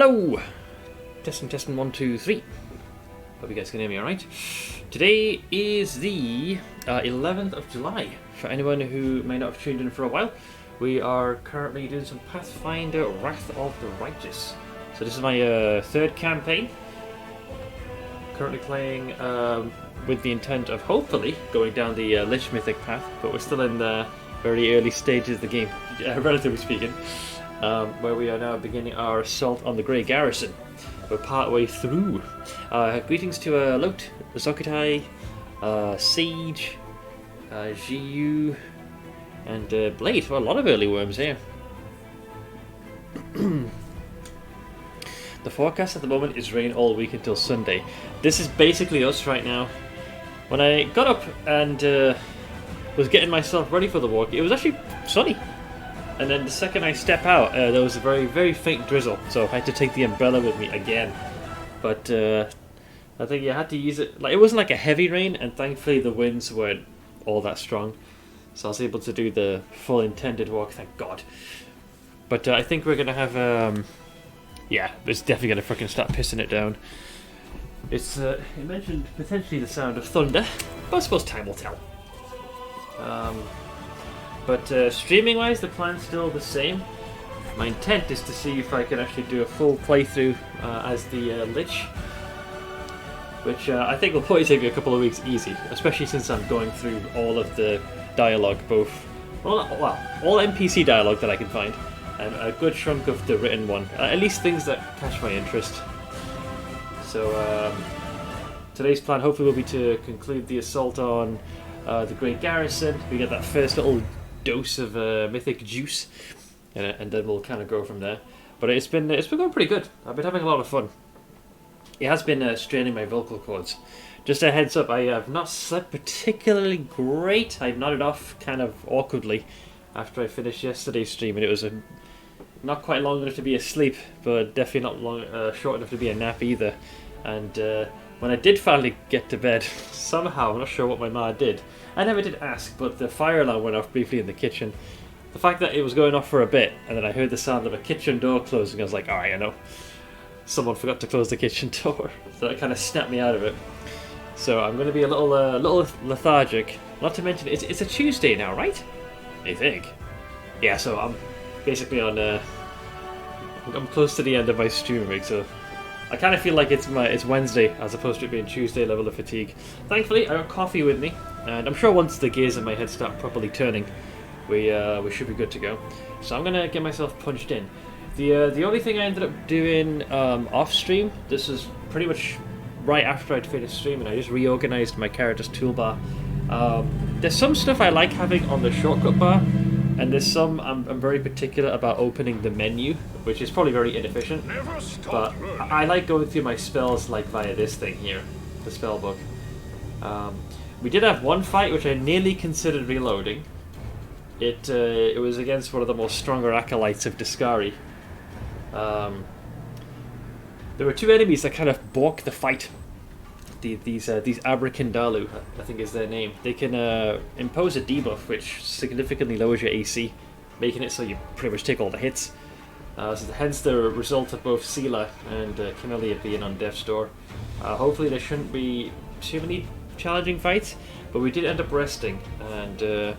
Hello! Testing 1, 2, 3. Hope you guys can hear me alright. Today is the 11th of July. For anyone who may not have tuned in for a while, we are currently doing some Pathfinder Wrath of the Righteous. So this is my third campaign. Currently playing with the intent of hopefully going down the Lich mythic path, but we're still in the very early stages of the game, relatively speaking, where we are now beginning our assault on the Grey Garrison. We're partway through. Greetings to Lot, Zokutai, Sage, Jiu, and Blade. Well, a lot of early worms here. The forecast at the moment is rain all week until Sunday. This is basically us right now. When I got up and was getting myself ready for the walk, it was actually sunny. And then the second I step out, there was a very, very faint drizzle. So I had to take the umbrella with me again. But I think you had to use it. Like, it wasn't like a heavy rain, and thankfully the winds weren't all that strong. So I was able to do the full intended walk, thank God. But I think we're going to have... yeah, it's definitely going to freaking start pissing it down. It's it mentioned potentially the sound of thunder, but I suppose time will tell. But streaming-wise, the plan's still the same. My intent is to see if I can actually do a full playthrough as the Lich, which I think will probably take me a couple of weeks easy, especially since I'm going through all of the dialogue, both all NPC dialogue that I can find, and a good chunk of the written one, at least things that catch my interest. So today's plan hopefully will be to conclude the assault on the Great Garrison. We get that first little dose of mythic juice, and then we'll kind of go from there. But it's been going pretty good. I've been having a lot of fun. It has been straining my vocal cords. Just a heads up, I have not slept particularly great. I nodded off kind of awkwardly after I finished yesterday's stream, and it was not quite long enough to be asleep, but definitely not long, short enough to be a nap either. And when I did finally get to bed, somehow, I'm not sure what my ma did. I never did ask, but the fire alarm went off briefly in the kitchen. The fact that it was going off for a bit, and then I heard the sound of a kitchen door closing, I was like, alright, I know. Someone forgot to close the kitchen door. So that kind of snapped me out of it. So I'm going to be a little lethargic. Not to mention, it's a Tuesday now, right? I think. Yeah, so I'm basically on... I'm close to the end of my stream week, so... I kind of feel like it's Wednesday as opposed to it being Tuesday level of fatigue. Thankfully, I got coffee with me, and I'm sure once the gears in my head start properly turning, we should be good to go. So I'm gonna get myself punched in. The only thing I ended up doing off stream, this was pretty much right after I'd finished streaming. I just reorganized my character's toolbar. There's some stuff I like having on the shortcut bar, and there's some I'm very particular about opening the menu, which is probably very inefficient, but I like going through my spells like via this thing here, the spell book. We did have one fight which I nearly considered reloading. It was against one of the more stronger acolytes of Discari. There were two enemies that kind of balked the fight. These Abrakandalu, I think is their name. They can impose a debuff which significantly lowers your AC, making it so you pretty much take all the hits. So hence the result of both Sela and Camellia being on death's door. Hopefully there shouldn't be too many challenging fights, but we did end up resting. And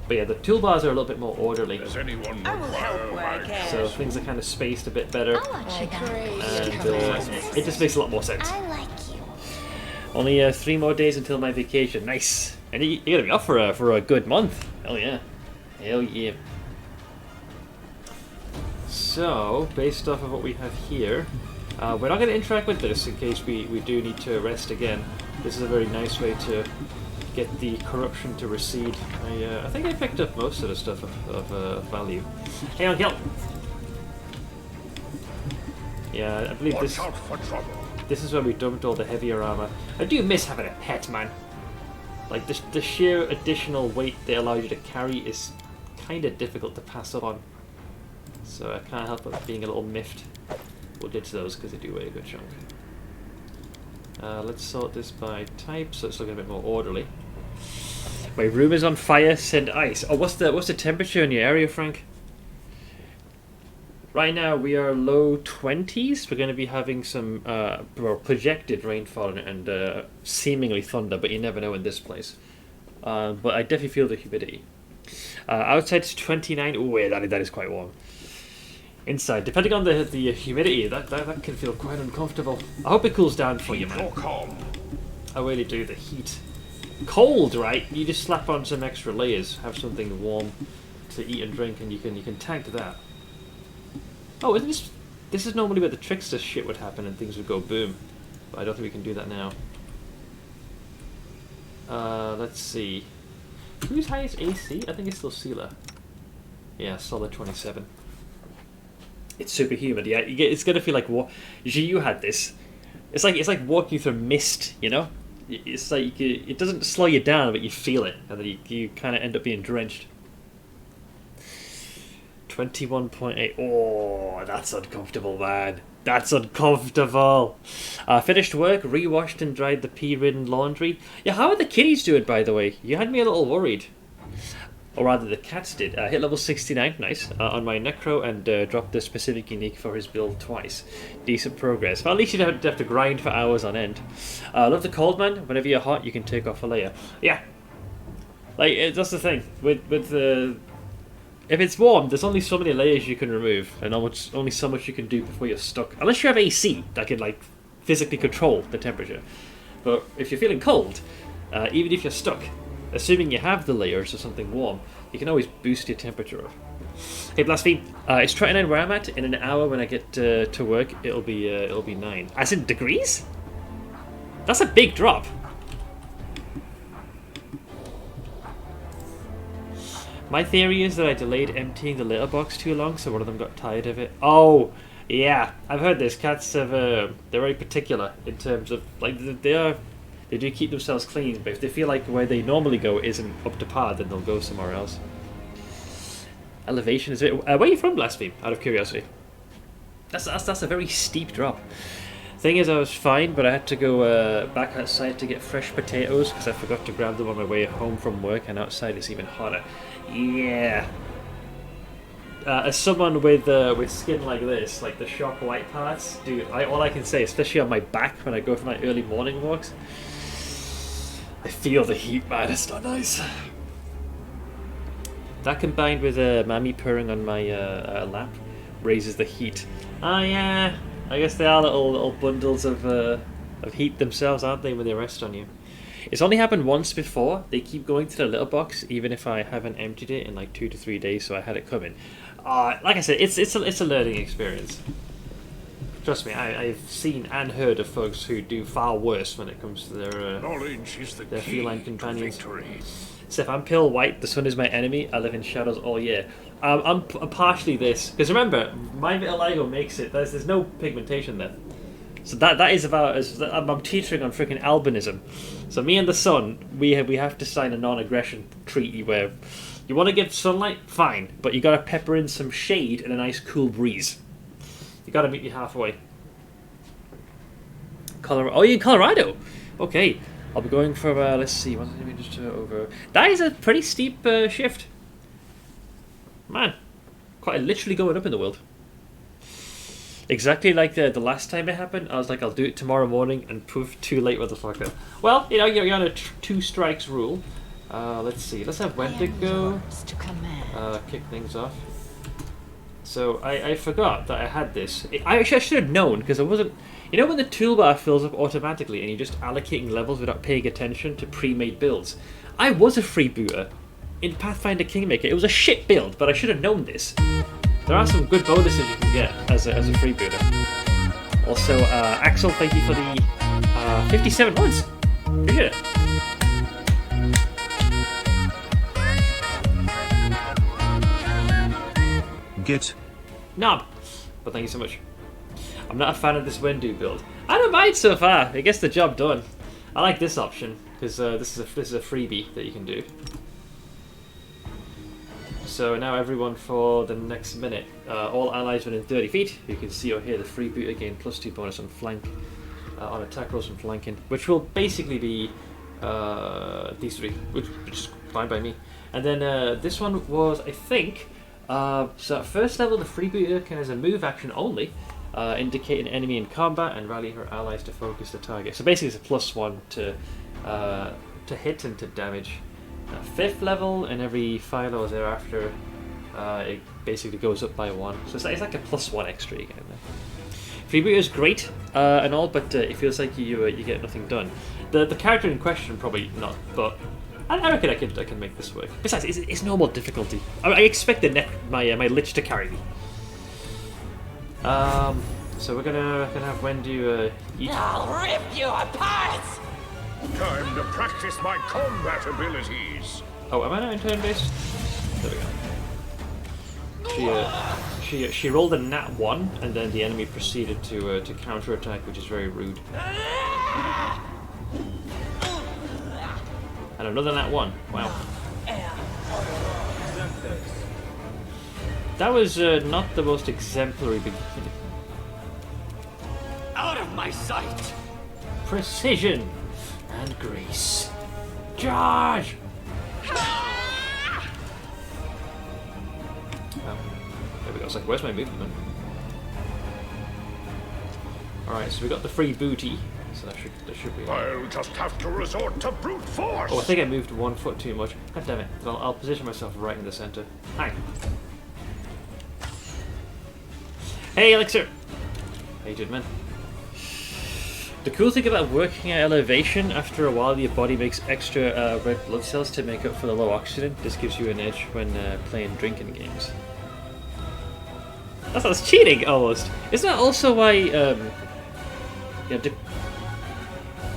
but yeah, the toolbars are a little bit more orderly. Does anyone I will help where I can. So things are kind of spaced a bit better, and it just makes a lot more sense. I like you. Only 3 more days until my vacation. Nice. And you're gonna be off for a good month. Hell yeah. Hell yeah. So, based off of what we have here, we're not going to interact with this in case we do need to rest again. This is a very nice way to get the corruption to recede. I think I picked up most of the stuff of value. Hey, on Gil! Yeah, I believe this... This is where we dumped all the heavier armor. I do miss having a pet, man. Like, the sheer additional weight they allow you to carry is kind of difficult to pass up on. So I can't help but being a little miffed. We'll ditch those because they do weigh a good chunk. Let's sort this by type so it's looking a bit more orderly. My room is on fire, send ice. Oh, what's the temperature in your area, Frank? Right now we are low 20s. We're going to be having some projected rainfall and seemingly thunder, but you never know in this place. But I definitely feel the humidity. Outside it's 29. Oh, yeah, that is quite warm. Inside, depending on the humidity, that can feel quite uncomfortable. I hope it cools down for you, man. I really do. The heat. Cold, right? You just slap on some extra layers, have something warm to eat and drink, and you can tank that. Oh, isn't this is normally where the trickster shit would happen and things would go boom. But I don't think we can do that now. Let's see. Who's highest AC? I think it's still Sealer. Yeah, solid 27. It's super humid. Yeah, it's gonna feel like you had this. It's like walking through mist. You know, it's like it doesn't slow you down, but you feel it, and then you kind of end up being drenched. 21.8. Oh, that's uncomfortable, man. That's uncomfortable. Finished work, rewashed and dried the pea-ridden laundry. Yeah, how are the kitties doing, by the way? You had me a little worried. Or rather, the cats did. Hit level 69, nice, on my Necro, and dropped the specific unique for his build twice. Decent progress. Well, at least you don't have to grind for hours on end. Love the cold, man. Whenever you're hot, you can take off a layer. Yeah. Like, that's the thing. With if it's warm, there's only so many layers you can remove, and only so much you can do before you're stuck. Unless you have AC that can, like, physically control the temperature. But if you're feeling cold, even if you're stuck, assuming you have the layers or something warm, you can always boost your temperature up. Hey Blaspheme, it's 29 where I'm at. In an hour when I get to work, it'll be 9. As in degrees? That's a big drop. My theory is that I delayed emptying the litter box too long, so one of them got tired of it. Oh, yeah, I've heard this. Cats have they're very particular in terms of, like, they do keep themselves clean, but if they feel like where they normally go isn't up to par, then they'll go somewhere else. Elevation is it? Where are you from, Blaspheme? Out of curiosity. That's a very steep drop. Thing is, I was fine, but I had to go back outside to get fresh potatoes because I forgot to grab them on my way home from work, and outside it's even hotter. Yeah. As someone with skin like this, like the sharp white parts, dude, all I can say, especially on my back when I go for my early morning walks, I feel the heat, man. It's not nice. That combined with Mammy purring on my lap raises the heat. Oh yeah, I guess they are little bundles of heat themselves, aren't they, when they rest on you? It's only happened once before. They keep going to the litter box even if I haven't emptied it in like 2 to 3 days, so I had it coming. Like I said, it's a learning experience. Trust me, I've seen and heard of folks who do far worse when it comes to their feline companions. So if I'm pale white, the sun is my enemy, I live in shadows all year. I'm partially this, because remember, my vitiligo makes it, there's no pigmentation there. So that is about, I'm teetering on freaking albinism. So me and the sun, we have to sign a non-aggression treaty where you want to give sunlight, fine, but you got to pepper in some shade and a nice cool breeze. You got to meet me halfway. Colorado. Oh, you're in Colorado. Okay, I'll be going for let's see. Over. That is a pretty steep shift. Man, quite literally going up in the world. Exactly like the last time it happened. I was like, I'll do it tomorrow morning, and poof, too late, motherfucker. Well, you know, you're on a 2 strikes rule. Let's see. Let's have Wendigo kick things off. So I forgot that I had this. I should have known, because I wasn't... You know when the toolbar fills up automatically and you're just allocating levels without paying attention to pre-made builds? I was a freebooter in Pathfinder Kingmaker. It was a shit build, but I should have known this. There are some good bonuses you can get as a freebooter. Also, Axel, thank you for the 57 months. Appreciate it. Git. Knob. But thank you so much. I'm not a fan of this Wendu build. I don't mind so far. It gets the job done. I like this option because this is a freebie that you can do. So now everyone for the next minute, all allies within 30 feet, you can see or hear the freebooter gain +2 bonus on flank, on attack rolls and flanking, which will basically be these three, which is fine by me. And then this one was, I think, So at first level, the freebooter can, as a move action only, indicate an enemy in combat and rally her allies to focus the target. So basically, it's a +1 to hit and to damage. 5th level, and every 5 levels thereafter, it basically goes up by 1. So it's like a +1 extra you get in there. Freebooter is great and all, but it feels like you get nothing done. The character in question probably not, but I reckon I can make this work. Besides, it's normal difficulty. I expect my Lich to carry me. So we're gonna have Wendu eat. I'll rip you apart! Time to practice my combat abilities. Oh, am I not in turn based? There we go. She rolled a nat 1, and then the enemy proceeded to counter attack, which is very rude. And another nat 1. Wow. That was not the most exemplary beginning. Out of my sight! Precision and grace. Charge! There we go. It's like, where's my movement? Alright, so we got the free booty. So that should be. I'll just have to resort to brute force. Oh, I think I moved 1 foot too much. God damn it. Well, I'll position myself right in the center. Hi. Hey, Elixir! How you doing, man? The cool thing about working at elevation, after a while your body makes extra red blood cells to make up for the low oxygen. This gives you an edge when playing drinking games. That's cheating, almost. Isn't that also why,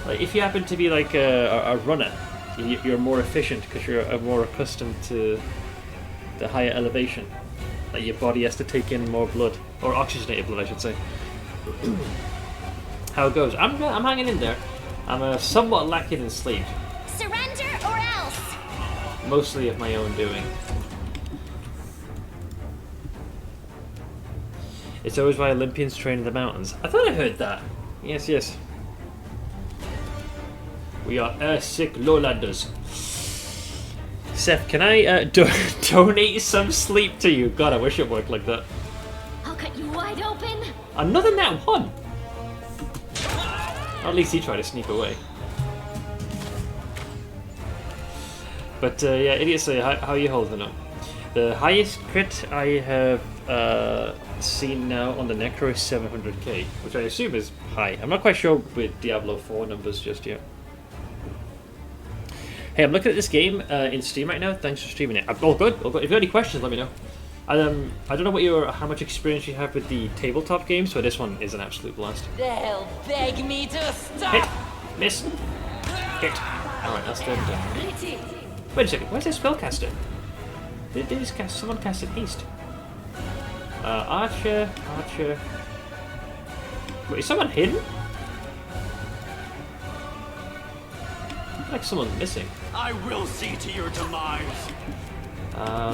like if you happen to be like a runner, you're more efficient because you're more accustomed to the higher elevation. Like your body has to take in more blood, or oxygenated blood, I should say. How it goes? I'm hanging in there. I'm somewhat lacking in sleep. Surrender or else. Mostly of my own doing. It's always why Olympians train in the mountains. I thought I heard that. Yes, yes. We are sick lowlanders. Seth, can I donate some sleep to you? God, I wish it worked like that. I'll cut you wide open. Another nat 1! Or at least he tried to sneak away. But yeah, idiocy, how are you holding up? The highest crit I have seen now on the Necro is 700k, which I assume is high. I'm not quite sure with Diablo 4 numbers just yet. Hey, I'm looking at this game in Steam right now. Thanks for streaming it. All good. All good. If you have any questions, let me know. I don't know how much experience you have with the tabletop games, but this one is an absolute blast. They'll beg me to stop! Hit! Miss! Hit! Alright, that's done. Wait a second, where's this spellcaster? Did someone cast it east? Archer. Wait, is someone hidden? Like someone's missing. I will see to your demise!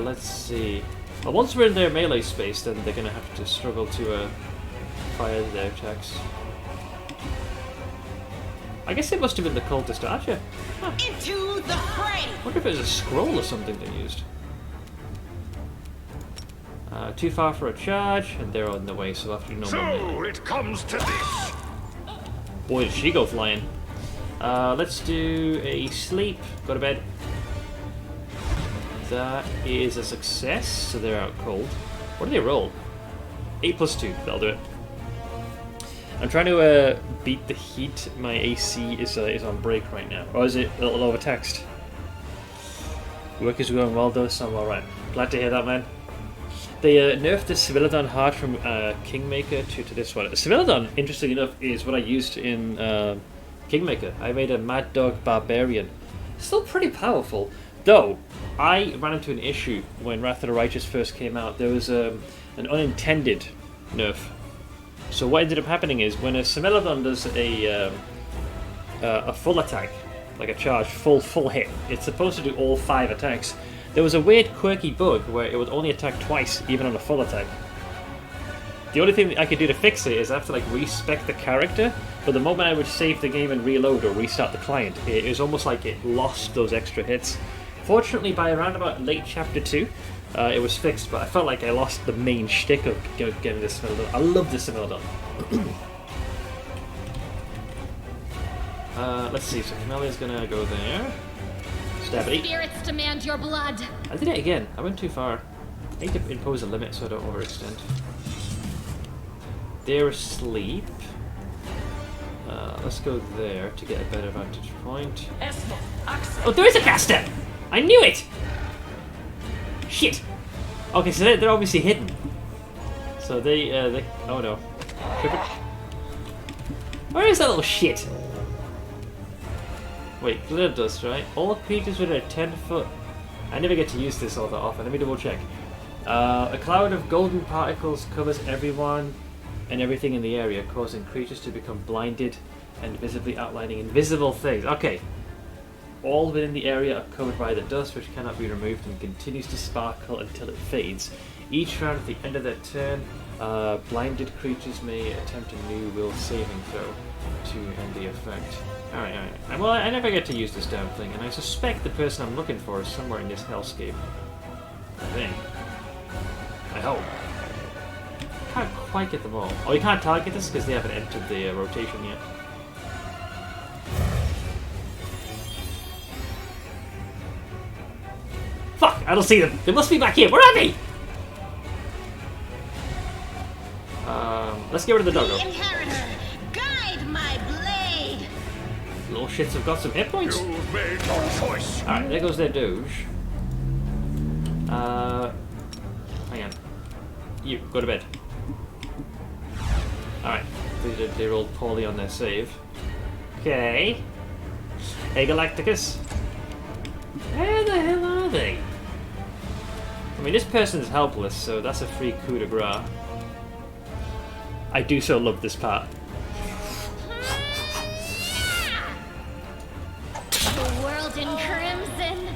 Let's see. Well, once we're in their melee space, then they're gonna have to struggle to fire their attacks. I guess it must have been the cultist Archer. Huh. Into the fray! I wonder if it was a scroll or something they used. Too far for a charge, and they're on the way, so I'll have to do normal melee. So it comes to this. Boy, did she go flying. Let's do a sleep. Go to bed. That is a success, so they're out cold. What do they roll? 8+2, that'll do it. I'm trying to beat the heat. My AC is on break right now. Or is it a little overtaxed? Work is going well though, so I'm alright. Glad to hear that, man. They nerfed the Civilodon heart from Kingmaker to this one. Civilodon, interestingly enough, is what I used in Kingmaker. I made a Mad Dog Barbarian. Still pretty powerful. Though, I ran into an issue when Wrath of the Righteous first came out. There was an unintended nerf. So what ended up happening is when a Civilodon does a full attack, like a charge, full hit, it's supposed to do all 5 attacks. There was a weird quirky bug where it would only attack twice, even on a full attack. The only thing I could do to fix it is I have to like respec the character, but the moment I would save the game and reload or restart the client, it was almost like it lost those extra hits. Fortunately, by around about late chapter 2, it was fixed, but I felt like I lost the main shtick of getting this Similla done. I love this Similla done. Let's see, so Camelia's gonna go there. Stab it. Spirits demand your blood. I did it again. I went too far. I need to impose a limit so I don't overextend. They're asleep. Let's go there to get a better vantage point. Oh, there is a caster! I knew it! Shit! Okay, so they're obviously hidden. So they oh no. Where is that little shit? Wait, glitter dust, right? All creatures within a 10-foot... I never get to use this all that often. Let me double check. A cloud of golden particles covers everyone and everything in the area, causing creatures to become blinded and visibly outlining invisible things. Okay. All within the area are covered by the dust, which cannot be removed and continues to sparkle until it fades. Each round at the end of their turn, blinded creatures may attempt a new will saving throw to end the effect. Alright. Well, I never get to use this damn thing, and I suspect the person I'm looking for is somewhere in this hellscape. I think. I hope. Can't quite get them all. Oh, you can't target this because they haven't entered the rotation yet. Fuck! I don't see them! They must be back here! Where are they? Let's get rid of the doggo. Inheritor, guide my blade. Little shits have got some hit points. You've made your choice. Alright, there goes their doge. Hang on. You, go to bed. Alright, they rolled poorly on their save. Okay. Hey Galacticus. Where the hell are they? I mean, this person's helpless, so that's a free coup de grace. I do so love this part. The world in crimson.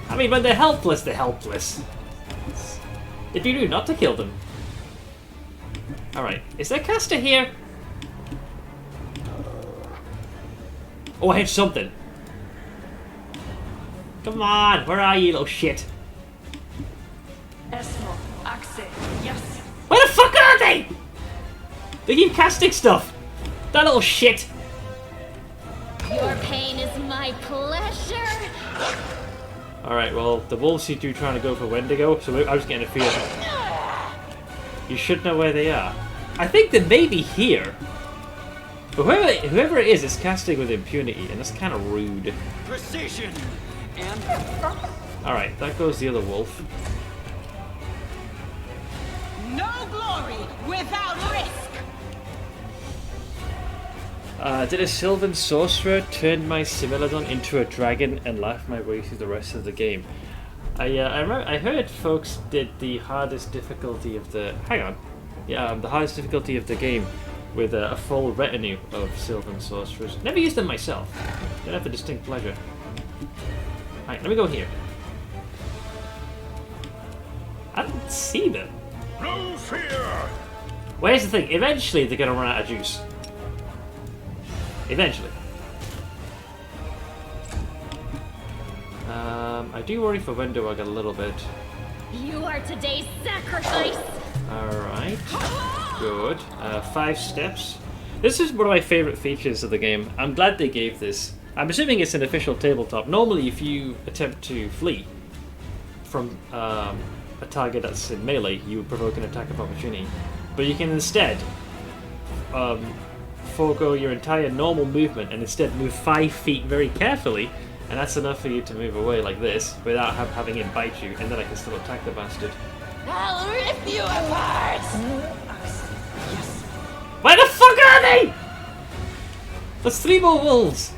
I mean, when they're helpless, they're helpless. If you do not to kill them. Alright, is there a caster here? Oh, I hit something. Come on, where are you, little shit? Where the fuck are they? They keep casting stuff. That little shit. Your pain is my pleasure. Alright, well, the wolves seem to be trying to go for Wendigo, so I was getting a feeling. You should know where they are. I think they may be here. But whoever it is casting with impunity, and that's kind of rude. Precision and Alright, that goes the other wolf. no glory without risk. Did a Sylvan Sorcerer turn my Similodon into a dragon and laugh my way through the rest of the game? I heard folks did the hardest difficulty of the... Hang on. Yeah, the hardest difficulty of the game with a full retinue of Sylvan Sorcerers. Never used them myself. Don't have a distinct pleasure. Alright, let me go here. I don't see them. No fear. Where's the thing? Eventually they're going to run out of juice. Eventually. I do worry for Windowag a little bit. You are today's sacrifice. Alright. Good. 5 steps. This is one of my favourite features of the game. I'm glad they gave this. I'm assuming it's an official tabletop. Normally if you attempt to flee from a target that's in melee, you would provoke an attack of opportunity. But you can instead forego your entire normal movement and instead move 5 feet very carefully, and that's enough for you to move away like this without having it bite you, and then I can still attack the bastard. I'll rip you apart. Where the fuck are they? There's 3 more wolves.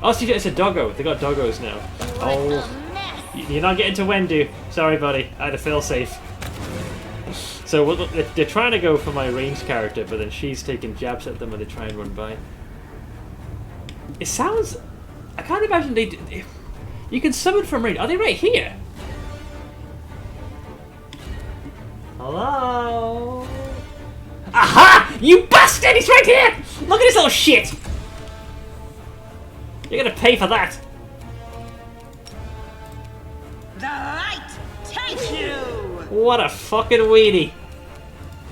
Oh, see, it's a doggo. They got doggos now. Oh, you're not getting to Wendu. Sorry, buddy. I had a failsafe. So they're trying to go for my ranged character, but then she's taking jabs at them when they try and run by. It sounds... I can't imagine they... You can summon from range. Are they right here? Hello? Aha! You bastard! He's right here! Look at this little shit! You're gonna pay for that! light take you! What a fucking weenie!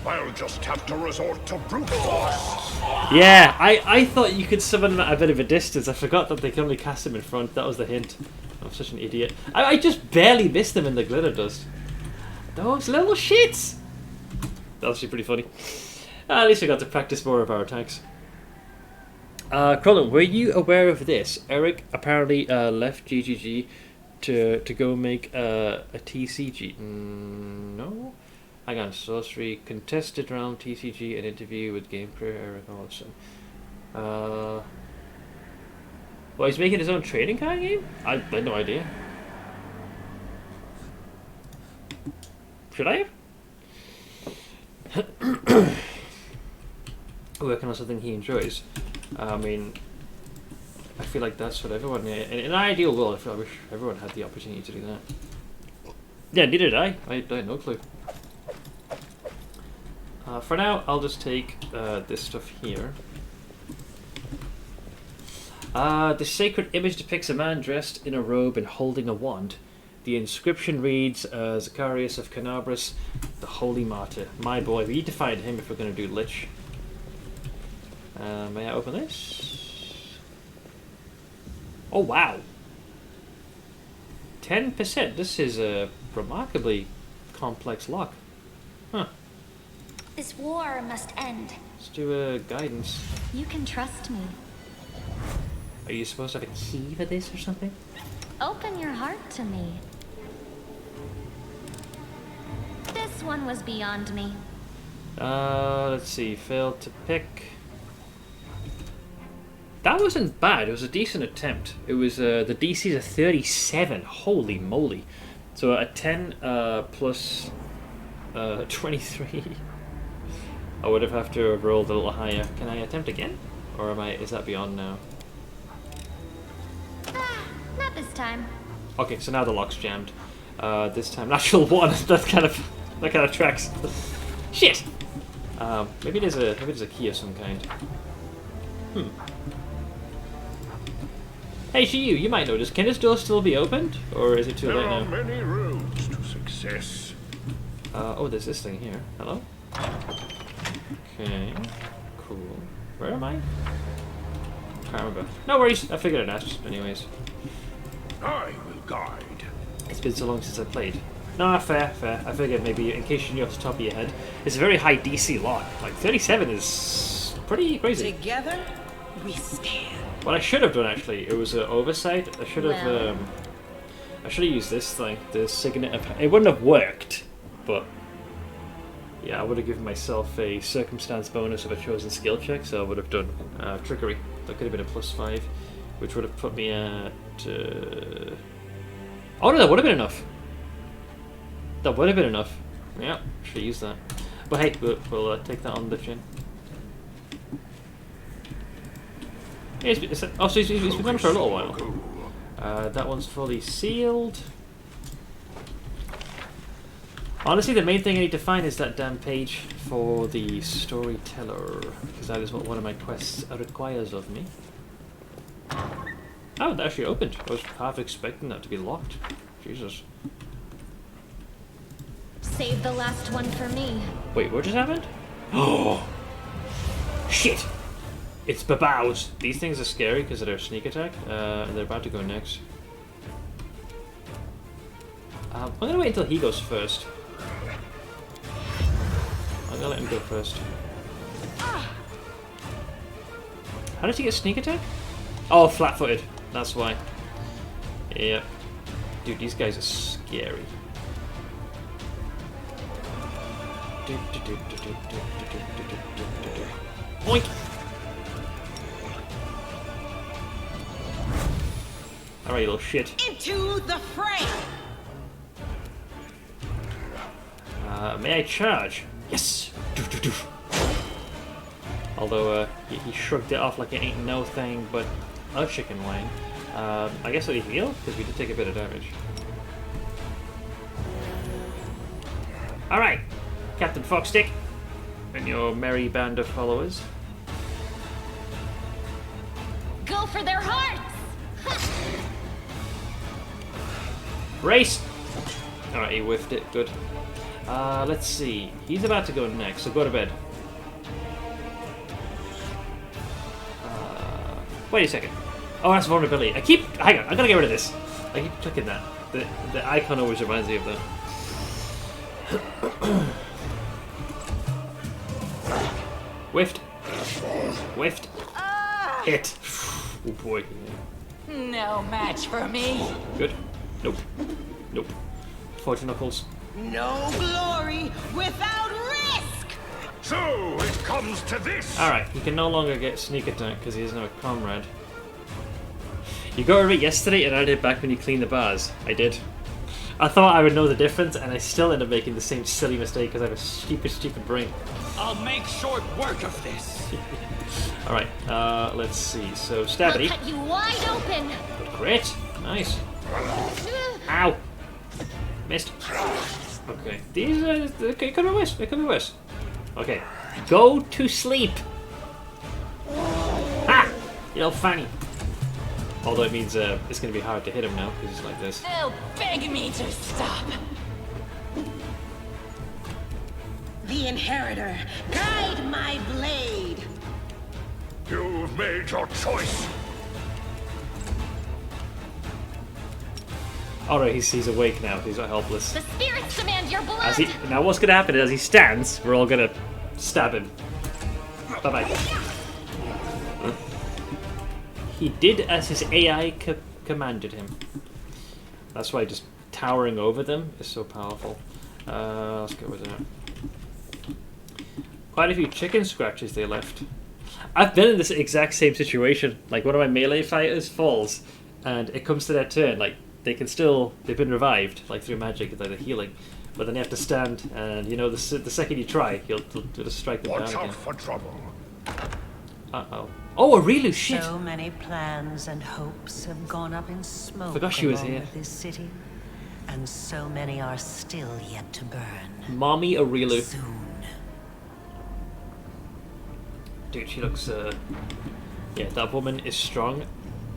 I'll just have to resort to brute force. Yeah, I thought you could summon him at a bit of a distance. I forgot that they can only cast him in front. That was the hint. I'm such an idiot. I just barely missed them in the glitter dust. Those little shits! That was actually pretty funny. At least I got to practice more of our attacks. Crolin, were you aware of this? Eric apparently left GGG to go make a TCG. No? Hang on, sorcery, contested round TCG, an interview with game creator Eric Olson. Well, he's making his own trading card game? I had no idea. Should I have? Working on something he enjoys. I mean, I feel like that's what everyone... In an ideal world, I wish everyone had the opportunity to do that. Yeah, neither did I. I had no clue. For now, I'll just take this stuff here. The sacred image depicts a man dressed in a robe and holding a wand. The inscription reads, Zacharias of Canabras, the Holy Martyr. My boy, we need to find him if we're going to do Lich. May I open this? Oh, wow. 10%. This is a remarkably complex lock. Huh. This war must end. Let's do a guidance. You can trust me. Are you supposed to have a key for this or something? Open your heart to me. This one was beyond me. Let's see. Failed to pick. That wasn't bad. It was a decent attempt. It was the DC is a 37. Holy moly! So a 10 plus 23. I would have to have rolled a little higher. Can I attempt again, or am I? Is that beyond now? Not this time. Okay, so now the lock's jammed. This time natural one. that kind of tracks. Shit. Maybe there's a key of some kind. Hey, Shiyu, you might notice. Can this door still be opened, or is it too late now? There are many roads to success. Oh, there's this thing here. Hello. Okay. Cool. Where am I? Can't remember. No worries. I figured it out. Anyways. I will guide. It's been so long since I played. No, fair. I figured maybe, in case you knew off the top of your head, it's a very high DC lock. Like 37 is pretty crazy. Together, we stand. What I should have done actually, it was an oversight. I should have used this thing, the signet. It wouldn't have worked, but yeah, I would have given myself a circumstance bonus of a chosen skill check. So I would have done trickery. That could have been a +5, which would have put me at. Oh no, that would have been enough. That would have been enough. Yeah, should have used that. But hey, we'll take that on the chin. Yeah, so he's been gone for a little while. That one's fully sealed. Honestly, the main thing I need to find is that damn page for the storyteller, because that is what one of my quests requires of me. Oh, that actually opened. I was half expecting that to be locked. Jesus. Save the last one for me. Wait, what just happened? Oh! Shit! It's babaus. These things are scary because of their sneak attack, and they're about to go next. I'm gonna wait until he goes first. I'm gonna let him go first. How does he get sneak attack? Oh, flat-footed. That's why. Yeah. Dude, these guys are scary. Boink! Alright, you little shit. Into the fray! May I charge? Yes! Although, he shrugged it off like it ain't no thing but a chicken wing. I guess I'll heal, because we did take a bit of damage. Alright, Captain Foxstick, and your merry band of followers. Go for their hearts! Race! Alright, he whiffed it. Good. Let's see. He's about to go next, so go to bed. Wait a second. Oh, that's vulnerability. Hang on, I gotta get rid of this. I keep clicking that. The icon always reminds me of that. Whiffed. Whiffed. Hit. Oh boy. No match for me. Good. Nope. Nope. Fortune knuckles. No glory without risk. So it comes to this. Alright, he can no longer get sneak attack because he has no comrade. You got over it yesterday and I did back when you cleaned the bars. I did. I thought I would know the difference and I still end up making the same silly mistake because I have a stupid brain. I'll make short work of this. Alright, let's see. So, Stabity. I'll cut you wide open. Great. Nice. Ow. Missed. Okay. These it could be worse. It could be worse. Okay. Go to sleep. Ha! You know, fanny. Although it means it's going to be hard to hit him now because he's like this. They'll beg me to stop. The Inheritor, guide my blade. You've made your choice. Alright, he's awake now. He's not helpless. The spirits demand your blood. Now what's going to happen is as he stands, we're all going to stab him. Bye-bye. He did as his AI commanded him. That's why just towering over them is so powerful. Let's get rid of that. Quite a few chicken scratches they left. I've been in this exact same situation. Like one of my melee fighters falls, and it comes to their turn. Like they've been revived, like through magic, like the healing. But then you have to stand, and you know the second you try, you'll just strike them down Watch again. out for trouble. Uh-oh. Oh, a Relu, shit! So many plans and hopes have gone up in smoke Forgot she was along here. with this city, and so many are still yet to burn. Mommy Aurelu. Soon. Dude, she looks, yeah, that woman is strong.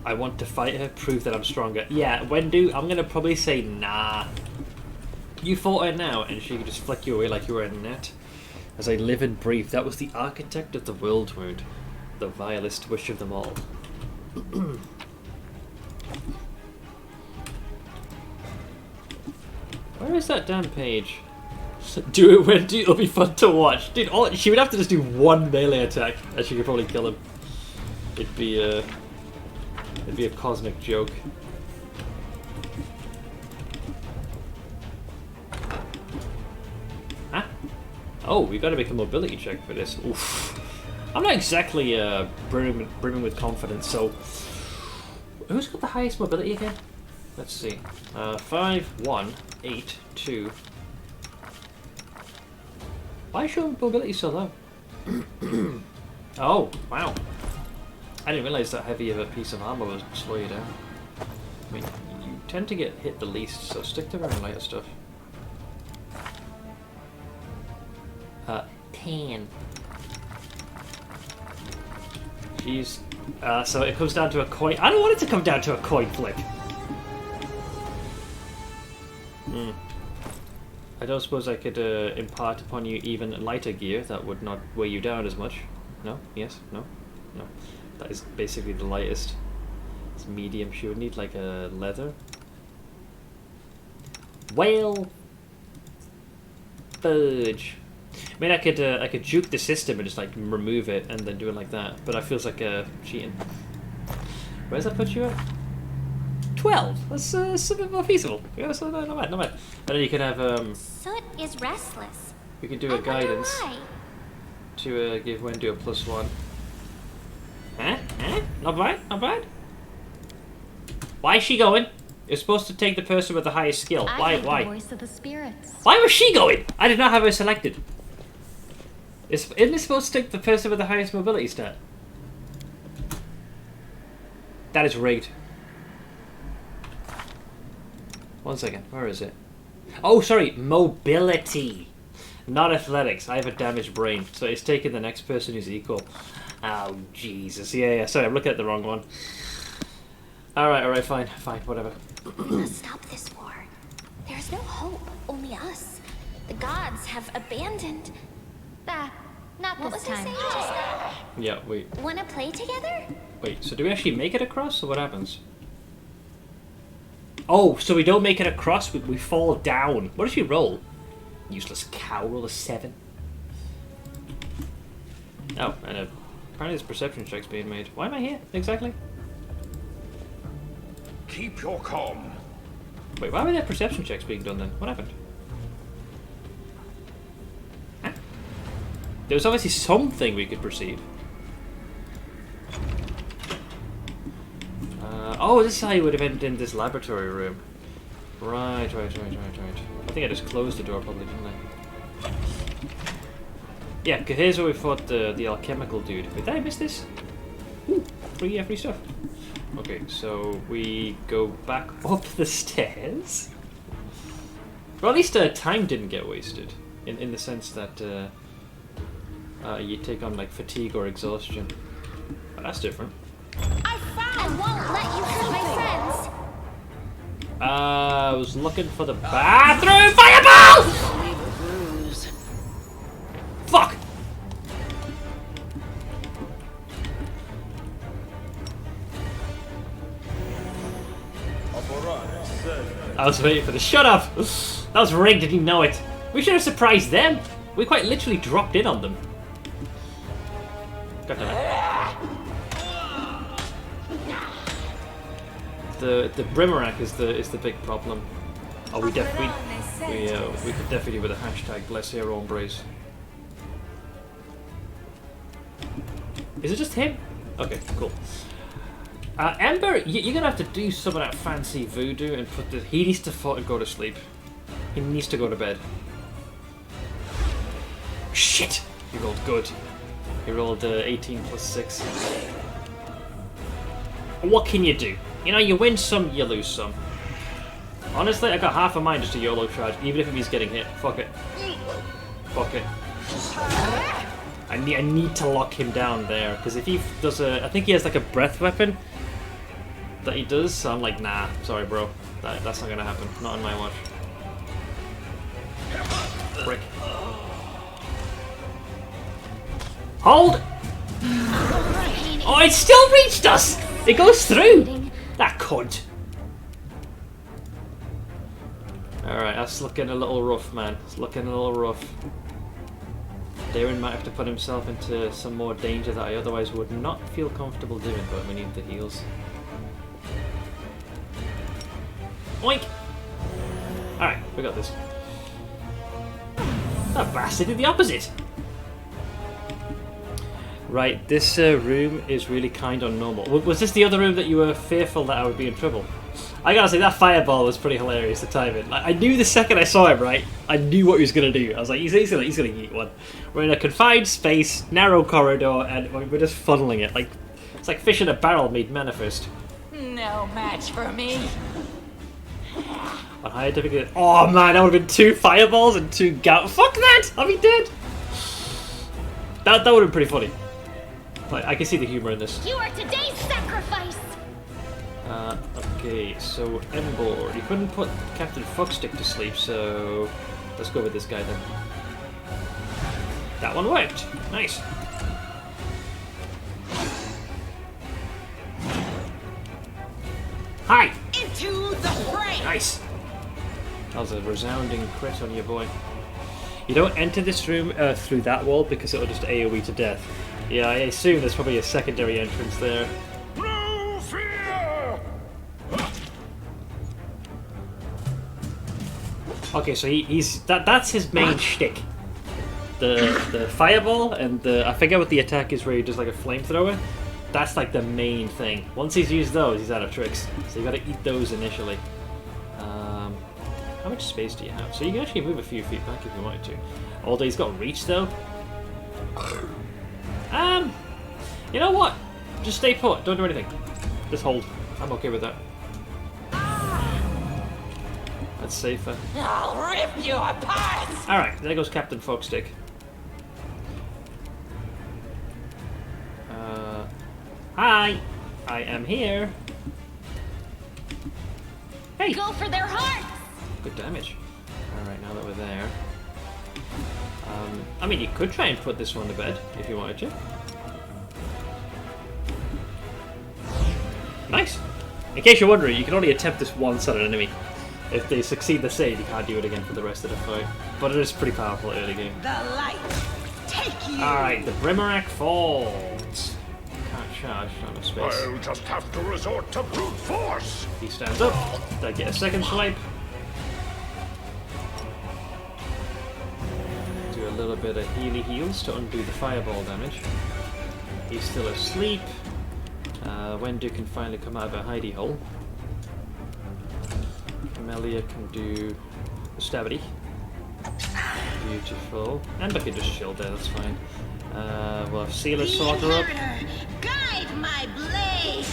I want to fight her, prove that I'm stronger. Yeah, Wendu, I'm gonna probably say nah. You fought her now, and she could just flick you away like you were a net. As I live and breathe, that was the architect of the world wound. The vilest wish of them all. Where is that damn page? Do it, Wendy. It'll be fun to watch, dude. She would have to just do one melee attack, and she could probably kill him. It'd be a cosmic joke. Huh? Oh, we got to make a mobility check for this. Oof. I'm not exactly brimming with confidence. So, who's got the highest mobility again? Let's see. 5, 1, 8, 2. Why is your mobility so low? Oh, wow. I didn't realise that heavy of a piece of armor would slow you down. I mean, you tend to get hit the least, so stick to wearing lighter stuff. 10. Jeez. So it comes down to a coin. I don't want it to come down to a coin flip. I don't suppose I could impart upon you even lighter gear that would not weigh you down as much. No? Yes? No? No. That is basically the lightest. It's medium. She would need like a leather. Well, fudge. I mean, I could juke the system and just like remove it and then do it like that. But that feels like cheating. Where does that put you at? 12. That's a bit more feasible. Yeah, so not bad, not bad. And then you can have Soot is restless. we can do I a wonder guidance why. to give Wendy a +1. Huh? Huh? Not bad, not bad. Why is she going? You're supposed to take the person with the highest skill. I Why? heard Why? the voice of the spirits. Why was she going? I did not have her selected. Isn't it supposed to take the person with the highest mobility stat? That is rigged. 1 second, where is it? Oh, sorry, mobility. Not athletics. I have a damaged brain, so it's taking the next person who's equal. Oh, Jesus. Yeah, sorry, I'm looking at the wrong one. Alright, fine, whatever. We must stop this war. There's There's no hope, only us. The gods have abandoned. Not this time. Just now. Yeah, wait. Wanna play together? Wait, so do we actually make it across, or what happens? Oh, so we don't make it across, we fall down. What does she roll? Useless cow, roll a 7. Oh, and apparently this perception check's being made. Why am I here, exactly? Keep your calm. Wait, why were there perception checks being done then? What happened? Huh? There was obviously something we could perceive. Oh, this is how you would have entered in this laboratory room. Right. I think I just closed the door probably, didn't I? Yeah, because here's where we fought the alchemical dude. Wait, did I miss this? Ooh, free stuff. Okay, so we go back up the stairs. Well, at least time didn't get wasted. In the sense that you take on like fatigue or exhaustion. But that's different. I won't let you hurt my friends. I was looking for the bathroom. Fireball! Fuck! I was waiting for the shut up! That was rigged, didn't you know it? We should have surprised them! We quite literally dropped in on them. God damn it. The Brimerack is the big problem. Oh, we could definitely do with a hashtag bless your hombres. Is it just him? Okay, cool. Ember, you're gonna have to do some of that fancy voodoo and put the. He needs to go to sleep. He needs to go to bed. Shit! He rolled good. He rolled 18 plus 6. What can you do? You know, you win some, you lose some. Honestly, I got half a mind just to YOLO charge, even if he's getting hit. Fuck it. Fuck it. I need to lock him down there, because if he does I think he has like a breath weapon that he does, so I'm like, nah, sorry bro. That's not gonna happen. Not on my watch. Frick. Hold! Oh, it still reached us! It goes through! That cunt. Alright, that's looking a little rough, man. It's looking a little rough. Darren might have to put himself into some more danger that I otherwise would not feel comfortable doing, but we need the heals. Oink! Alright, we got this. That bastard did the opposite! Right, this room is really kind of normal. Was this the other room that you were fearful that I would be in trouble? I gotta say, that fireball was pretty hilarious to time it. Like, I knew the second I saw him, right? I knew what he was gonna do. I was like, he's gonna eat one. We're in a confined space, narrow corridor, and we're just funneling it. Like, it's like fish in a barrel made manifest. No match for me. On higher difficulty. Oh man, that would have been 2 fireballs and 2 gout. Fuck that! I'll be dead! That would have been pretty funny. Like, I can see the humor in this. You are today's sacrifice. Okay, so Embark. You couldn't put Captain Fuckstick to sleep, so let's go with this guy then. That one worked. Nice. Hi. Into the fray. Nice. That was a resounding crit on your boy. You don't enter this room through that wall because it'll just AoE to death. Yeah, I assume there's probably a secondary entrance there. No fear! Okay, so that's his main shtick. The fireball and I forget what the attack is where he does like a flamethrower. That's like the main thing. Once he's used those, he's out of tricks. So you gotta eat those initially. How much space do you have? So you can actually move a few feet back if you wanted to. Although he's got reach though. You know what? Just stay put. Don't do anything. Just hold. I'm okay with that. That's safer. I'll rip you apart. Alright, there goes Captain Fuckstick. Hi! I am here. Hey! Go for their hearts. good damage. Alright, now that we're there. I mean, you could try and put this one to bed if you wanted to. Nice! In case you're wondering, you can only attempt this once on an enemy. If they succeed the save, you can't do it again for the rest of the fight. But it is pretty powerful early game. The light, take you. Alright, the Brimarack falls. Can't charge, not enough space. I'll just have to resort to brute force. He stands up. I get a second swipe. Do a little bit of heals to undo the fireball damage. He's still asleep. Wendu can finally come out of her hidey hole. Camellia can do the stabity. Beautiful. And I can just shield there, that's fine. We'll have Sealer sort her up. Guide my blade.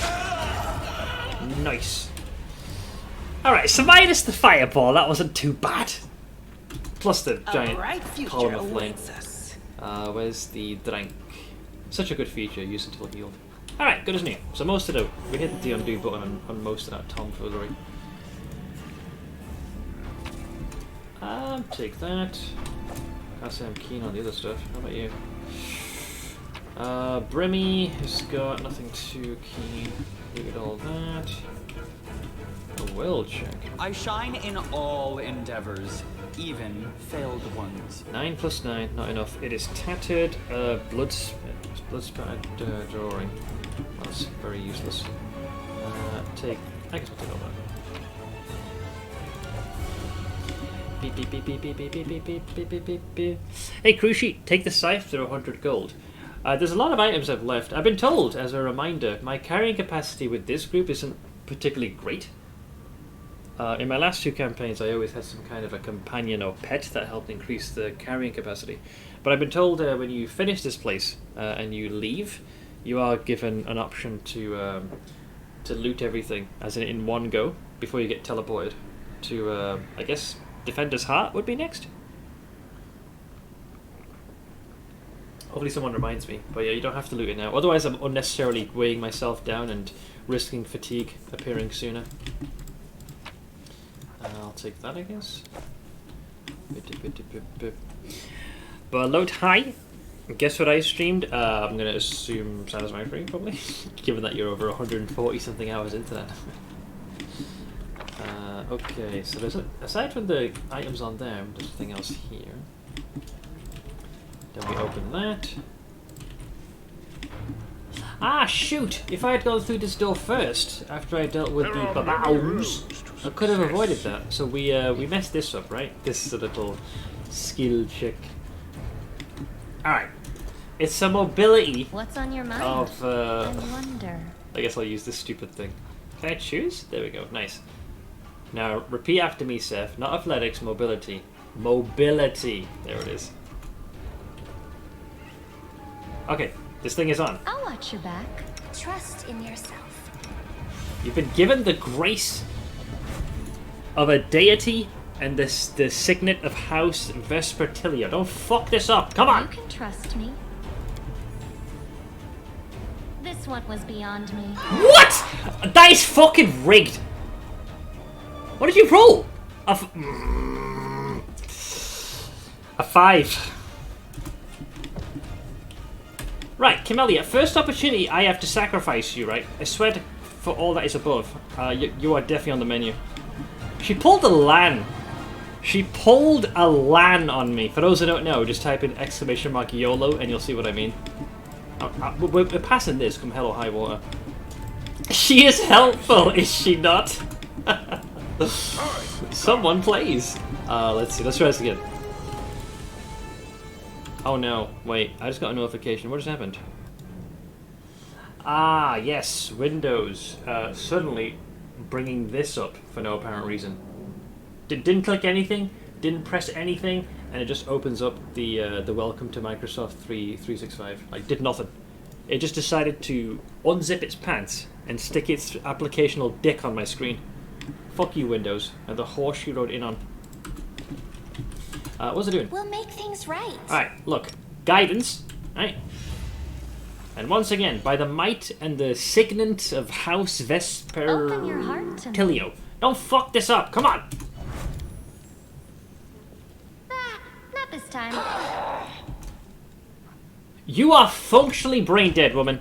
Nice. Alright, so minus the fireball, that wasn't too bad. Plus the giant column of flame. Where's the drink? Such a good feature, use until healed. Alright, good as new. So most of it, we hit the undo button on most of that tomfoolery. Take that. Can't say I'm keen on the other stuff. How about you? Brimmy has got nothing too keen. Look at all that. A will check. I shine in all endeavors, even failed ones. 9 plus 9, not enough. It is tattered, blood spattered drawing. That's very useless. I guess I'll take all that. Beep, beep, beep, beep, beep, beep, beep, beep, beep, beep, beep, beep, beep. Hey, Crushi, take the scythe for 100 gold. There's a lot of items I've left. I've been told, as a reminder, my carrying capacity with this group isn't particularly great. In my last 2 campaigns, I always had some kind of a companion or pet that helped increase the carrying capacity. But I've been told when you finish this place and you leave, you are given an option to loot everything, as in one go, before you get teleported to, I guess, Defender's Heart would be next. Hopefully someone reminds me. But yeah, you don't have to loot it now. Otherwise I'm unnecessarily weighing myself down and risking fatigue appearing sooner. I'll take that, I guess. But load high. Guess what I streamed? I'm going to assume Satisfactory, probably. Given that you're over 140 something hours into that. Okay, so there's aside from the items on there, there's nothing else here. Then we open that. Ah, shoot! If I had gone through this door first, after I dealt with the babaus, I could have avoided that. So we messed this up, right? This is a little skill check. Alright. It's a mobility. What's on your mind? Of, I wonder. I guess I'll use this stupid thing. Can I choose? There we go. Nice. Now, repeat after me, Seth. Not athletics, mobility. Mobility. There it is. Okay, this thing is on. I'll watch your back. Trust in yourself. You've been given the grace of a deity and the signet of House Vespertilia. Don't fuck this up. Come on. You can trust me. This one was beyond me. What? That is fucking rigged. What did you roll? A 5. Right, Camellia, first opportunity I have to sacrifice you, right? I swear for all that is above, you are definitely on the menu. She pulled a LAN. She pulled a LAN on me. For those who don't know, just type in !! YOLO and you'll see what I mean. We're passing this come hell or high water. She is helpful, is she not? Someone plays. Let's see, let's try this again. Oh no, wait, I just got a notification. What just happened? Ah, yes, Windows suddenly bringing this up for no apparent reason. Didn't click anything, didn't press anything, and it just opens up the welcome to Microsoft 365. Like, did nothing. It just decided to unzip its pants and stick its applicational dick on my screen. Fuck you, Windows, and the horse you rode in on. What's it doing? We'll make things right. Alright, look. Guidance. Right. And once again, by the might and the signet of House Open your heart to me. Vespertilio. Don't fuck this up. Come on. time. You are functionally brain dead, woman.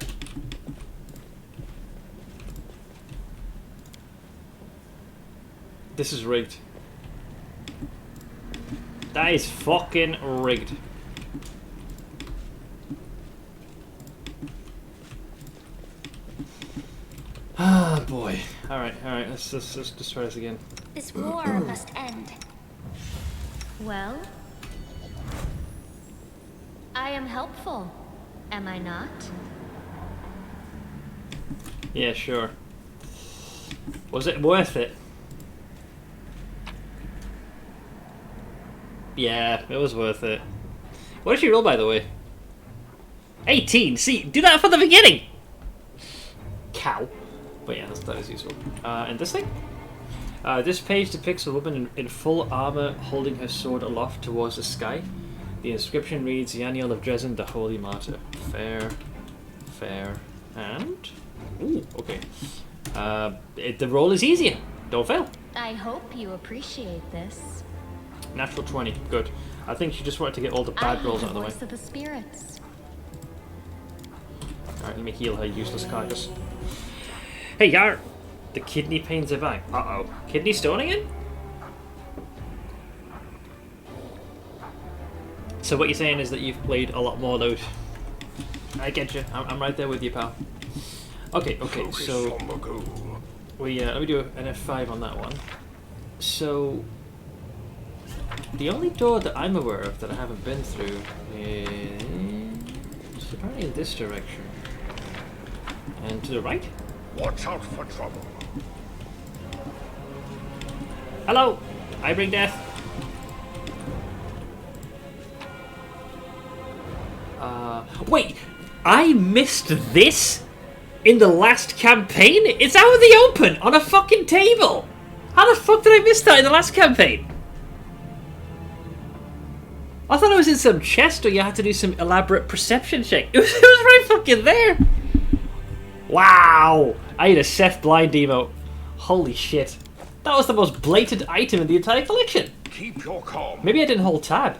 This is rigged. That is fucking rigged. Ah, boy. Alright, let's just try this again. This war must end. Well, I am helpful, am I not? Yeah, sure. Was it worth it? Yeah, it was worth it. What did you roll, by the way? 18! See, do that from the beginning! Cow. But yeah, that is useful. And this thing? This page depicts a woman in full armor holding her sword aloft towards the sky. The inscription reads, Yaniel of Dresden, the Holy Martyr. Fair, and... Ooh, okay. The roll is easier. Don't fail. I hope you appreciate this. Natural 20, good. I think she just wanted to get all the bad rolls out of the way. Voice of the spirits. Alright, let me heal her useless carcass. Hey, Yar! The kidney pains are back. Uh-oh. Kidney stone again? So what you're saying is that you've played a lot more load. I get you. I'm right there with you, pal. Okay, so... let me do an F5 on that one. So... the only door that I'm aware of that I haven't been through is apparently in this direction. And to the right? Watch out for trouble. Hello! I bring death. Wait! I missed this in the last campaign? It's out in the open on a fucking table! How the fuck did I miss that in the last campaign? I thought it was in some chest or you had to do some elaborate perception check. It was right fucking there! Wow! I had a Seth blind emote. Holy shit. That was the most blatant item in the entire collection. Keep your calm. Maybe I didn't hold tab.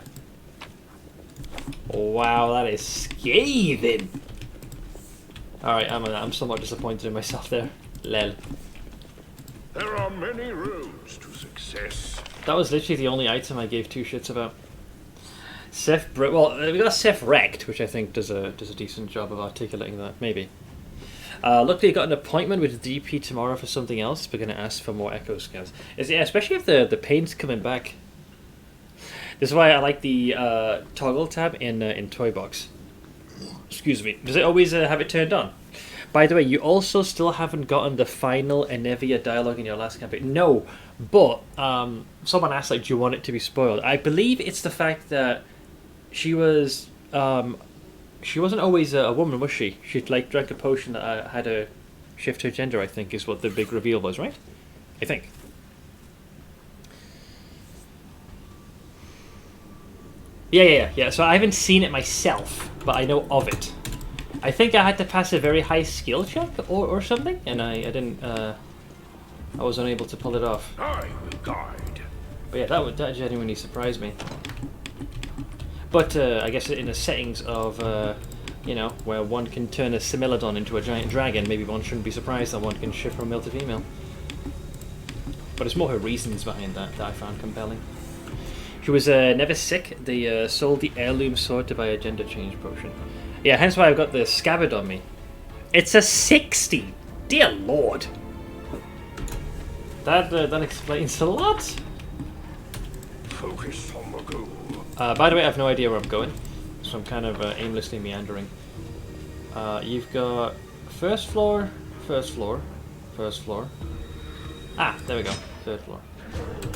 Wow, that is scathing. Alright, I'm somewhat disappointed in myself there. Lel. There are many roads to success. That was literally the only item I gave two shits about. Well, we got Seth Wrecked, which I think does a decent job of articulating that. Maybe. Luckily, I got an appointment with DP tomorrow for something else. We're going to ask for more echo scans. Yeah, especially if the paint's coming back. This is why I like the toggle tab in Toy Box. Excuse me. Does it always have it turned on? By the way, you also still haven't gotten the final Enevia dialogue in your last campaign. No, but someone asked, like, do you want it to be spoiled? I believe it's the fact that she was... she wasn't always a woman, was she? She'd like drank a potion that had her shift her gender, I think, is what the big reveal was, right? I think. Yeah. So I haven't seen it myself, but I know of it. I think I had to pass a very high skill check or something, and I didn't. I was unable to pull it off. I will guide. But yeah, that genuinely surprised me. But I guess in the settings of, you know, where one can turn a Similodon into a giant dragon, maybe one shouldn't be surprised that one can shift from male to female. But it's more her reasons behind that I found compelling. She was never sick. They sold the heirloom sword to buy a gender change potion. Yeah, hence why I've got the scabbard on me. It's a 60! Dear lord! That explains a lot. Focus on the goal. By the way, I have no idea where I'm going, so I'm kind of aimlessly meandering. You've got first floor. Ah, there we go. Third floor.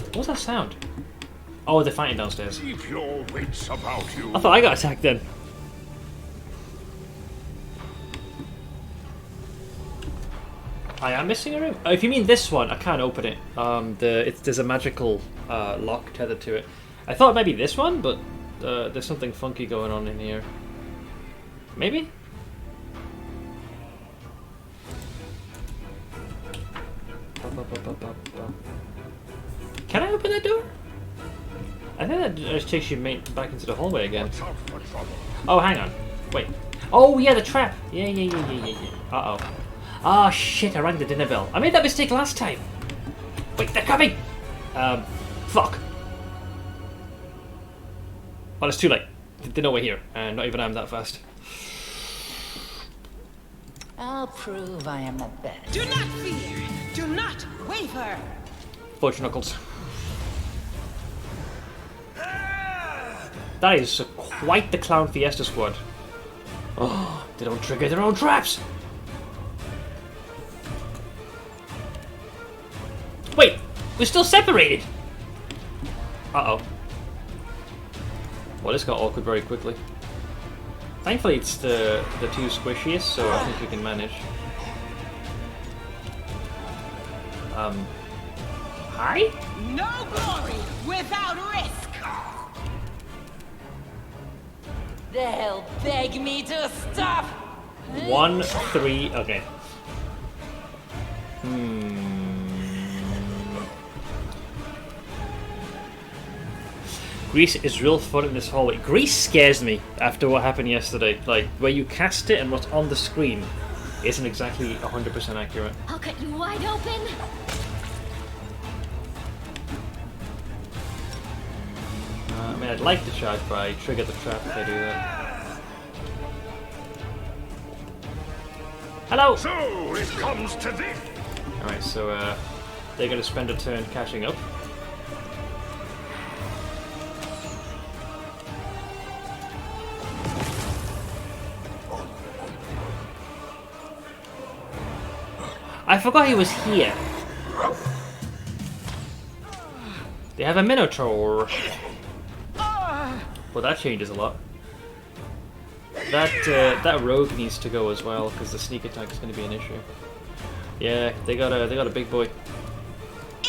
What was that sound? Oh, they're fighting downstairs. Keep your wits about you. I thought I got attacked then. I am missing a room. If you mean this one, I can't open it. There's a magical lock tethered to it. I thought maybe this one, but there's something funky going on in here. Maybe? Can I open that door? I think that just takes you back into the hallway again. Watch out for trouble. Oh, hang on. Wait. Oh, yeah, the trap. Yeah. Uh-oh. Ah, shit, I rang the dinner bell. I made that mistake last time. Wait, they're coming! Fuck. Oh, it's too late. They know we're here, and not even I'm that fast. I'll prove I am the best. Do not fear. Do not waver. Fudge knuckles. That is quite the Clown Fiesta squad. Oh, they don't trigger their own traps! Wait, we're still separated! Uh-oh. Well, this got awkward very quickly. Thankfully, it's the two squishiest, so I think we can manage. Hi? No glory without risk. They'll beg me to stop. 1, 3, okay. Grease is real fun in this hallway. Grease scares me after what happened yesterday. Like, where you cast it and what's on the screen isn't exactly 100% accurate. I'll cut you wide open. I mean, I'd like to charge, but I trigger the trap if I do that. Hello! So it comes to this. Alright, so they're going to spend a turn catching up. I forgot he was here. They have a Minotaur. Well, that changes a lot. That rogue needs to go as well because the sneak attack is going to be an issue. Yeah, they got a big boy.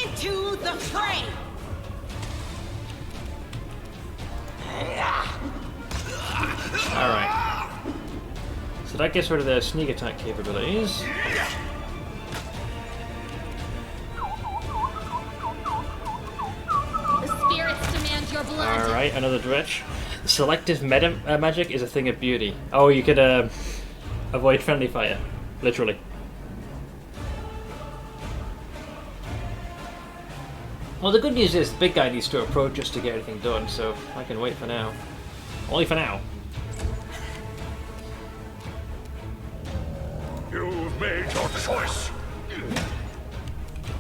Into the fray. All right. So that gets rid of their sneak attack capabilities. The spirits demand your blood. All right, another dredge. Selective meta magic is a thing of beauty. Oh, you could avoid friendly fire, literally. Well, the good news is the big guy needs to approach us to get anything done, so I can wait for now. Only for now. You've made your choice.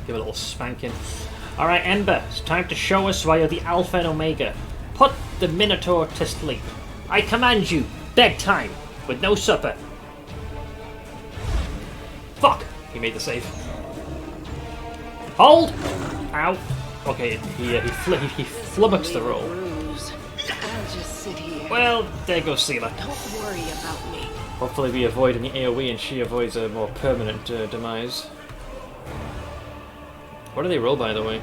Give a little spanking. Alright, Ember, it's time to show us why you're the Alpha and Omega. Put the Minotaur to sleep. I command you, bedtime, with no supper. Fuck! He made the save. Hold! Ow. Okay, he flummoxed the roll. I'll just sit here. Well, there goes Seela. Don't worry about me. Hopefully we avoid any AoE and she avoids a more permanent demise. What do they roll, by the way?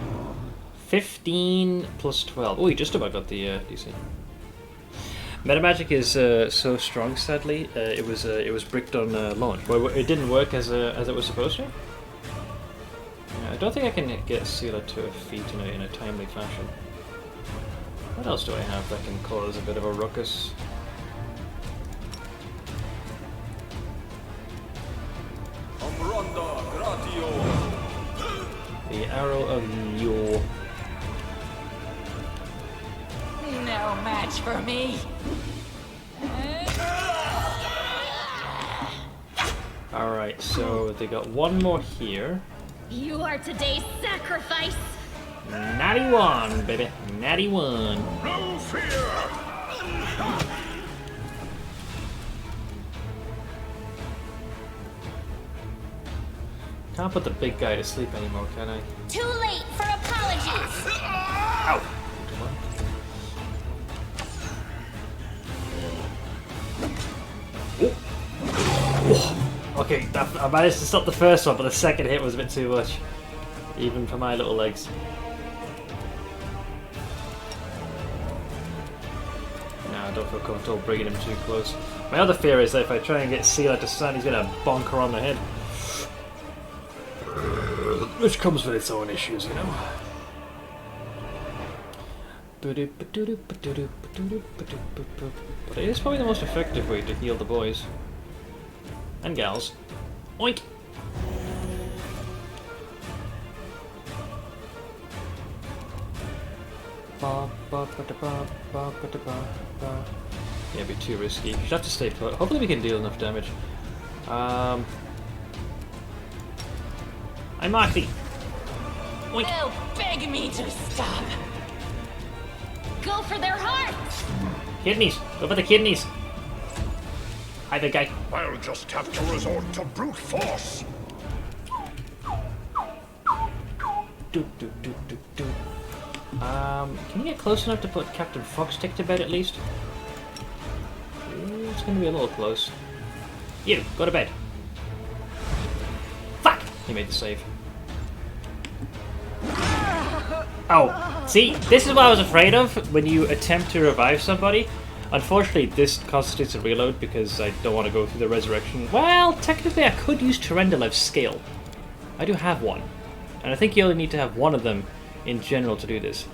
15 plus 12. Oh, he just about got the DC. Metamagic is so strong, sadly. It was bricked on launch. Well, it didn't work as it was supposed to. Yeah, I don't think I can get Seela to her feet in a timely fashion. What else do I have that can cause a bit of a ruckus? The Arrow of Yule. No match for me. Alright, so they got one more here. You are today's sacrifice. Natty one, baby. Natty one. No fear. Can't put the big guy to sleep anymore, can I? Too late for apologies. Ow! Okay, I managed to stop the first one, but the second hit was a bit too much. Even for my little legs. No, I don't feel comfortable bringing him too close. My other fear is that if I try and get Seela to stand, he's gonna bonk her on the head. Which comes with its own issues, you know. But it is probably the most effective way to heal the boys. And gals. Oink! Yeah, it'd be too risky. You should have to stay put. Hopefully we can deal enough damage. I'm Marky. Oink. They'll beg me to stop. Go for their hearts! Kidneys. Go for the kidneys. Hi, big guy. I'll just have to resort to brute force. Can you get close enough to put Captain Frogstick to bed at least? Ooh, it's gonna be a little close. You, go to bed. Fuck! He made the save. Oh, see, this is what I was afraid of when you attempt to revive somebody. Unfortunately, this constitutes a reload because I don't want to go through the resurrection. Well, technically I could use Tyrendalev's skill. I do have one. And I think you only need to have one of them in general to do this.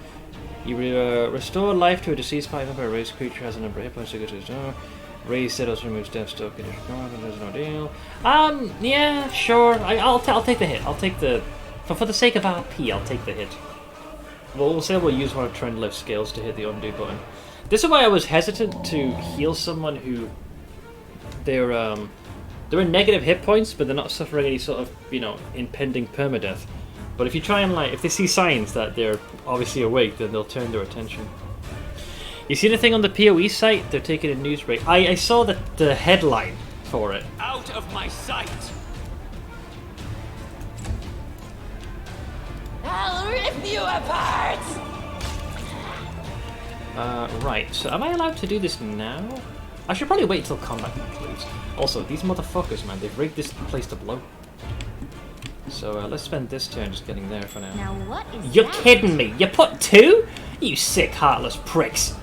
You restore life to a deceased party member. A raised creature has a number of hit points equal to its own. Raised settles removes death still condition. There's no deal. Yeah, sure. I'll take the hit. I'll take the... For the sake of RP, I'll take the hit. We'll say we'll use one of Tyrendalev's skills to hit the undo button. This is why I was hesitant to heal someone who... They're in negative hit points, but they're not suffering any sort of, impending permadeath. But if you try and, if they see signs that they're obviously awake, then they'll turn their attention. You see the thing on the PoE site? They're taking a news break. I saw the headline for it. Out of my sight! I'll rip you apart! Right, so am I allowed to do this now? I should probably wait until combat concludes. Also, these motherfuckers, man, they've rigged this place to blow. So let's spend this turn just getting there for now. Now what is You're that? kidding me! You put 2? You sick, heartless pricks!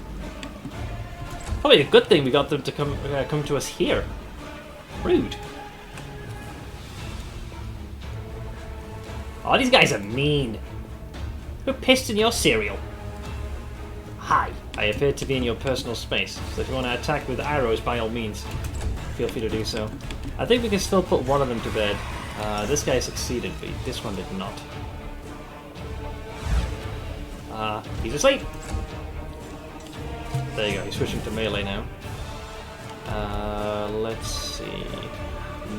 Probably a good thing we got them to come to us here. Rude. Oh, these guys are mean. Who pissed in your cereal? Hi, I appear to be in your personal space, so if you want to attack with arrows, by all means, feel free to do so. I think we can still put one of them to bed. This guy succeeded, but this one did not. He's asleep! There you go, he's switching to melee now. Let's see...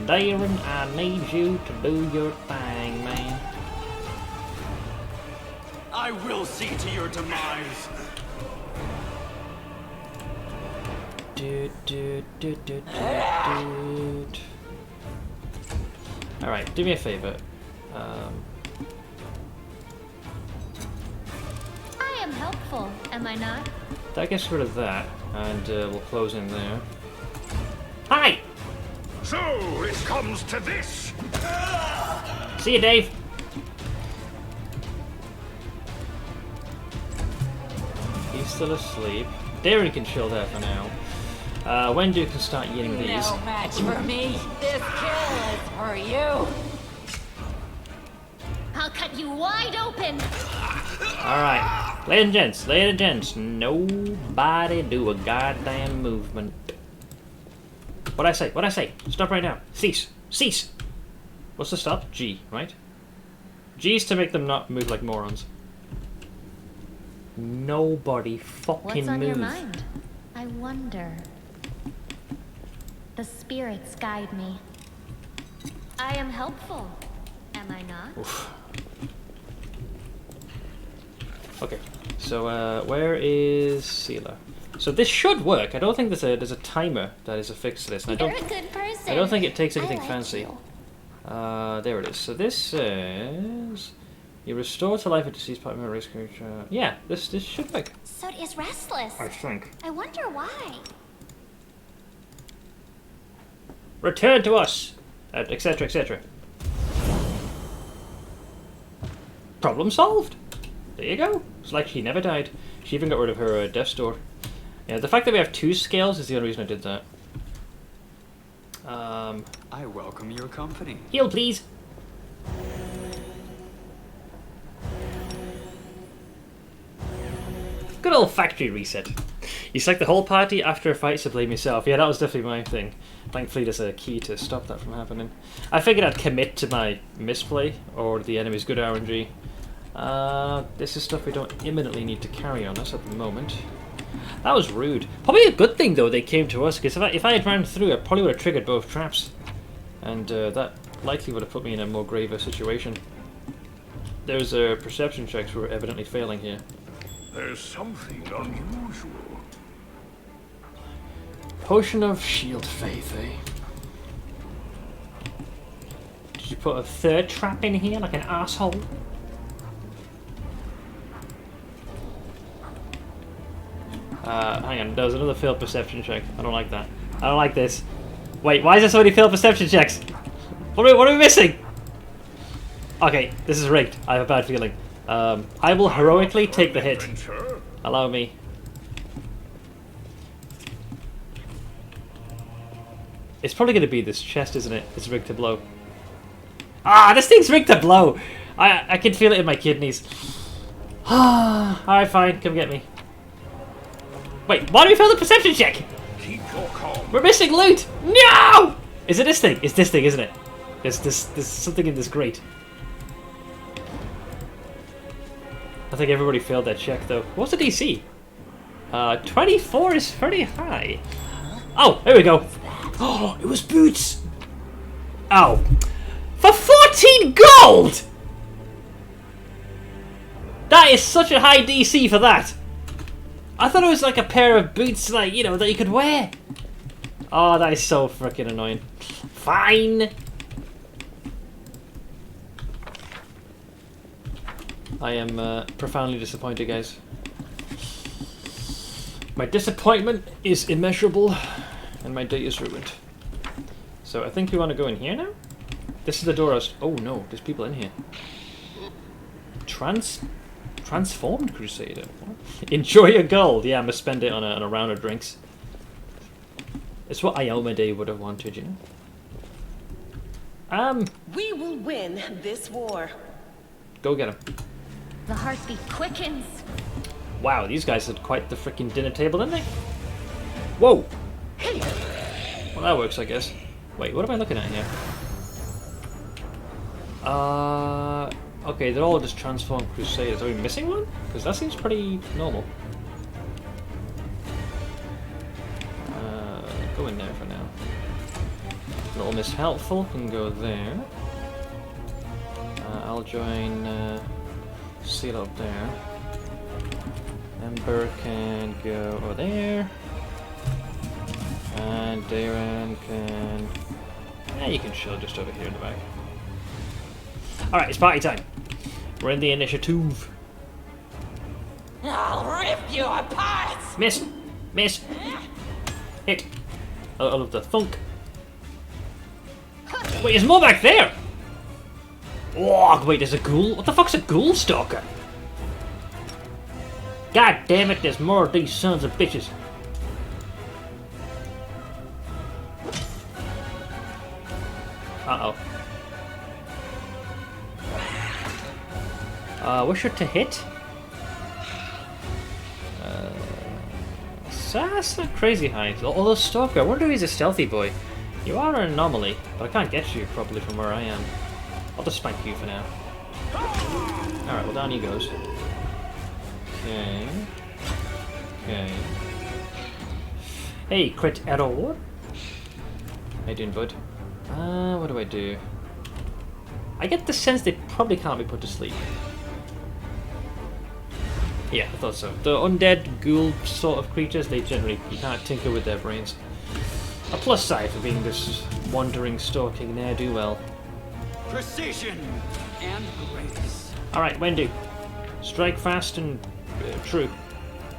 Darren, I need you to do your thing, man. I will see to your demise! Alright, do me a favor. I am helpful, am I not? That gets rid of that, and we'll close in there. Hi! So it comes to this. See you, Dave! He's still asleep. Darren can chill there for now. Wendu can start eating these. No match for me. This kill is for you. I'll cut you wide open! Alright, ladies and gents, nobody do a goddamn movement. What'd I say? Stop right now. Cease! What's the stop? G, right? G's to make them not move like morons. Nobody fucking What's on move. your mind? I wonder. The spirits guide me. I am helpful, am I not? Oof. Okay, so where is Seela? So this should work. I don't think there's a timer that is affixed to this. And You're a good person. I don't think it takes anything I like fancy. you. There it is. So this says you restore to life a deceased party member, race creature. Yeah, this should work. So is restless. I think. I wonder why. Return to us, etc., etc. Problem solved. There you go. It's like she never died. She even got rid of her death store. Yeah, the fact that we have 2 scales is the only reason I did that. I welcome your company. Heal, please. Good old factory reset. You select the whole party after a fight, so blame yourself. Yeah, that was definitely my thing. Thankfully, there's a key to stop that from happening. I figured I'd commit to my misplay, or the enemy's good RNG. This is stuff we don't imminently need to carry on us at the moment. That was rude. Probably a good thing, though, they came to us, because if I had ran through, I probably would have triggered both traps. And that likely would have put me in a more graver situation. Those perception checks were evidently failing here. There's something unusual. Potion of Shield Faith, eh? Did you put a third trap in here like an asshole? Hang on, there was another failed perception check. I don't like that. I don't like this. Wait, why is there so many failed perception checks? What are we missing? Okay, this is rigged. I have a bad feeling. I will heroically take the hit. Allow me. It's probably going to be this chest, isn't it? It's rigged to blow. Ah, this thing's rigged to blow! I can feel it in my kidneys. Alright, fine. Come get me. Wait, why do we fail the perception check? Keep your calm. We're missing loot! No! Is it this thing? It's this thing, isn't it? There's something in this grate. I think everybody failed that check, though. What's the DC? 24 is pretty high. Oh, here we go. Oh, it was boots. Oh. For 14 gold! That is such a high DC for that. I thought it was like a pair of boots, like, you know, that you could wear. Oh, that is so freaking annoying. Fine. I am profoundly disappointed, guys. My disappointment is immeasurable, and my day is ruined. So I think we want to go in here now? This is the door I was... Oh no, there's people in here. Transformed Crusader. What? Enjoy your gold. Yeah, I'm going to spend it on a round of drinks. It's what Iomade would have wanted, you know? We will win this war. Go get him. The heartbeat quickens. Wow, these guys had quite the freaking dinner table, didn't they? Whoa! Well, that works, I guess. Wait, what am I looking at here? Okay, they're all just transformed Crusaders. Are we missing one? Because that seems pretty normal. Go in there for now. Little Miss Helpful can go there. I'll join Seal up there. Embark can go over there. And Darren can... Yeah, you can chill just over here in the back. Alright, it's party time. We're in the initiative. I'll rip you apart! Miss! Miss! Hit! I love the thunk. Wait, there's more back there! Oh, wait, there's a ghoul? What the fuck's a ghoul stalker? God damn it, there's more of these sons of bitches. Uh-oh. Wish her to hit? That's not crazy high. Although Stalker, I wonder if he's a stealthy boy. You are an anomaly, but I can't get you properly from where I am. I'll just spank you for now. Alright, well down he goes. Okay. Okay. Hey, crit error. How you doing, bud? What do I do? I get the sense they probably can't be put to sleep. Yeah, I thought so. The undead ghoul sort of creatures, they generally, you can't tinker with their brains. A plus side for being this wandering, stalking ne'er-do-well. Precision and grace. Alright, Wendy. Strike fast and true.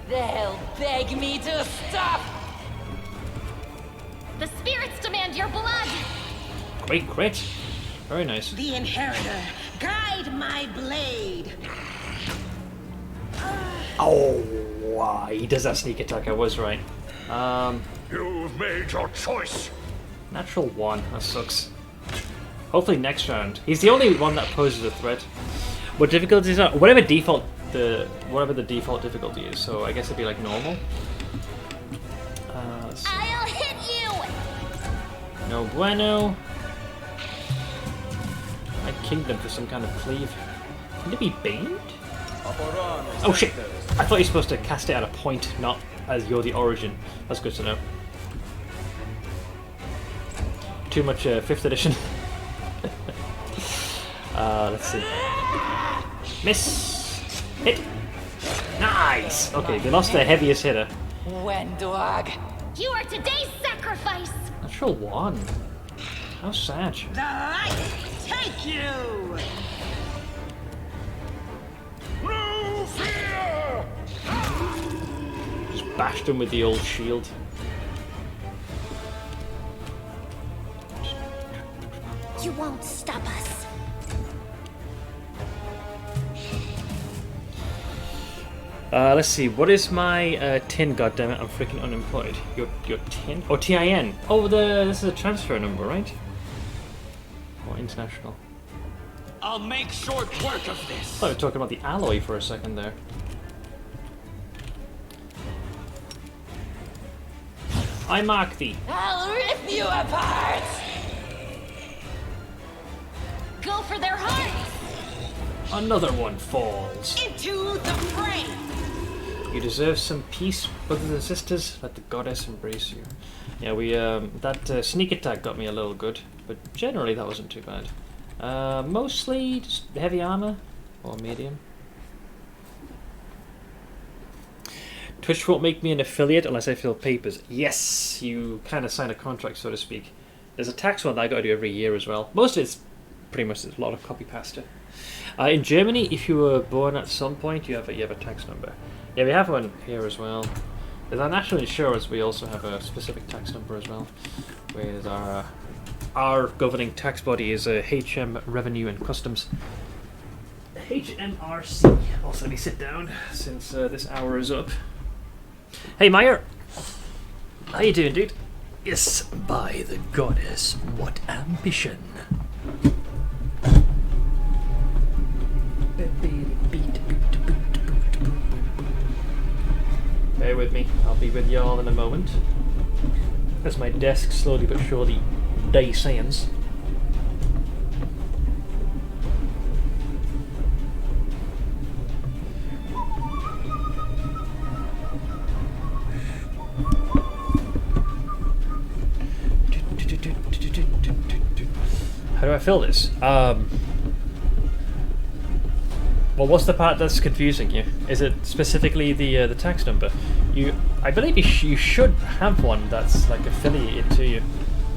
They'll beg me to stop! The spirits demand your blood. Great crit. Very nice. The Inheritor, guide my blade. Oh, wow, he does that sneak attack, I was right. You've made your choice. Natural 1, that sucks. Hopefully next round. He's the only one that poses a threat. What difficulties are... Whatever default the whatever the default difficulty is. So I guess it'd be like normal. I'll hit you. No bueno. I kinged them for some kind of cleave. Can it be baned? Oh shit! I thought you're supposed to cast it at a point, not as you're the origin. That's good to know. Too much 5th edition. Let's see. Miss! Hit! Nice! Okay, they lost their heaviest hitter. Wendwag. You are today's sacrifice. Natural 1. How sad. The light take you! No fear! Just bashed him with the old shield. You won't stop us. Let's see. What is my tin? Goddammit, I'm freaking unemployed. Your tin? Oh, TIN. Oh, this is a transfer number, right? Or international. I'll make short work of I this. thought we were talking about the alloy for a second there. I mark thee. I'll rip you apart. Go for their hearts. Another one falls. Into the fray! You deserve some peace, brothers and sisters. Let the goddess embrace you. Yeah, we that sneak attack got me a little good, but generally that wasn't too bad. Mostly just heavy armor or medium. Twitch won't make me an affiliate unless I fill papers. Yes, you kind of sign a contract, so to speak. There's a tax one that I got to do every year as well. Most of it's pretty much a lot of copy pasta. In Germany, if you were born at some point, you have a tax number. Yeah, we have one here as well. With our national insurance, we also have a specific tax number as well. With our governing tax body is HM Revenue and Customs. HMRC. Also, let me sit down since this hour is up. Hey, Meyer. How you doing, dude? Yes, by the goddess, what ambition. Bear with me, I'll be with y'all in a moment. As my desk slowly but surely descends. How do I fill this? Well, what's the part that's confusing you? Is it specifically the tax number? I believe you should have one that's like affiliated to you.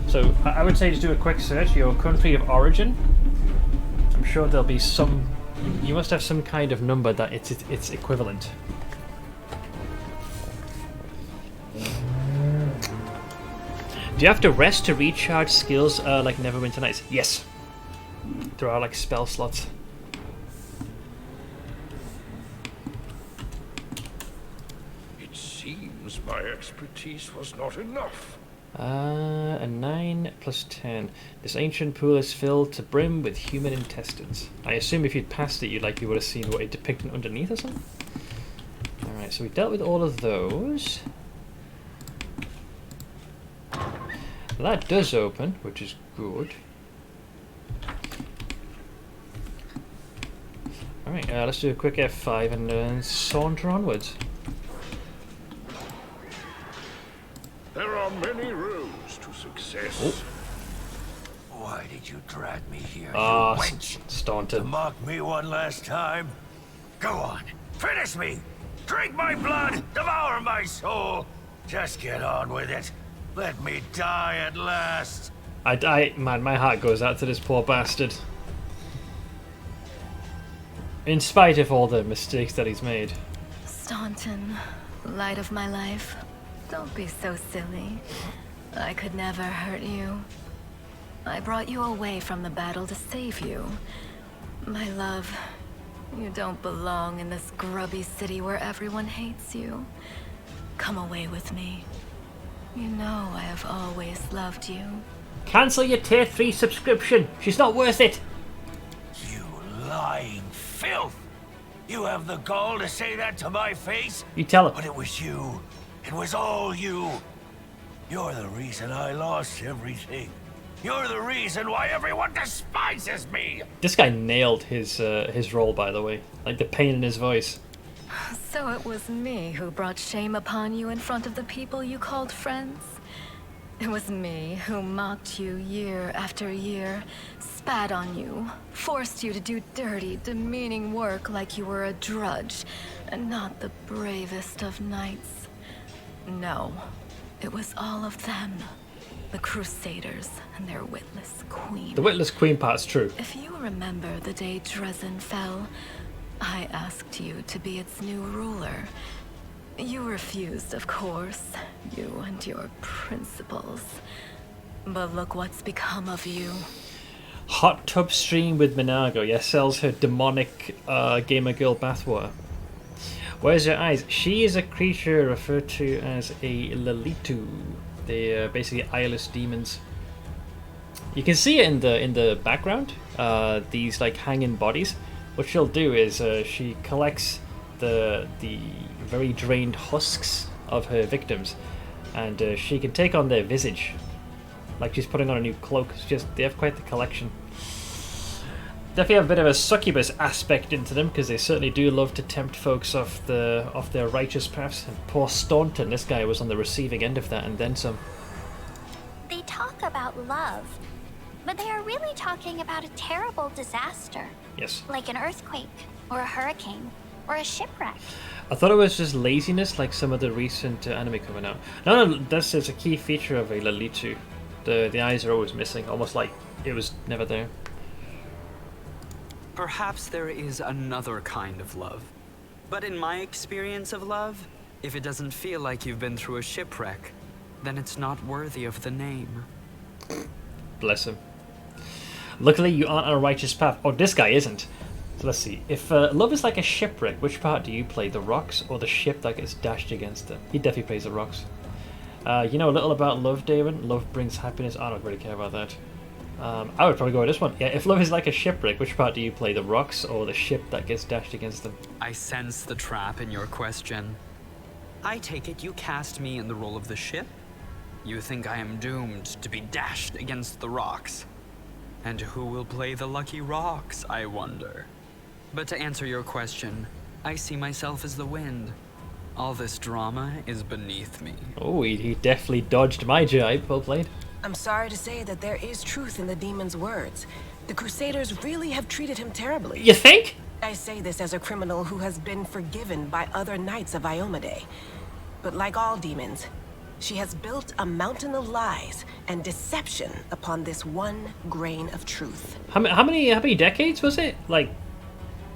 So I would say just do a quick search. Your country of origin. I'm sure there'll be some. You must have some kind of number that it's equivalent. Do you have to rest to recharge skills like Neverwinter Nights? Yes. There are like spell slots. It seems my expertise was not enough. A 9 plus 10. This ancient pool is filled to brim with human intestines. I assume if you'd passed it, you would have seen what it depicted underneath or something. All right, so we dealt with all of those. That does open, which is good. Alright, let's do a quick F5 and then saunter onwards. There are many roads to success. Oh. Why did you drag me here, Ah, you wench? To Staunton. mock me one last time? Go on, finish me! Drink my blood, devour my soul! Just get on with it. Let me die at last. Man, my heart goes out to this poor bastard. In spite of all the mistakes that he's made. Staunton, light of my life, don't be so silly. I could never hurt you. I brought you away from the battle to save you. My love, you don't belong in this grubby city where everyone hates you. Come away with me. You know I have always loved you. Cancel your tier 3 subscription. She's not worth it. You lying filth! You have the gall to say that to my face? You tell him. But it was you. It was all you. You're the reason I lost everything. You're the reason why everyone despises me. This guy nailed his role, by the way. Like the pain in his voice. So it was me who brought shame upon you in front of the people you called friends? It was me who mocked you year after year, spat on you, forced you to do dirty, demeaning work like you were a drudge, and not the bravest of knights. No, it was all of them. The Crusaders and their witless queen. The witless queen part's true. If you remember the day Dresden fell, I asked you to be its new ruler. You refused, of course, you and your principles. But look what's become of you. Hot tub stream with Minago. Yeah, sells her demonic gamer girl bathwater. Where's her eyes? She is a creature referred to as a Lalitu. They are basically eyeless demons. You can see it in the background. These like hanging bodies. What she'll do is she collects the very drained husks of her victims, and she can take on their visage, like she's putting on a new cloak. It's just they have quite the collection. Definitely have a bit of a succubus aspect into them, because they certainly do love to tempt folks off their righteous paths. And poor Staunton, this guy was on the receiving end of that, and then some. They talk about love, but they are really talking about a terrible disaster. Yes. Like an earthquake, or a hurricane, or a shipwreck. I thought it was just laziness, like some of the recent anime coming out. No, this is a key feature of a Lalitu. The eyes are always missing, almost like it was never there. Perhaps there is another kind of love. But in my experience of love, if it doesn't feel like you've been through a shipwreck, then it's not worthy of the name. Bless him. Luckily, you aren't on a righteous path. Oh, this guy isn't. So let's see. If love is like a shipwreck, which part do you play? The rocks or the ship that gets dashed against it? He definitely plays the rocks. You know a little about love, David? Love brings happiness. I don't really care about that. I would probably go with this one. Yeah, if love is like a shipwreck, which part do you play? The rocks or the ship that gets dashed against them? I sense the trap in your question. I take it you cast me in the role of the ship? You think I am doomed to be dashed against the rocks? And who will play the lucky rocks, I wonder? But to answer your question, I see myself as the wind. All this drama is beneath me. Oh, he definitely dodged my jibe. Well played. I'm sorry to say that there is truth in the demon's words. The Crusaders really have treated him terribly. You think? I say this as a criminal who has been forgiven by other knights of Iomade. But like all demons, she has built a mountain of lies and deception upon this one grain of truth. How many decades was it? Like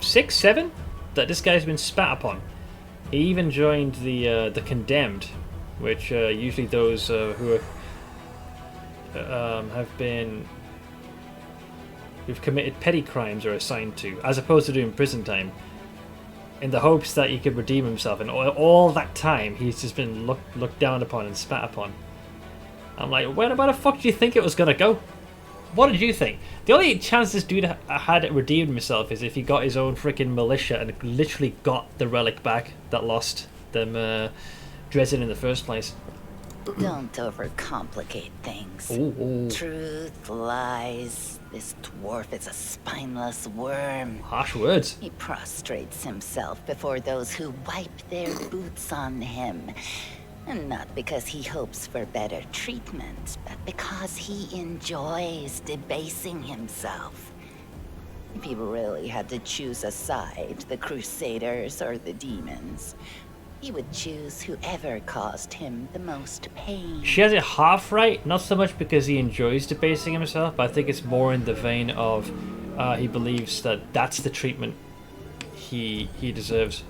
6, 7? That this guy's been spat upon. He even joined the condemned, which usually those who've committed petty crimes are assigned to, as opposed to doing prison time, in the hopes that he could redeem himself. And all that time, he's just been looked down upon and spat upon. I'm like, where the fuck do you think it was gonna go? What did you think? The only chance this dude had redeemed himself is if he got his own freaking militia and literally got the relic back that lost them Dresden in the first place. Don't overcomplicate things. Ooh. Truth, lies. This dwarf is a spineless worm. Harsh words. He prostrates himself before those who wipe their boots on him. And not because he hopes for better treatment, but because he enjoys debasing himself. If he really had to choose a side, the Crusaders or the demons, he would choose whoever caused him the most pain. She has it half right, not so much because he enjoys debasing himself, but I think it's more in the vein of he believes that that's the treatment he deserves.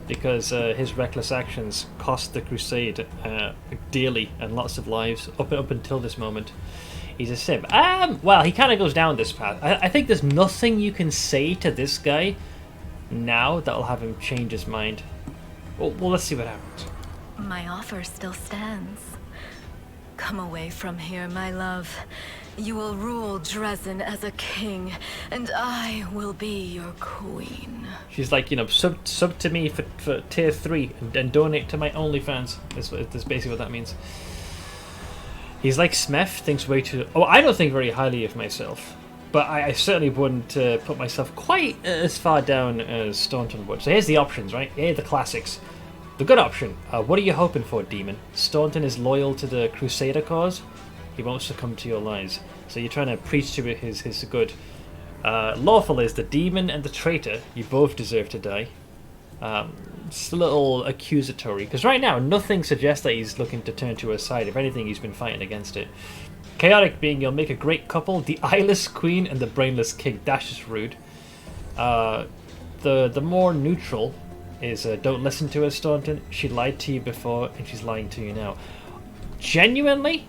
Because his reckless actions cost the crusade dearly and lots of lives up until this moment. He's a simp. Well, he kind of goes down this path. I think there's nothing you can say to this guy now that'll have him change his mind. Well, let's see what happens. My offer still stands. Come away from here, my love, You will rule Dresden as a king, and I will be your queen. She's like, you know, sub to me for tier 3 and donate to my OnlyFans. That's basically what that means. He's like Smeth, thinks way too... Oh, I don't think very highly of myself. But I certainly wouldn't put myself quite as far down as Staunton would. So here's the options, right? Here are the classics. The good option. What are you hoping for, Demon? Staunton is loyal to the Crusader cause. He won't succumb to your lies. So you're trying to preach to it his good. Lawful is the demon and the traitor. You both deserve to die. It's a little accusatory. Because right now, nothing suggests that he's looking to turn to her side. If anything, he's been fighting against it. Chaotic being, you'll make a great couple. The eyeless queen and the brainless king. That's just rude. The more neutral is don't listen to her, Staunton. She lied to you before and she's lying to you now. Genuinely?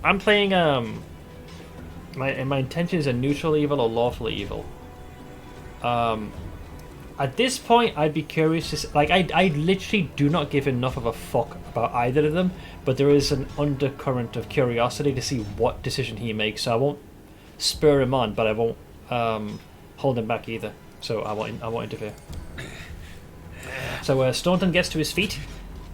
I'm playing my intentions are neutral evil or lawful evil. At this point, I'd be curious to like I literally do not give enough of a fuck about either of them, but there is an undercurrent of curiosity to see what decision he makes. So I won't spur him on, but I won't hold him back either. So I won't interfere. So Staunton gets to his feet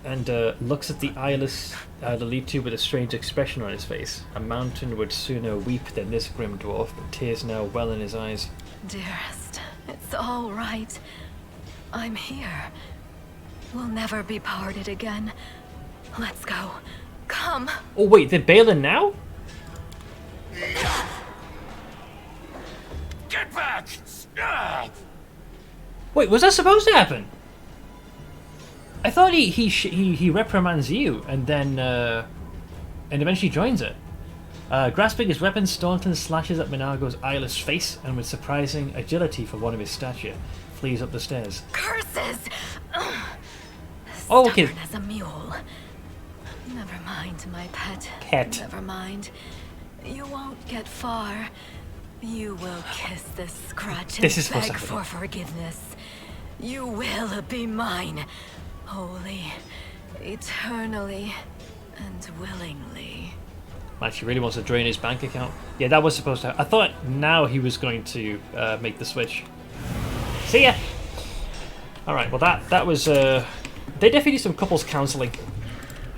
and looks at the eyeless Lelitu with a strange expression on his face. A mountain would sooner weep than this grim dwarf, but tears now well in his eyes. Dearest, it's all right. I'm here. We'll never be parted again. Let's go. Come. Oh wait, they're bailing now? Get back! Wait, was that supposed to happen? I thought he reprimands you and then and eventually joins it. Grasping his weapon, Staunton slashes at Minago's eyeless face and with surprising agility for one of his stature, flees up the stairs. Curses! Oh, okay. Stubborn as a mule. Never mind, my pet. Pet. Never mind. You won't get far. You will kiss this scratch and beg for forgiveness. You will be mine. Wholly, eternally, and willingly. Man, she really wants to drain his bank account. Yeah, that was supposed to. I thought now he was going to make the switch. See ya. All right. Well, that was. They definitely need some couples counseling.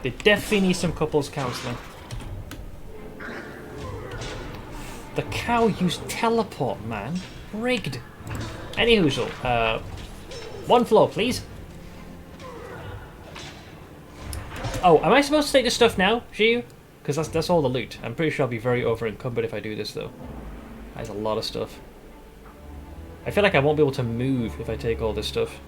They definitely need some couples counseling. The cow used teleport, man. Rigged. Any hoozle. One floor, please. Oh, am I supposed to take this stuff now, Jiu? Because that's all the loot. I'm pretty sure I'll be very over encumbered if I do this, though. That's a lot of stuff. I feel like I won't be able to move if I take all this stuff.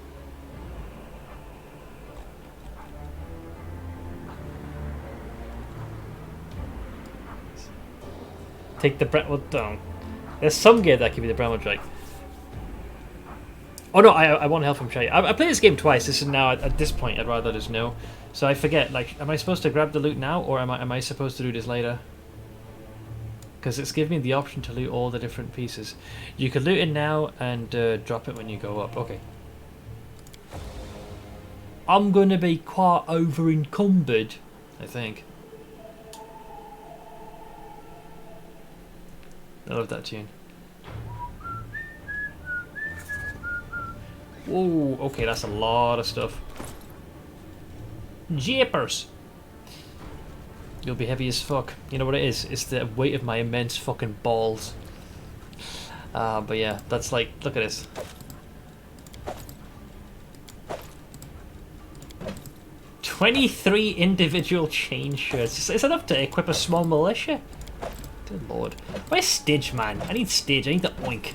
Take the Brentwood down. There's some gear that can be the Brentwood Drake. Oh no, I want help from Shay. I played this game twice. This is now at this point. I'd rather just know. So I forget. Like, am I supposed to grab the loot now, or am I supposed to do this later? Because it's giving me the option to loot all the different pieces. You can loot it now and drop it when you go up. Okay. I'm gonna be quite over encumbered, I think. I love that tune. Whoa, okay, that's a lot of stuff. Jeepers! You'll be heavy as fuck. You know what it is? It's the weight of my immense fucking balls. But yeah, that's like, look at this. $23 individual chain shirts. It's enough to equip a small militia. Good lord. Where's Stidge, man? I need Stidge. I need the oink.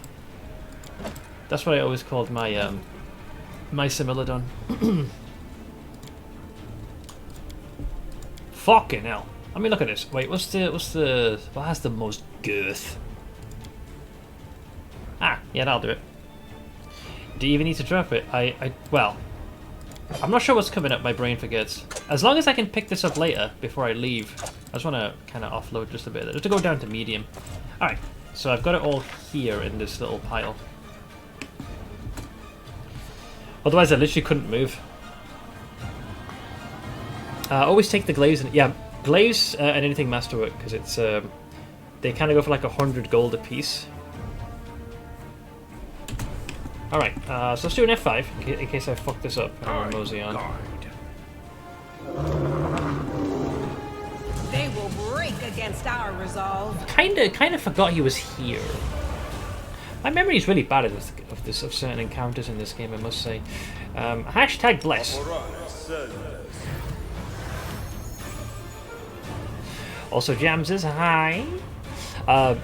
That's what I always called my my Similodon. Fucking hell. I mean, look at this. Wait, what has the most girth? Ah, yeah, that'll do it. Do you even need to drop it? Well, I'm not sure what's coming up. My brain forgets. As long as I can pick this up later before I leave. I just want to kind of offload just a bit. Just to go down to medium. Alright, so I've got it all here in this little pile. Otherwise I literally couldn't move. Always take the glaives and... Yeah, glaives and anything masterwork, because it's they kind of go for like 100 gold a piece. Alright, so let's do an F5 in case I fuck this up and I mosey on. They will break against our resolve. Kinda forgot he was here. My memory is really bad of certain encounters in this game, I must say. Hashtag bless. Also, Jamses, hi.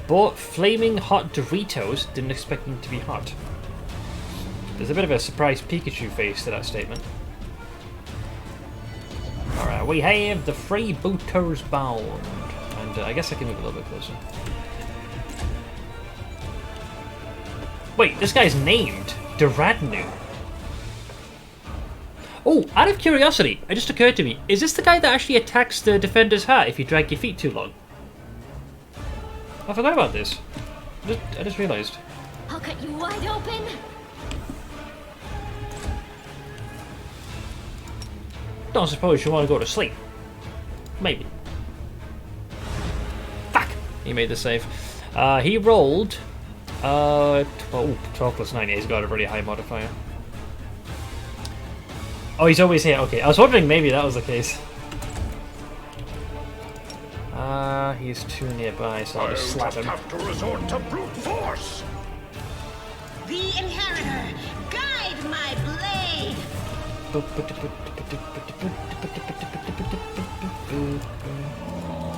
Bought flaming hot Doritos. Didn't expect them to be hot. There's a bit of a surprise Pikachu face to that statement. Alright, we have the freebooters bound. And I guess I can move a little bit closer. Wait, this guy's named Duradnu. Oh, out of curiosity, it just occurred to me, is this the guy that actually attacks the defender's hat if you drag your feet too long? I forgot about this. I just realised. I'll cut you wide open. Don't suppose you want to go to sleep. Maybe. Fuck! He made the save. He rolled 12 plus 9. He's got a really high modifier. Oh, he's always here. Okay, I was wondering maybe that was the case. He's too nearby, so I'll just slap him. Have to resort to brute force. The Inheritor, guide my blade.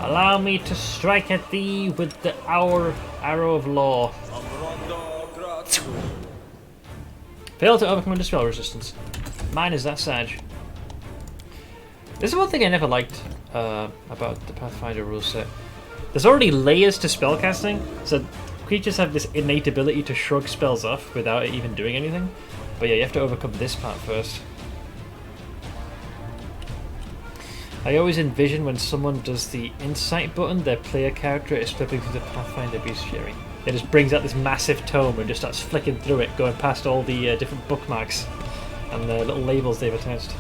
Allow me to strike at thee with the arrow of law. Fail to overcome the spell resistance. Mine is that Sag. This is one thing I never liked about the Pathfinder rule set. There's already layers to spellcasting, so creatures have this innate ability to shrug spells off without it even doing anything. But yeah, you have to overcome this part first. I always envision when someone does the insight button, their player character is flipping through the Pathfinder bestiary. It just brings out this massive tome and just starts flicking through it, going past all the different bookmarks and the little labels they've attached.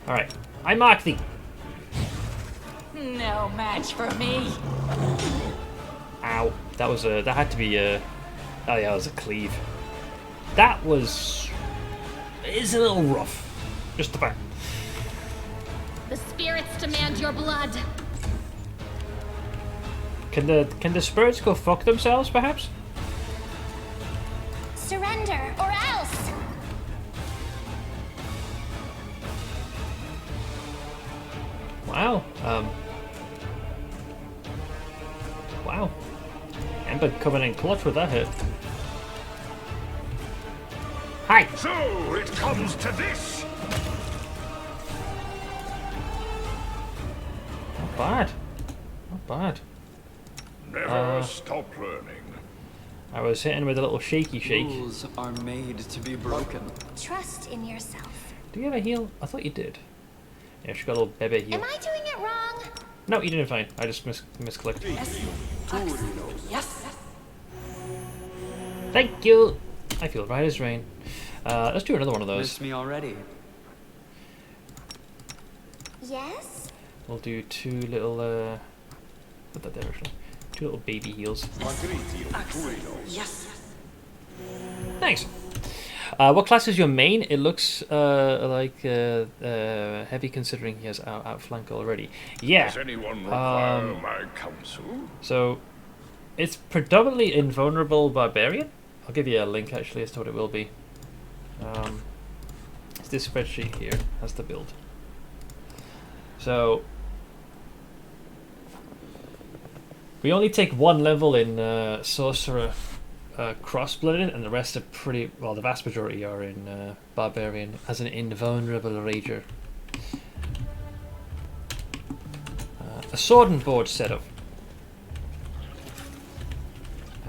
Alright, I mark thee. No match for me. Ow, that was that had to be oh yeah, that was a cleave. That was... it's a little rough. Just about. The spirits demand your blood. Can the spirits go fuck themselves, perhaps? Surrender or else. Wow. Wow. Ember coming in clutch with that hit. Hi. So it comes to this. Not bad. Not bad. Never stop learning. I was hitting with a little shaky shake. Rules are made to be broken. Trust in yourself. Do you have a heal? I thought you did. Yeah, she got a little baby heal. Am I doing it wrong? No, you did fine. I just misclicked. Yes. Thank you. I feel right as rain. Let's do another one of those. Missed me already. Yes? We'll do two little put that there actually. Two little baby heals. Yes. Thanks. What class is your main? It looks like heavy considering he has outflank already. Yeah. Does anyone require my counsel? So it's predominantly invulnerable barbarian. I'll give you a link actually as to what it will be. It's this spreadsheet here. That's the build. So we only take one level in sorcerer cross-blooded, and the rest are pretty well. The vast majority are in barbarian as an invulnerable rager. A sword and board setup,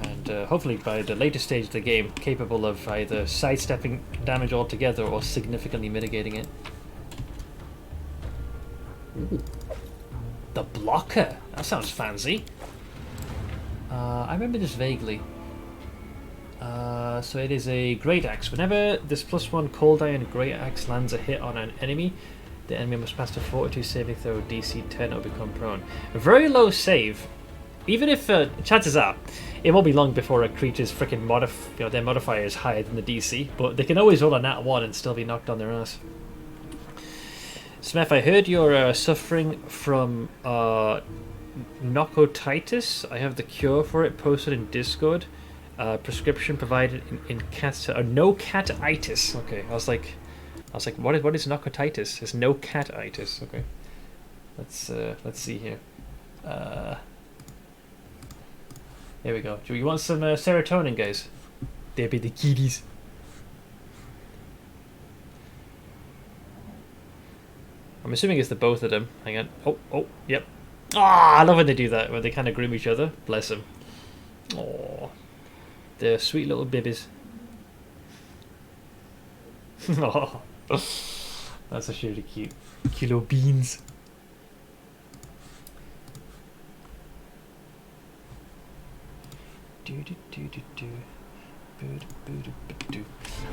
and hopefully by the later stage of the game, capable of either sidestepping damage altogether or significantly mitigating it. Ooh. The blocker. That sounds fancy. I remember this vaguely. So it is a great axe. Whenever this +1 cold iron great axe lands a hit on an enemy, The enemy must pass the 42 saving throw DC 10 or become prone. A very low save. Even if chances are, it won't be long before a creature's freaking their modifier is higher than the DC, but they can always roll a nat 1 and still be knocked on their ass. Smith, I heard you're suffering from Nocotitis. I have the cure for it posted in Discord. Prescription provided in cat. No catitis. Okay, I was like, what is Nocotitis? It's no catitis. Okay, let's see here. Here we go. Do you want some serotonin, guys? There be the kiddies. I'm assuming it's the both of them. Hang on. Oh, yep. Ah, I love when they do that, when they kind of groom each other. Bless them. Oh, they're sweet little babies. Oh, that's actually cute. Kilo beans.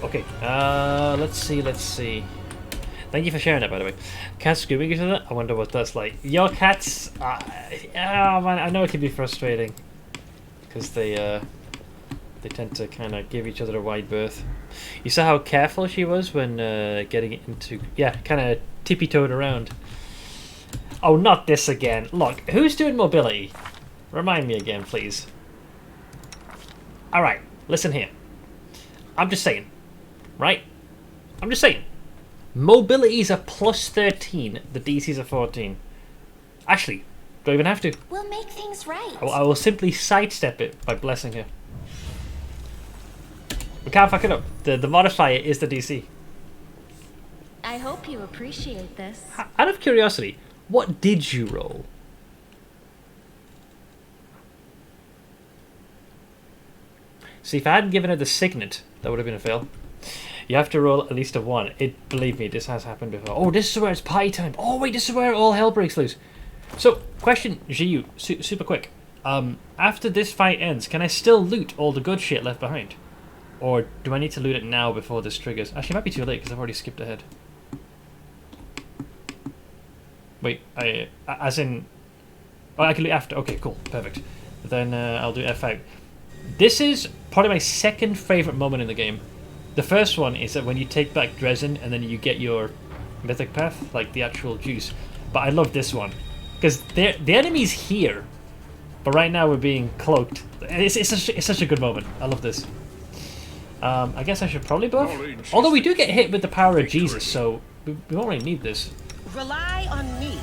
Okay, let's see. Thank you for sharing that, by the way. Cats screaming each other? I wonder what that's like. Your cats? Oh man, I know it can be frustrating. Because they tend to kind of give each other a wide berth. You saw how careful she was when getting into... Yeah, kind of tippy-toed around. Oh, not this again. Look, who's doing mobility? Remind me again, please. Alright, listen here. I'm just saying. Right? I'm just saying. Mobility's a plus 13. The DC's a 14. Actually, don't even have to. We'll make things right. I will simply sidestep it by blessing her. We can't fuck it up. The modifier is the DC. I hope you appreciate this. Out of curiosity, what did you roll? See, if I hadn't given her the signet, that would have been a fail. You have to roll at least a 1. Believe me, this has happened before. Oh, this is where it's pie time. Oh, wait, this is where all hell breaks loose. So, question, Jiu, super quick. After this fight ends, can I still loot all the good shit left behind? Or do I need to loot it now before this triggers? Actually, it might be too late because I've already skipped ahead. Wait, as in... Oh, I can loot after. Okay, cool, perfect. Then I'll do F5. This is probably my second favourite moment in the game. The first one is that when you take back Dresden and then you get your Mythic Path, like the actual juice. But I love this one. Because the enemy's here. But right now we're being cloaked. It's such a good moment. I love this. I guess I should probably buff. Although we do get hit with the power of Jesus, so we won't really need this. Rely on me.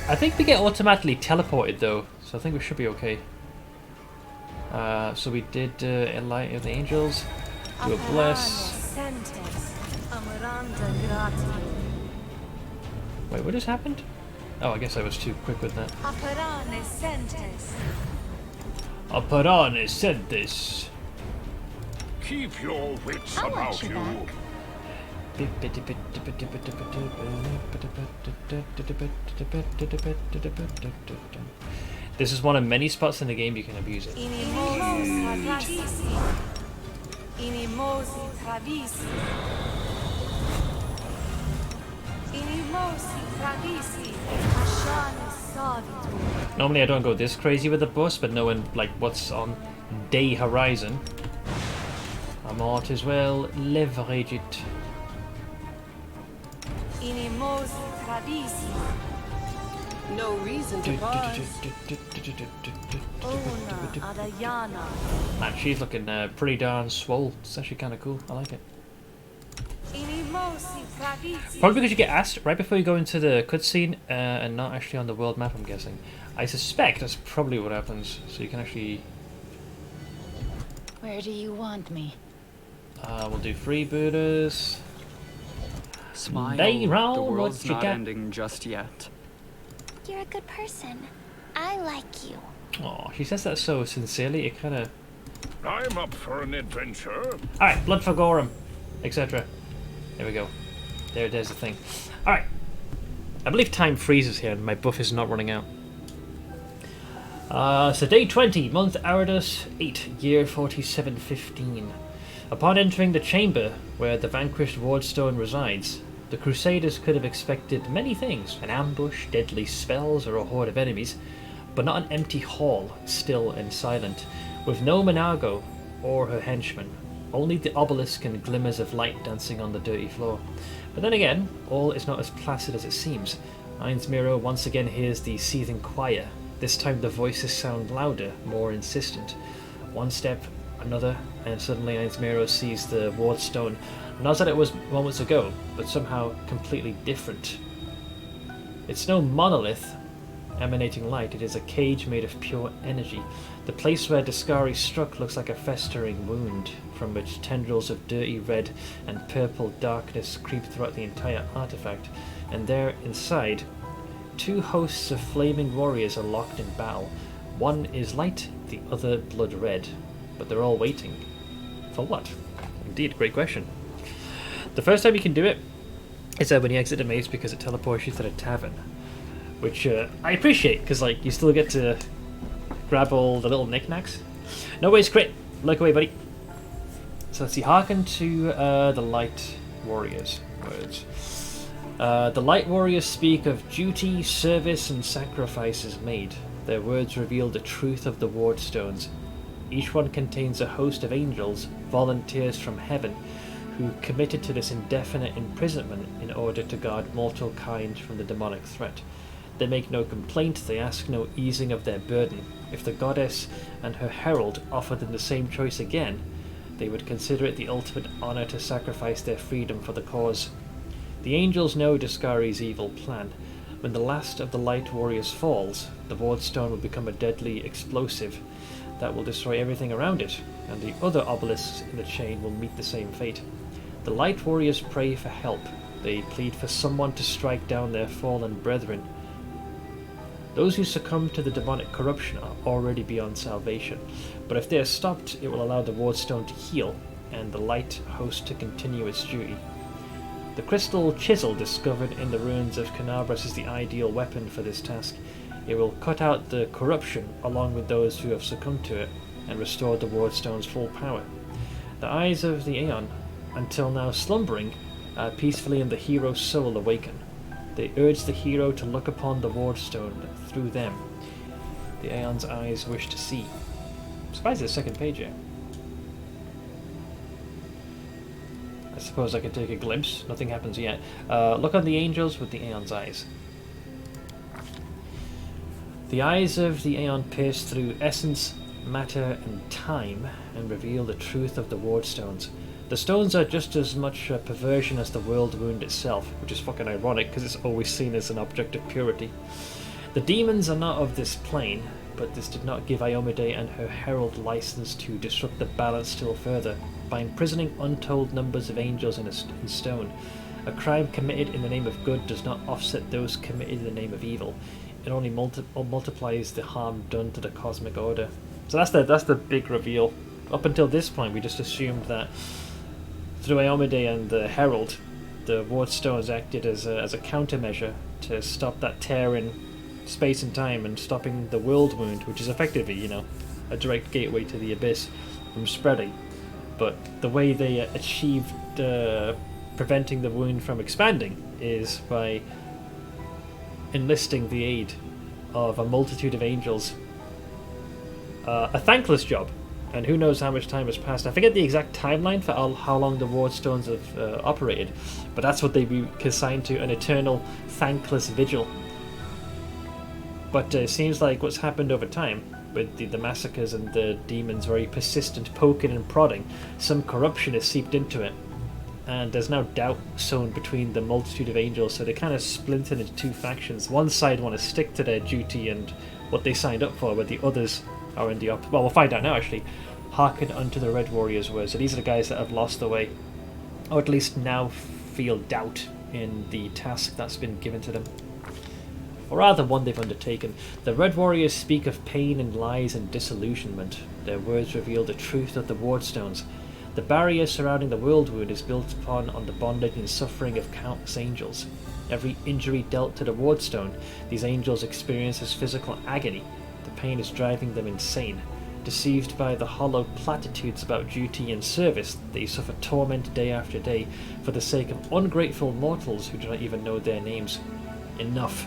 I think we get automatically teleported though, so I think we should be okay. So we did Light of the Angels, do a bless. Wait, what just happened? Oh, I guess I was too quick with that. Apparane sentes. Keep your wits about you. This is one of many spots in the game you can abuse it. Normally I don't go this crazy with the boss, but knowing like what's on day horizon, I might as well leverage it. No reason to pause. Man, she's looking pretty darn swole. It's actually kind of cool. I like it. Probably because you get asked right before you go into the cutscene and not actually on the world map, I'm guessing. I suspect that's probably what happens. So you can actually... Where do you want me? We'll do freebooters. Smile, They roll the world's what you not got. ending just yet. You're a good person. I like you. Oh, she says that so sincerely, it kind of... I'm up for an adventure. Alright, Blood for Gorum, etc. There we go. There's the thing. Alright. I believe time freezes here and my buff is not running out. So day 20, month Aridus 8, year 4715. Upon entering the chamber where the vanquished Wardstone resides, The Crusaders could have expected many things, an ambush, deadly spells, or a horde of enemies, but not an empty hall, still and silent, with no Menago or her henchmen, only the obelisk and glimmers of light dancing on the dirty floor. But then again, all is not as placid as it seems. Ainsmiro once again hears the seething choir. This time the voices sound louder, more insistent. One step, another, and suddenly Ainsmiro sees the wardstone, not that it was moments ago, but somehow completely different. It's no monolith emanating light, it is a cage made of pure energy. The place where Discari struck looks like a festering wound, from which tendrils of dirty red and purple darkness creep throughout the entire artifact, and there, inside, two hosts of flaming warriors are locked in battle. One is light, the other blood red, but they're all waiting. For what? Indeed, great question. The first time you can do it is when you exit the maze because it teleports you to the tavern, which I appreciate, because like you still get to grab all the little knickknacks. No ways, crit! Look away, buddy. So let's see, hearken to the Light Warriors' words. The Light Warriors speak of duty, service, and sacrifices made. Their words reveal the truth of the wardstones. Each one contains a host of angels, volunteers from heaven, who committed to this indefinite imprisonment in order to guard mortal kind from the demonic threat. They make no complaint, they ask no easing of their burden. If the goddess and her herald offered them the same choice again, they would consider it the ultimate honor to sacrifice their freedom for the cause. The angels know Discari's evil plan. When the last of the Light Warriors falls, the wardstone will become a deadly explosive that will destroy everything around it, and the other obelisks in the chain will meet the same fate. The Light Warriors pray for help. They plead for someone to strike down their fallen brethren. Those who succumb to the demonic corruption are already beyond salvation, but if they are stopped, it will allow the wardstone to heal, and the Light host to continue its duty. The crystal chisel discovered in the ruins of Canabras is the ideal weapon for this task. It will cut out the corruption along with those who have succumbed to it, and restore the wardstone's full power. The eyes of the Aeon, until now slumbering, peacefully in the hero's soul awaken. They urge the hero to look upon the wardstone through them. The Aeon's eyes wish to see. I'm surprised there's a second page here. I suppose I can take a glimpse. Nothing happens yet. Look on the angels with the Aeon's eyes. The eyes of the Aeon pierce through essence, matter, and time, and reveal the truth of the wardstones. The stones are just as much a perversion as the world wound itself, which is fucking ironic because it's always seen as an object of purity. The demons are not of this plane, but this did not give Iomade and her herald license to disrupt the balance still further by imprisoning untold numbers of angels in stone. A crime committed in the name of good does not offset those committed in the name of evil. It only multiplies the harm done to the cosmic order. So that's the big reveal. Up until this point, we just assumed that through Iomade and the Herald, the wardstones acted as a countermeasure to stop that tear in space and time and stopping the world wound, which is effectively, a direct gateway to the abyss, from spreading. But the way they achieved preventing the wound from expanding is by enlisting the aid of a multitude of angels. A thankless job, and who knows how much time has passed. I forget the exact timeline for how long the wardstones have operated, but that's what they'd be consigned to, an eternal thankless vigil. But it seems like what's happened over time, with the massacres and the demons very persistent poking and prodding, some corruption has seeped into it, and there's now doubt sown between the multitude of angels, so they kind of splintered into two factions. One side want to stick to their duty and what they signed up for, but the others are in the opposite. Well, we'll find out now, actually. Hearken unto the Red Warriors' words. So these are the guys that have lost their way, or at least now feel doubt in the task that's been given to them, or rather one they've undertaken. The Red Warriors speak of pain and lies and disillusionment. Their words reveal the truth of the wardstones. The barrier surrounding the world wound is built upon on the bondage and suffering of countless angels. Every injury dealt to the wardstone, these angels experience as physical agony. The pain is driving them insane. Deceived by the hollow platitudes about duty and service, they suffer torment day after day for the sake of ungrateful mortals who do not even know their names. Enough.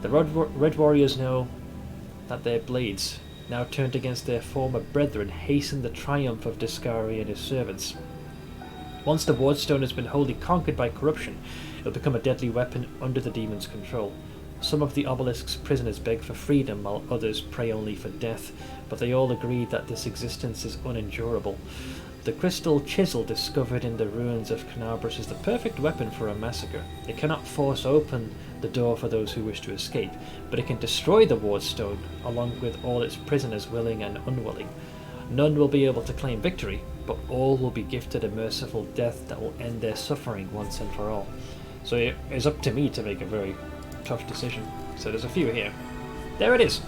The Red Warriors know that their blades, now turned against their former brethren, hasten the triumph of Discari and his servants. Once the Wardstone has been wholly conquered by corruption, it will become a deadly weapon under the demon's control. Some of the obelisk's prisoners beg for freedom, while others pray only for death, but they all agree that this existence is unendurable. The crystal chisel discovered in the ruins of Canabras is the perfect weapon for a massacre. It cannot force open the door for those who wish to escape, but it can destroy the Wardstone, along with all its prisoners, willing and unwilling. None will be able to claim victory, but all will be gifted a merciful death that will end their suffering once and for all. So it is up to me to make a very tough decision. So there's a few here. There it is.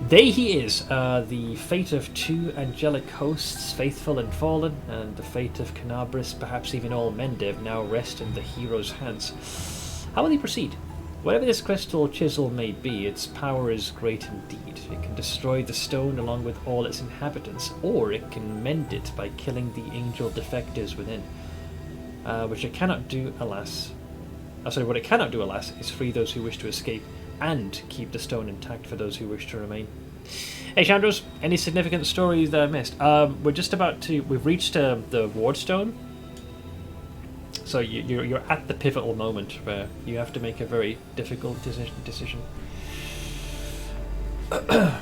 There he is, the fate of two angelic hosts, faithful and fallen, and the fate of Canabras, perhaps even all Mendev, now rest in the hero's hands. How will he proceed? Whatever this crystal chisel may be, its power is great indeed. It can destroy the stone along with all its inhabitants, or it can mend it by killing the angel defectors within. Which it cannot do, alas. What it cannot do, alas, is free those who wish to escape, and keep the stone intact for those who wish to remain. Hey Chandros, any significant stories that I missed? We've reached the Wardstone. So you're at the pivotal moment where you have to make a very difficult decision. The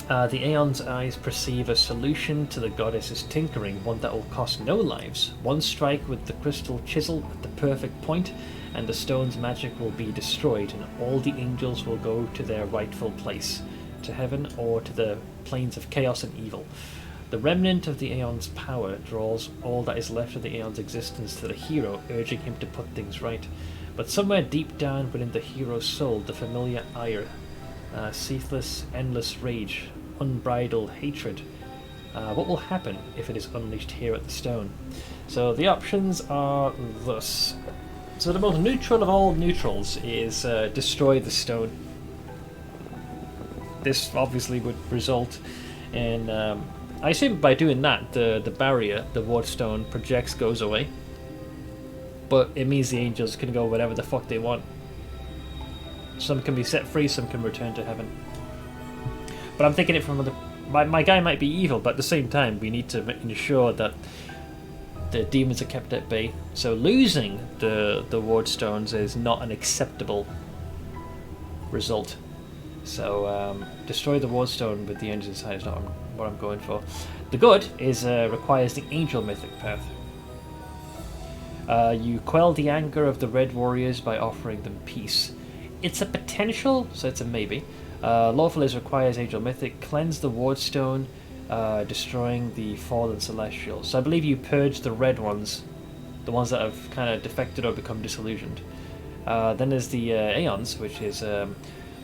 Aeon's eyes perceive a solution to the goddess's tinkering, one that will cost no lives. One strike with the crystal chisel at the perfect point, and the stone's magic will be destroyed, and all the angels will go to their rightful place, to heaven or to the planes of chaos and evil. The remnant of the Aeon's power draws all that is left of the Aeon's existence to the hero, urging him to put things right. But somewhere deep down within the hero's soul, the familiar ire, ceaseless, endless rage, unbridled hatred. What will happen if it is unleashed here at the stone? So the options are thus. So the most neutral of all neutrals is destroy the stone. This obviously would result in... I assume by doing that, the barrier, the Wardstone projects, goes away. But it means the angels can go whatever the fuck they want. Some can be set free, some can return to heaven. But I'm thinking it from my guy might be evil, but at the same time we need to ensure that the demons are kept at bay. So losing the Wardstones is not an acceptable result. So destroy the Wardstone with the angels inside is not what I'm going for. The good is requires the angel mythic path. You quell the anger of the Red Warriors by offering them peace. It's a potential, so it's a maybe. Lawful is requires angel mythic. Cleanse the Wardstone, destroying the fallen celestials. So I believe you purge the red ones, the ones that have kind of defected or become disillusioned. Then there's the Aeons, which is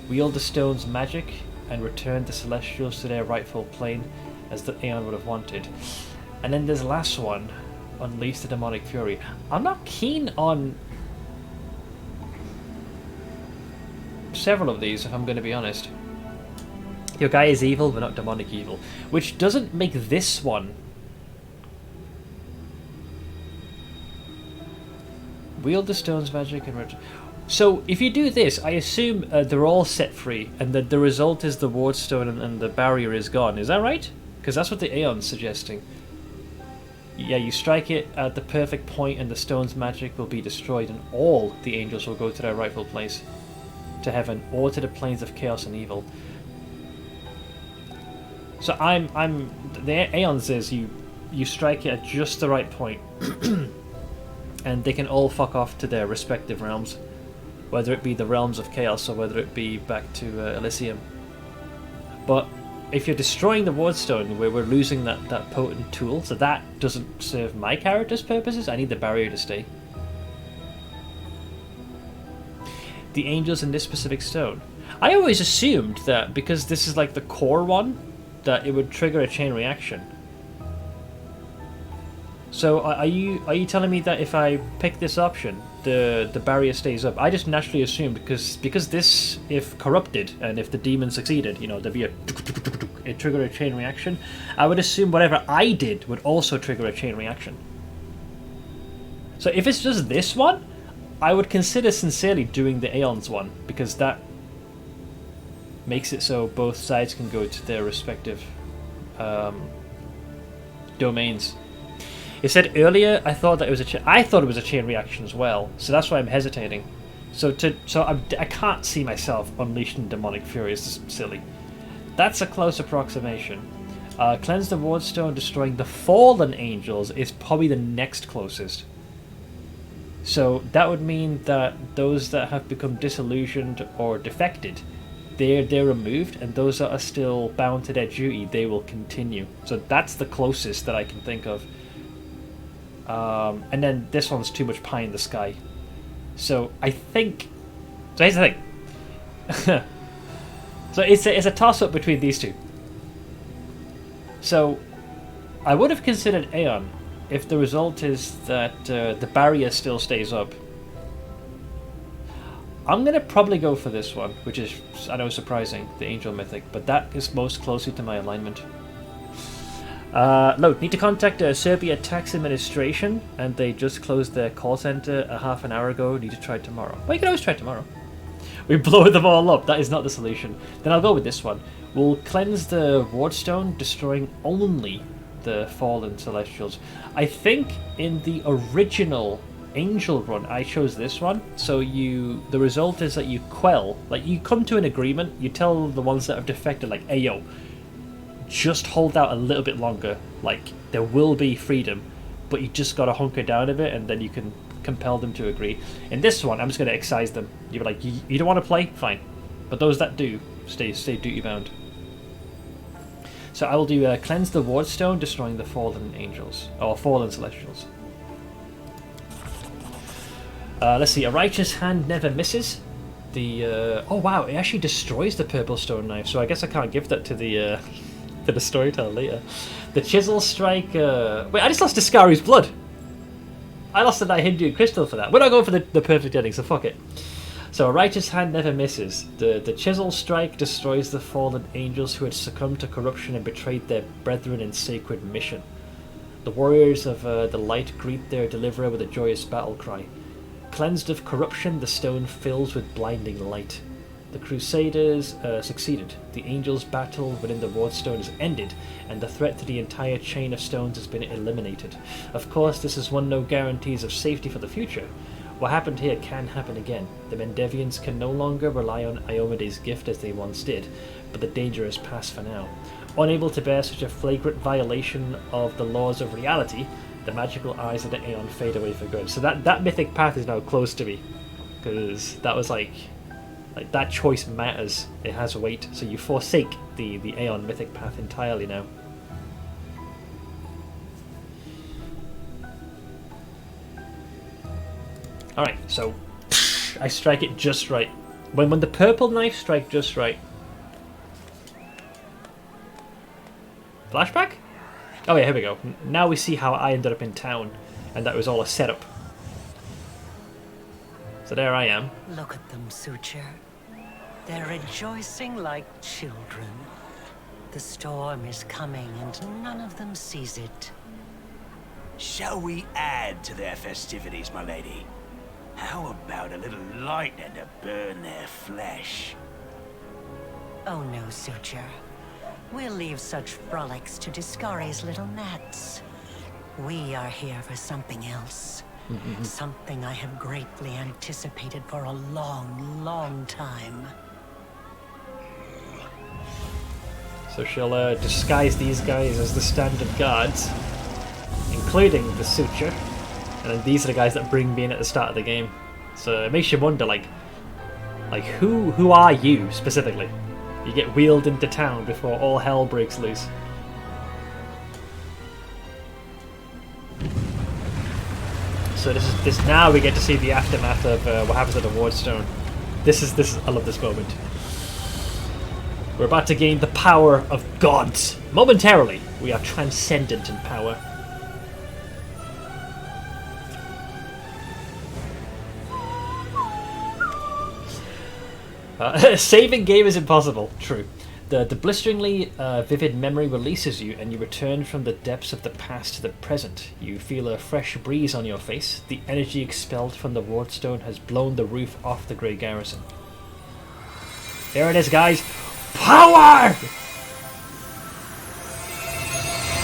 wield the stone's magic and return the celestials to their rightful plane, as the Aeon would have wanted. And then there's the last one, unleash the demonic fury. I'm not keen on several of these, if I'm going to be honest. Your guy is evil, but not demonic evil, which doesn't make this one. Wield the stone's magic and so if you do this, I assume they're all set free, and that the result is the Wardstone and the barrier is gone. Is that right? Because that's what the Aeon's suggesting. Yeah, you strike it at the perfect point, and the stone's magic will be destroyed, and all the angels will go to their rightful place, to heaven or to the planes of chaos and evil. So the Aeon says you strike it at just the right point, and they can all fuck off to their respective realms, whether it be the realms of chaos or whether it be back to Elysium. But if you're destroying the Wardstone, where we're losing that potent tool, so that doesn't serve my character's purposes. I need the barrier to stay. The angels in this specific stone. I always assumed that because this is like the core one, that it would trigger a chain reaction. So are you telling me that if I pick this option, the barrier stays up? I just naturally assumed because this, if corrupted and if the demon succeeded, you know, there'd be a trigger a chain reaction, I would assume whatever I did would also trigger a chain reaction. So if it's just this one, I would consider sincerely doing the Aeons one, because that makes it so both sides can go to their respective domains. It said earlier I thought it was a chain reaction as well, so that's why I'm hesitating. So I can't see myself unleashing demonic fury. It's just silly. That's a close approximation. Cleanse the Wardstone, destroying the fallen angels is probably the next closest. So that would mean that those that have become disillusioned or defected, they're removed, and those that are still bound to their duty, they will continue. So that's the closest that I can think of. And then this one's too much pie in the sky. So I think... So here's the thing. So it's a toss-up between these two. So I would have considered Aeon if the result is that the barrier still stays up. I'm going to probably go for this one, which is, I know, surprising, the Angel Mythic, but that is most closely to my alignment. Load, need to contact Serbia Tax Administration, and they just closed their call center a half an hour ago. Need to try tomorrow. Well, you can always try tomorrow. We blow them all up. That is not the solution. Then I'll go with this one. We'll cleanse the Wardstone, destroying only the fallen Celestials. I think in the original Angel run, I chose this one. So the result is that you quell, like you come to an agreement. You tell the ones that have defected, like, hey yo, just hold out a little bit longer. Like, there will be freedom, but you just gotta hunker down a bit, and then you can compel them to agree. In this one, I'm just gonna excise them. You're like, you don't want to play? Fine. But those that do, stay duty bound. So I will do cleanse the Wardstone, destroying the fallen angels, or fallen Celestials. Let's see, a righteous hand never misses. The oh wow, it actually destroys the purple stone knife, so I guess I can't give that to the storyteller later. The chisel strike. Wait, I just lost Discari's blood. I lost the Hindu crystal for that. We're not going for the perfect ending, so fuck it. So a righteous hand never misses. The chisel strike destroys the fallen angels who had succumbed to corruption and betrayed their brethren in sacred mission. The warriors of the light greet their deliverer with a joyous battle cry. Cleansed of corruption, the stone fills with blinding light. The Crusaders succeeded. The angels' battle within the Wardstone is ended, and the threat to the entire chain of stones has been eliminated. Of course, this is no guarantees of safety for the future. What happened here can happen again. The Mendevians can no longer rely on Iomede's gift as they once did, but the danger has passed for now. Unable to bear such a flagrant violation of the laws of reality, the magical eyes of the Aeon fade away for good. So that mythic path is now close to me, because that was like that choice matters. It has weight, so you forsake the Aeon mythic path entirely now. Alright, so I strike it just right. When the purple knife strike just right. Flashback? Oh yeah, here we go. Now we see how I ended up in town, and that was all a setup. So there I am. Look at them, Suture. They're rejoicing like children. The storm is coming, and none of them sees it. Shall we add to their festivities, my lady? How about a little lightning to burn their flesh? Oh no, Suture. We'll leave such frolics to Discari's little gnats. We are here for something else. Something I have greatly anticipated for a long, long time. So she'll disguise these guys as the standard guards, including the Suture, and then these are the guys that bring me in at the start of the game. So it makes you wonder, like who are you specifically? You get wheeled into town before all hell breaks loose. So this now we get to see the aftermath of what happens at the Wardstone. This is I love this moment. We're about to gain the power of gods. Momentarily, we are transcendent in power. Saving game is impossible. True. The blisteringly vivid memory releases you, and you return from the depths of the past to the present. You feel a fresh breeze on your face. The energy expelled from the wardstone has blown the roof off the Grey Garrison. There it is, guys. Power!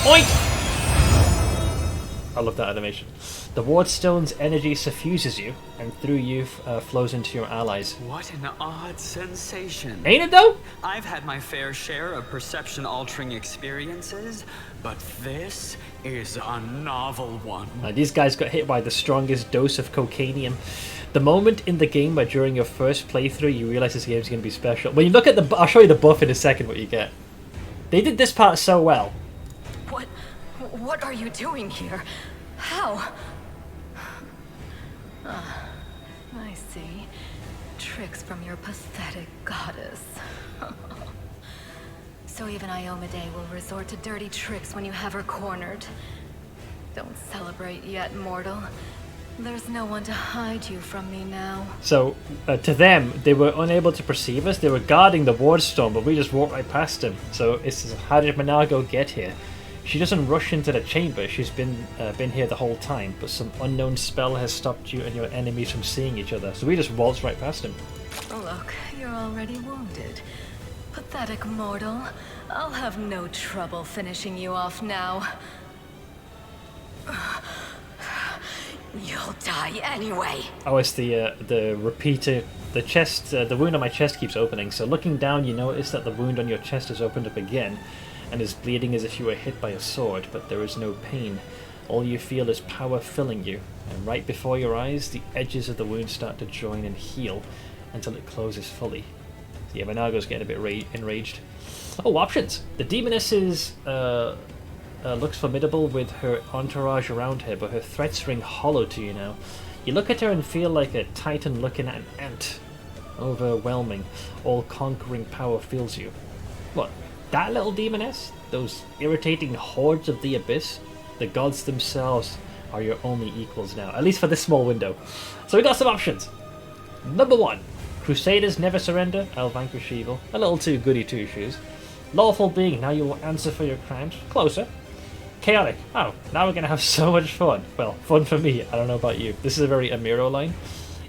Oink! I love that animation. The wardstone's energy suffuses you, and through you flows into your allies. What an odd sensation. Ain't it though? I've had my fair share of perception-altering experiences, but this is a novel one. These guys got hit by the strongest dose of cocainium. The moment in the game where during your first playthrough you realize this game's going to be special. When you look at the... I'll show you the buff in a second what you get. They did this part so well. What are you doing here? How? I see. Tricks from your pathetic goddess. So even Iomade will resort to dirty tricks when you have her cornered. Don't celebrate yet, mortal. There's no one to hide you from me now. So, to them, they were unable to perceive us. They were guarding the wardstone, but we just walked right past them. So, it's how did Minago get here? She doesn't rush into the chamber. She's been here the whole time, but some unknown spell has stopped you and your enemies from seeing each other. So we just waltzed right past him. Look, you're already wounded. Pathetic mortal. I'll have no trouble finishing you off now. You'll die anyway. Oh, it's the repeater. The chest, the wound on my chest keeps opening. So looking down, you notice that the wound on your chest has opened up again, and is bleeding as if you were hit by a sword, but there is no pain. All you feel is power filling you, and right before your eyes, the edges of the wound start to join and heal until it closes fully. So yeah, Minago's getting a bit enraged. Oh, options! The demoness looks formidable with her entourage around her, but her threats ring hollow to you now. You look at her and feel like a titan looking at an ant. Overwhelming, all-conquering power fills you. What? That little demoness? Those irritating hordes of the abyss? The gods themselves are your only equals now, at least for this small window. So we got some options. Number 1, Crusaders never surrender, I'll vanquish evil. A little too goody two shoes. Lawful being, now you will answer for your crimes. Closer. Chaotic, oh, now we're gonna have so much fun. Well, fun for me, I don't know about you. This is a very Amiro line.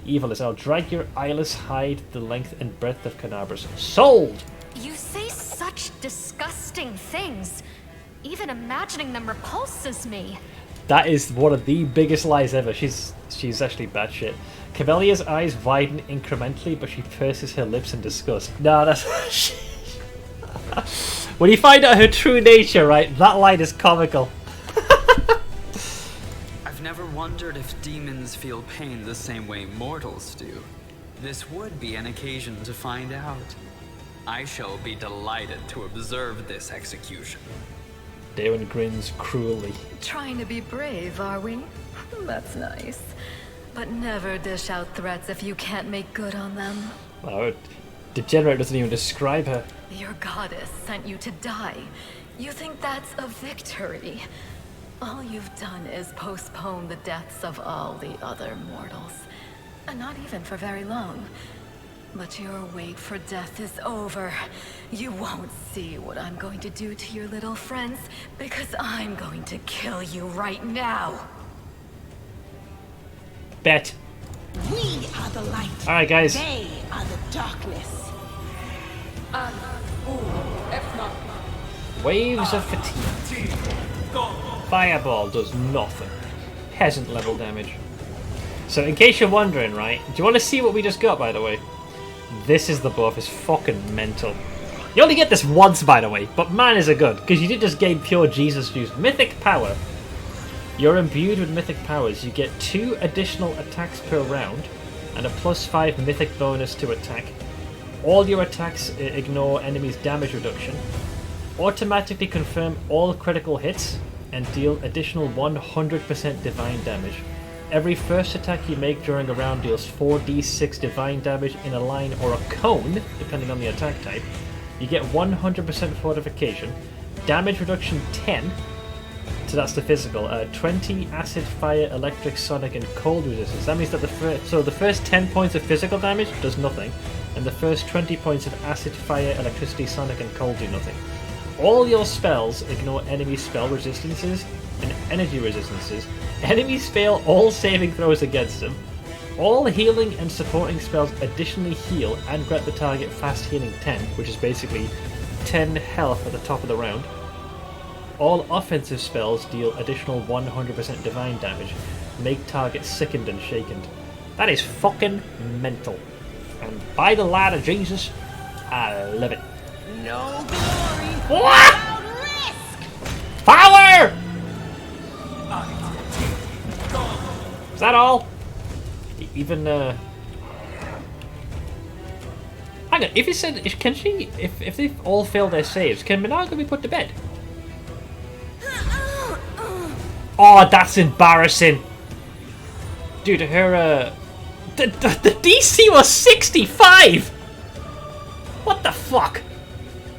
Evil is, I'll drag your eyeless hide the length and breadth of Canabras. Sold! You say such disgusting things. Even imagining them repulses me. That is one of the biggest lies ever. She's actually batshit. Cavalia's eyes widen incrementally, but she purses her lips in disgust. No, that's... When you find out her true nature, right, that line is comical. I've never wondered if demons feel pain the same way mortals do. This would be an occasion to find out. I shall be delighted to observe this execution. Darren grins cruelly. Trying to be brave, are we? That's nice. But never dish out threats if you can't make good on them. Oh, Degenerate doesn't even describe her. Your goddess sent you to die. You think that's a victory? All you've done is postpone the deaths of all the other mortals. And not even for very long. But your wait for death is over. You won't see what I'm going to do to your little friends, because I'm going to kill you right now. Bet. We are the light. Alright, guys. They are the darkness. Waves of fatigue. Fireball does nothing. Peasant level damage. So in case you're wondering, right, do you want to see what we just got, by the way? This is the buff. It's fucking mental. You only get this once, by the way, but man is it good, because you did just gain pure Jesus juice. Mythic power. You're imbued with mythic powers. You get 2 additional attacks per round, and a +5 mythic bonus to attack. All your attacks ignore enemies' damage reduction. Automatically confirm all critical hits, and deal additional 100% divine damage. Every first attack you make during a round deals 4d6 divine damage in a line or a cone, depending on the attack type. You get 100% fortification, damage reduction 10, So that's the physical. 20 acid, fire, electric, sonic, and cold resistance. That means that the first 10 points of physical damage does nothing, and the first 20 points of acid, fire, electricity, sonic, and cold do nothing. All your spells ignore enemy spell resistances and energy resistances. Enemies fail all saving throws against them. All healing and supporting spells additionally heal and grant the target fast healing 10, which is basically 10 health at the top of the round. All offensive spells deal additional 100% divine damage, make targets sickened and shaken. That is fucking mental. And by the light of Jesus, I love it. No glory. What? Power! Is that all? Even hang on, if it said, can she, if they've all failed their saves, can Minaga be put to bed? Oh, that's embarrassing. Dude, her, the DC was 65! What the fuck?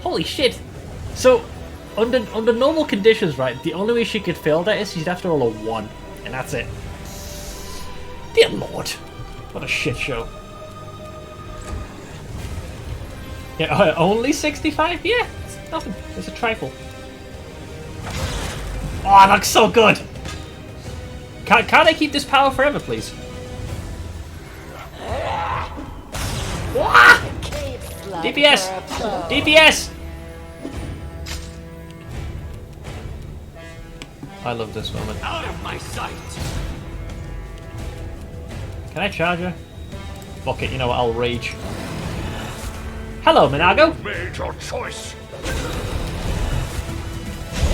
Holy shit. So, under normal conditions, right, the only way she could fail that is she'd have to roll a 1, and that's it. Dear Lord. What a shit show. Yeah, only 65? Yeah, it's nothing. It's a trifle. Oh, it looks so good! Can't I keep this power forever, please? What? DPS! DPS! I love this woman. Out of my sight! Can I charge her? Fuck it, you know what, I'll rage. Hello, Minago! Made your choice.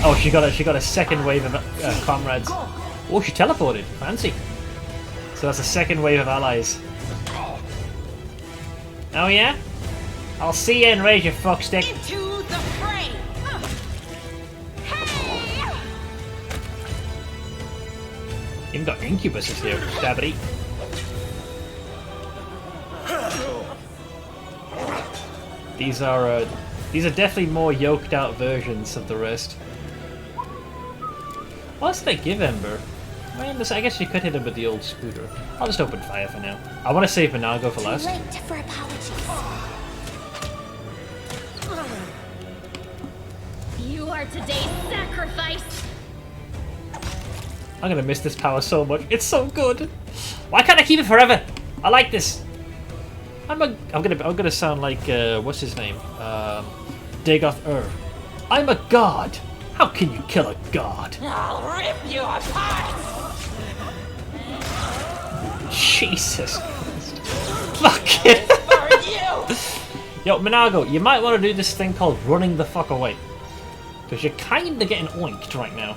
Oh, she got a second wave of comrades. Oh, she teleported. Fancy. So that's a second wave of allies. Oh yeah? I'll see you in rage, you fuckstick. Into the fray. Hey! Even got incubuses here. Stabity. These are definitely more yoked out versions of the rest. What else did they give Ember? I guess you could hit him with the old scooter. I'll just open fire for now. I want to save Minago for last. Too late for apologies. You are today's sacrifice. I'm gonna miss this power so much. It's so good. Why can't I keep it forever? I like this. I'm gonna sound like what's his name? Dagoth I'm a god. How can you kill a god? I'll rip you apart. Jesus Christ. Fuck it. Yo, Minago, you might want to do this thing called running the fuck away. Because you're kinda getting oinked right now.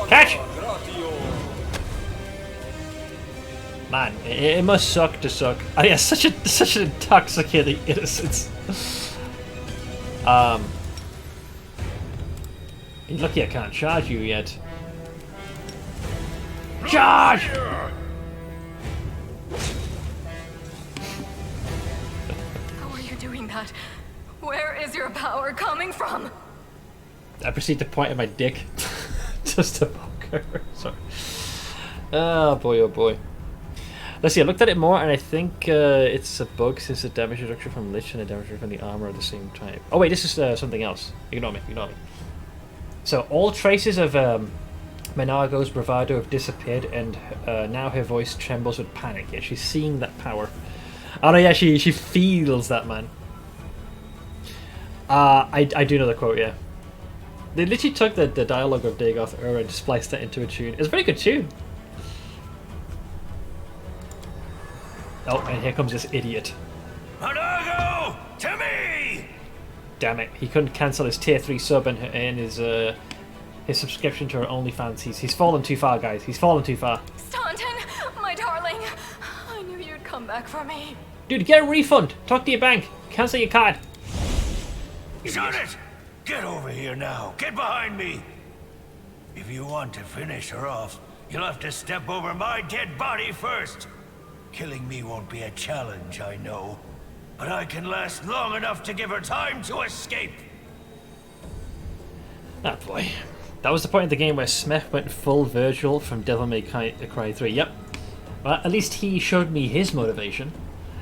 Catch! Man, it must suck to suck. Oh yeah, such an intoxicating innocence. You're lucky I can't charge you yet. Charge! How are you doing that? Where is your power coming from? I proceed to point at my dick. Just to poke her. Sorry. Oh boy, oh boy. Let's see, I looked at it more and I think it's a bug since the damage reduction from Lich and the damage reduction from the armor at the same time. Oh wait, this is something else. Ignore me, ignore me. So all traces of Minago's bravado have disappeared and now her voice trembles with panic. Yeah, she's seeing that power. Oh no, yeah, she feels that, man. I do know the quote, yeah. They literally took the dialogue of Dagoth and spliced that into a tune. It's a very good tune. Oh, and here comes this idiot. Minago, to me! Damn it, he couldn't cancel his tier 3 sub and his subscription to her OnlyFans. He's fallen too far, guys. He's fallen too far. Staunton, my darling. I knew you'd come back for me. Dude, get a refund. Talk to your bank. Cancel your card. Shut it! Get over here now. Get behind me. If you want to finish her off, you'll have to step over my dead body first. Killing me won't be a challenge, I know. But I can last long enough to give her time to escape. Ah boy. That was the point of the game where Smith went full Virgil from Devil May Cry 3. Yep. Well, at least he showed me his motivation.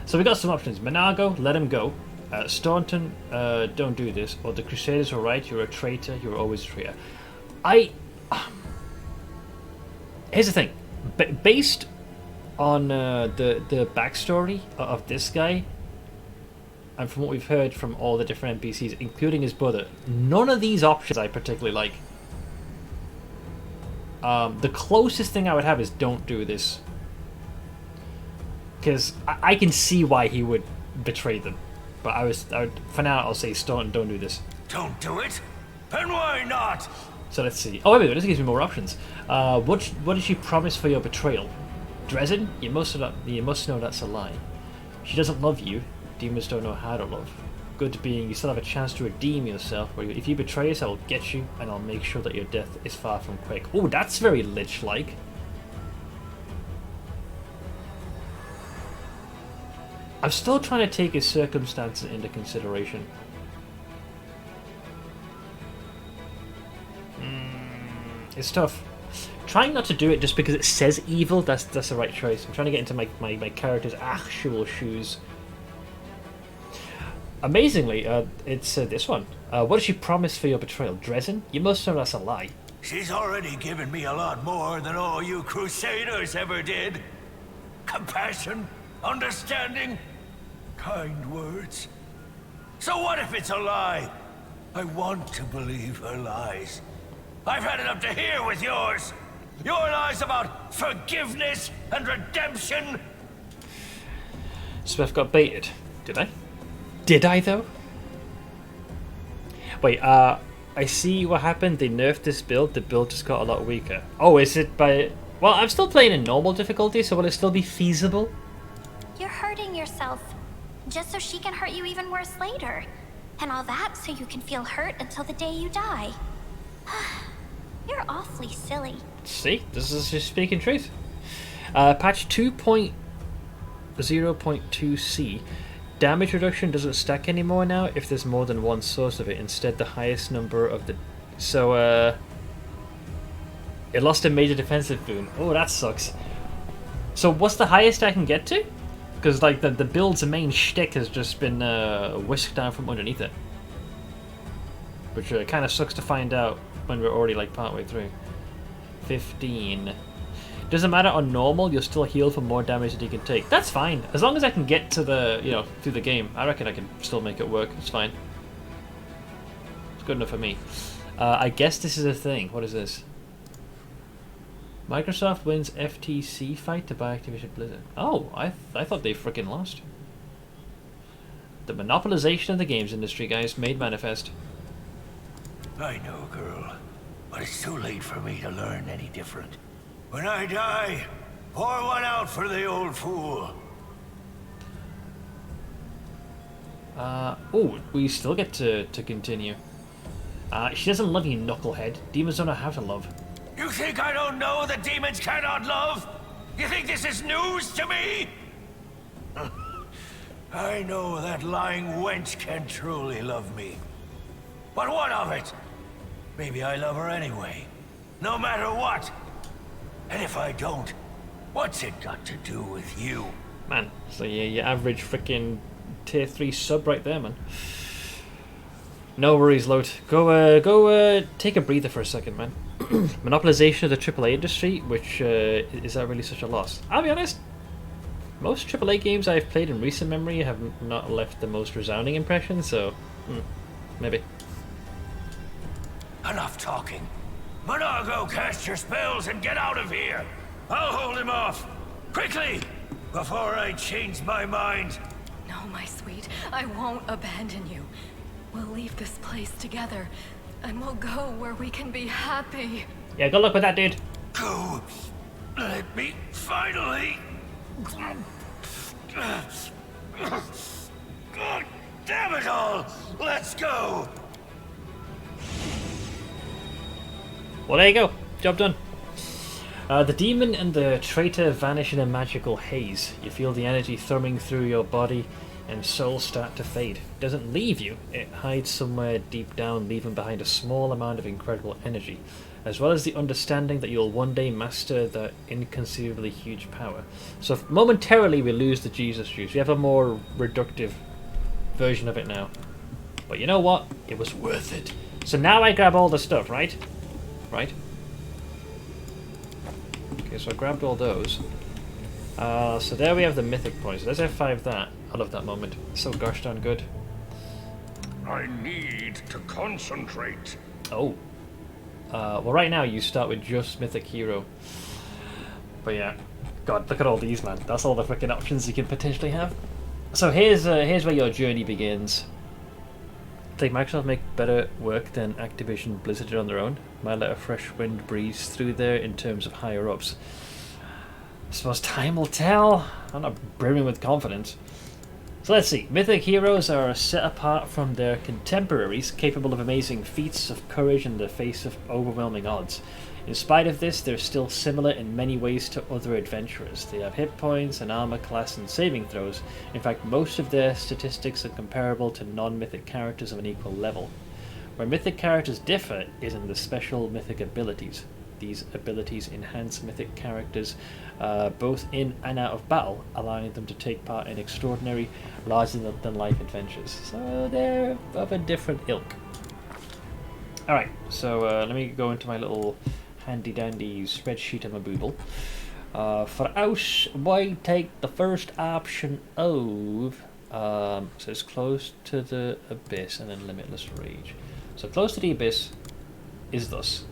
So we got some options. Monago, let him go. Staunton, don't do this. Or the Crusaders were right, you're a traitor, you're always a traitor. Here's the thing. Based on the backstory of this guy, and from what we've heard from all the different NPCs, including his brother, none of these options I particularly like. The closest thing I would have is don't do this. Because I can see why he would betray them. But for now, I'll say Staunton, don't do this. Don't do it? And why not? So let's see. Oh, wait a minute, this gives me more options. What did she promise for your betrayal? Dresden? You must know that's a lie. She doesn't love you. Demons don't know how to love. Good being, you still have a chance to redeem yourself. If you betray us, I will get you, and I'll make sure that your death is far from quick. Oh, that's very Lich-like. I'm still trying to take his circumstances into consideration. It's tough. Trying not to do it just because it says evil, that's the right choice. I'm trying to get into my character's actual shoes. Amazingly, it's this one. What did she promise for your betrayal? Dresden? You must know that's a lie. She's already given me a lot more than all you Crusaders ever did. Compassion, understanding, kind words. So what if it's a lie? I want to believe her lies. I've had it up to here with yours. Your lies about forgiveness and redemption. Smith got baited. Did I? Did I, though? Wait, I see what happened. They nerfed this build. The build just got a lot weaker. Oh, is it by... Well, I'm still playing in normal difficulty, so will it still be feasible? You're hurting yourself, just so she can hurt you even worse later. And all that so you can feel hurt until the day you die. You're awfully silly. See? This is just speaking truth. Patch 2.0.2c. Damage reduction doesn't stack anymore now if there's more than one source of it. Instead, the highest number of the... So, it lost a major defensive boon. Oh, that sucks. So, what's the highest I can get to? Because, like, the build's main shtick has just been whisked down from underneath it. Which kind of sucks to find out when we're already, like, partway through. 15... Doesn't matter on normal, you'll still heal for more damage that you can take. That's fine. As long as I can get to the, through the game, I reckon I can still make it work. It's fine. It's good enough for me. I guess this is a thing. What is this? Microsoft wins FTC fight to buy Activision Blizzard. Oh, I thought they freaking lost. The monopolization of the games industry, guys, made manifest. I know, girl. But it's too late for me to learn any different. When I die, pour one out for the old fool. Oh, we still get to continue. She doesn't love you, knucklehead. Demons don't know how to love. You think I don't know that demons cannot love? You think this is news to me? I know that lying wench can truly love me. But what of it? Maybe I love her anyway. No matter what. And if I don't, what's it got to do with you? Man, so yeah, your average freaking tier 3 sub right there, man. No worries, Load. Go take a breather for a second, man. Monopolization of the AAA industry, which, is that really such a loss? I'll be honest, most AAA games I've played in recent memory have not left the most resounding impression, so, maybe. Enough talking. Monago, cast your spells and get out of here! I'll hold him off! Quickly! Before I change my mind! No, my sweet. I won't abandon you. We'll leave this place together, and we'll go where we can be happy. Yeah, good luck with that, dude. Go! Let me finally... God damn it all! Let's go! Well, there you go. Job done. The demon and the traitor vanish in a magical haze. You feel the energy thrumming through your body. and souls start to fade. It doesn't leave you, it hides somewhere deep down, leaving behind a small amount of incredible energy, as well as the understanding that you'll one day master that inconceivably huge power. So if momentarily we lose the Jesus juice, we have a more reductive version of it now. But you know what? It was worth it. So now I grab all the stuff, right? Right? Okay, so I grabbed all those. So there we have the mythic points. Let's F5 that. I love that moment. It's so gosh darn good. I need to concentrate. Oh. Well, right now you start with just Mythic Hero. But yeah. God, look at all these, man. That's all the freaking options you can potentially have. So here's where your journey begins. Think Microsoft make better work than Activision Blizzard did on their own? Might let a fresh wind breeze through there in terms of higher ups. I suppose time will tell. I'm not brimming with confidence. So let's see. Mythic heroes are set apart from their contemporaries, capable of amazing feats of courage in the face of overwhelming odds. In spite of this, they're still similar in many ways to other adventurers. They have hit points, an armor class, and saving throws. In fact, most of their statistics are comparable to non-mythic characters of an equal level. Where mythic characters differ is in the special mythic abilities. These abilities enhance mythic characters both in and out of battle, allowing them to take part in extraordinary, larger-than-life adventures. So they're of a different ilk. Alright, so let me go into my little handy-dandy spreadsheet of my booble. For us, we take the first option of... so it's close to the abyss and then limitless rage. So close to the abyss is thus.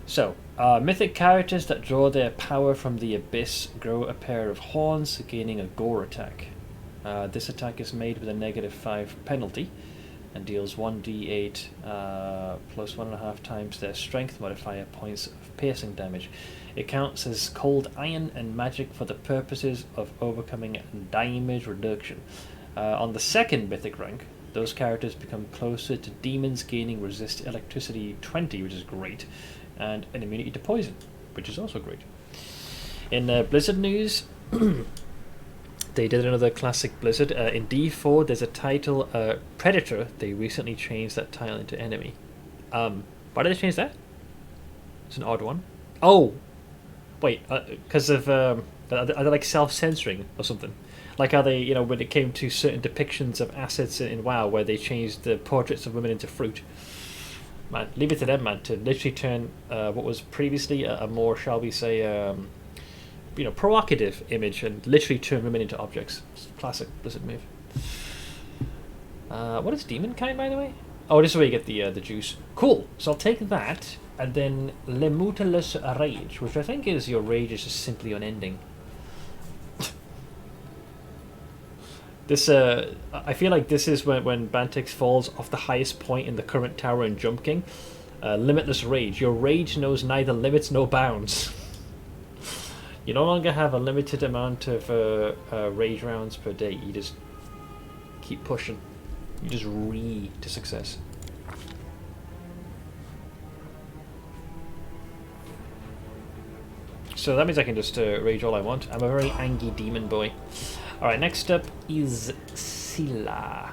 So, mythic characters that draw their power from the abyss grow a pair of horns, gaining a gore attack. This attack is made with a -5 penalty and deals 1d8 plus 1.5 times their strength modifier points of piercing damage. It counts as cold iron and magic for the purposes of overcoming damage reduction. On the second mythic rank, those characters become closer to demons, gaining resist electricity 20, which is great, and an immunity to poison, which is also great. In Blizzard news, they did another classic Blizzard. In D4, there's a title, Predator. They recently changed that title into Enemy. Why did they change that? It's an odd one. Oh! Wait, because of... are they like self-censoring or something? Like how they, you know, when it came to certain depictions of assets in WoW, where they changed the portraits of women into fruit. Man, leave it to them, man, to literally turn what was previously a more, shall we say, you know, provocative image and literally turn women into objects. It's a classic Blizzard move. What is Demon Kind, by the way? Oh, this is where you get the juice. Cool. So I'll take that, and then Limitless Rage, which I think is your rage is just simply unending. This, I feel like this is when Bantix falls off the highest point in the current tower in Jump King. Limitless Rage. Your rage knows neither limits nor bounds. You no longer have a limited amount of rage rounds per day. You just keep pushing. You just to success. So that means I can just rage all I want. I'm a very angry demon boy. Alright, next up is Scylla.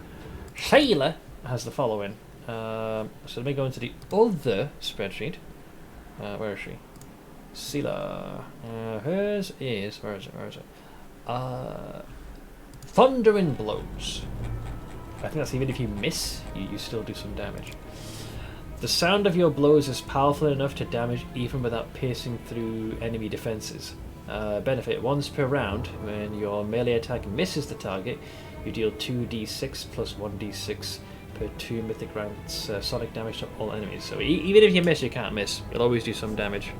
Scylla has the following. So let me go into the other spreadsheet. Where is she? Scylla. Hers is... Where is it? Thundering Blows. I think that's even if you miss, you still do some damage. The sound of your blows is powerful enough to damage even without piercing through enemy defenses. Benefit: once per round, when your melee attack misses the target, you deal 2d6 plus 1d6 per 2 mythic rounds sonic damage to all enemies. So even if you miss, you can't miss. You'll always do some damage.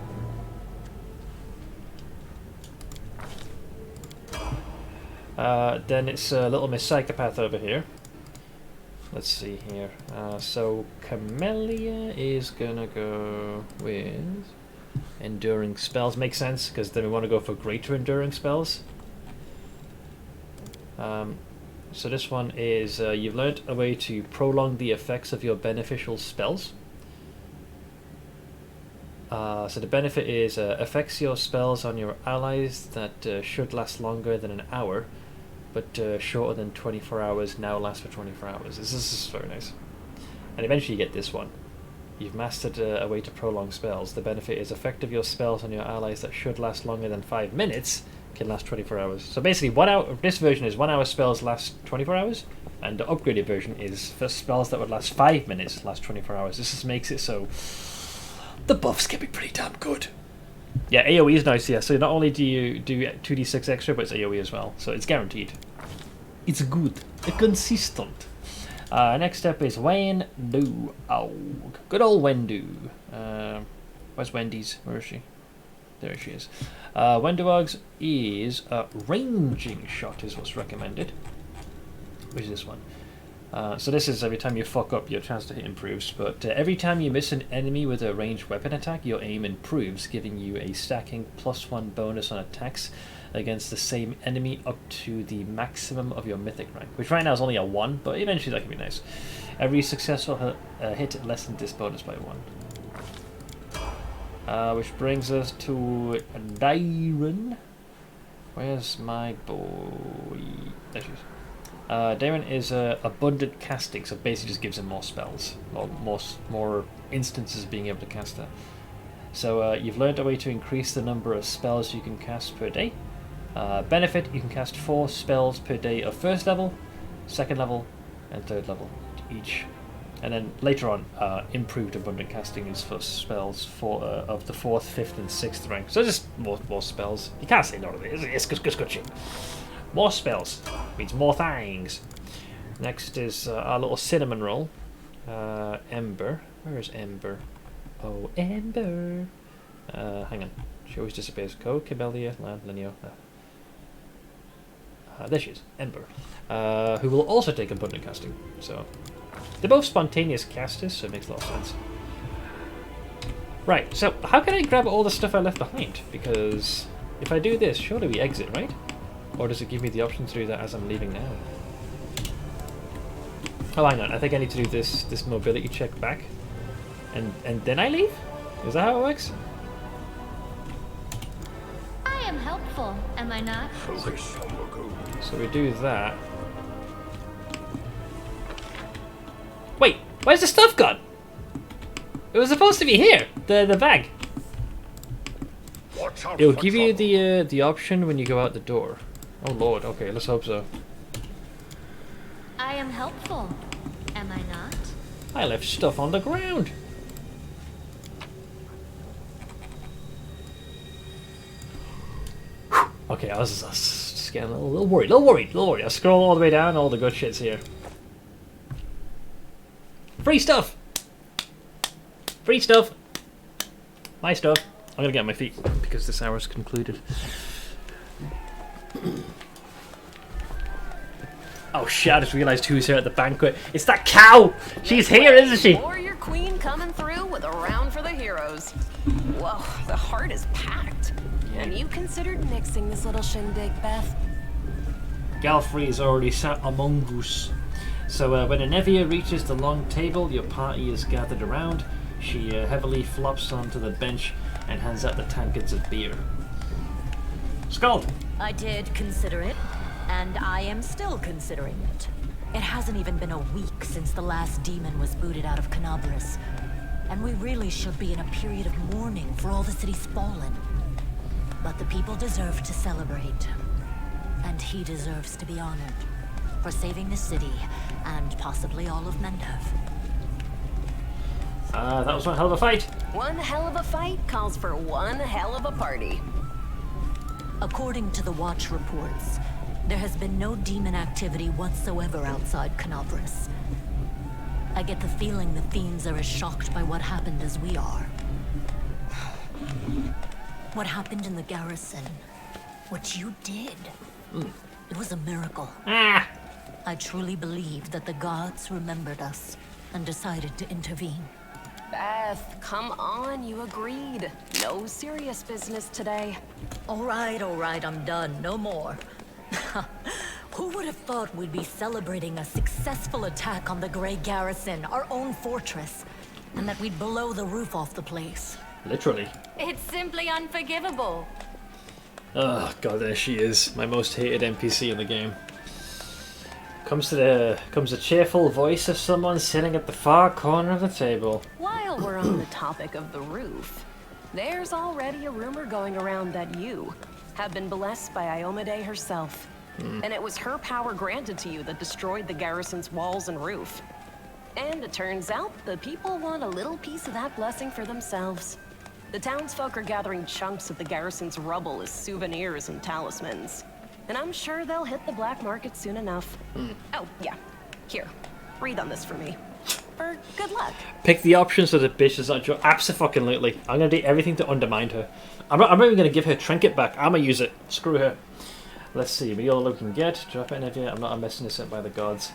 Then it's Little Miss Psychopath over here. Let's see here. So Camellia is gonna go with enduring spells. Makes sense, because then we want to go for greater enduring spells. So this one is you've learnt a way to prolong the effects of your beneficial spells. So the benefit is affects your spells on your allies that should last longer than an hour, but shorter than 24 hours now last for 24 hours. This is very nice. And eventually you get this one. You've mastered a way to prolong spells. The benefit is effect of your spells on your allies that should last longer than 5 minutes can last 24 hours. So basically, 1 hour. This version is 1 hour spells last 24 hours, and the upgraded version is for spells that would last 5 minutes last 24 hours. This just makes it so the buffs can be pretty damn good. Yeah, AoE is nice. Yeah, so not only do you do 2d6 extra, but it's AoE as well, so it's guaranteed. It's good, consistent. Next up is Wendu. Oh, good old Wendu. Where's Wendy's? Where is she? There she is. Wenduog's is ranging shot is what's recommended. Which is this one? So this is every time you fuck up, your chance to hit improves. But every time you miss an enemy with a ranged weapon attack, your aim improves, giving you a stacking +1 bonus on attacks against the same enemy up to the maximum of your mythic rank, which right now is only a 1, but eventually that can be nice. Every successful hit lessens this bonus by 1. Which brings us to Dairon. Where's my boy? There she is. Dairon is abundant casting, so basically just gives him more spells, or more instances of being able to cast that. So you've learned a way to increase the number of spells you can cast per day. Benefit, you can cast 4 spells per day of 1st level, 2nd level, and 3rd level each. And then later on, improved abundant casting is for spells of the 4th, 5th, and 6th rank. So just more spells. You can't say no to it. It's good shit. More spells means more things. Next is our little cinnamon roll. Ember. Where is Ember? Oh, Ember. Hang on. She always disappears. Code, Cabelia, Land, Lineo. There she is. Ember. Who will also take abundant casting. So they're both spontaneous casters, so it makes a lot of sense. Right, so how can I grab all the stuff I left behind? Because if I do this, surely we exit, right? Or does it give me the option to do that as I'm leaving now? Oh, hang on. I think I need to do this mobility check back. And then I leave? Is that how it works? I am helpful, am I not? So we do that. Wait, where's the stuff gone? It was supposed to be here, the bag. It'll give you the option when you go out the door. Oh lord, okay, let's hope so. I am helpful, am I not? I left stuff on the ground. Okay, I was just getting a little worried. I'll scroll all the way down, all the good shit's here. Free stuff! Free stuff! My stuff. I'm gonna get on my feet because this hour's concluded. Oh shit, I just realised who's here at the banquet. It's that cow! She's here, isn't she? Warrior Queen coming through with a round for the heroes. Whoa, the heart is packed. And you considered mixing this little shindig, Beth? Galfrey is already sat among us. So when Anevia reaches the long table your party is gathered around, she heavily flops onto the bench and hands out the tankards of beer. Scald! I did consider it, and I am still considering it. It hasn't even been a week since the last demon was booted out of Canabris, and we really should be in a period of mourning for all the city's fallen. But the people deserve to celebrate, and he deserves to be honored for saving the city and possibly all of Mendev. That was one hell of a fight. One hell of a fight calls for one hell of a party. According to the Watch reports, there has been no demon activity whatsoever outside Canabris. I get the feeling the fiends are as shocked by what happened as we are. What happened in the garrison, what you did, it was a miracle. I truly believe that the gods remembered us and decided to intervene. Beth, come on, you agreed. No serious business today. All right, I'm done. No more. Who would have thought we'd be celebrating a successful attack on the Grey Garrison, our own fortress, and that we'd blow the roof off the place? Literally. It's simply unforgivable. Oh god, there she is, my most hated NPC in the game. Comes the cheerful voice of someone sitting at the far corner of the table. While we're on the topic of the roof, there's already a rumor going around that you have been blessed by Iomade herself. And it was her power granted to you that destroyed the garrison's walls and roof. And it turns out the people want a little piece of that blessing for themselves. The townsfolk are gathering chunks of the garrison's rubble as souvenirs and talismans. And I'm sure they'll hit the black market soon enough. Oh, yeah. Here, read on this for me. For good luck. Pick the option so the bitch does not join. Absolutely. I'm going to do everything to undermine her. I'm not even going to give her trinket back. I'm going to use it. Screw her. Let's see. Be all we can get. Drop it in here. I'm not messing this up by the gods.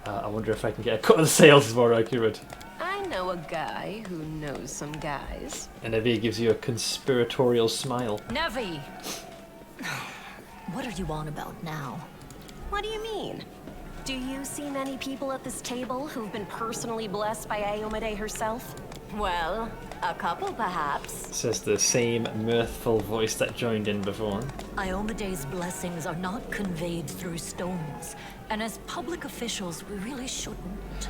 I wonder if I can get a cut of the sales is more accurate. I know a guy who knows some guys. And Navi gives you a conspiratorial smile. Navi! What are you on about now? What do you mean? Do you see many people at this table who've been personally blessed by Iomade herself? Well, a couple perhaps. Says the same mirthful voice that joined in before. Iomade's blessings are not conveyed through stones, and as public officials, we really shouldn't.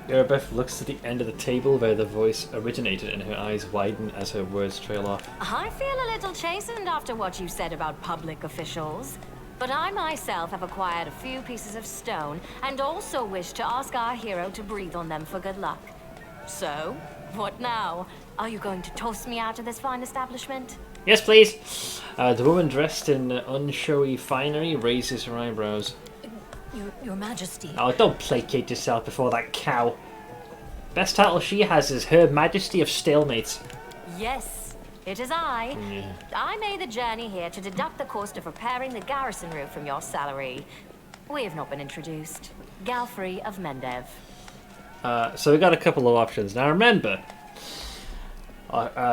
Erebeth looks to the end of the table where the voice originated and her eyes widen as her words trail off. I feel a little chastened after what you said about public officials. But I myself have acquired a few pieces of stone and also wish to ask our hero to breathe on them for good luck. So, what now? Are you going to toss me out of this fine establishment? Yes, please. The woman dressed in unshowy finery raises her eyebrows. Your Majesty. Oh, don't placate yourself before that cow. Best title she has is Her Majesty of Stalemates. Yes, it is I. Yeah. I made the journey here to deduct the cost of repairing the garrison roof from your salary. We have not been introduced. Galfrey of Mendev. So we got a couple of options. Now remember,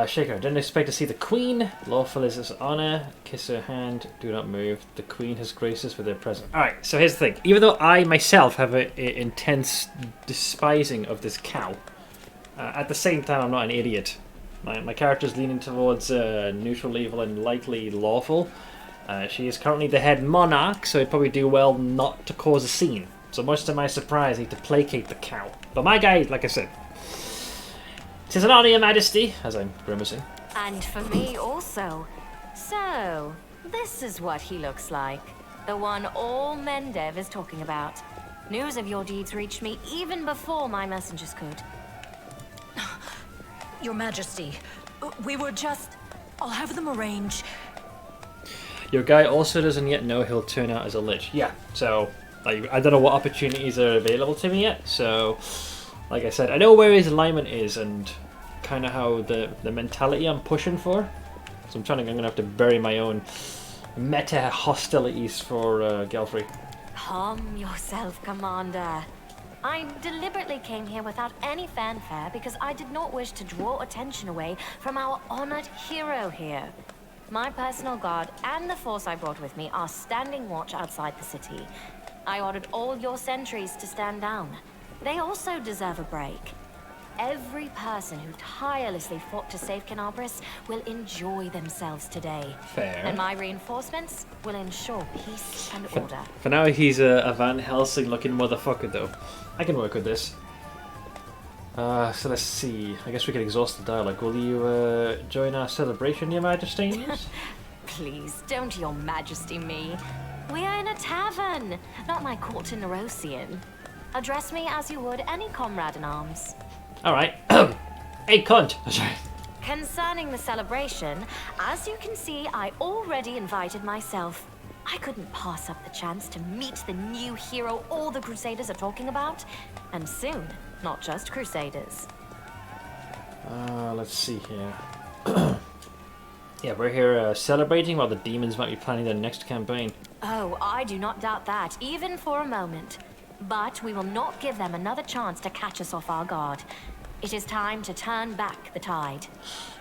Shaker, didn't expect to see the Queen. Lawful is his honor. Kiss her hand. Do not move. The Queen has graced us with her presence. Alright, so here's the thing. Even though I myself have an intense despising of this cow, at the same time I'm not an idiot. My character's leaning towards neutral evil and likely lawful. She is currently the head monarch, so it'd probably do well not to cause a scene. So much to my surprise, I need to placate the cow. But my guy, like I said, 'tis an honour, Your Majesty, as I'm grimacing. And for me also. So, this is what he looks like. The one all Mendev is talking about. News of your deeds reached me even before my messengers could. Your Majesty, we were just... I'll have them arrange. Your guy also doesn't yet know he'll turn out as a Lich. Yeah, so I don't know what opportunities are available to me yet, so like I said, I know where his alignment is and kind of how the mentality I'm pushing for. So I'm going to have to bury my own meta hostilities for Galfrey. Calm yourself, Commander. I deliberately came here without any fanfare because I did not wish to draw attention away from our honored hero here. My personal guard and the force I brought with me are standing watch outside the city. I ordered all your sentries to stand down. They also deserve a break. Every person who tirelessly fought to save Canabris will enjoy themselves today. Fair. And my reinforcements will ensure peace and order. For now, he's a Van Helsing looking motherfucker, though. I can work with this. So let's see. I guess we can exhaust the dialogue. Will you join our celebration, Your Majesty? Please, don't Your Majesty me. We are in a tavern, not my court in Nerosian. Address me as you would any comrade in arms. Alright. Hey, cunt! Concerning the celebration, as you can see, I already invited myself. I couldn't pass up the chance to meet the new hero all the Crusaders are talking about. And soon, not just Crusaders. Let's see here. Yeah, we're here celebrating while the demons might be planning their next campaign. Oh, I do not doubt that, even for a moment. But we will not give them another chance to catch us off our guard. It is time to turn back the tide.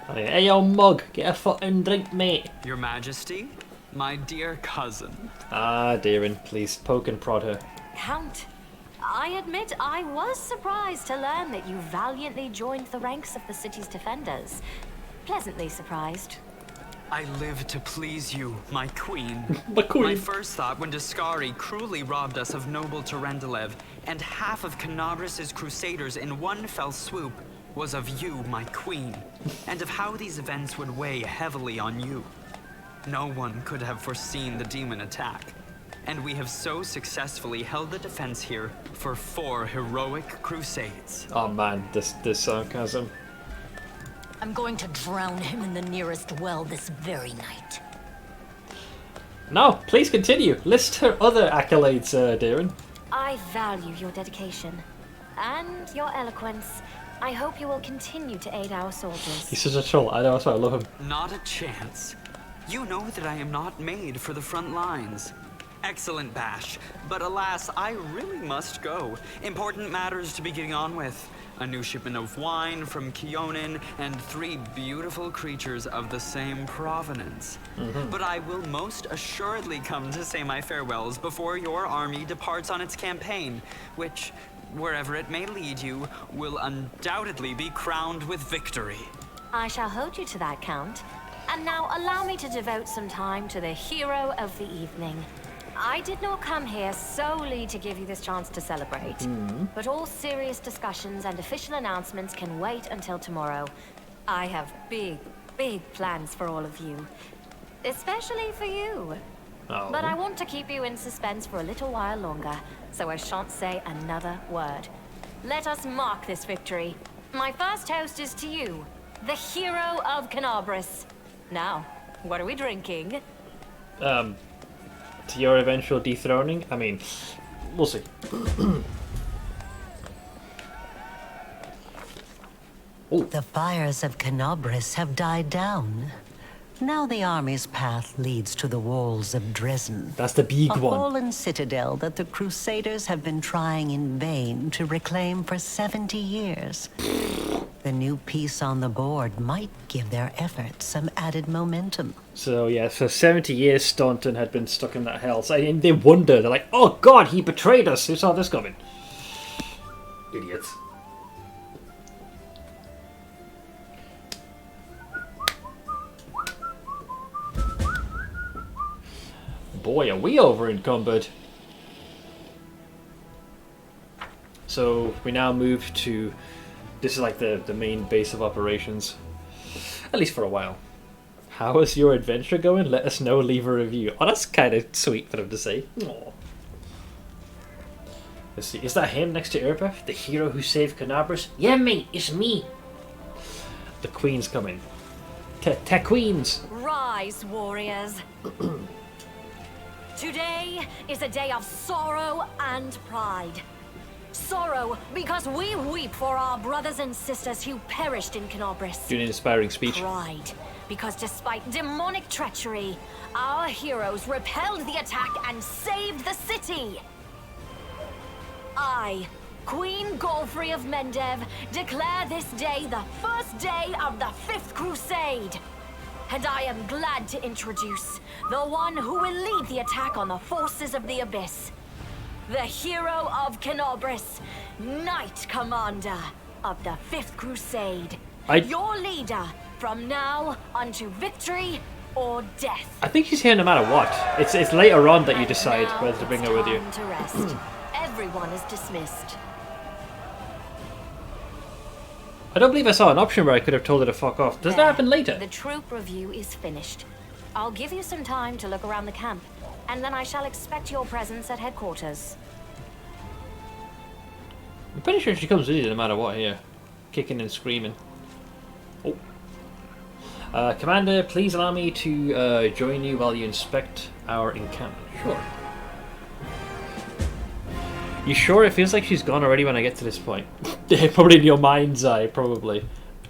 Hey, yo, mug, get a fucking drink, mate. Your Majesty, my dear cousin. Ah, Darren, please poke and prod her. Count, I admit I was surprised to learn that you valiantly joined the ranks of the city's defenders. pleasantly surprised. I live to please you, my queen. My queen. My first thought when Discari cruelly robbed us of noble Terendelev and half of Canabris' crusaders in one fell swoop was of you, my queen, and of how these events would weigh heavily on you. No one could have foreseen the demon attack, and we have so successfully held the defense here for 4 heroic crusades. Oh man, this sarcasm. I'm going to drown him in the nearest well this very night. No, please continue. List her other accolades, Darren. I value your dedication and your eloquence. I hope you will continue to aid our soldiers. He's such a troll. I know, that's why I love him. Not a chance. You know that I am not made for the front lines. Excellent bash, but alas, I really must go. Important matters to be getting on with. A new shipment of wine from Kionin, and 3 beautiful creatures of the same provenance. But I will most assuredly come to say my farewells before your army departs on its campaign, which, wherever it may lead you, will undoubtedly be crowned with victory. I shall hold you to that, Count. And now allow me to devote some time to the hero of the evening. I did not come here solely to give you this chance to celebrate, but all serious discussions and official announcements can wait until tomorrow. I have big plans for all of you, especially for you. Oh. But I want to keep you in suspense for a little while longer, so I shan't say another word. Let us mark this victory. My first toast is to you, the hero of Canabris. Now, what are we drinking? To your eventual dethroning? I mean, we'll see. The fires of Canabris have died down. Now the army's path leads to the walls of Dresden. That's the big a one. fallen citadel that the Crusaders have been trying in vain to reclaim for 70 years. The new piece on the board might give their efforts some added momentum. So yeah, for 70 years Staunton had been stuck in that hell. So and they wonder, they're like, oh god, he betrayed us. Who saw this coming? Idiots. Boy, are we over encumbered. So we now move to, this is like the main base of operations, at least for a while. How is your adventure going? Let us know, leave a review. Oh, that's kind of sweet for them to say. Aww. Let's see, is that him next to Irpa? The hero who saved Canabris? Yeah, mate, it's me. The queen's coming. Te queens. Rise, warriors. Today is a day of sorrow and pride. Sorrow because we weep for our brothers and sisters who perished in Canabris. Doing an inspiring speech. Pride because despite demonic treachery, our heroes repelled the attack and saved the city. I, Queen Golfrey of Mendev, declare this day the first day of the 5th Crusade. And I am glad to introduce the one who will lead the attack on the forces of the Abyss. The hero of Canabris, Knight Commander of the 5th Crusade. Your leader from now unto victory or death. I think she's here no matter what. It's later on that you decide whether to bring her with you. Time to rest. Everyone is dismissed. I don't believe I saw an option where I could have told her to fuck off. Does that happen later? The troop review is finished. I'll give you some time to look around the camp, and then I shall expect your presence at headquarters. I'm pretty sure she comes with you no matter what here. Kicking and screaming. Oh. Commander, please allow me to join you while you inspect our encampment. Sure. You sure? It feels like she's gone already when I get to this point. Probably in your mind's eye, probably.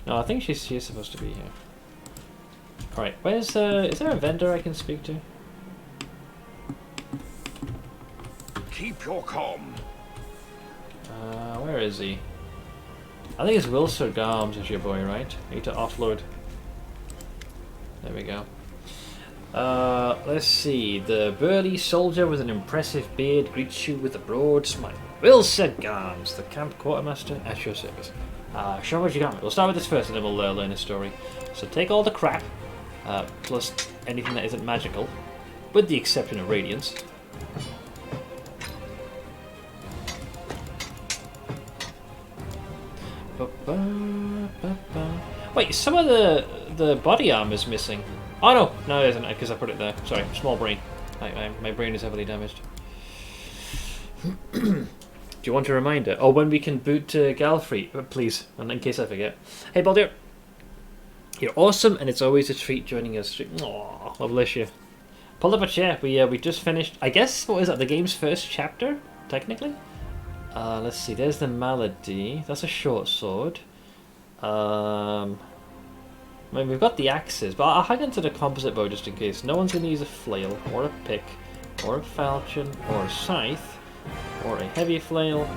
No, I think she's supposed to be here. Alright, where's is there a vendor I can speak to? Keep your calm. Where is he? I think it's Wilster Garms is your boy, right? I need to offload. There we go. Let's see. The burly soldier with an impressive beard greets you with a broad smile. Wilson Garms, the camp quartermaster, at your service. Show what you got. We'll start with this first and then we'll learn a story. So take all the crap, plus anything that isn't magical, with the exception of Radiance. Wait, some of the body armor is missing. Oh no, it isn't, because I put it there. Sorry, small brain. My brain is heavily damaged. Do you want a reminder? Oh, when we can boot Galfrey, please, and in case I forget. Hey, Baldur. You're awesome, and it's always a treat joining us. Aww, God bless you. Pull up a chair. We just finished, I guess, what is that, the game's first chapter, technically? Let's see, there's the Malady. That's a short sword. I mean, we've got the axes, but I'll hang on to the composite bow just in case. No one's going to use a flail, or a pick, or a falchion, or a scythe, or a heavy flail.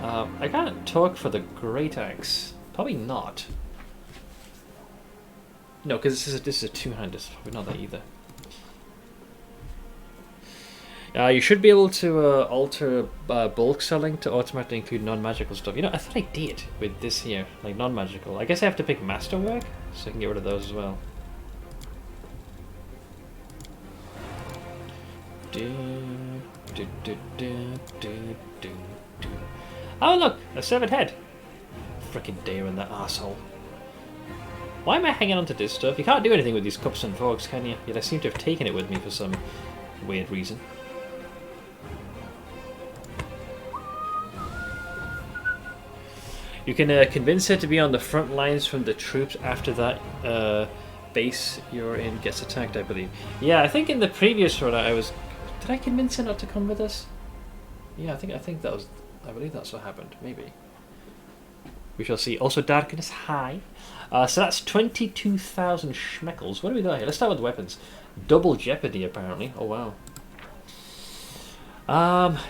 I can't talk for the great axe. Probably not. No, because this is a two-handed, so probably not that either. You should be able to alter bulk selling to automatically include non-magical stuff. You know, I thought I did with this here, like non-magical. I guess I have to pick masterwork, so I can get rid of those as well. Oh look, a severed head. Frickin' deer in that asshole. Why am I hanging on to this stuff? You can't do anything with these cups and forks, can you? Yet I seem to have taken it with me for some weird reason. You can convince her to be on the front lines from the troops after that base you're in gets attacked, I believe. Yeah, I think in the previous run I was... Did I convince her not to come with us? Yeah, I think that was... I believe that's what happened. Maybe. We shall see. Also, Darkness High. So that's 22,000 schmeckles. What do we got here? Let's start with weapons. Double Jeopardy, apparently. Oh, wow.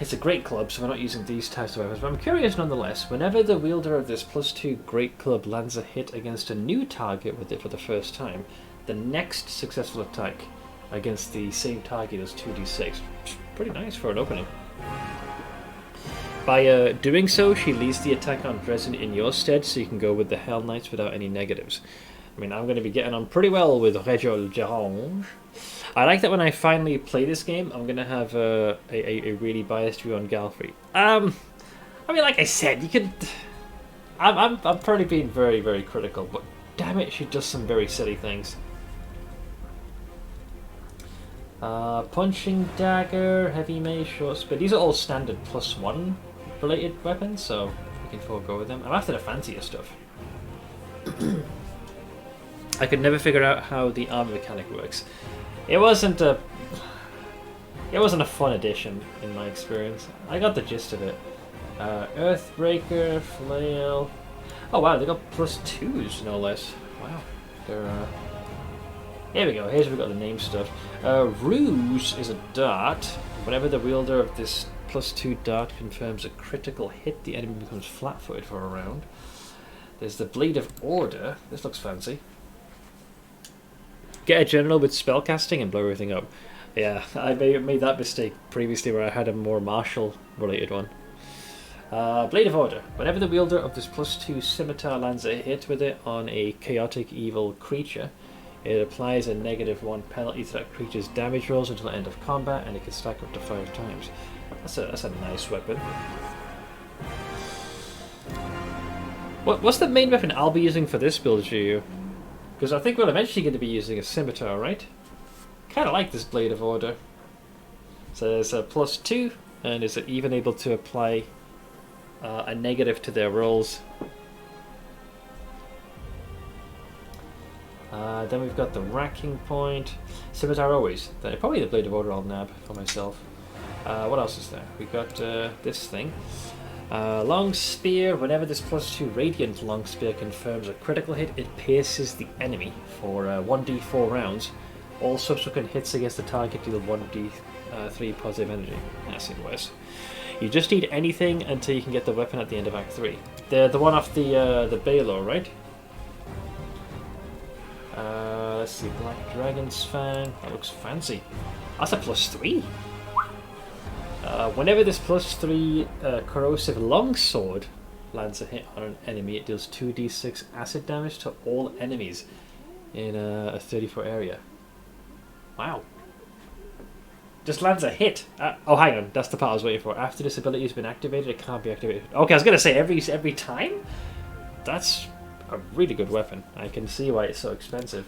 It's a great club, so we're not using these types of weapons, but I'm curious nonetheless. Whenever the wielder of this +2 great club lands a hit against a new target with it for the first time, the next successful attack against the same target is 2d6. Pretty nice for an opening. By doing so, she leads the attack on Dresden in your stead, so you can go with the Hell Knights without any negatives. I mean, I'm going to be getting on pretty well with Régol Gerange. I like that when I finally play this game, I'm going to have a really biased view on Galfrey. I mean, like I said, you could... I'm probably being very, very critical, but damn it, she does some very silly things. Punching Dagger, Heavy Mace, Short Spear. These are all standard +1 related weapons, so we can forego with them. I'm after the fancier stuff. I could never figure out how the armor mechanic works. It wasn't a fun addition in my experience. I got the gist of it. Earthbreaker, Flail. Oh wow, they got +2s no less. Wow, they're here we go. Here's where we got the name stuff. Ruse is a dart. Whenever the wielder of this +2 dart confirms a critical hit, the enemy becomes flat-footed for a round. There's the Blade of Order. This looks fancy. Get a general with spellcasting and blow everything up. Yeah, I made that mistake previously where I had a more martial-related one. Blade of Order. Whenever the wielder of this +2 scimitar lands a hit with it on a chaotic evil creature, it applies a -1 penalty to that creature's damage rolls until the end of combat, and it can stack up to 5 times. That's a nice weapon. What's the main weapon I'll be using for this build, Juju? Because I think we're eventually going to be using a scimitar, right? Kind of like this Blade of Order. So there's a +2, and is it even able to apply a negative to their rolls? Then we've got the Racking Point. Scimitar always. Probably the Blade of Order I'll nab for myself. What else is there? We've got this thing. Long Spear. Whenever this +2 Radiant Long Spear confirms a critical hit, it pierces the enemy for 1d4 rounds. All subsequent hits against the target deal 1d3 positive energy. That's even worse. You just need anything until you can get the weapon at the end of Act 3. The one off the Baylor, right? Let's see, Black Dragon's Fang. That looks fancy. That's a +3. Whenever this +3 corrosive longsword lands a hit on an enemy, it deals 2d6 acid damage to all enemies in a 30-foot area. Wow. Just lands a hit. Oh, hang on. That's the part I was waiting for. After this ability has been activated, it can't be activated. Okay, I was going to say every time? That's a really good weapon. I can see why it's so expensive.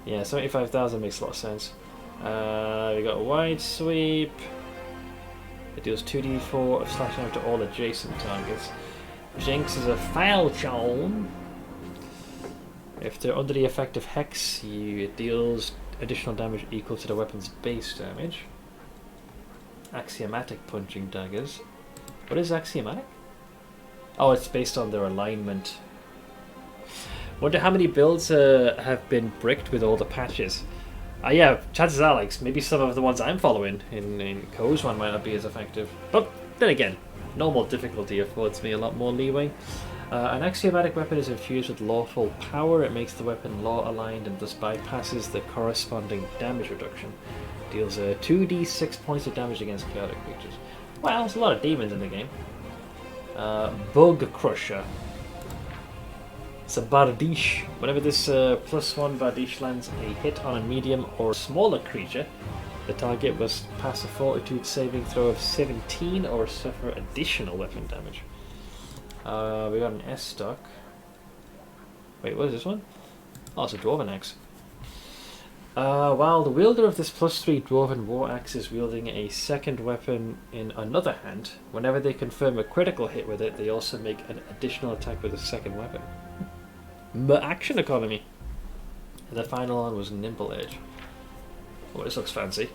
Yeah, 75,000 makes a lot of sense. We got a wide sweep. It deals 2d4 of slash damage to all adjacent targets. Jinx is a foul charm. If they're under the effect of Hex, it deals additional damage equal to the weapon's base damage. Axiomatic punching daggers. What is axiomatic? Oh, it's based on their alignment. Wonder how many builds have been bricked with all the patches. Yeah, chances are, like, maybe some of the ones I'm following in Ko's one might not be as effective. But then again, normal difficulty affords me a lot more leeway. An axiomatic weapon is infused with lawful power. It makes the weapon law-aligned and thus bypasses the corresponding damage reduction. Deals 2d6 points of damage against chaotic creatures. Well, there's a lot of demons in the game. Bug Crusher. It's a Bardiche. Whenever this +1 Bardiche lands a hit on a medium or smaller creature, the target must pass a fortitude saving throw of 17 or suffer additional weapon damage. We got an S stock. Wait, what is this one? Oh, it's a Dwarven Axe. While the wielder of this +3 Dwarven War Axe is wielding a second weapon in another hand, whenever they confirm a critical hit with it, they also make an additional attack with a second weapon. Action economy. And the final one was Nimble Edge. Oh, this looks fancy.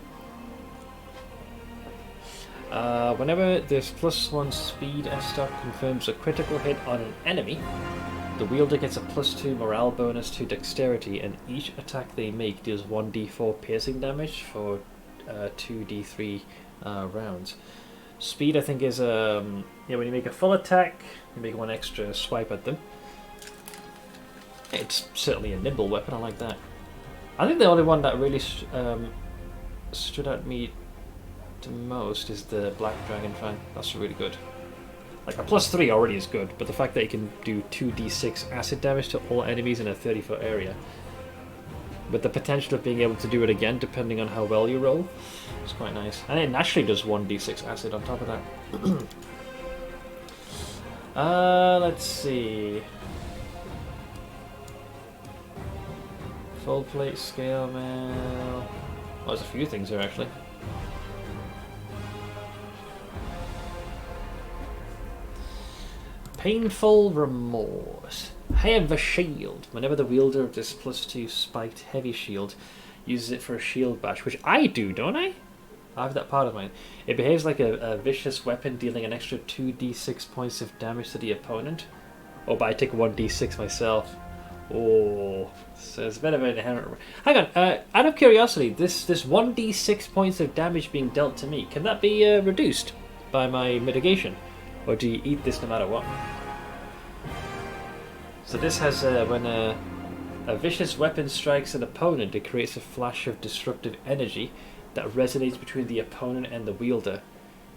Whenever this +1 speed S stock confirms a critical hit on an enemy, the wielder gets a +2 morale bonus to dexterity, and each attack they make deals 1d4 piercing damage for 2d3 rounds. Speed, I think, is when you make a full attack, you make one extra swipe at them. It's certainly a nimble weapon, I like that. I think the only one that really stood out to me the most is the Black Dragon Fang. That's really good. Like, a +3 already is good, but the fact that you can do 2d6 acid damage to all enemies in a 30-foot area, with the potential of being able to do it again depending on how well you roll, it's quite nice. And it naturally does 1d6 acid on top of that. Let's see. Full plate scale mail. Well, there's a few things here actually. Painful Remorse. Heavy Shield. Whenever the wielder of this +2 spiked heavy shield uses it for a shield bash, which I do, don't I? I have that part of mine. It behaves like a vicious weapon, dealing an extra 2d6 points of damage to the opponent. Oh, but I take 1d6 myself. Oh, so it's a bit of an inherent... Hang on, out of curiosity, this 1d6 points of damage being dealt to me, can that be reduced by my mitigation? Or do you eat this no matter what? So this has, when a vicious weapon strikes an opponent, it creates a flash of destructive energy that resonates between the opponent and the wielder.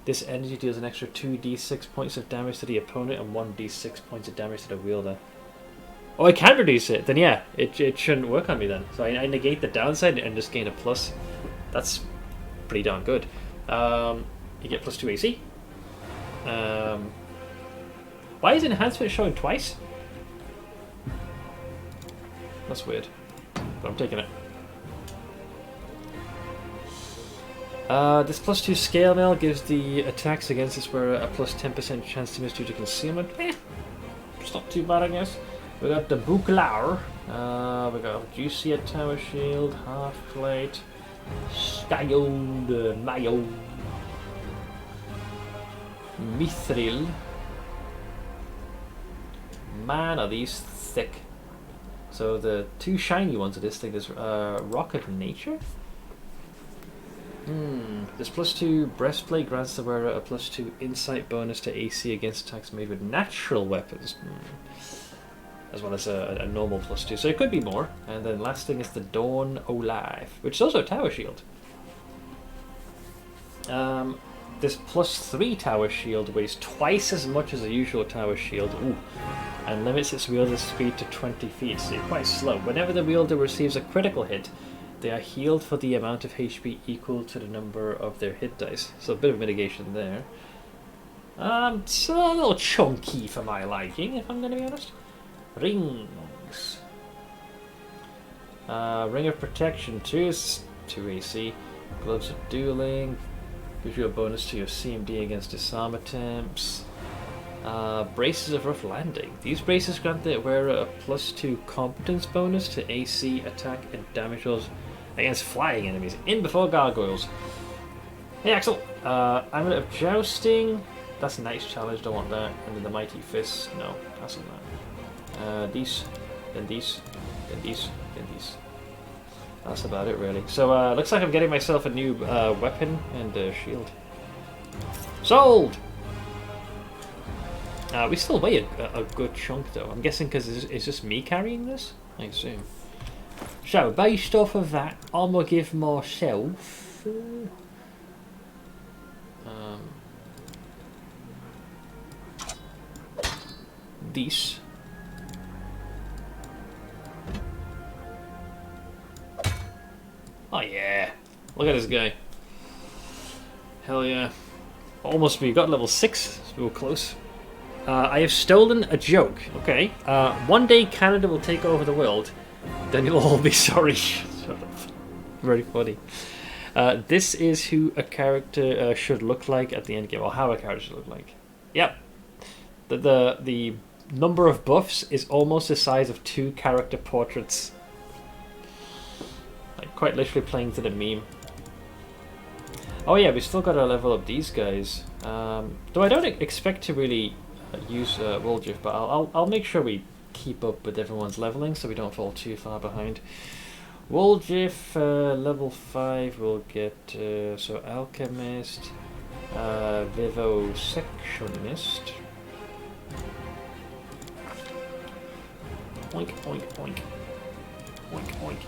This energy deals an extra 2d6 points of damage to the opponent and 1d6 points of damage to the wielder. Oh, I can reduce it. Then yeah, it shouldn't work on me then. So I negate the downside and just gain a plus. That's pretty darn good. You get +2 AC. Why is enhancement showing twice? That's weird. But I'm taking it. This +2 scale mail gives the attacks against this where a +10% chance to miss due to concealment. It's not too bad, I guess. We got the Bouclar. We got Juicy Tower Shield, Half Plate, Styled Mayo, Mithril. Man, are these thick. So the two shiny ones of this thing is Rock of Nature. This +2 breastplate grants the wearer a +2 insight bonus to AC against attacks made with natural weapons. As well as a normal +2, so it could be more. And then last thing is the Dawn O'Live, which is also a tower shield. this +3 tower shield weighs twice as much as a usual tower shield. Ooh. And limits its wielder's speed to 20 feet, so you're quite slow. Whenever the wielder receives a critical hit, they are healed for the amount of HP equal to the number of their hit dice. So a bit of mitigation there. It's a little chunky for my liking, if I'm going to be honest. Rings. Ring of Protection, 2 AC. Gloves of Dueling. Gives you a bonus to your CMD against disarm attempts. Braces of Rough Landing. These braces grant the wearer a +2 competence bonus to AC, attack, and damage rolls against flying enemies. In before gargoyles. Hey Axel! Amulet of Jousting. That's a nice challenge, don't want that. And then the Mighty Fist. No, pass on that. These, then these, then these, then these. That's about it really. So looks like I'm getting myself a new weapon and shield. Sold! We still weigh a good chunk though. I'm guessing because it's just me carrying this? I assume. So based off of that, I'm going to give myself... this. Oh yeah, look at this guy. Hell yeah. Almost we got level 6, so we were close. I have stolen a joke, okay? One day Canada will take over the world, then you'll all be sorry. Shut up. Very funny. This is who a character should look like at the end game, or how a character should look like. Yep. The number of buffs is almost the size of 2 character portraits. Like quite literally playing to the meme. Oh yeah, we still got to level up these guys. Though I don't expect to really use Woljif, but I'll make sure we keep up with everyone's leveling so we don't fall too far behind. Woljif, level 5 will get so Alchemist, Vivisectionist. Oink oink oink. Oink oink.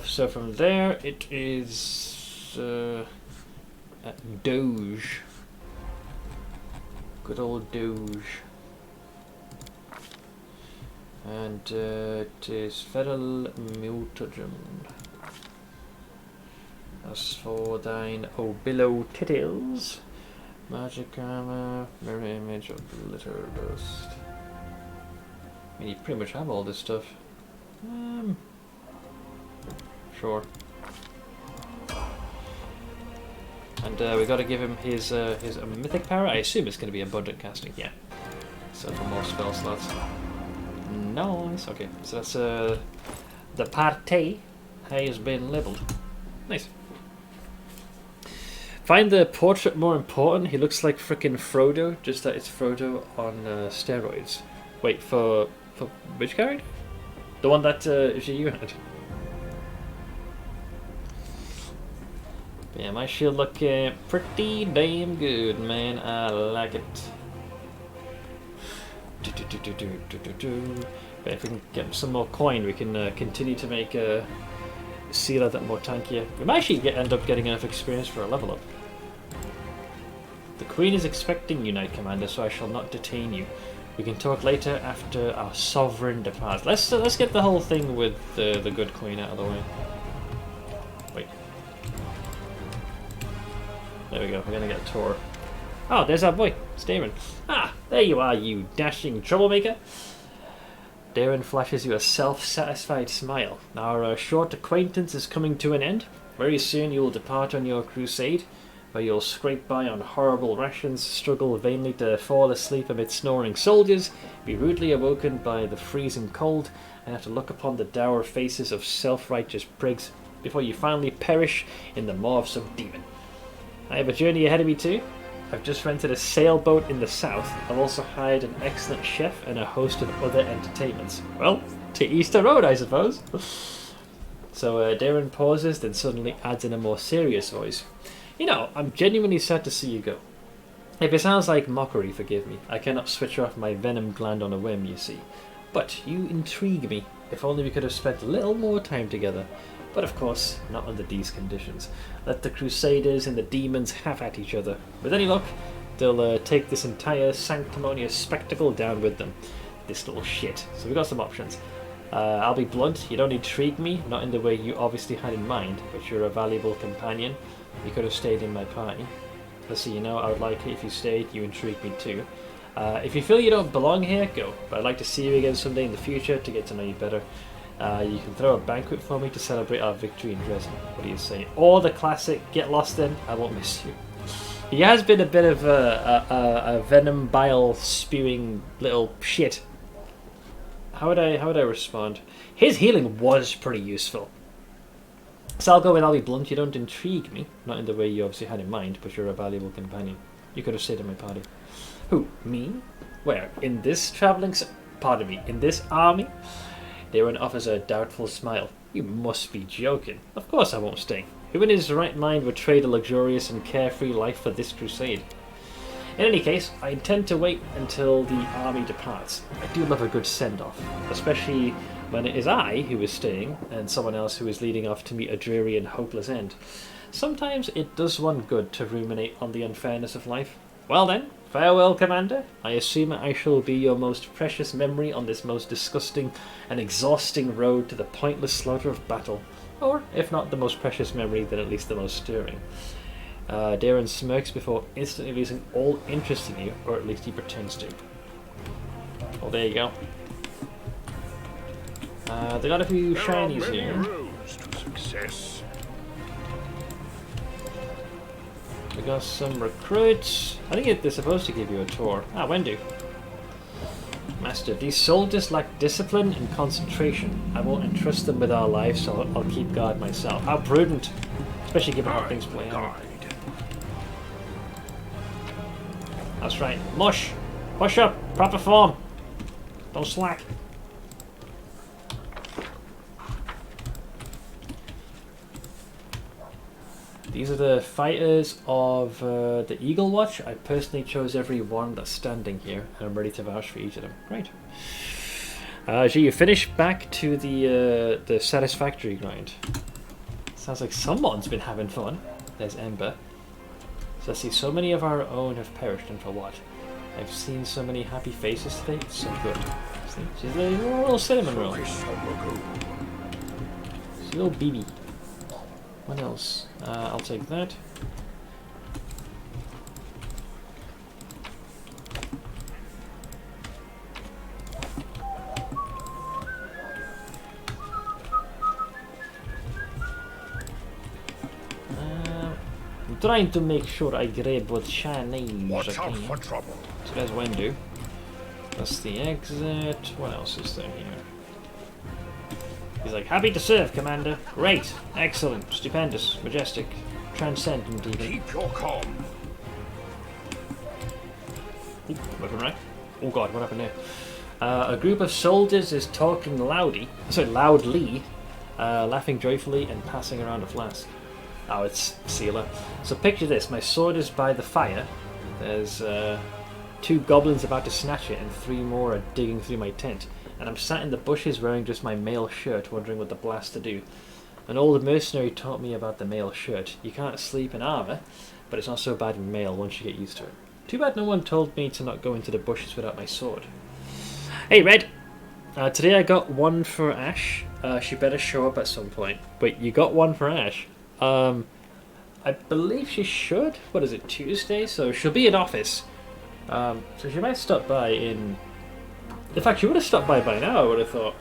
So from there it is Doge. Good old Doge. And it is Feral Mutagen. As for thine Obillo Tittles, Magic Armor, Mirror Image of Glitter Dust. I mean, you pretty much have all this stuff. Sure. And we got to give him his mythic power. I assume it's going to be abundant casting. Yeah. So for more spell slots. Nice. Okay. So that's the party has been leveled. Nice. Find the portrait more important. He looks like frickin' Frodo, just that it's Frodo on steroids. Wait, for which character? The one that you had. Yeah, my shield looking pretty damn good, man. I like it. But if we can get some more coin, we can continue to make Sealer that more tankier. We might actually end up getting enough experience for a level up. The Queen is expecting you, Knight Commander, so I shall not detain you. We can talk later after our sovereign departs. Let's get the whole thing with the good Queen out of the way. Wait. There we go. We're gonna get a tour. Oh, there's our boy, Darren. Ah, there you are, you dashing troublemaker. Darren flashes you a self-satisfied smile. Our short acquaintance is coming to an end. Very soon you will depart on your crusade, where you'll scrape by on horrible rations, struggle vainly to fall asleep amid snoring soldiers, be rudely awoken by the freezing cold, and have to look upon the dour faces of self-righteous prigs before you finally perish in the maw of some demon. I have a journey ahead of me too. I've just rented a sailboat in the south. I've also hired an excellent chef and a host of other entertainments. Well, to Easter Road, I suppose. So Darren pauses, then suddenly adds in a more serious voice. You know, I'm genuinely sad to see you go. If it sounds like mockery, forgive me. I cannot switch off my venom gland on a whim, you see. But you intrigue me. If only we could have spent a little more time together. But of course, not under these conditions. Let the Crusaders and the demons have at each other. With any luck, they'll take this entire sanctimonious spectacle down with them. This little shit. So we've got some options. I'll be blunt, you don't intrigue me, not in the way you obviously had in mind, but you're a valuable companion. You could have stayed in my party. Just so you know, I would like it if you stayed, you intrigue me too. If you feel you don't belong here, go. But I'd like to see you again someday in the future to get to know you better. You can throw a banquet for me to celebrate our victory in Dresden. What do you say? Or the classic, get lost then, I won't miss you. He has been a bit of a venom bile spewing little shit. How would I respond? His healing was pretty useful. So I'll go with, I'll be blunt, you don't intrigue me. Not in the way you obviously had in mind, but you're a valuable companion. You could have stayed in my party. Who? Me? Where? In this travelling... Pardon me, in this army? Darren offers a doubtful smile. You must be joking. Of course I won't stay. Who in his right mind would trade a luxurious and carefree life for this crusade? In any case, I intend to wait until the army departs. I do love a good send-off, especially when it is I who is staying and someone else who is leading off to meet a dreary and hopeless end. Sometimes it does one good to ruminate on the unfairness of life. Well then, farewell, Commander. I assume I shall be your most precious memory on this most disgusting and exhausting road to the pointless slaughter of battle. Or, if not the most precious memory, then at least the most stirring. Darren smirks before instantly losing all interest in you, or at least he pretends to. Well, there you go. They got a few shinies here. Roads to success. We got some recruits. I think they're supposed to give you a tour. Ah, Wendu. Master, these soldiers lack discipline and concentration. I won't entrust them with our lives, so I'll keep guard myself. How prudent, especially given how things play out. That's right. Mush! Push up! Proper form! Don't slack. These are the fighters of the Eagle Watch. I personally chose every one that's standing here, and I'm ready to vouch for each of them. Great. So you finish back to the satisfactory grind. Sounds like someone's been having fun. There's Ember. So I see so many of our own have perished, and for what? I've seen so many happy faces today. It's so good. See? She's a little cinnamon roll. She's a little BB. What else? I'll take that. I'm trying to make sure I grab what shinies Watch I out can. for trouble. So there's Wendu. That's the exit. What else is there here? He's like, happy to serve, Commander. Great, excellent, stupendous, majestic, transcendent even. Keep your calm. Ooh, weapon rack. Oh god, what happened there? A group of soldiers is talking loudly, laughing joyfully and passing around a flask. Oh, it's Sealer. So picture this, my sword is by the fire. There's 2 goblins about to snatch it and 3 more are digging through my tent. And I'm sat in the bushes wearing just my mail shirt, wondering what the blast to do. An old mercenary taught me about the mail shirt. You can't sleep in armour, but it's not so bad in mail once you get used to it. Too bad no one told me to not go into the bushes without my sword. Hey, Red! Today I got one for Ash. She better show up at some point. Wait, you got one for Ash? I believe she should. What is it, Tuesday? So she'll be in office. So she might stop by in... In fact, she would have stopped by now, I would have thought.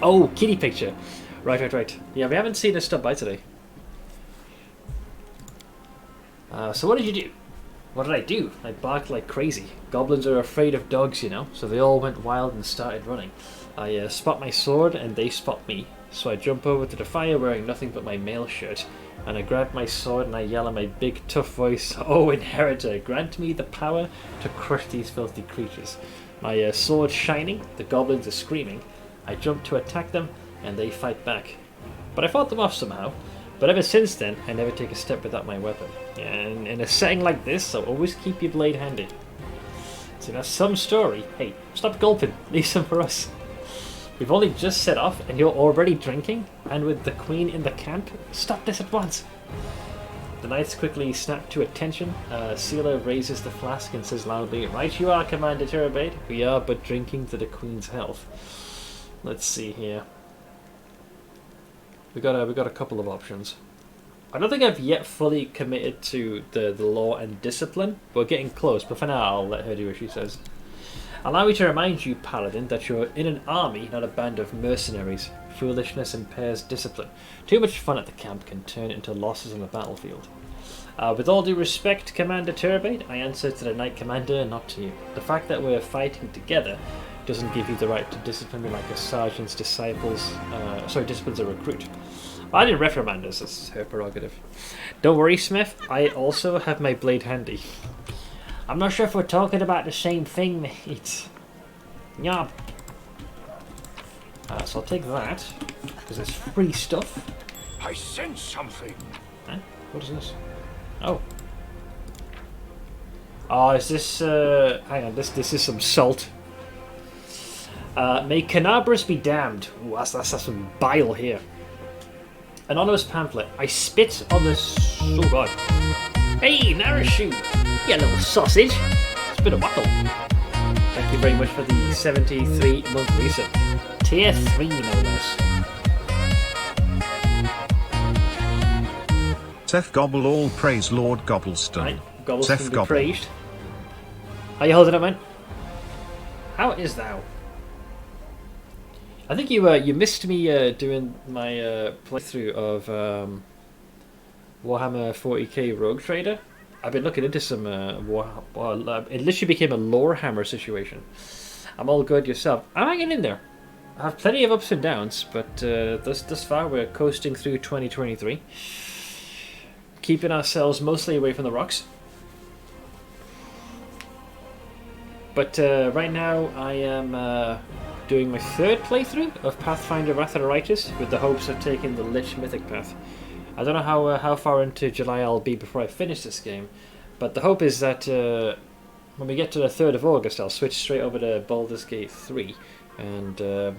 Oh, kitty picture. Right. Yeah, we haven't seen her stop by today. So what did you do? What did I do? I barked like crazy. Goblins are afraid of dogs, you know, so they all went wild and started running. I spot my sword and they spot me. So I jump over to the fire wearing nothing but my mail shirt. And I grab my sword and I yell in my big tough voice, "Oh, Inheritor, grant me the power to crush these filthy creatures." My sword shining, the goblins are screaming. I jump to attack them and they fight back. But I fought them off somehow. But ever since then, I never take a step without my weapon. And in a setting like this, I'll always keep your blade handy. So that's some story. Hey, stop gulping. Leave some for us. We've only just set off and you're already drinking? And with the queen in the camp? Stop this at once! The knights quickly snap to attention. Sealer raises the flask and says loudly, "Right you are, Commander Turbate. We are but drinking to the queen's health." Let's see here. We got a couple of options. I don't think I've yet fully committed to the law and discipline. We're getting close, but for now I'll let her do what she says. "Allow me to remind you, Paladin, that you're in an army, not a band of mercenaries. Foolishness impairs discipline. Too much fun at the camp can turn into losses on the battlefield. With all due respect, Commander Turbate, I answer to the Knight Commander, not to you. The fact that we're fighting together doesn't give you the right to discipline me like a sergeant's disciples. Disciplines a recruit. I didn't reprimand us, that's her prerogative. Don't worry, Smith, I also have my blade handy." "I'm not sure if we're talking about the same thing, mate." Yeah. So I'll take that, because it's free stuff. I sense something. Huh? What is this? Oh. Oh, is this, hang on, this is some salt. "May Canabras be damned." Ooh, that's some bile here. Anonymous pamphlet. "I spit on the... Oh god. Hey, Narashu! You little sausage! It's been a while. Thank you very much for the 73-month resub. Tier 3, no less. Seth Gobble, all praise Lord Gobblestone. Right, Gobblestone Seth be Gobble. praised. How you holding up, man? How is thou? I think you missed me doing my playthrough of Warhammer 40k Rogue Trader. I've been looking into some it literally became a Lorehammer situation. I'm all good. Yourself? I'm hanging in there. I have plenty of ups and downs, but thus far we're coasting through 2023, keeping ourselves mostly away from the rocks. But right now I am doing my third playthrough of Pathfinder Wrath of the Righteous with the hopes of taking the Lich Mythic path. I don't know how far into July I'll be before I finish this game, but the hope is that when we get to the 3rd of August I'll switch straight over to Baldur's Gate 3, and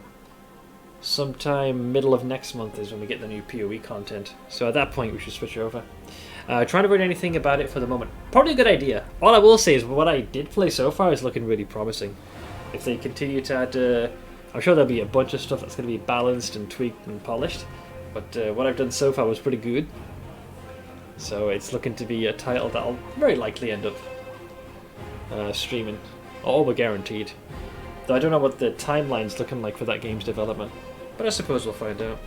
sometime middle of next month is when we get the new PoE content, so at that point we should switch over. Trying to avoid anything about it for the moment. Probably a good idea. All I will say is what I did play so far is looking really promising. If they continue to add, I'm sure there'll be a bunch of stuff that's going to be balanced and tweaked and polished, but what I've done so far was pretty good. So it's looking to be a title that I'll very likely end up streaming, all but guaranteed. Though I don't know what the timeline's looking like for that game's development, but I suppose we'll find out.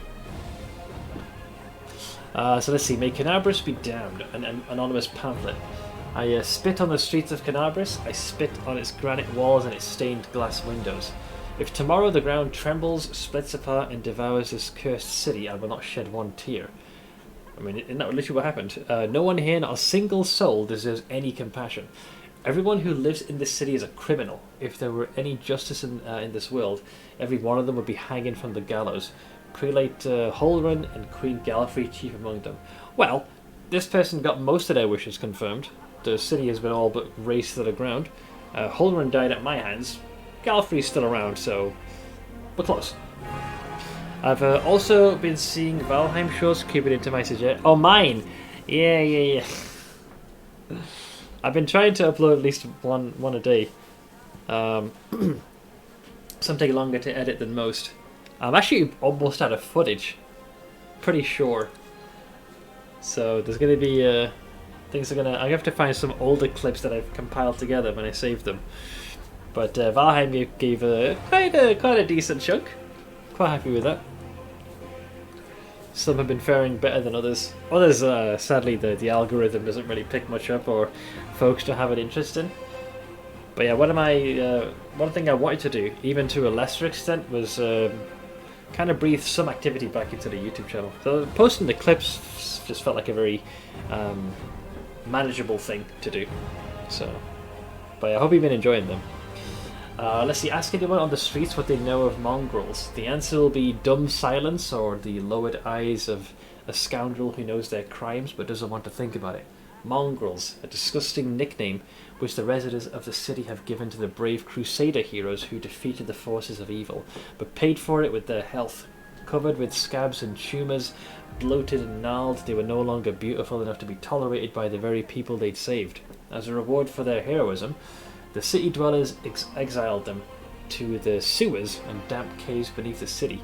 So let's see, "May Canabras be damned," an anonymous pamphlet. "I spit on the streets of Canabras, I spit on its granite walls and its stained glass windows. If tomorrow the ground trembles, splits apart and devours this cursed city, I will not shed one tear." I mean, isn't that literally what happened? "No one here, not a single soul, deserves any compassion. Everyone who lives in this city is a criminal. If there were any justice in this world, every one of them would be hanging from the gallows. Prelate Holrun and Queen Gallifrey chief among them." Well, this person got most of their wishes confirmed. The city has been all but razed to the ground. Holrun died at my hands. Gallifrey's still around, so we're close. I've also been seeing Valheim shows, keeping into my suggestion. Oh, mine! Yeah. I've been trying to upload at least one a day. Some take longer to edit than most. I'm actually almost out of footage. Pretty sure. So there's going to be things are gonna. I have to find some older clips that I've compiled together when I saved them. But Valheim gave quite a decent chunk. Quite happy with that. Some have been faring better than others. Others, sadly, the algorithm doesn't really pick much up, or folks don't have an interest in. But yeah, one thing I wanted to do, even to a lesser extent, was kind of breathe some activity back into the YouTube channel. So posting the clips just felt like a very manageable thing to do. So, but I hope you've been enjoying them. Let's see, ask anyone on the streets what they know of mongrels. The answer will be dumb silence or the lowered eyes of a scoundrel who knows their crimes but doesn't want to think about it. Mongrels, a disgusting nickname which the residents of the city have given to the brave Crusader heroes who defeated the forces of evil, but paid for it with their health. Covered with scabs and tumours, bloated and gnarled, they were no longer beautiful enough to be tolerated by the very people they'd saved. As a reward for their heroism, the city dwellers exiled them to the sewers and damp caves beneath the city.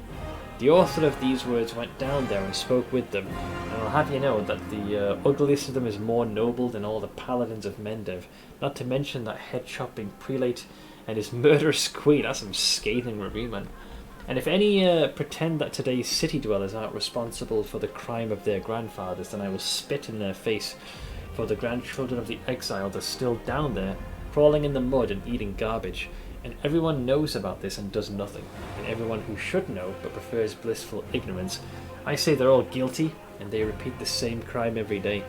The author of these words went down there and spoke with them, and I'll have you know that the ugliest of them is more noble than all the paladins of Mendev, not to mention that head-chopping prelate and his murderous queen. That's some scathing review, man. And if any pretend that today's city dwellers aren't responsible for the crime of their grandfathers, then I will spit in their face, for the grandchildren of the exiled are still down there, crawling in the mud and eating garbage. And everyone knows about this and does nothing. And everyone who should know but prefers blissful ignorance, I say they're all guilty and they repeat the same crime every day.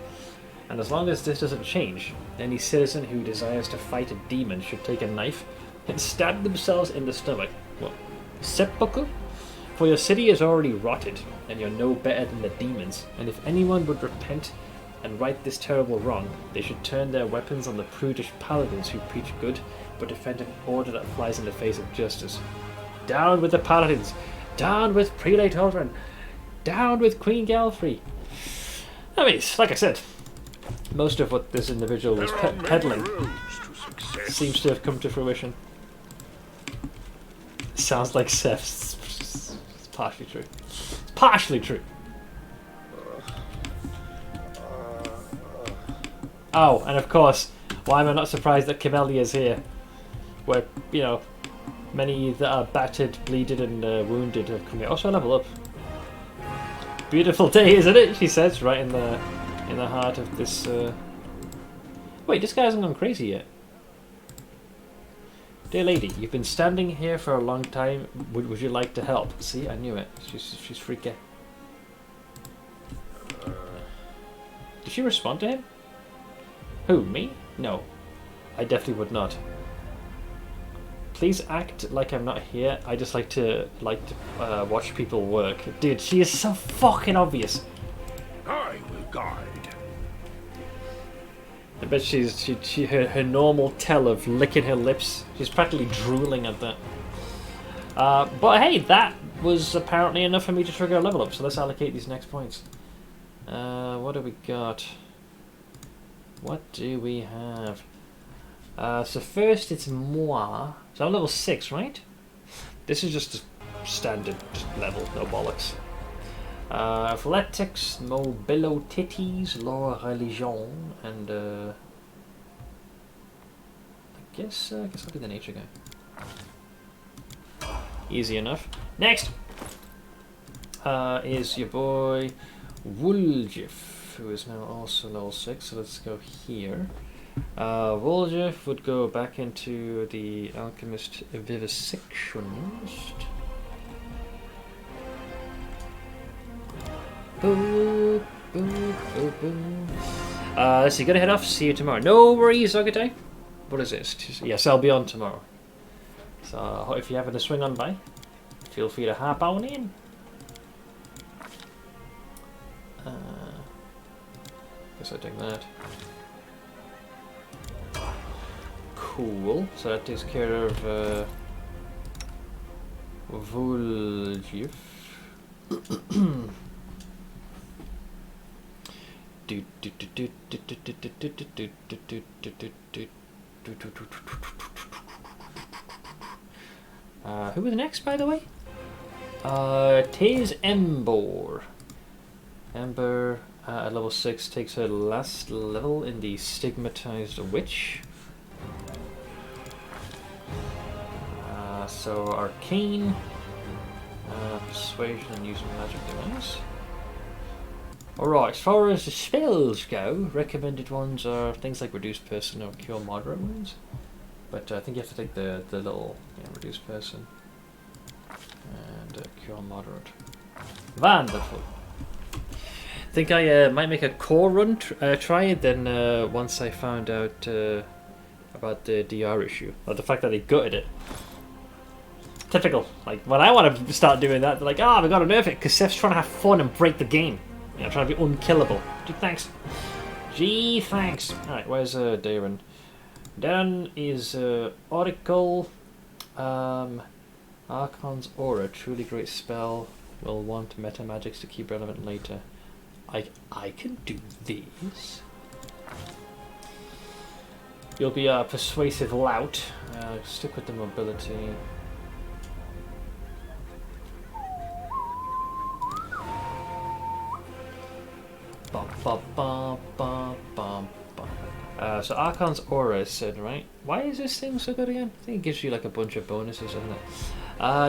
And as long as this doesn't change, any citizen who desires to fight a demon should take a knife and stab themselves in the stomach. What? Seppuku? For your city is already rotted, and you're no better than the demons. And if anyone would repent and right this terrible wrong, they should turn their weapons on the prudish paladins who preach good but defend an order that flies in the face of justice. Down with the paladins! Down with Prelate Aldrin! Down with Queen Galfrey! I mean, like I said, most of what this individual was peddling seems to have come to fruition. Sounds like Seth's. It's partially true. It's partially true. Oh, and of course, why am I not surprised that Camellia is here? Where, you know, many that are battered, bleeded, and wounded have come here. Also, level up. Beautiful day, isn't it? She says, right in the heart of this. Wait, this guy hasn't gone crazy yet. Dear lady, you've been standing here for a long time. Would you like to help? See, I knew it. She's freaky. Did she respond to him? Who, me? No, I definitely would not. Please act like I'm not here. I just like to watch people work. Dude, she is so fucking obvious. I will guide. I bet her normal tell of licking her lips. She's practically drooling at that. But hey, that was apparently enough for me to trigger a level up. So let's allocate these next points. What do we got? What do we have? So first it's moi. So I'm level 6, right? This is just a standard level, no bollocks. Athletics, mobilitites, law, religion, and I guess I'll be the nature guy. Easy enough. Next is your boy Wuljif, who is now also level 6. So let's go here. Wuljif would go back into the alchemist vivisectionist. Boo, boo, boo, boo. So you gotta head off. See you tomorrow. No worries, Zogatai. What is this? Yes, I'll be on tomorrow. So if you happen to swing on by, feel free to hop on in. Guess I'll take that. Cool. So that takes care of Wuljif. Who was next, by the way? Tis Ember. Ember at level 6 takes her last level in the Stigmatized Witch. So Arcane, Persuasion, and use of magic device. Alright, as far as the spells go, recommended ones are things like Reduce Person or Cure Moderate wounds. But I think you have to take the little Reduce Person and Cure Moderate. Wonderful. I think I might make a core run try it then once I found out about the DR issue. Or the fact that they gutted it. Typical. Like, when I want to start doing that, they're like, we gotta nerf it because Seth's trying to have fun and break the game. Trying to be unkillable. Dude, thanks. Gee, thanks. Alright, where's Darren? Darren is Oracle. Archon's Aura, truly great spell. Will want meta magics to keep relevant later. I can do this. You'll be a persuasive lout. Stick with the mobility. Bum, bum, bum, bum, bum, bum. So Archon's Aura is said, right? Why is this thing so good again? I think it gives you like a bunch of bonuses, doesn't it?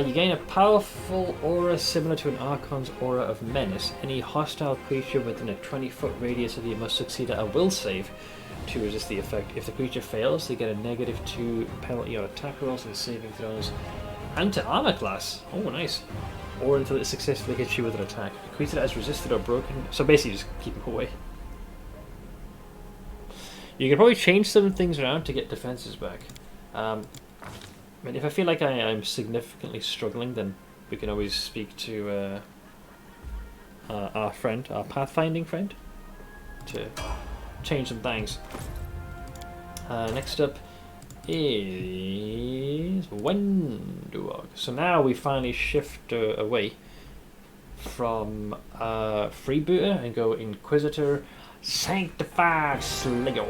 You gain a powerful aura similar to an Archon's Aura of Menace. Any hostile creature within a 20-foot radius of you must succeed at a will save to resist the effect. If the creature fails, they get a -2 penalty on attack rolls and saving throws. And to armor class. Oh, nice. Or until it successfully hits you with an attack. A creature that has resisted or broken. So basically, just keep them away. You can probably change some things around to get defenses back. I mean, if I feel like I'm significantly struggling, then we can always speak to our friend, our pathfinding friend, to change some things. Next up is Wenduog. So now we finally shift away from Freebooter and go Inquisitor Sanctified Slayer.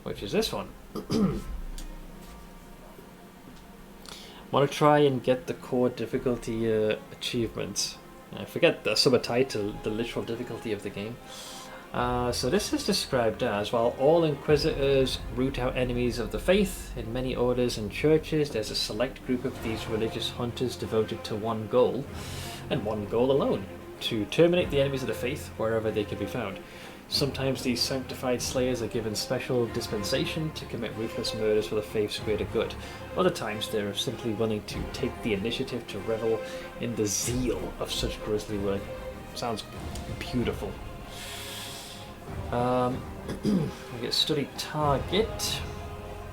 Which is this one. Want to try and get the core difficulty achievements. I forget the subtitle, the literal difficulty of the game. So this is described as, while all Inquisitors root out enemies of the faith, in many orders and churches there's a select group of these religious hunters devoted to one goal, and one goal alone, to terminate the enemies of the faith wherever they can be found. Sometimes these sanctified slayers are given special dispensation to commit ruthless murders for the faith's greater good. Other times they're simply willing to take the initiative to revel in the zeal of such grisly work. Sounds beautiful. We get study target.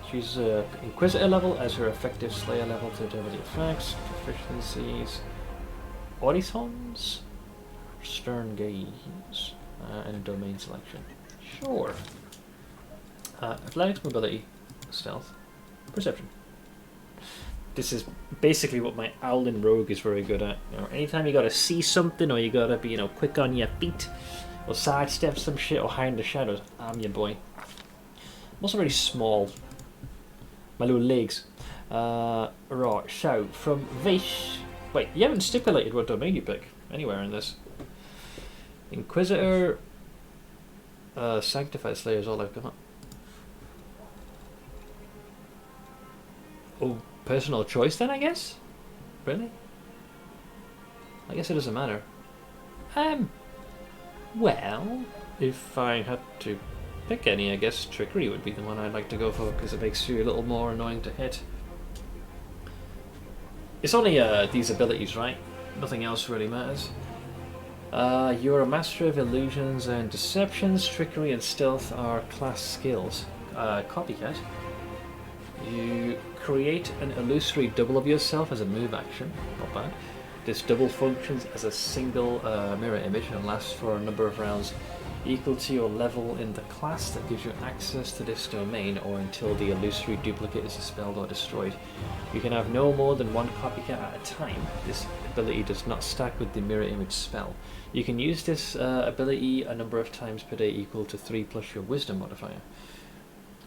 Choose Inquisitor level as her effective Slayer level to determine the effects, proficiencies, Horizons, Stern Gaze, and domain selection. Sure. Athletics, mobility, stealth, perception. This is basically what my Owlin Rogue is very good at. You know, anytime you gotta see something, or you gotta be, quick on your feet, or sidestep some shit, or hide in the shadows, I'm your boy. I'm also very small. My little legs. Right, so from this. Wait, you haven't stipulated what domain you pick anywhere in this. Inquisitor, Sanctified Slayer is all I've got. Oh, personal choice then, I guess? Really? I guess it doesn't matter. Well, if I had to pick any, I guess Trickery would be the one I'd like to go for, because it makes you a little more annoying to hit. It's only these abilities, right? Nothing else really matters. You're a master of illusions and deceptions. Trickery and stealth are class skills. Copycat. You create an illusory double of yourself as a move action. Not bad. This double functions as a single mirror image and lasts for a number of rounds equal to your level in the class that gives you access to this domain, or until the illusory duplicate is dispelled or destroyed. You can have no more than one copycat at a time. This ability does not stack with the mirror image spell. You can use this ability a number of times per day equal to 3 plus your wisdom modifier.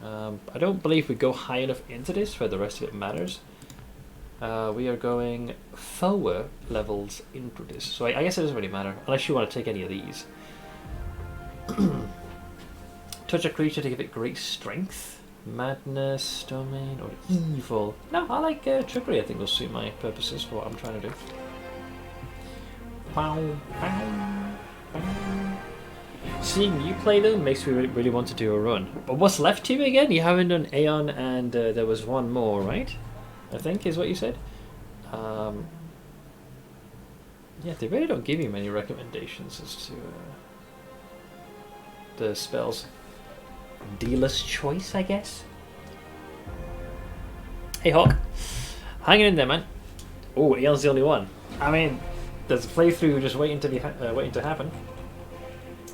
I don't believe we go high enough into this where the rest of it matters. We are going 4 levels into this, so I guess it doesn't really matter, unless you want to take any of these. Touch a creature to give it great strength, madness, domain, or evil. No, I like trickery. I think will suit my purposes for what I'm trying to do. Seeing you play them makes me really want to do a run. But what's left to you again? You haven't done Aeon, and there was one more, right? I think is what you said. Yeah, they really don't give you many recommendations as to the spells. Dealer's choice, I guess. Hey Hawk, hanging in there, man. Oh, Aeon's the only one. I mean, there's a playthrough just waiting to be waiting to happen.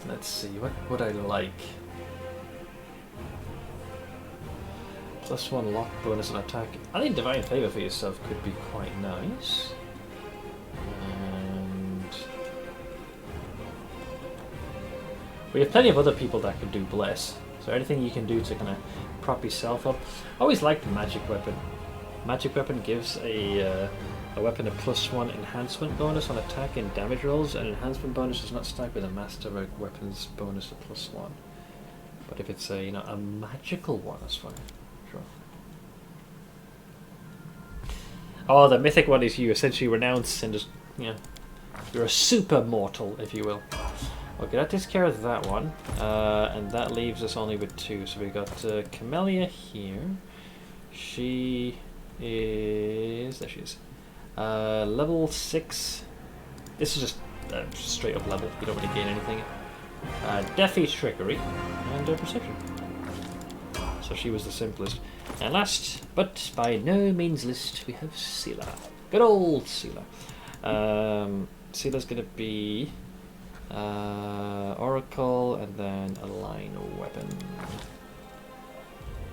Let's see, what would I like? +1 lock bonus on attack. I think Divine Favor for yourself could be quite nice. And we have plenty of other people that could do Bless. So anything you can do to kind of prop yourself up. I always liked the Magic Weapon. Magic Weapon gives a weapon a +1 enhancement bonus on attack and damage rolls. An enhancement bonus does not stack with a Master Weapons bonus of +1. But if it's a a magical one, that's fine. Sure. Oh, the mythic one is you essentially renounce and just you're a super mortal, if you will. Okay, that takes care of that one, and that leaves us only with 2. So we got Camellia here. She is there. She is level 6. This is just straight up level. You don't really gain anything. Deafy Trickery and Perception. So she was the simplest. And last, but by no means least, we have Seela. Good old Seela. Seela's going to be Oracle and then a line weapon.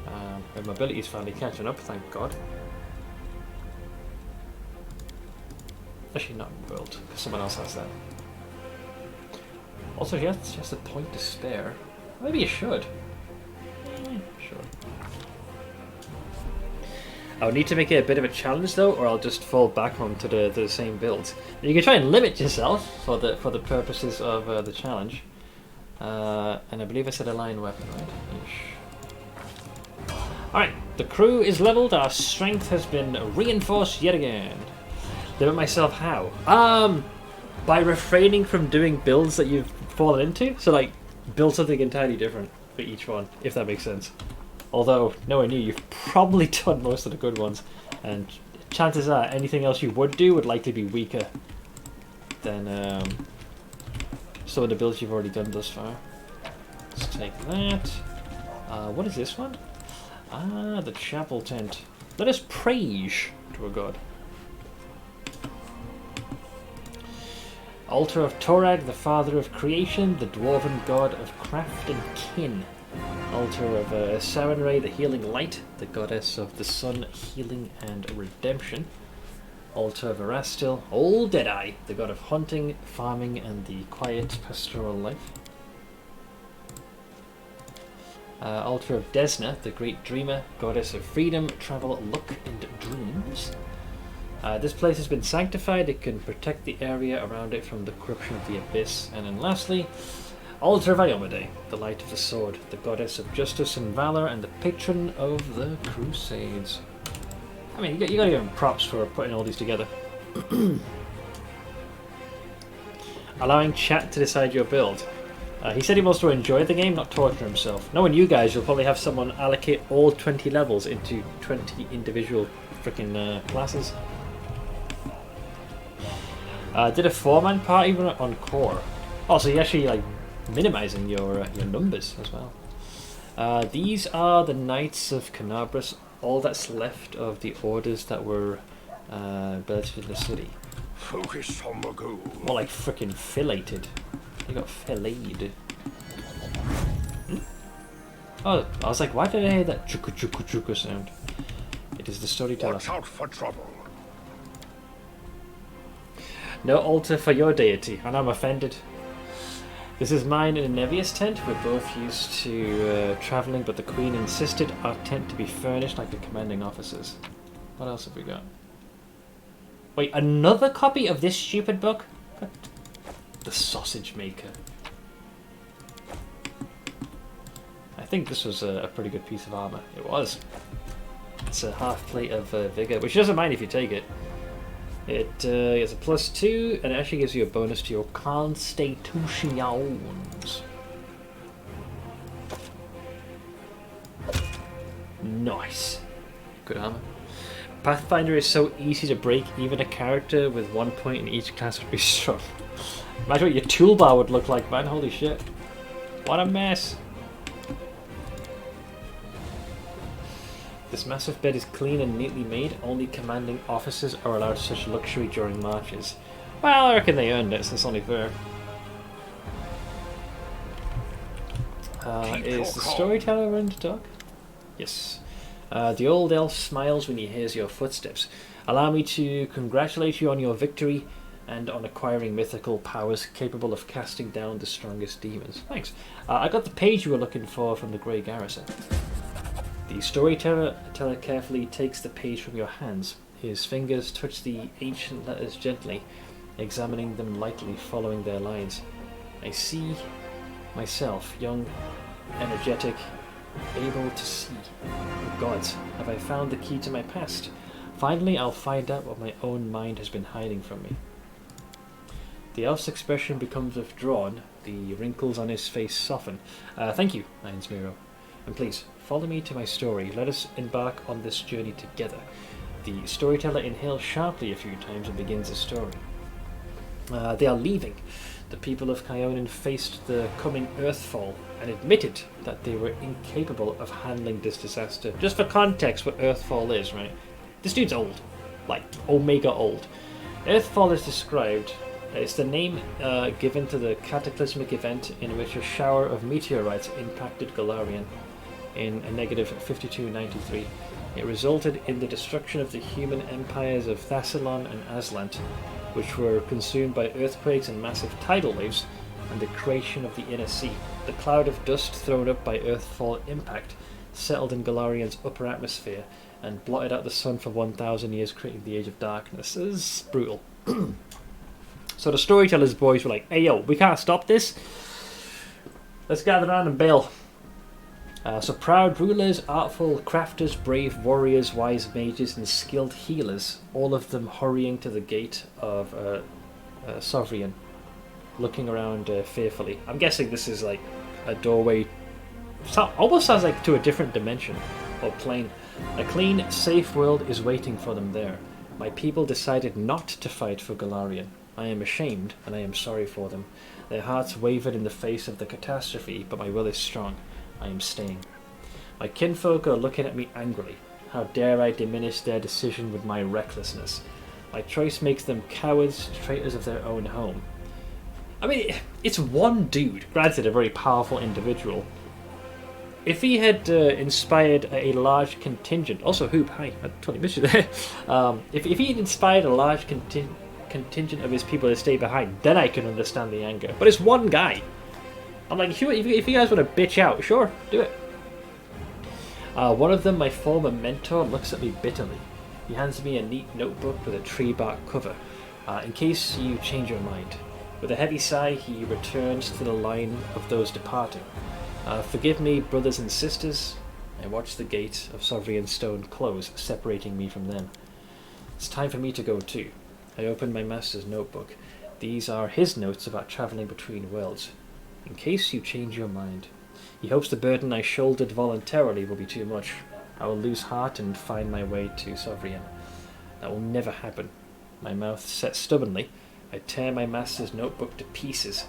Her mobility is finally catching up, thank God. Actually, not built, because someone else has that. Also, she has a point to spare. Maybe you should. Sure. I'll need to make it a bit of a challenge though, or I'll just fall back onto the same build. You can try and limit yourself for the purposes of the challenge. And I believe I said a line weapon, right? Alright, the crew is leveled, our strength has been reinforced yet again. Limit myself how? By refraining from doing builds that you've fallen into. So like, build something entirely different for each one, if that makes sense. Although, nowhere near, you've probably done most of the good ones, and chances are anything else you would do would likely be weaker than some of the builds you've already done thus far. Let's take that. What is this one? Ah, the chapel tent. Let us praise to a god. Altar of Torag, the father of creation, the dwarven god of craft and kin. Altar of Sarenrae, the healing light, the goddess of the sun, healing and redemption. Altar of Erastil, old Deadeye, the god of hunting, farming and the quiet pastoral life. Altar of Desna, the great dreamer, goddess of freedom, travel, luck and dreams. This place has been sanctified, it can protect the area around it from the corruption of the abyss. And then lastly, Altar of Iomade, the light of the sword, the goddess of justice and valor, and the patron of the crusades. I mean, you gotta give him props for putting all these together. Allowing chat to decide your build. He said he wants to enjoy the game, not torture himself. Knowing you guys, you'll probably have someone allocate all 20 levels into 20 individual freaking classes. Did a 4-man party on core. Oh, so you're actually like minimizing your numbers as well. These are the Knights of Canabras, all that's left of the orders that were built in the city. Focus on the goal. More like freaking filleted. They got filleted. Oh, I was like, why did I hear that chuku chuku chuku sound? It is the storyteller. Watch out for trouble. No altar for your deity, and I'm offended. This is mine and Nevia's tent. We're both used to travelling, but the Queen insisted our tent to be furnished like the commanding officers. What else have we got? Wait, another copy of this stupid book? The Sausage Maker. I think this was a pretty good piece of armour. It was. It's a half plate of Vigour, which doesn't mind if you take it. It is a +2, and it actually gives you a bonus to your constitutions. Nice. Good armor. Pathfinder is so easy to break, even a character with 1 point in each class would be strong. Imagine what your toolbar would look like, man. Holy shit. What a mess. This massive bed is clean and neatly made. Only commanding officers are allowed such luxury during marches. Well, I reckon they earned it, so it's only fair. Is the storyteller ready to talk? Yes. The old elf smiles when he hears your footsteps. Allow me to congratulate you on your victory and on acquiring mythical powers capable of casting down the strongest demons. Thanks. I got the page you were looking for from the Grey Garrison. The storyteller carefully takes the page from your hands. His fingers touch the ancient letters gently, examining them lightly, following their lines. I see myself, young, energetic, able to see. Oh gods, have I found the key to my past? Finally, I'll find out what my own mind has been hiding from me. The elf's expression becomes withdrawn. The wrinkles on his face soften. Thank you, Irons Miro. And please, follow me to my story. Let us embark on this journey together. The storyteller inhales sharply a few times and begins his story. They are leaving. The people of Kyonin faced the coming Earthfall and admitted that they were incapable of handling this disaster. Just for context, what Earthfall is, right? This dude's old. Like, Omega old. Earthfall is described... It's the name given to the cataclysmic event in which a shower of meteorites impacted Golarion in a negative 5293. It resulted in the destruction of the human empires of Thassilon and Aslant, which were consumed by earthquakes and massive tidal waves, and the creation of the Inner Sea. The cloud of dust thrown up by Earthfall impact settled in Golarion's upper atmosphere and blotted out the sun for 1,000 years, creating the Age of Darkness. This is brutal. So the storyteller's boys were like, hey yo, we can't stop this. Let's gather around and bail. So proud rulers, artful crafters, brave warriors, wise mages, and skilled healers, all of them hurrying to the gate of Sovereign, looking around fearfully. I'm guessing this is like a doorway, almost sounds like to a different dimension or plane. A clean, safe world is waiting for them there. My people decided not to fight for Golarion. I am ashamed, and I am sorry for them. Their hearts wavered in the face of the catastrophe, but my will is strong. I am staying. My kinfolk are looking at me angrily. How dare I diminish their decision with my recklessness? My choice makes them cowards, traitors of their own home. I mean, it's one dude, granted a very powerful individual. If he had inspired a large contingent... Also, Hoop, hi, I totally missed you there. If he had inspired a large contingent of his people to stay behind, then I can understand the anger. But it's one guy. I'm like, if you guys want to bitch out, sure, do it. One of them, my former mentor, looks at me bitterly. He hands me a neat notebook with a tree bark cover, in case you change your mind. With a heavy sigh, he returns to the line of those departing. Forgive me, brothers and sisters. I watch the gate of Sovereign Stone close, separating me from them. It's time for me to go too. I open my master's notebook. These are his notes about travelling between worlds. In case you change your mind. He hopes the burden I shouldered voluntarily will be too much. I will lose heart and find my way to Sovereign. That will never happen. My mouth set stubbornly. I tear my master's notebook to pieces.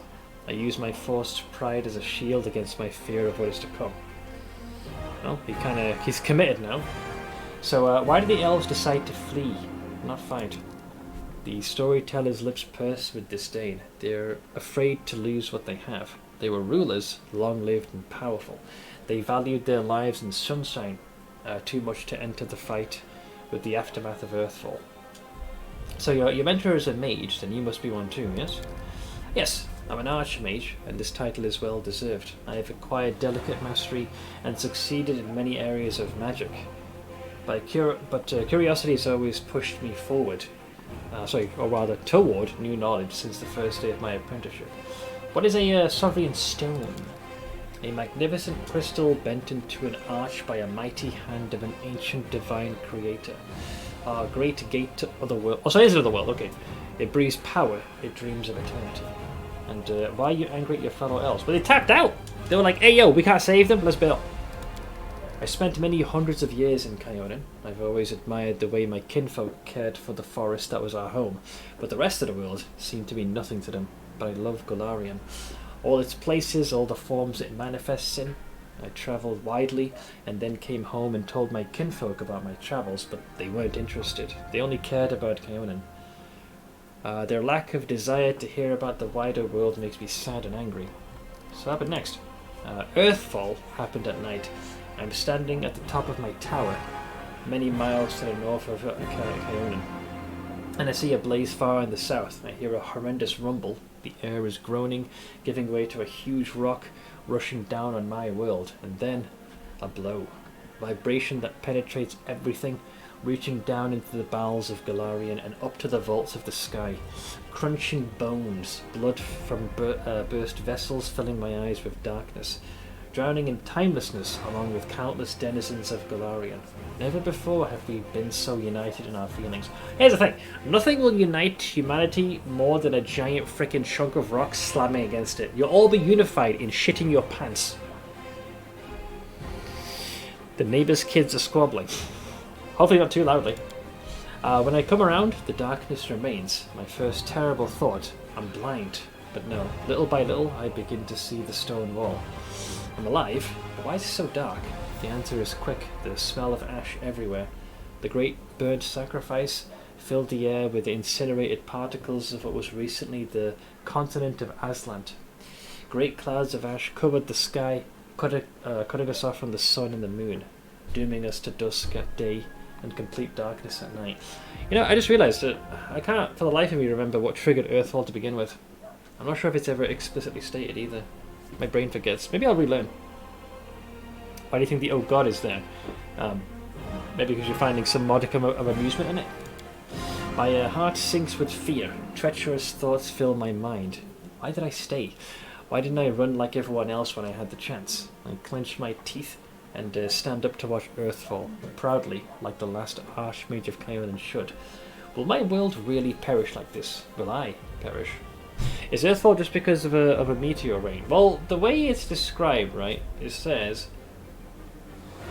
I use my forced pride as a shield against my fear of what is to come. Well, he's committed now. So why did the elves decide to flee, not fight? The storyteller's lips purse with disdain. They're afraid to lose what they have. They were rulers, long-lived and powerful. They valued their lives in sunshine too much to enter the fight with the aftermath of Earthfall. So your mentor is a mage, then you must be one too, yes? Yes, I'm an archmage, and this title is well deserved. I have acquired delicate mastery and succeeded in many areas of magic. But curiosity has always pushed me forward. Toward new knowledge since the first day of my apprenticeship. What is a Sovereign Stone? A magnificent crystal bent into an arch by a mighty hand of an ancient divine creator. A great gate to otherworld. Oh, so it is otherworld, okay. It breathes power, it dreams of eternity. And why are you angry at your fellow elves? Well, they tapped out! They were like, hey yo, we can't save them, let's bail. I spent many hundreds of years in Kyonin. I've always admired the way my kinfolk cared for the forest that was our home, but the rest of the world seemed to be nothing to them. But I love Golarion. All its places, all the forms it manifests in. I travelled widely, and then came home and told my kinfolk about my travels, but they weren't interested. They only cared about Kyonin. Their lack of desire to hear about the wider world makes me sad and angry. So what happened next? Earthfall happened at night. I'm standing at the top of my tower, many miles to the north of Kaonan, and I see a blaze far in the south. I hear a horrendous rumble. The air is groaning, giving way to a huge rock rushing down on my world, and then a blow. Vibration that penetrates everything, reaching down into the bowels of Golarion and up to the vaults of the sky. Crunching bones, blood from burst vessels filling my eyes with darkness. Drowning in timelessness along with countless denizens of Golarion. Never before have we been so united in our feelings. Here's the thing, nothing will unite humanity more than a giant frickin' chunk of rock slamming against it. You'll all be unified in shitting your pants. The neighbours' kids are squabbling. Hopefully not too loudly. When I come around, the darkness remains. My first terrible thought, I'm blind. But no, little by little I begin to see the stone wall. I'm alive, but why is it so dark? The answer is quick, the smell of ash everywhere. The great bird sacrifice filled the air with the incinerated particles of what was recently the continent of Aslant. Great clouds of ash covered the sky, cutting us off from the sun and the moon, dooming us to dusk at day and complete darkness at night. You know, I just realised that I can't for the life of me remember what triggered Earthfall to begin with. I'm not sure if it's ever explicitly stated either. My brain forgets. Maybe I'll relearn. Why do you think the oh god is there? Maybe because you're finding some modicum of amusement in it? My heart sinks with fear. Treacherous thoughts fill my mind. Why did I stay? Why didn't I run like everyone else when I had the chance? I clenched my teeth and stand up to watch Earthfall, proudly, like the last Archmage of Kaonan should. Will my world really perish like this? Will I perish? Is Earthfall just because of a meteor rain? Well, the way it's described, right, it says,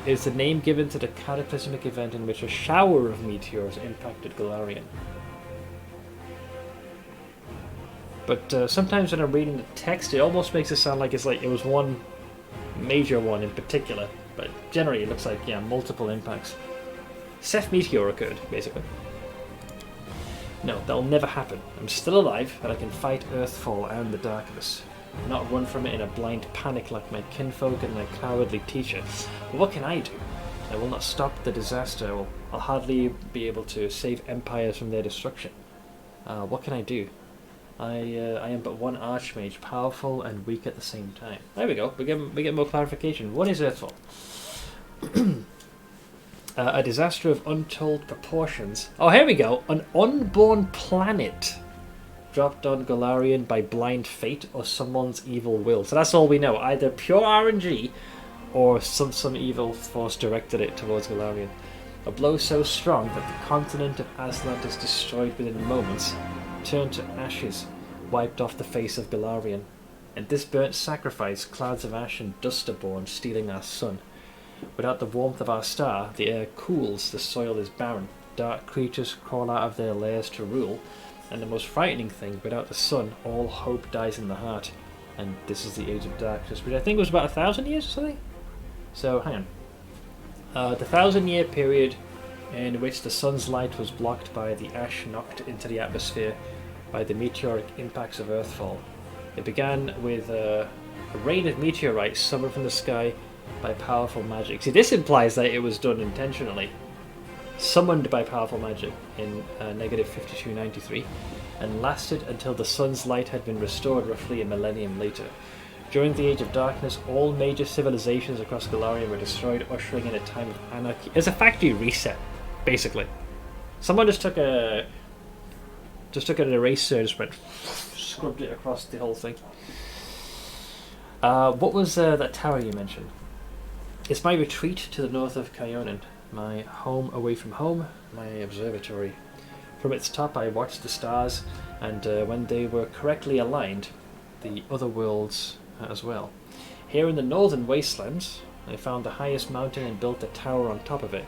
is the name given to the cataclysmic event in which a shower of meteors impacted Golarion. But sometimes when I'm reading the text, it almost makes it sound like it was one major one in particular. But generally it looks like, yeah, multiple impacts. Seth Meteor occurred, basically. No, that'll never happen. I'm still alive, and I can fight Earthfall and the darkness. Not run from it in a blind panic like my kinfolk and my cowardly teacher. But what can I do? I will not stop the disaster. I'll hardly be able to save empires from their destruction. What can I do? I am but one Archmage, powerful and weak at the same time. There we go. We get more clarification. What is Earthfall? A disaster of untold proportions. Oh, here we go. An unborn planet dropped on Golarion by blind fate or someone's evil will. So that's all we know. Either pure RNG or some evil force directed it towards Golarion. A blow so strong that the continent of Aslant is destroyed within moments, turned to ashes, wiped off the face of Golarion. And this burnt sacrifice, clouds of ash and dust are born, stealing our sun. Without the warmth of our star, the air cools, the soil is barren. Dark creatures crawl out of their lairs to rule, and the most frightening thing, without the sun, all hope dies in the heart. And this is the Age of Darkness, which I think was about 1,000 years or something? So, hang on. The 1,000-year period in which the sun's light was blocked by the ash knocked into the atmosphere by the meteoric impacts of Earthfall. It began with a rain of meteorites summoned from the sky by powerful magic. See, this implies that it was done intentionally. Summoned by powerful magic in negative 5293, and lasted until the sun's light had been restored roughly a millennium later. During the Age of Darkness, all major civilizations across Golarion were destroyed, ushering in a time of anarchy. It's a factory reset, basically. Someone just took an eraser and just went scrubbed it across the whole thing. What was that tower you mentioned? It's my retreat to the north of Kaonan, my home away from home, my observatory. From its top I watched the stars, and when they were correctly aligned, the other worlds as well. Here in the northern wastelands, I found the highest mountain and built a tower on top of it.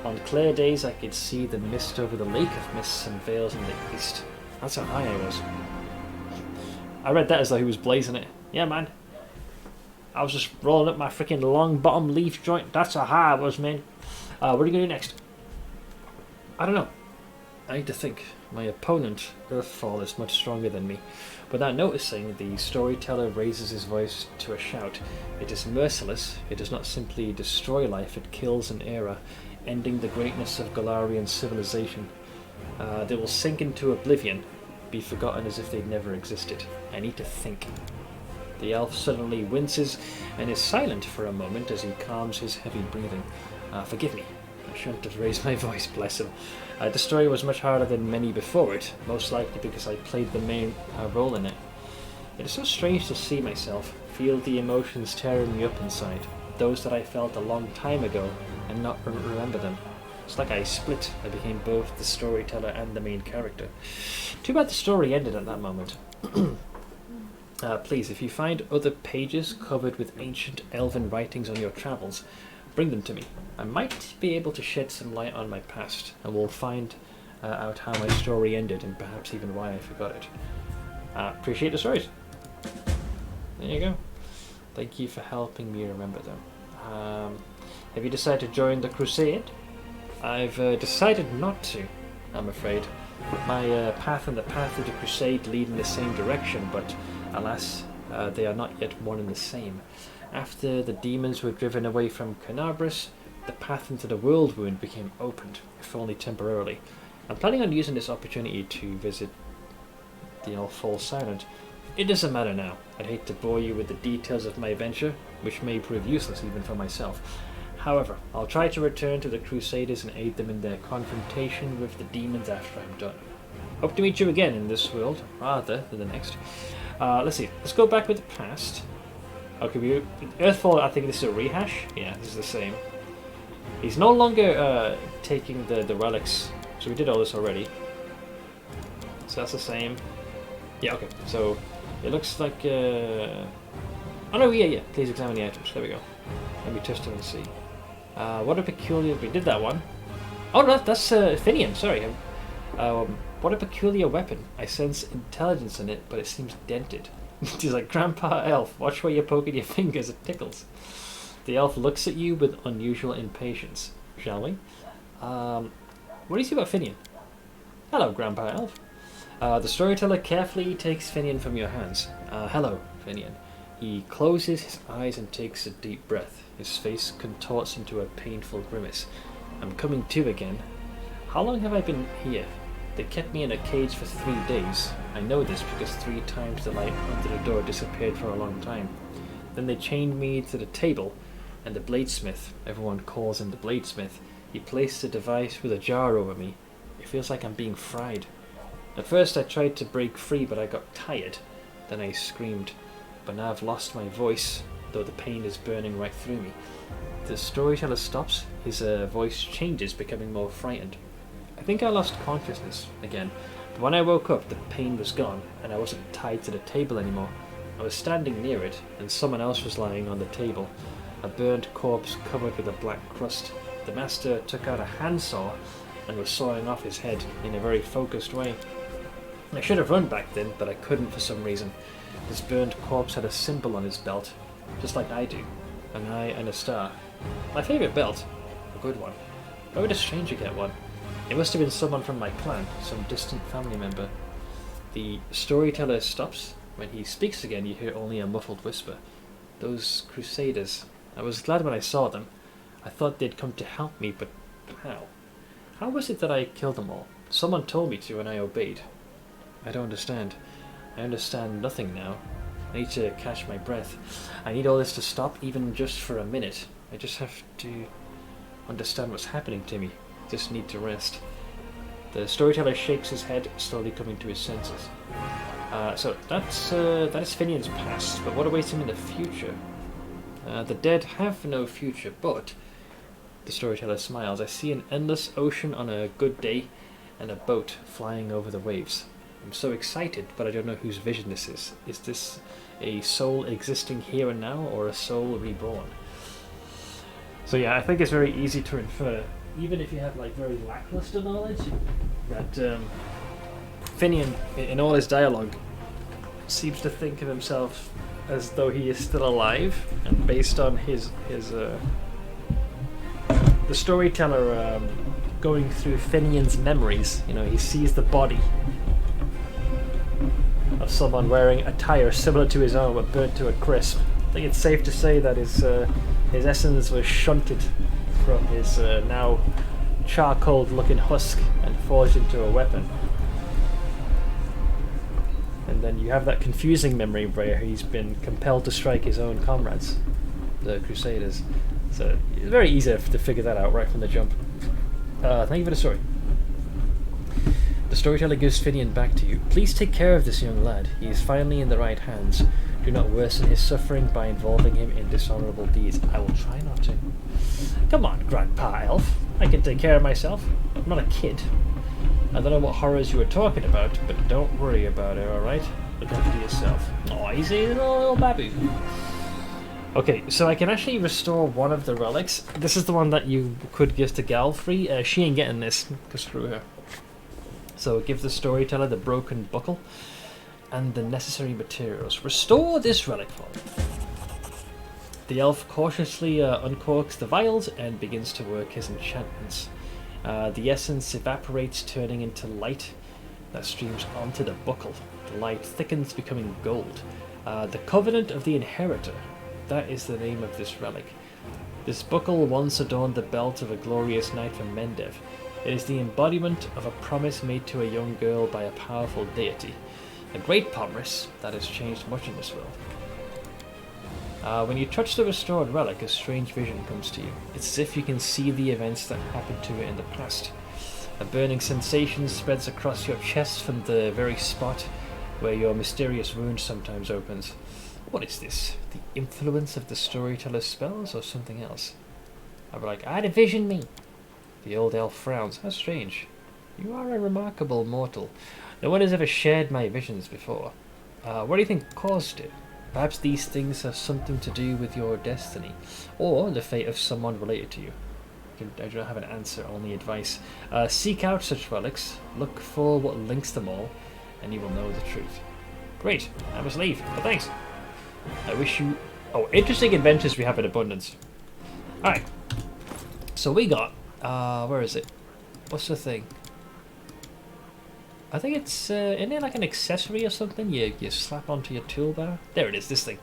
On clear days I could see the mist over the lake of mists and veils in the east. That's how high I was. I read that as though he was blazing it. Yeah, man. I was just rolling up my freaking long bottom leaf joint. That's how high I was, man. What are you going to do next? I don't know. I need to think. My opponent, Earthfall, is much stronger than me. Without noticing, the storyteller raises his voice to a shout. It is merciless. It does not simply destroy life, it kills an era, ending the greatness of Golarian civilization. They will sink into oblivion, be forgotten as if they'd never existed. I need to think. The elf suddenly winces and is silent for a moment as he calms his heavy breathing. Forgive me. I shouldn't have raised my voice, bless him. The story was much harder than many before it, most likely because I played the main role in it. It is so strange to see myself, feel the emotions tearing me up inside, those that I felt a long time ago, and not remember them. It's like I split. I became both the storyteller and the main character. Too bad the story ended at that moment. Please, if you find other pages covered with ancient elven writings on your travels, bring them to me. I might be able to shed some light on my past, and we'll find out how my story ended and perhaps even why I forgot it. Appreciate the stories. There you go. Thank you for helping me remember them. Have you decided to join the crusade? I've decided not to, I'm afraid. My path and the path of the crusade lead in the same direction, but alas, they are not yet one and the same. After the demons were driven away from Canabras, the path into the World Wound became opened, if only temporarily. I'm planning on using this opportunity to visit the All Fall Silent. It doesn't matter now. I'd hate to bore you with the details of my adventure, which may prove useless even for myself. However, I'll try to return to the Crusaders and aid them in their confrontation with the demons after I'm done. Hope to meet you again in this world, rather than the next. Let's see. Let's go back with the past. Okay, Earthfall, I think this is a rehash. Yeah, this is the same. He's no longer taking the relics, so we did all this already. So that's the same. Yeah, okay. So it looks like. Oh no, yeah. Please examine the items. There we go. Let me test them and see. What a peculiar. We did that one. Oh no, that's Finian. Sorry. What a peculiar weapon. I sense intelligence in it, but it seems dented. He's like, Grandpa Elf, watch where you're poking your fingers, it tickles. The elf looks at you with unusual impatience. Shall we? What do you see about Finian? Hello, Grandpa Elf. The storyteller carefully takes Finian from your hands. Hello, Finian. He closes his eyes and takes a deep breath. His face contorts into a painful grimace. I'm coming to again. How long have I been here? They kept me in a cage for 3 days. I know this because 3 times the light under the door disappeared for a long time. Then they chained me to the table, and the bladesmith, everyone calls him the bladesmith, he placed a device with a jar over me. It feels like I'm being fried. At first I tried to break free, but I got tired. Then I screamed. But now I've lost my voice, though the pain is burning right through me. The storyteller stops, his voice changes, becoming more frightened. I think I lost consciousness again, but when I woke up the pain was gone and I wasn't tied to the table anymore. I was standing near it and someone else was lying on the table, a burnt corpse covered with a black crust. The master took out a handsaw and was sawing off his head in a very focused way. I should have run back then, but I couldn't for some reason. This burnt corpse had a symbol on his belt, just like I do, an eye and a star. My favourite belt, a good one. Why would a stranger get one? It must have been someone from my clan, some distant family member. The storyteller stops. When he speaks again, you hear only a muffled whisper. Those crusaders. I was glad when I saw them. I thought they'd come to help me, but how? How was it that I killed them all? Someone told me to and I obeyed. I don't understand. I understand nothing now. I need to catch my breath. I need all this to stop, even just for a minute. I just have to understand what's happening to me. Just need to rest. The storyteller shakes his head, slowly coming to his senses. So that is Finian's past, but what awaits him in the future? The dead have no future, but the storyteller smiles. I see an endless ocean on a good day, and a boat flying over the waves. I'm so excited, but I don't know whose vision this is. Is this a soul existing here and now, or a soul reborn? So yeah, I think it's very easy to infer, even if you have like very lackluster knowledge, that Finian, in all his dialogue, seems to think of himself as though he is still alive, and based on his the storyteller going through Finian's memories. You know, he sees the body of someone wearing attire similar to his own but burnt to a crisp. I think it's safe to say that his essence was shunted from his now charcoal-looking husk and forged into a weapon. And then you have that confusing memory where he's been compelled to strike his own comrades, the Crusaders. So it's very easy to figure that out right from the jump. Thank you for the story. The storyteller gives Finian back to you. Please take care of this young lad. He is finally in the right hands. Do not worsen his suffering by involving him in dishonorable deeds. I will try not to. Come on, Grandpa Elf. I can take care of myself. I'm not a kid. I don't know what horrors you were talking about, but don't worry about it, alright? Look after yourself. Oh, he's a little babu. Okay, so I can actually restore one of the relics. This is the one that you could give to Galfrey. She ain't getting this, because screw her. So give the storyteller the broken buckle and the necessary materials. Restore this relic for me. The elf cautiously uncorks the vials and begins to work his enchantments. The essence evaporates, turning into light that streams onto the buckle. The light thickens, becoming gold. The Covenant of the Inheritor. That is the name of this relic. This buckle once adorned the belt of a glorious knight from Mendev. It is the embodiment of a promise made to a young girl by a powerful deity. A great promise that has changed much in this world. When you touch the restored relic, a strange vision comes to you. It's as if you can see the events that happened to it in the past. A burning sensation spreads across your chest from the very spot where your mysterious wound sometimes opens. What is this? The influence of the storyteller's spells or something else? I'll be like, I had a vision, me. The old elf frowns. How strange. You are a remarkable mortal. No one has ever shared my visions before. What do you think caused it? Perhaps these things have something to do with your destiny, or the fate of someone related to you. I don't have an answer, only advice. Seek out such relics, look for what links them all, and you will know the truth. Great, I must leave, but thanks. I wish you... Oh, interesting adventures we have in abundance. Alright, so we got... where is it? What's the thing? I think it's, isn't it like an accessory or something you slap onto your toolbar? There it is, this thing.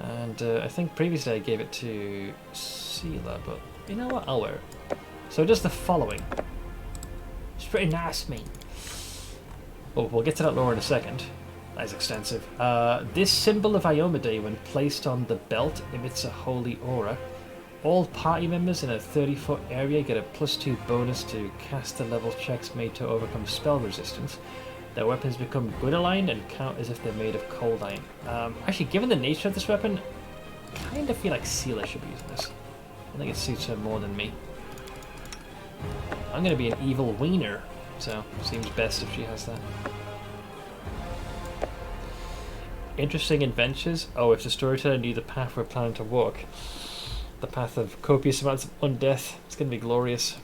And I think previously I gave it to Seela, but you know what, I'll wear it. So it does the following. It's pretty nice, mate. Oh, we'll get to that lore in a second. That is extensive. This symbol of Iomade, when placed on the belt, emits a holy aura. All party members in a 30-foot area get a +2 bonus to caster level checks made to overcome spell resistance. Their weapons become good aligned and count as if they're made of cold iron. Actually, given the nature of this weapon, I kind of feel like Seela should be using this. I think it suits her more than me. I'm going to be an evil wiener, so seems best if she has that. Interesting adventures. Oh, if the storyteller knew the path we're planning to walk. The path of copious amounts of undeath. It's going to be glorious.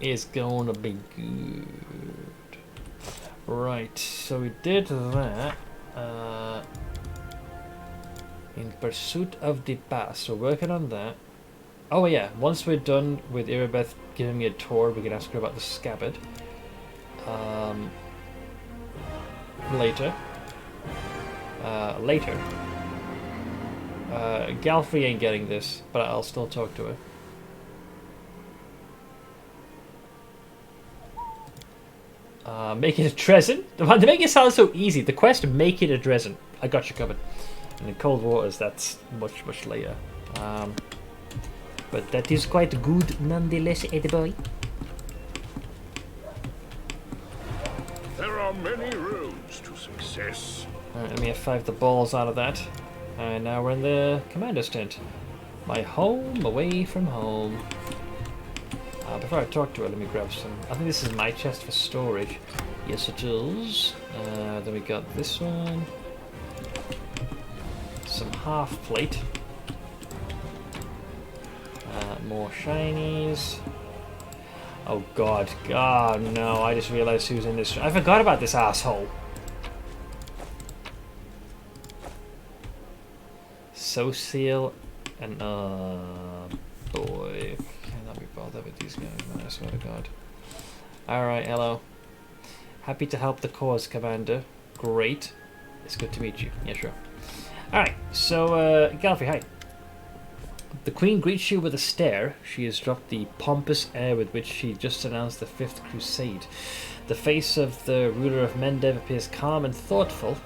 It's going to be good. Right, so we did that. In pursuit of the past. We're working on that. Oh yeah, once we're done with Irabeth giving me a tour, we can ask her about the scabbard. Later. Galfrey ain't getting this, but I'll still talk to her. Make it a Dresden? To make it sound so easy, the quest to make it a Dresden. I got you covered. And in Cold Waters, that's much, much later. But that is quite good nonetheless, Eddie boy. There are many roads to success. Alright, let me F5 the balls out of that. And now we're in the commander's tent. My home away from home. Before I talk to her, let me grab some... I think this is my chest for storage. Yes, it is. Then we got this one. Some half plate. More shinies. Oh god. God, no. I just realized who's in this. I forgot about this asshole. Social and boy. Cannot be bothered with these guys, man, I swear to God. Alright, hello. Happy to help the cause, Commander. Great. It's good to meet you. Yeah, sure. Alright, so, Galfrey, hi. The Queen greets you with a stare. She has dropped the pompous air with which she just announced the 5th Crusade. The face of the ruler of Mendev appears calm and thoughtful.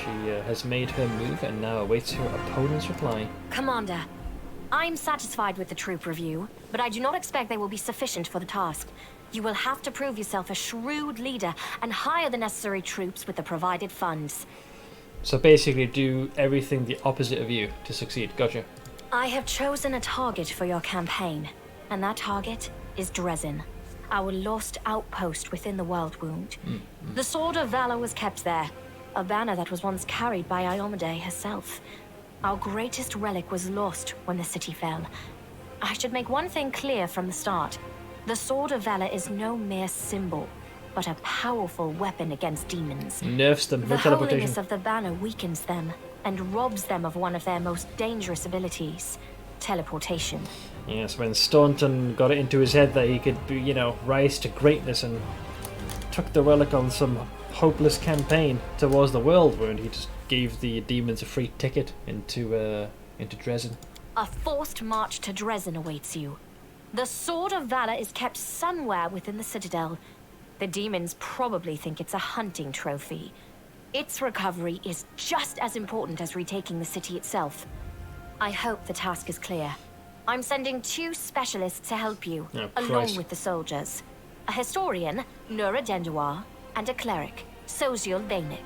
She has made her move and now awaits her opponent's reply. Commander, I'm satisfied with the troop review, but I do not expect they will be sufficient for the task. You will have to prove yourself a shrewd leader and hire the necessary troops with the provided funds. So basically do everything the opposite of you to succeed. Gotcha. I have chosen a target for your campaign, and that target is Dresden, our lost outpost within the World Wound. The Sword of Valor was kept there, a banner that was once carried by Iomade herself. Our greatest relic was lost when the city fell. I should make one thing clear from the start. The Sword of Valor is no mere symbol, but a powerful weapon against demons. Nerfs them. The No teleportation. holiness of the banner weakens them and robs them of one of their most dangerous abilities, teleportation. Yes, when Staunton got it into his head that he could, you know, rise to greatness and took the relic on some hopeless campaign towards the World Wound, he just gave the demons a free ticket into Dresden. A forced march to Dresden awaits you. The Sword of Valor is kept somewhere within the Citadel. The demons probably think it's a hunting trophy. Its recovery is just as important as retaking the city itself. I hope the task is clear. I'm sending 2 specialists to help you, along with the soldiers. A historian, Nura Denduar, and a cleric, Soziul Bainik.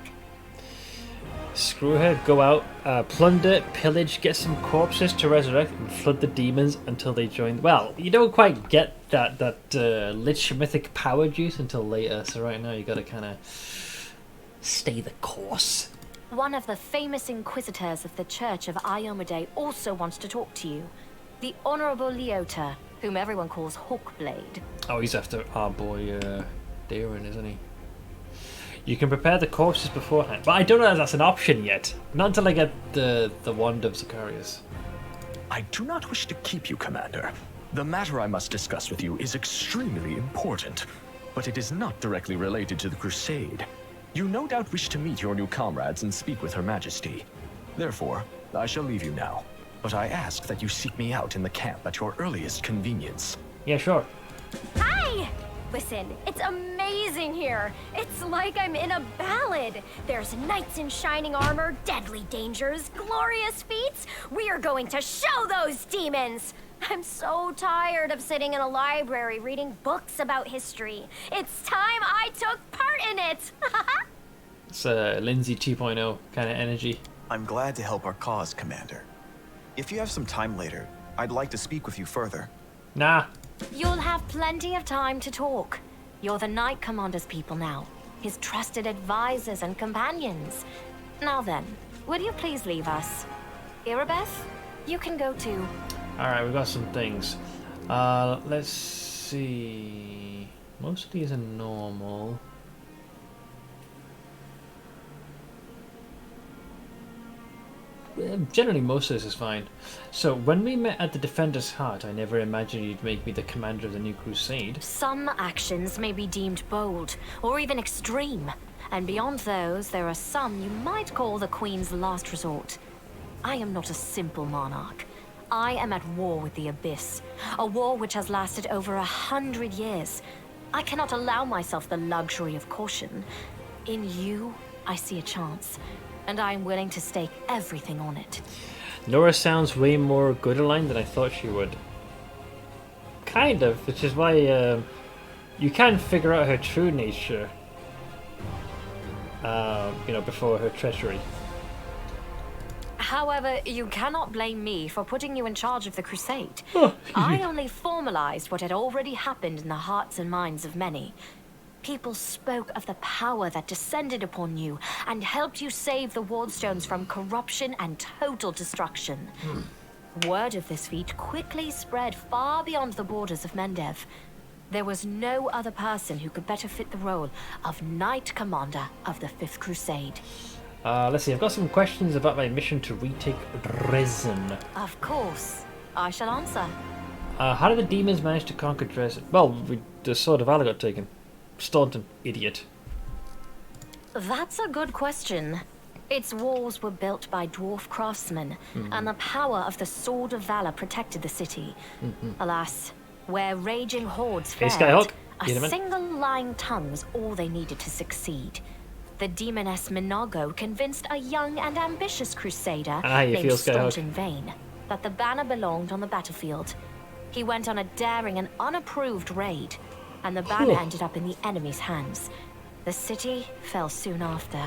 Screw her, go out, plunder, pillage, get some corpses to resurrect, and flood the demons until they join. Well, you don't quite get that Lich mythic power juice until later, so right now you gotta kind of stay the course. One of the famous inquisitors of the Church of Iomade also wants to talk to you. The Honorable Leota, whom everyone calls Hawkblade. Oh, he's after our boy, Darren, isn't he? You can prepare the corpses beforehand, but I don't know if that's an option yet. Not until I get the Wand of Zacharias. I do not wish to keep you, Commander. The matter I must discuss with you is extremely important, but it is not directly related to the Crusade. You no doubt wish to meet your new comrades and speak with Her Majesty. Therefore, I shall leave you now, but I ask that you seek me out in the camp at your earliest convenience. Yeah, sure. Hi! Listen, it's amazing here. It's like I'm in a ballad. There's knights in shining armor, deadly dangers, glorious feats. We are going to show those demons. I'm so tired of sitting in a library reading books about history. It's time I took part in it. It's Lindsay 2.0 kind of energy. I'm glad to help our cause, Commander. If you have some time later, I'd like to speak with you further. Nah. You'll have plenty of time to talk. You're the Knight Commander's people now, his trusted advisors and companions. Now then, will you please leave us? Irabeth, you can go too. Alright, we've got some things. Let's see. Most of these are normal. Generally, most of this is fine. So, when we met at the Defender's Heart, I never imagined you'd make me the commander of the new crusade. Some actions may be deemed bold, or even extreme. And beyond those, there are some you might call the Queen's last resort. I am not a simple monarch. I am at war with the Abyss, a war which has lasted over 100 years. I cannot allow myself the luxury of caution. In you, I see a chance, and I am willing to stake everything on it. Nora sounds way more good aligned than I thought she would. Kind of, which is why you can figure out her true nature, before her treachery. However, you cannot blame me for putting you in charge of the crusade. Oh. I only formalized what had already happened in the hearts and minds of many. People spoke of the power that descended upon you and helped you save the Wardstones from corruption and total destruction. Word of this feat quickly spread far beyond the borders of Mendev. There was no other person who could better fit the role of Knight Commander of the 5th Crusade. Let's see, I've got some questions about my mission to retake Dresden. Of course. I shall answer. How did the demons manage to conquer Dresden? Well, the Sword of Valor got taken. Staunton, idiot. That's a good question. Its walls were built by dwarf craftsmen, and the power of the Sword of Valor protected the city. Alas, where raging hordes Hey, fled, Skyhawk. a single lying tongue was all they needed to succeed. The demoness Minago convinced a young and ambitious crusader named Staunton Vane that the banner belonged on the battlefield. He went on a daring and unapproved raid, and the banner ended up in the enemy's hands. The city fell soon after.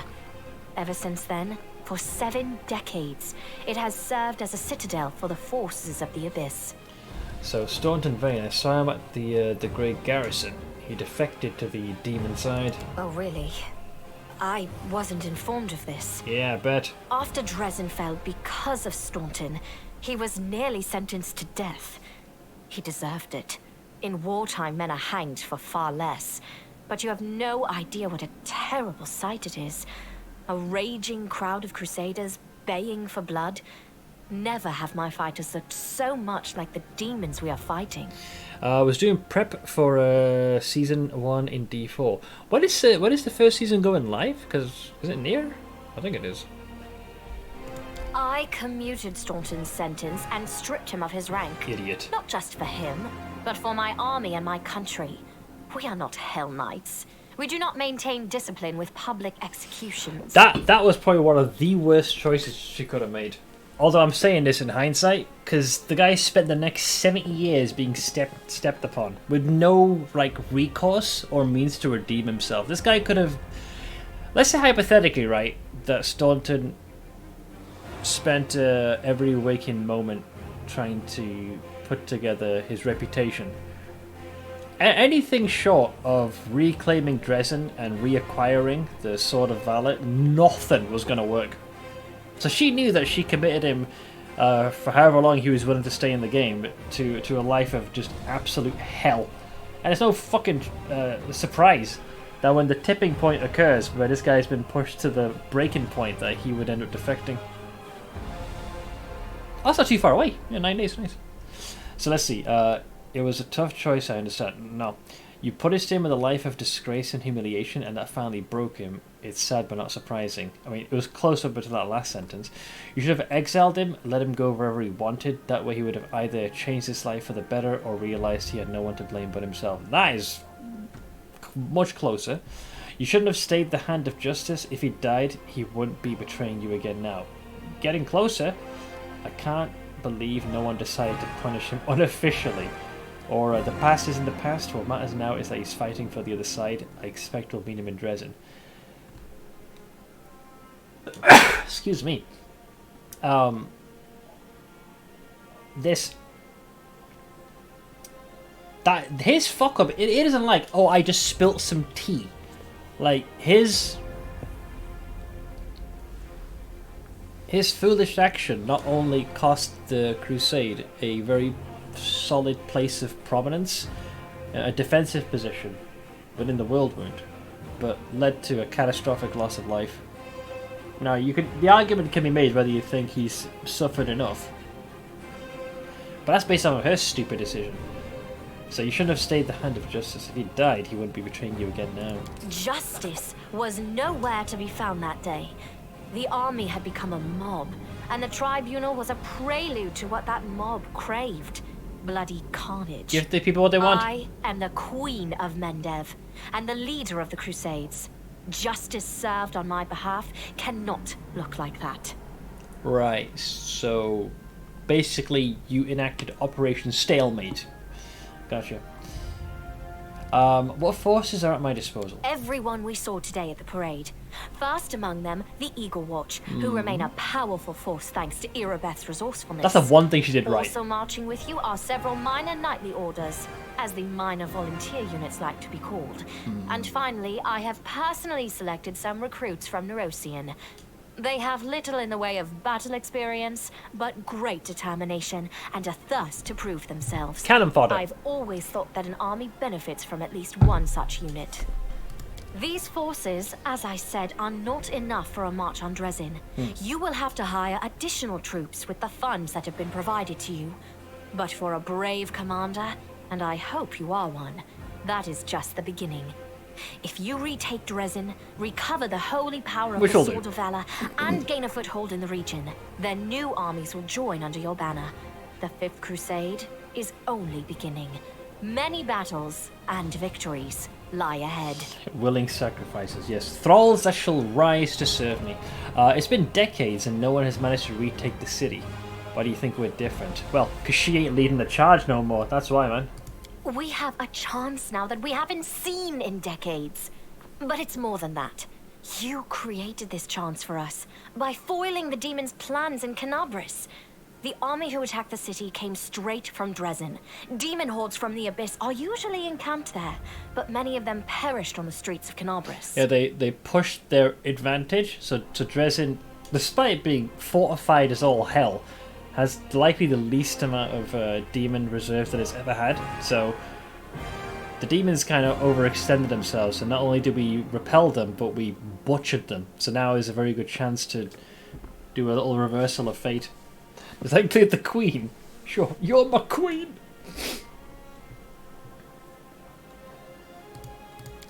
Ever since then, for 7 decades, it has served as a citadel for the forces of the Abyss. So Staunton Vane, I saw him at the Great Garrison. He defected to the demon side. Oh, really? I wasn't informed of this. Yeah, I bet. After Dresden fell because of Staunton, he was nearly sentenced to death. He deserved it. In wartime, men are hanged for far less. But you have no idea what a terrible sight it is. A raging crowd of crusaders baying for blood. Never have my fighters looked so much like the demons we are fighting. I was doing prep for season 1 in D4. When is the first season going live? Because is it near? I think it is. I commuted Staunton's sentence and stripped him of his rank. Idiot. Not just for him, but for my army and my country. We are not Hell Knights. We do not maintain discipline with public executions. That was probably one of the worst choices she could have made. Although I'm saying this in hindsight, because the guy spent the next 70 years being stepped upon with no recourse or means to redeem himself. This guy could have, let's say hypothetically, right, that Staunton spent every waking moment trying to put together his reputation. Anything short of reclaiming Dresden and reacquiring the Sword of Valor, nothing was going to work. So she knew that she committed him for however long he was willing to stay in the game to a life of just absolute hell. And it's no fucking surprise that when the tipping point occurs, where this guy's been pushed to the breaking point, that he would end up defecting. Oh, that's not too far away. Yeah, 9 days, nice. So let's see. It was a tough choice, I understand. No. You punished him with a life of disgrace and humiliation, and that finally broke him. It's sad but not surprising. I mean, it was close up to that last sentence. You should have exiled him, let him go wherever he wanted. That way he would have either changed his life for the better or realised he had no one to blame but himself. That is much closer. You shouldn't have stayed the hand of justice. If he died, he wouldn't be betraying you again now. Getting closer. I can't believe no one decided to punish him unofficially. Or the past is in the past. What matters now is that he's fighting for the other side. I expect we'll meet him in Dresden. Excuse me. His fuck up. It isn't like, oh, I just spilt some tea. Like his foolish action not only cost the Crusade a very solid place of prominence, a defensive position within the world wound, but led to a catastrophic loss of life. Now, the argument can be made whether you think he's suffered enough, but that's based on her stupid decision. So you shouldn't have stayed the hand of justice. If he died, he wouldn't be betraying you again now. Justice was nowhere to be found that day. The army had become a mob, and the tribunal was a prelude to what that mob craved. Bloody carnage. Give the people what they want. I am the Queen of Mendev, and the leader of the Crusades. Justice served on my behalf cannot look like that. Right, so basically you enacted Operation Stalemate. Gotcha. What forces are at my disposal? Everyone we saw today at the parade. First among them, the Eagle Watch, who remain a powerful force thanks to Irabeth's resourcefulness. That's the one thing she did right. Also marching with you are several minor knightly orders, as the minor volunteer units like to be called. And finally, I have personally selected some recruits from Neurosian. They have little in the way of battle experience, but great determination and a thirst to prove themselves. Cannon fodder. I've always thought that an army benefits from at least one such unit. These forces, as I said, are not enough for a march on Dresden. You will have to hire additional troops with the funds that have been provided to you. But for a brave commander, and I hope you are one, that is just the beginning. If you retake Dresden, recover the holy power of the Sword of Valor, and gain a foothold in the region, then new armies will join under your banner. The Fifth Crusade is only beginning. Many battles and victories lie ahead. Willing sacrifices, yes. Thralls that shall rise to serve me. It's been decades and no one has managed to retake the city. Why do you think we're different? Well, because she ain't leading the charge no more. That's why, man. We have a chance now that we haven't seen in decades. But it's more than that. You created this chance for us by foiling the demon's plans in Canabris. The army who attacked the city came straight from Dresden. Demon hordes from the Abyss are usually encamped there, but many of them perished on the streets of Canabris. Yeah, they pushed their advantage, so Dresden, despite being fortified as all hell, has likely the least amount of demon reserves that it's ever had. So the demons kind of overextended themselves, and not only did we repel them, but we butchered them. So now is a very good chance to do a little reversal of fate. Does that include the queen? Sure, you're my queen!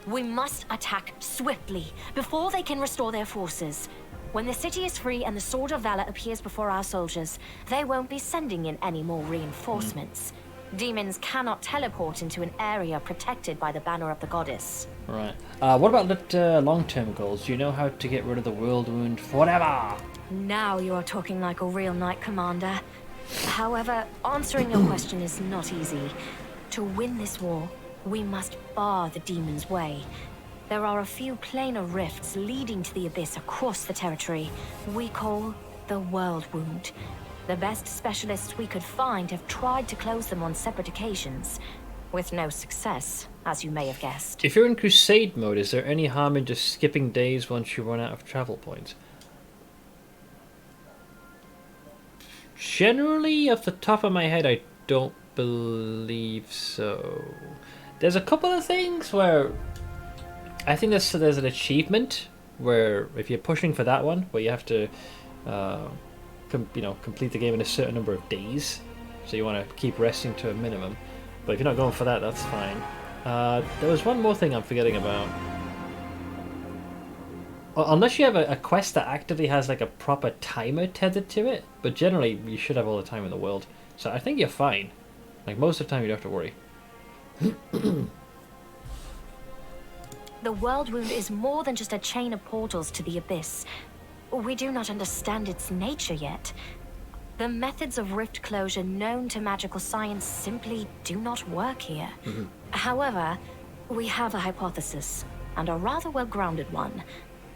We must attack swiftly, before they can restore their forces. When the city is free and the Sword of Valor appears before our soldiers, they won't be sending in any more reinforcements. Demons cannot teleport into an area protected by the banner of the goddess. Right. What about the long-term goals? Do you know how to get rid of the world wound forever? Now you are talking like a real knight commander. However, answering your question is not easy. To win this war, we must bar the demon's way. There are a few planar rifts leading to the Abyss across the territory. We call the world wound. The best specialists we could find have tried to close them on separate occasions, with no success, as you may have guessed. If you're in crusade mode, is there any harm in just skipping days once you run out of travel points? Generally, off the top of my head, I don't believe so. There's a couple of things where I think there's an achievement where if you're pushing for that one, where you have to complete the game in a certain number of days, so you want to keep resting to a minimum. But if you're not going for that, that's fine. There was one more thing I'm forgetting about. Unless you have a quest that actively has like a proper timer tethered to it, but generally you should have all the time in the world. So I think you're fine. Like most of the time you don't have to worry. The world wound is more than just a chain of portals to the Abyss. We do not understand its nature yet. The methods of rift closure known to magical science simply do not work here. However, we have a hypothesis, and a rather well-grounded one,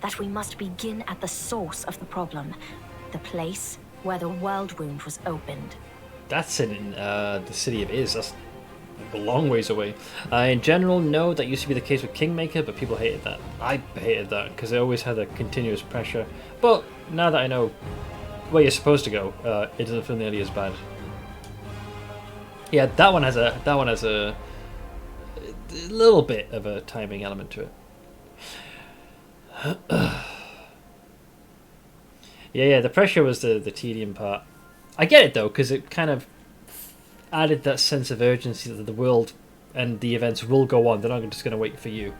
that we must begin at the source of the problem, the place where the world wound was opened. That's in the city of Iz. That's a long ways away. In general, no, that used to be the case with Kingmaker, but people hated that. I hated that because they always had a continuous pressure. But now that I know where you're supposed to go, it doesn't feel nearly as bad. Yeah, that one has a little bit of a timing element to it. Yeah, the pressure was the tedium part. I get it though, because it kind of added that sense of urgency that the world and the events will go on. They're not just going to wait for you.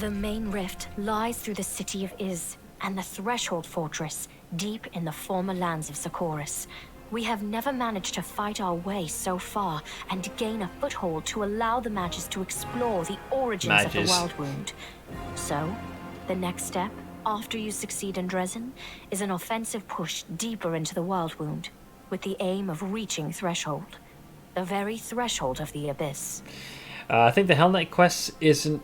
The main rift lies through the city of Iz and the Threshold Fortress, deep in the former lands of Socorus. We have never managed to fight our way so far and gain a foothold to allow the mages to explore the origins of the world wound. So, the next step, after you succeed in Dresden, is an offensive push deeper into the world wound, with the aim of reaching Threshold. The very threshold of the Abyss. I think the Hell Knight quest isn't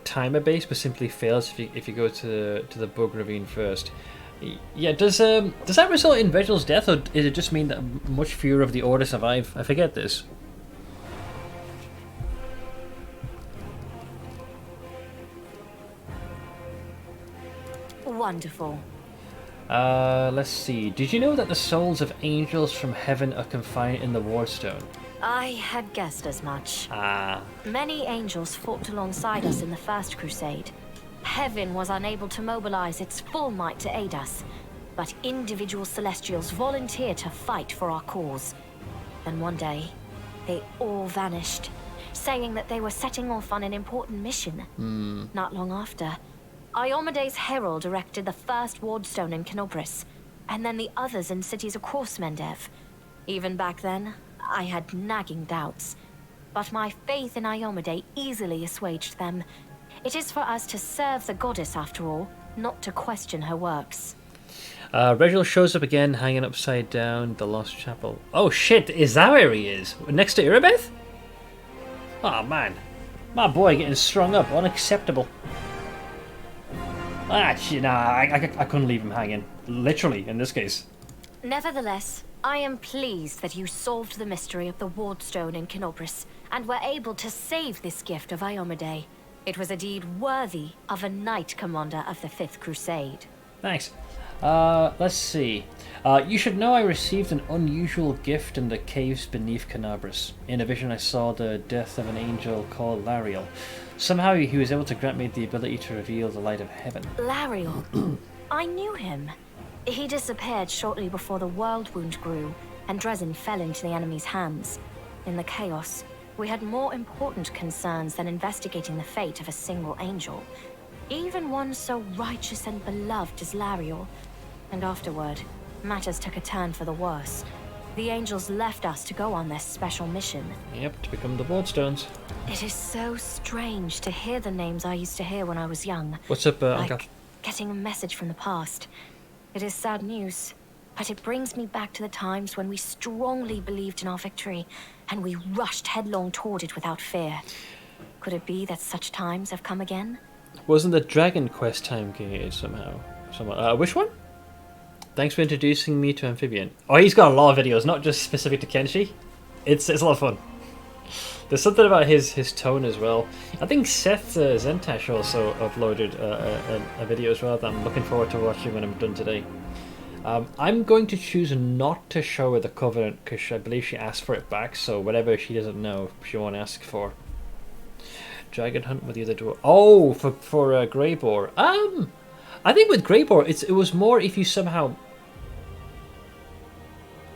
timer based, but simply fails if you go to the Bug Ravine first. Yeah, does that result in Virgil's death, or does it just mean that much fewer of the Order survive? I forget this. Wonderful. Let's see. Did you know that the souls of angels from heaven are confined in the Wardstone? I had guessed as much. Ah. Many angels fought alongside us in the First Crusade. Heaven was unable to mobilize its full might to aid us, but individual celestials volunteered to fight for our cause. Then one day, they all vanished, saying that they were setting off on an important mission. Not long after, Iomede's herald erected the first wardstone in Kenobris, and then the others in cities across Mendev. Even back then, I had nagging doubts, but my faith in Iomede easily assuaged them. It is for us to serve the goddess after all, not to question her works. Reginald shows up again, hanging upside down, the Lost Chapel. Oh shit, is that where he is? Next to Irabeth? Oh man, my boy getting strung up, unacceptable. I couldn't leave him hanging, literally, in this case. Nevertheless, I am pleased that you solved the mystery of the wardstone in Kenobris, and were able to save this gift of Iomede. It was a deed worthy of a knight commander of the Fifth Crusade. Thanks. Let's see. You should know I received an unusual gift in the caves beneath Kenabris. In a vision I saw the death of an angel called Lariel. Somehow he was able to grant me the ability to reveal the light of heaven. Lariel? I knew him. He disappeared shortly before the world wound grew, and Dresden fell into the enemy's hands. In the chaos, we had more important concerns than investigating the fate of a single angel. Even one so righteous and beloved as Lariel. And afterward, matters took a turn for the worse. The angels left us to go on this special mission. Yep, to become the Bloodstones. It is so strange to hear the names I used to hear when I was young. What's up, like Uncle? Getting a message from the past. It is sad news, but it brings me back to the times when we strongly believed in our victory, and we rushed headlong toward it without fear. Could it be that such times have come again? Wasn't the Dragon Quest time gated somehow? Which one? Thanks for introducing me to Amphibian. Oh, he's got a lot of videos, not just specific to Kenshi. It's a lot of fun. There's something about his tone as well. I think Seth Zentash also uploaded a video as well that I'm looking forward to watching when I'm done today. I'm going to choose not to show her the Covenant because I believe she asked for it back, so whatever she doesn't know, she won't ask for. Dragon Hunt with the other door. Oh, for Greyboar. I think with Greyboar, it was more if you somehow...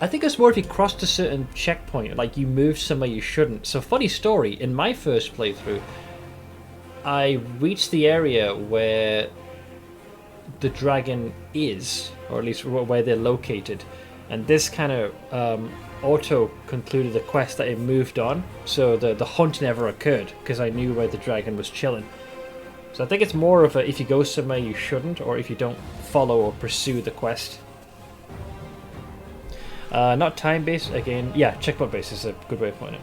I think it's more if you crossed a certain checkpoint, like you moved somewhere you shouldn't. So funny story, in my first playthrough, I reached the area where the dragon is, or at least where they're located, and this kind of auto concluded the quest that it moved on, so the hunt never occurred because I knew where the dragon was chilling. So I think it's more of a if you go somewhere you shouldn't, or if you don't follow or pursue the quest. Not time-based, again, yeah, checkpoint based is a good way of putting it.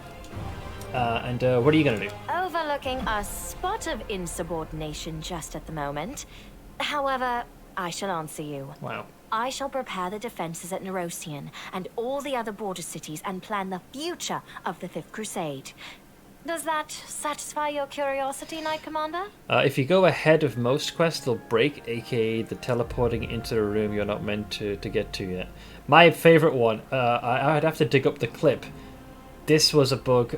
And what are you going to do? Overlooking a spot of insubordination just at the moment. However, I shall answer you. Wow. I shall prepare the defenses at Nerosian and all the other border cities and plan the future of the Fifth Crusade. Does that satisfy your curiosity, Knight Commander? If you go ahead of most quests, they'll break, aka the teleporting into the room you're not meant to get to yet. My favourite one, I'd have to dig up the clip. This was a bug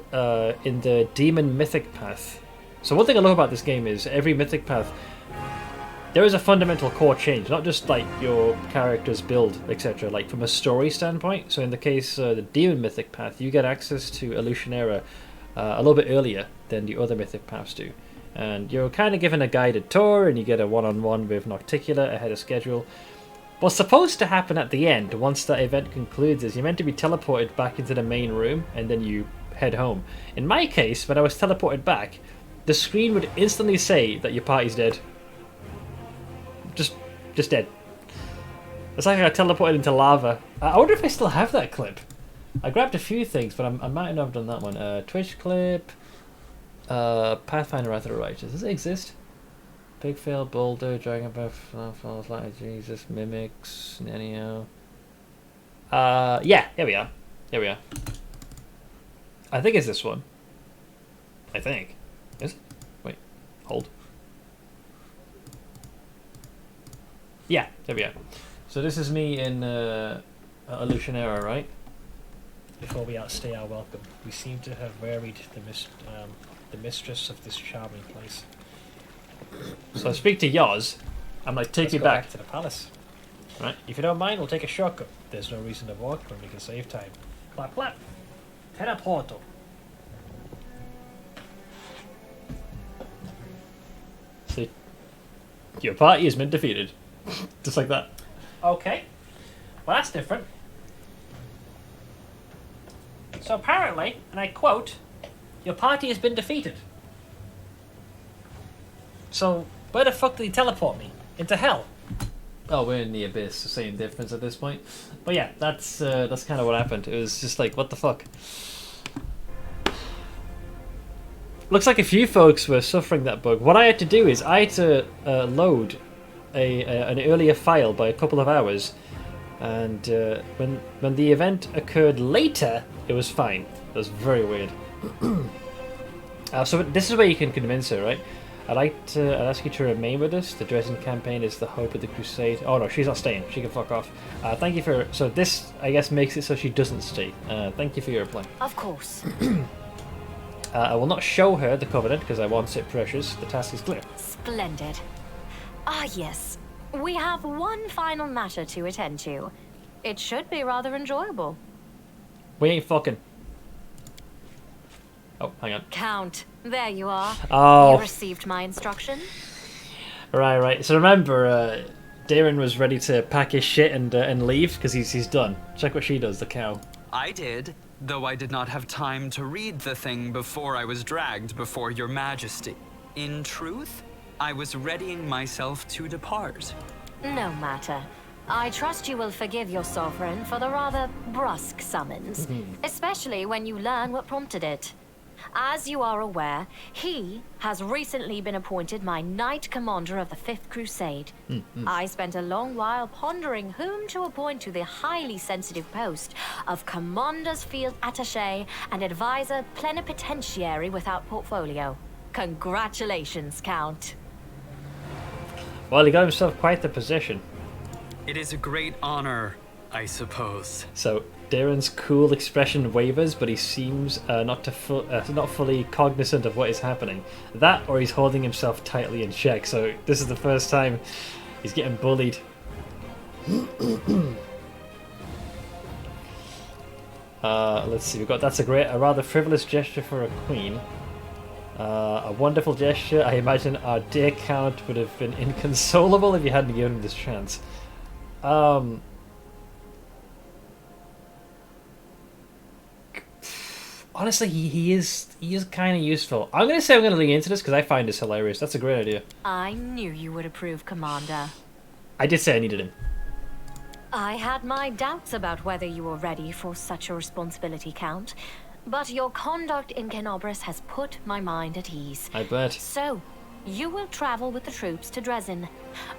in the Demon Mythic Path. So one thing I love about this game is every Mythic Path, there is a fundamental core change, not just like your character's build, etc. Like from a story standpoint. So in the case the Demon Mythic Path, you get access to Illusionera a little bit earlier than the other Mythic Paths do. And you're kind of given a guided tour and you get a one-on-one with Nocticula ahead of schedule. What's supposed to happen at the end, once that event concludes, is you're meant to be teleported back into the main room and then you head home. In my case, when I was teleported back, the screen would instantly say that your party's dead. Just dead. It's like I got teleported into lava. I wonder if I still have that clip. I grabbed a few things, but I might not have done that one. Twitch clip, Pathfinder Wrath of the Righteous. Does it exist? Big Fail, Boulder, Dragon Breath, Falls, Light of Jesus, Mimics, Nenio. Yeah, here we are. Here we are. I think it's this one. I think. Is it? Wait, hold. Yeah, there we are. So this is me in Illusionera, right? Before we outstay our welcome, we seem to have wearied the mistress of this charming place. So I speak to Yoz. I'm like, take me back to the palace. Right? If you don't mind, we'll take a shortcut. There's no reason to walk when we can save time. Clap, clap. Teleportal. So, your party has been defeated. Just like that. Okay. Well, that's different. So apparently, and I quote, your party has been defeated. So, where the fuck did he teleport me? Into hell? Oh, we're in the abyss, the same difference at this point. But yeah, that's kind of what happened. It was just like, what the fuck? Looks like a few folks were suffering that bug. What I had to do is I had to load an earlier file by a couple of hours, and when the event occurred later, it was fine. It was very weird. So this is where you can convince her, right? I'd ask you to remain with us. The Dresden campaign is the hope of the crusade. Oh no, she's not staying. She can fuck off. Thank you for... So this, I guess, makes it so she doesn't stay. Thank you for your reply. Of course. I will not show her the Covenant because I want it precious. The task is clear. Splendid. Ah, yes. We have one final matter to attend to. It should be rather enjoyable. We ain't fucking. Oh, hang on. Count, there you are. Oh. You received my instruction? Right. So remember, Darren was ready to pack his shit and leave because he's done. Check what she does, the cow. I did, though I did not have time to read the thing before I was dragged before your majesty. In truth, I was readying myself to depart. No matter. I trust you will forgive your sovereign for the rather brusque summons, especially when you learn what prompted it. As you are aware, he has recently been appointed my Knight Commander of the Fifth Crusade. I spent a long while pondering whom to appoint to the highly sensitive post of Commander's Field Attaché and Advisor Plenipotentiary without portfolio. Congratulations, Count. Well, he got himself quite the position. It is a great honor, I suppose. So Darren's cool expression wavers, but he seems not fully cognizant of what is happening. That, or he's holding himself tightly in check. So this is the first time he's getting bullied. Let's see. That's a rather frivolous gesture for a queen. A wonderful gesture. I imagine our dear Count would have been inconsolable if you hadn't given him this chance. Honestly, he is kind of useful. I'm going to say I'm going to lean into this because I find this hilarious. That's a great idea. I knew you would approve, Commander. I did say I needed him. I had my doubts about whether you were ready for such a responsibility, Count. But your conduct in Kenobris has put my mind at ease. I bet. So, you will travel with the troops to Dresden.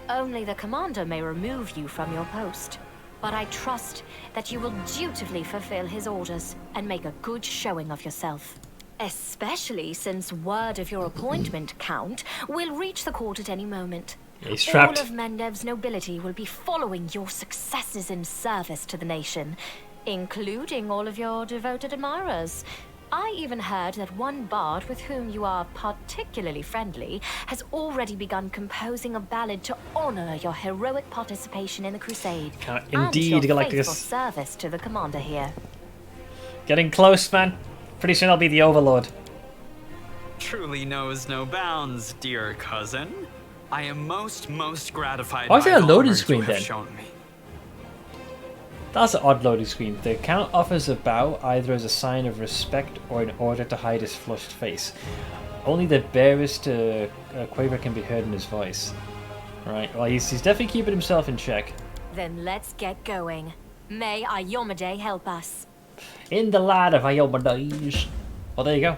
Only the commander may remove you from your post. But I trust that you will dutifully fulfill his orders and make a good showing of yourself. Especially since word of your appointment, Count, will reach the court at any moment. He's trapped. All of Mendev's nobility will be following your successes in service to the nation, including all of your devoted admirers. I even heard that one bard with whom you are particularly friendly has already begun composing a ballad to honor your heroic participation in the crusade indeed, and your Galacticus. faithful service to the commander here. Getting close, man. Pretty soon I'll be the Overlord. Truly knows no bounds, dear cousin. I am most gratified Why is by there a the loading honors screen you have then? shown me. That's an odd loading screen. The Count offers a bow either as a sign of respect or in order to hide his flushed face. Only the barest quaver can be heard in his voice. Right, well he's definitely keeping himself in check. Then let's get going. May Iomade help us. In the land of Iomade. Well, there you go.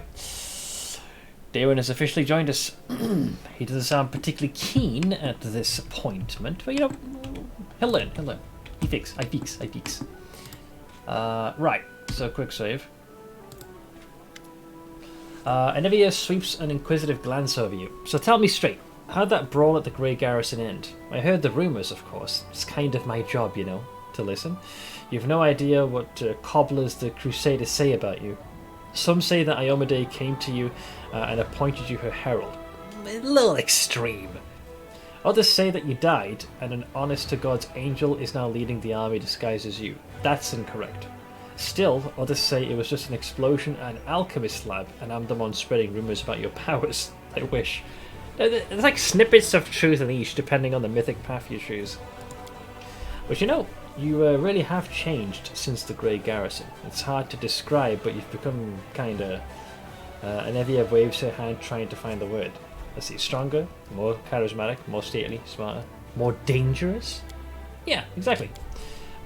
Darren has officially joined us. He doesn't sound particularly keen at this appointment, but you know, he'll learn. I fix. Right, so quick save. Anivia sweeps an inquisitive glance over you. So tell me straight, how'd that brawl at the Grey Garrison end? I heard the rumours, of course. It's kind of my job, you know, to listen. You've no idea what cobblers the Crusaders say about you. Some say that Iomade came to you and appointed you her herald. A little extreme. Others say that you died, and an honest-to-God's angel is now leading the army disguised as you. That's incorrect. Still, others say it was just an explosion at an alchemist lab, and I'm the one spreading rumours about your powers. I wish. There's like snippets of truth in each, depending on the mythic path you choose. But you know, you really have changed since the Grey Garrison. It's hard to describe, but you've become kinda... and Evia waves her hand trying to find the word. Let's see, stronger, more charismatic, more stately, smarter, more dangerous? Yeah, exactly.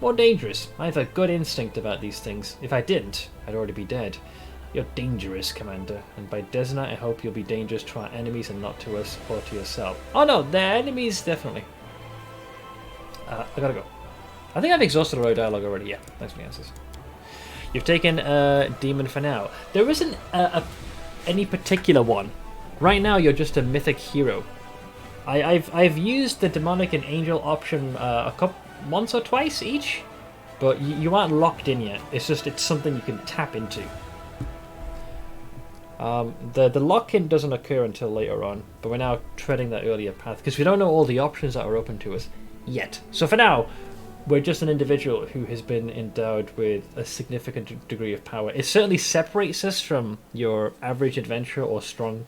More dangerous. I have a good instinct about these things. If I didn't, I'd already be dead. You're dangerous, Commander, and by Desna, I hope you'll be dangerous to our enemies and not to us or to yourself. Oh no, they're enemies, definitely. I gotta go. I think I've exhausted all our dialogue already. Yeah, thanks for the answers. You've taken a demon for now. There isn't any particular one. Right now, you're just a mythic hero. I've used the demonic and angel option once or twice each, but you aren't locked in yet. It's something you can tap into. The lock-in doesn't occur until later on, but we're now treading that earlier path because we don't know all the options that are open to us yet. So for now, we're just an individual who has been endowed with a significant degree of power. It certainly separates us from your average adventurer or strong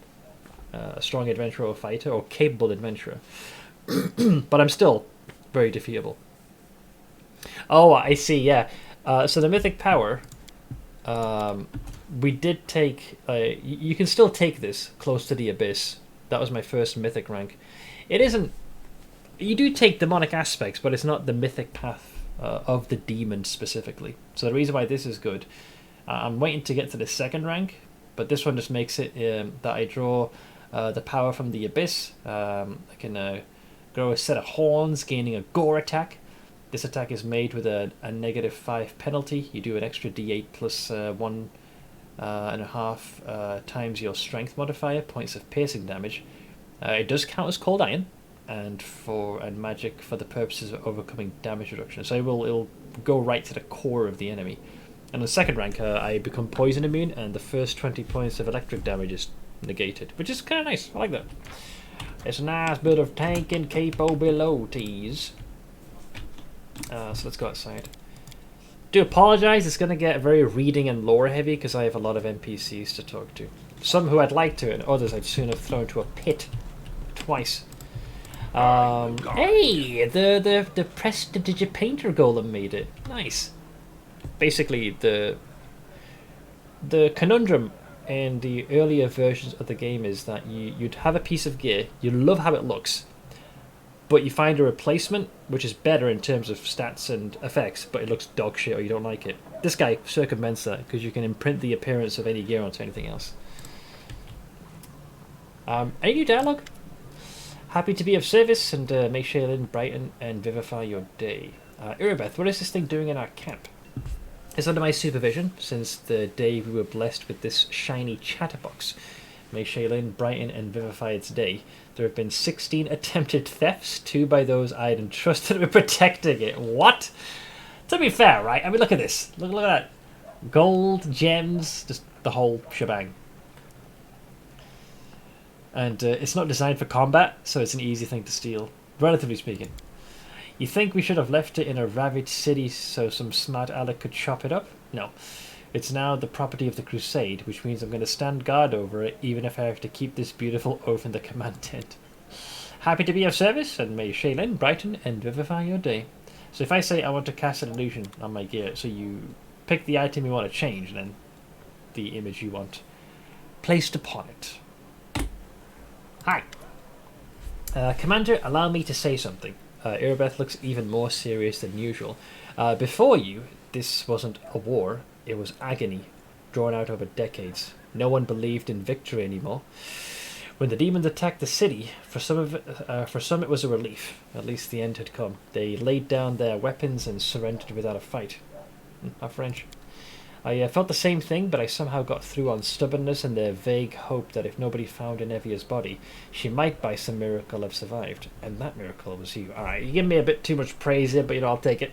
adventurer or fighter or capable adventurer. But I'm still very defeatable. Oh, I see, yeah. So the mythic power, we did take... you can still take this close to the abyss. That was my first mythic rank. It isn't... You do take demonic aspects, but it's not the mythic path of the demon specifically. So the reason why this is good, I'm waiting to get to the second rank, but this one just makes it that I draw the power from the abyss. I can grow a set of horns, gaining a gore attack. This attack is made with a -5 penalty. You do an extra d8 plus 1.5 times your strength modifier, points of piercing damage. It does count as cold iron, and magic for the purposes of overcoming damage reduction. So it'll go right to the core of the enemy. And on the second rank, I become poison immune, and the first 20 points of electric damage is negated, which is kind of nice. I like that. It's a nice bit of tanking capabilities. So let's go outside. Do apologise, it's going to get very reading and lore heavy because I have a lot of NPCs to talk to. Some who I'd like to, and others I'd soon have thrown to a pit twice. Hey, the Prestidigipainter Golem made it. Nice. Basically, the conundrum in the earlier versions of the game is that you'd have a piece of gear, you love how it looks, but you find a replacement which is better in terms of stats and effects, but it looks dog shit or you don't like it. This guy circumvents that because you can imprint the appearance of any gear onto anything else. Any new dialogue? Happy to be of service, and may Shaylin brighten and vivify your day. Irabeth, what is this thing doing in our camp? It's under my supervision since the day we were blessed with this shiny chatterbox. May Shaylin brighten and vivify its day. There have been 16 attempted thefts, 2 by those I had entrusted with protecting it. What? To be fair, right? I mean, look at this. Look at that. Gold, gems, just the whole shebang. And it's not designed for combat, so it's an easy thing to steal, relatively speaking. You think we should have left it in a ravaged city so some smart aleck could chop it up? No. It's now the property of the Crusade, which means I'm going to stand guard over it, even if I have to keep this beautiful oaf in the command tent. Happy to be of service, and may Shaylin brighten and vivify your day. So if I say I want to cast an illusion on my gear, so you pick the item you want to change, and then the image you want placed upon it. Hi. Commander, allow me to say something. Irabeth looks even more serious than usual. Before you, this wasn't a war, it was agony, drawn out over decades. No one believed in victory anymore. When the demons attacked the city, for some it was a relief. At least the end had come. They laid down their weapons and surrendered without a fight. Not French. I felt the same thing, but I somehow got through on stubbornness and their vague hope that if nobody found Inevia's body, she might by some miracle have survived. And that miracle was you. Alright, you give me a bit too much praise here, but I'll take it.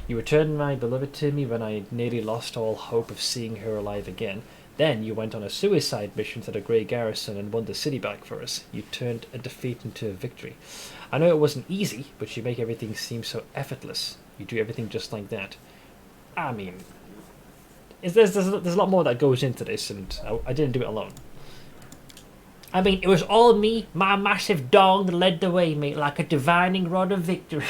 You returned my beloved to me when I nearly lost all hope of seeing her alive again. Then you went on a suicide mission to the Grey Garrison and won the city back for us. You turned a defeat into a victory. I know it wasn't easy, but you make everything seem so effortless. You do everything just like that. I mean, there's a lot more that goes into this, and I didn't do it alone. I mean, it was all me. My massive dong led the way, mate, like a divining rod of victory.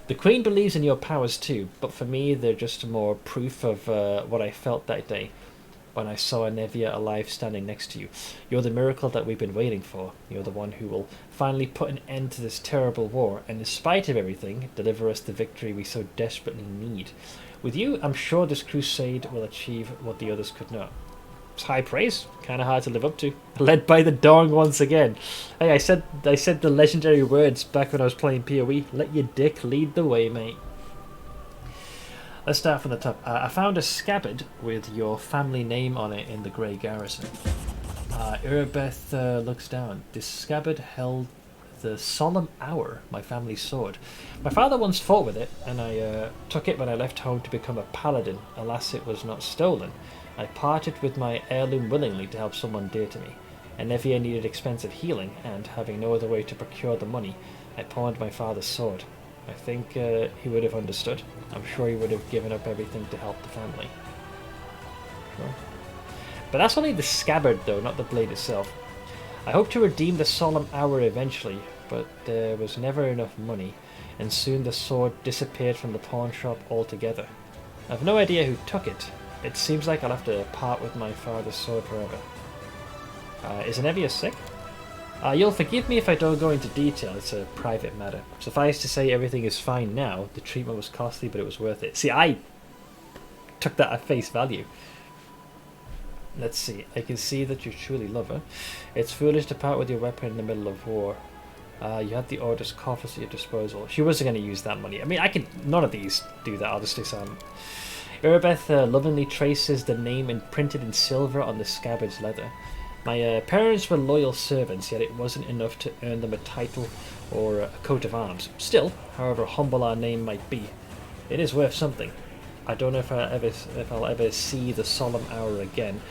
The Queen believes in your powers too, but for me, they're just more proof of what I felt that day when I saw Nevia alive standing next to you. You're the miracle that we've been waiting for. You're the one who will finally put an end to this terrible war, and in spite of everything, deliver us the victory we so desperately need. With you, I'm sure this crusade will achieve what the others could not. It's high praise, kind of hard to live up to. Led by the dong once again. Hey, I said the legendary words back when I was playing PoE. Let your dick lead the way, mate. Let's start from the top. I found a scabbard with your family name on it in the Grey Garrison. Irabeth looks down. This scabbard held the solemn hour, my family's sword. My father once fought with it, and I took it when I left home to become a paladin. Alas, it was not stolen. I parted with my heirloom willingly to help someone dear to me. And Nevia needed expensive healing, and having no other way to procure the money, I pawned my father's sword. I think he would have understood. I'm sure he would have given up everything to help the family. Sure. But that's only the scabbard though, not the blade itself. I hope to redeem the solemn hour eventually, but there was never enough money, and soon the sword disappeared from the pawn shop altogether. I have no idea who took it. It seems like I'll have to part with my father's sword forever. Is Nevia sick? You'll forgive me if I don't go into detail, it's a private matter. Suffice to say, everything is fine now. The treatment was costly, but it was worth it. See, I took that at face value. Let's see. I can see that you truly love her. It's foolish to part with your weapon in the middle of war. You had the Order's coffers at your disposal. She wasn't going to use that money. I mean, none of these do that. I'll just do some. Irabeth lovingly traces the name imprinted in silver on the scabbard's leather. My parents were loyal servants, yet it wasn't enough to earn them a title or a coat of arms. Still, however humble our name might be, it is worth something. I don't know if I'll ever see the solemn hour again,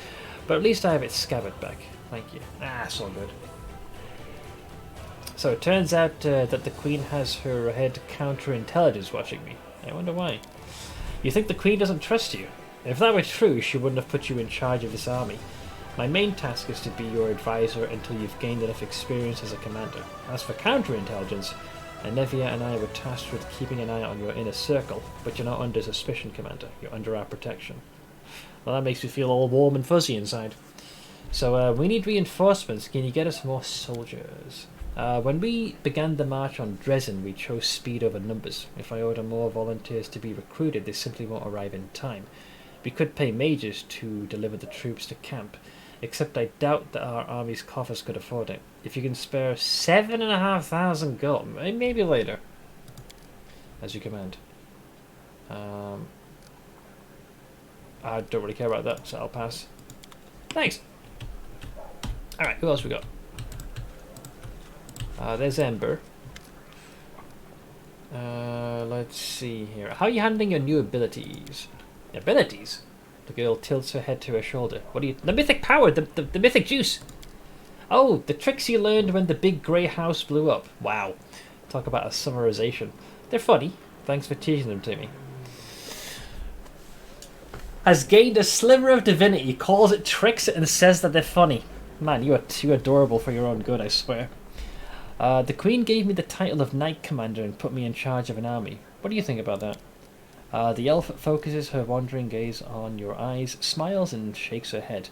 but at least I have its scabbard back. Thank you. It's all good. So it turns out that the Queen has her head counterintelligence watching me. I wonder why. You think the Queen doesn't trust you? If that were true, she wouldn't have put you in charge of this army. My main task is to be your advisor until you've gained enough experience as a commander. As for counterintelligence, Nevia and I were tasked with keeping an eye on your inner circle, but you're not under suspicion, Commander. You're under our protection. Well, that makes me feel all warm and fuzzy inside. So, we need reinforcements. Can you get us more soldiers? When we began the march on Dresden, we chose speed over numbers. If I order more volunteers to be recruited, they simply won't arrive in time. We could pay mages to deliver the troops to camp, except I doubt that our army's coffers could afford it. If you can spare 7,500 gold, maybe later. As you command. I don't really care about that, so I'll pass. Thanks! Alright, who else we got? There's Ember. Let's see here. How are you handling your new abilities? Abilities? The girl tilts her head to her shoulder. What are you... The mythic power! The mythic juice! Oh, the tricks you learned when the big grey house blew up. Wow. Talk about a summarization. They're funny. Thanks for teaching them to me. Has gained a sliver of divinity, calls it tricks, and says that they're funny. Man, you are too adorable for your own good, I swear. The Queen gave me the title of Knight Commander and put me in charge of an army. What do you think about that? The elf focuses her wandering gaze on your eyes, smiles and shakes her head.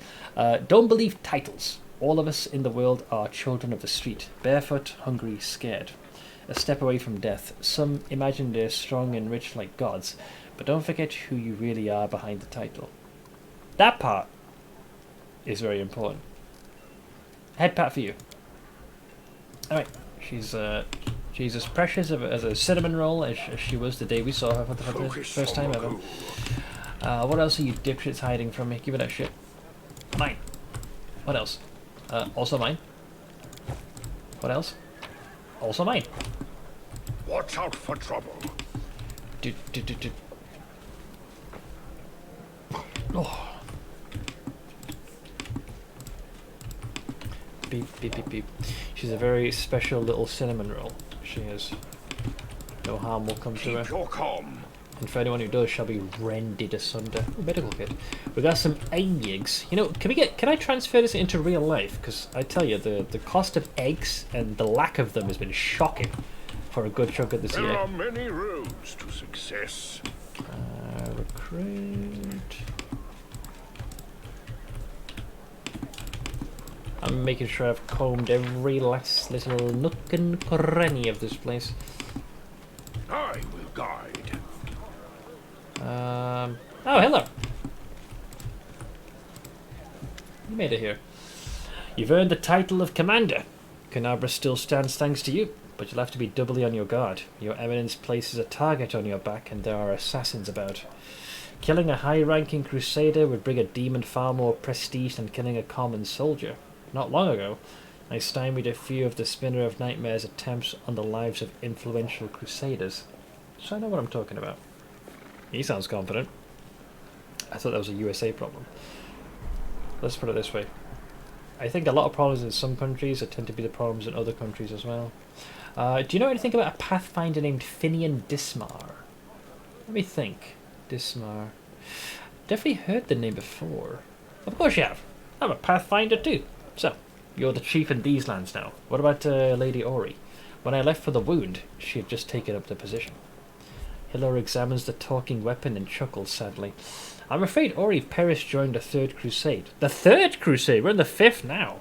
Don't believe titles. All of us in the world are children of the street, barefoot, hungry, scared. A step away from death. Some imagine they're strong and rich like gods, but don't forget who you really are behind the title. That part is very important. Head pat for you. Alright, she's as precious as a cinnamon roll as she was the day we saw her for the first time ever. What else are you dipshits hiding from me? Give me that shit. Mine. What else? Also mine. What else? Also mine. Watch out for trouble. Oh. Beep, beep, beep, beep. She's a very special little cinnamon roll. She is. No harm will come to her. Keep your calm. and for anyone who does shall be rended asunder. Ooh, medical kit. We got some eggs. You know, can I transfer this into real life? Because I tell you, the cost of eggs and the lack of them has been shocking for a good chunk of this year. There are many roads to success. Recruit. I'm making sure I've combed every last little nook and cranny of this place. I will guide. Oh, hello. You made it here. You've earned the title of Commander. Canabra still stands thanks to you, but you'll have to be doubly on your guard. Your Eminence places a target on your back, and there are assassins about. Killing a high-ranking Crusader would bring a demon far more prestige than killing a common soldier. Not long ago, I stymied a few of the Spinner of Nightmare's attempts on the lives of influential Crusaders. So I know what I'm talking about. He sounds confident. I thought that was a USA problem. Let's put it this way. I think a lot of problems in some countries tend to be the problems in other countries as well. Do you know anything about a Pathfinder named Finian Dismar? Let me think. Dismar. Definitely heard the name before. Of course you have. I'm a Pathfinder too. So, you're the chief in these lands now. What about Lady Ori? When I left for the wound, she had just taken up the position. Hilor examines the talking weapon and chuckles sadly. I'm afraid Ori Paris joined the Third Crusade. The Third Crusade? We're in the Fifth now.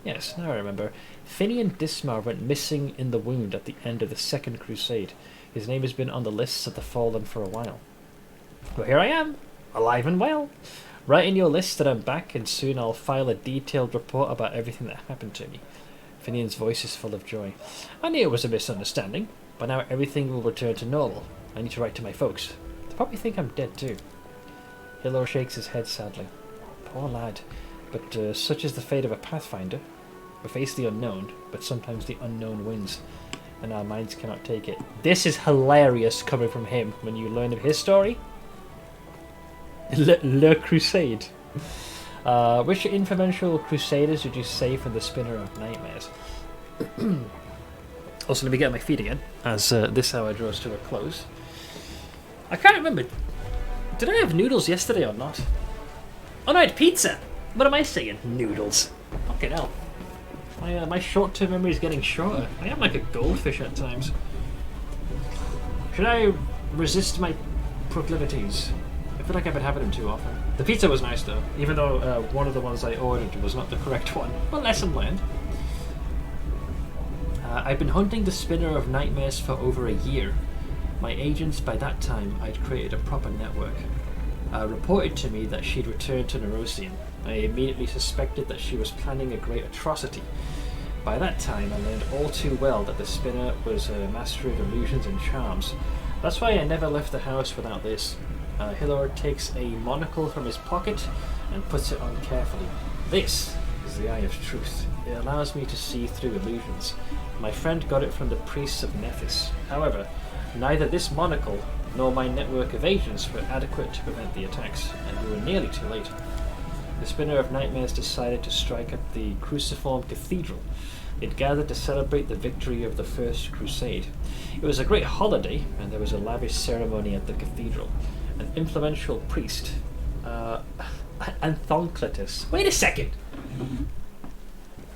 Yes, now I remember. Finian Dismar went missing in the wound at the end of the Second Crusade. His name has been on the lists of the fallen for a while. Well, here I am, alive and well. Write in your list that I'm back, and soon I'll file a detailed report about everything that happened to me. Finian's voice is full of joy. I knew it was a misunderstanding, but now everything will return to normal. I need to write to my folks. They probably think I'm dead too. Hilor shakes his head sadly. Poor lad. But such is the fate of a Pathfinder. We face the unknown, but sometimes the unknown wins, and our minds cannot take it. This is hilarious coming from him when you learn of his story. Le Crusade. Which influential Crusaders did you say from the Spinner of Nightmares? Also, let me get on my feet again, as this hour draws to a close. I can't remember. Did I have noodles yesterday or not? Oh no, I had pizza! What am I saying? Noodles. Fucking hell. My short-term memory is getting shorter. I am like a goldfish at times. Should I resist my proclivities? I feel like I've been having them too often. The pizza was nice though, even though one of the ones I ordered was not the correct one. Well, lesson learned. I've been hunting the Spinner of Nightmares for over a year. My agents, by that time, I'd created a proper network. Reported to me that she'd returned to Nerosian. I immediately suspected that she was planning a great atrocity. By that time, I learned all too well that the Spinner was a master of illusions and charms. That's why I never left the house without this. Hilor takes a monocle from his pocket and puts it on carefully. This is the Eye of Truth. It allows me to see through illusions. My friend got it from the priests of Nephis. However, neither this monocle nor my network of agents were adequate to prevent the attacks, and we were nearly too late. The Spinner of Nightmares decided to strike at the Cruciform Cathedral. It gathered to celebrate the victory of the First Crusade. It was a great holiday, and there was a lavish ceremony at the cathedral. An influential priest, Anthocletus. Wait a second!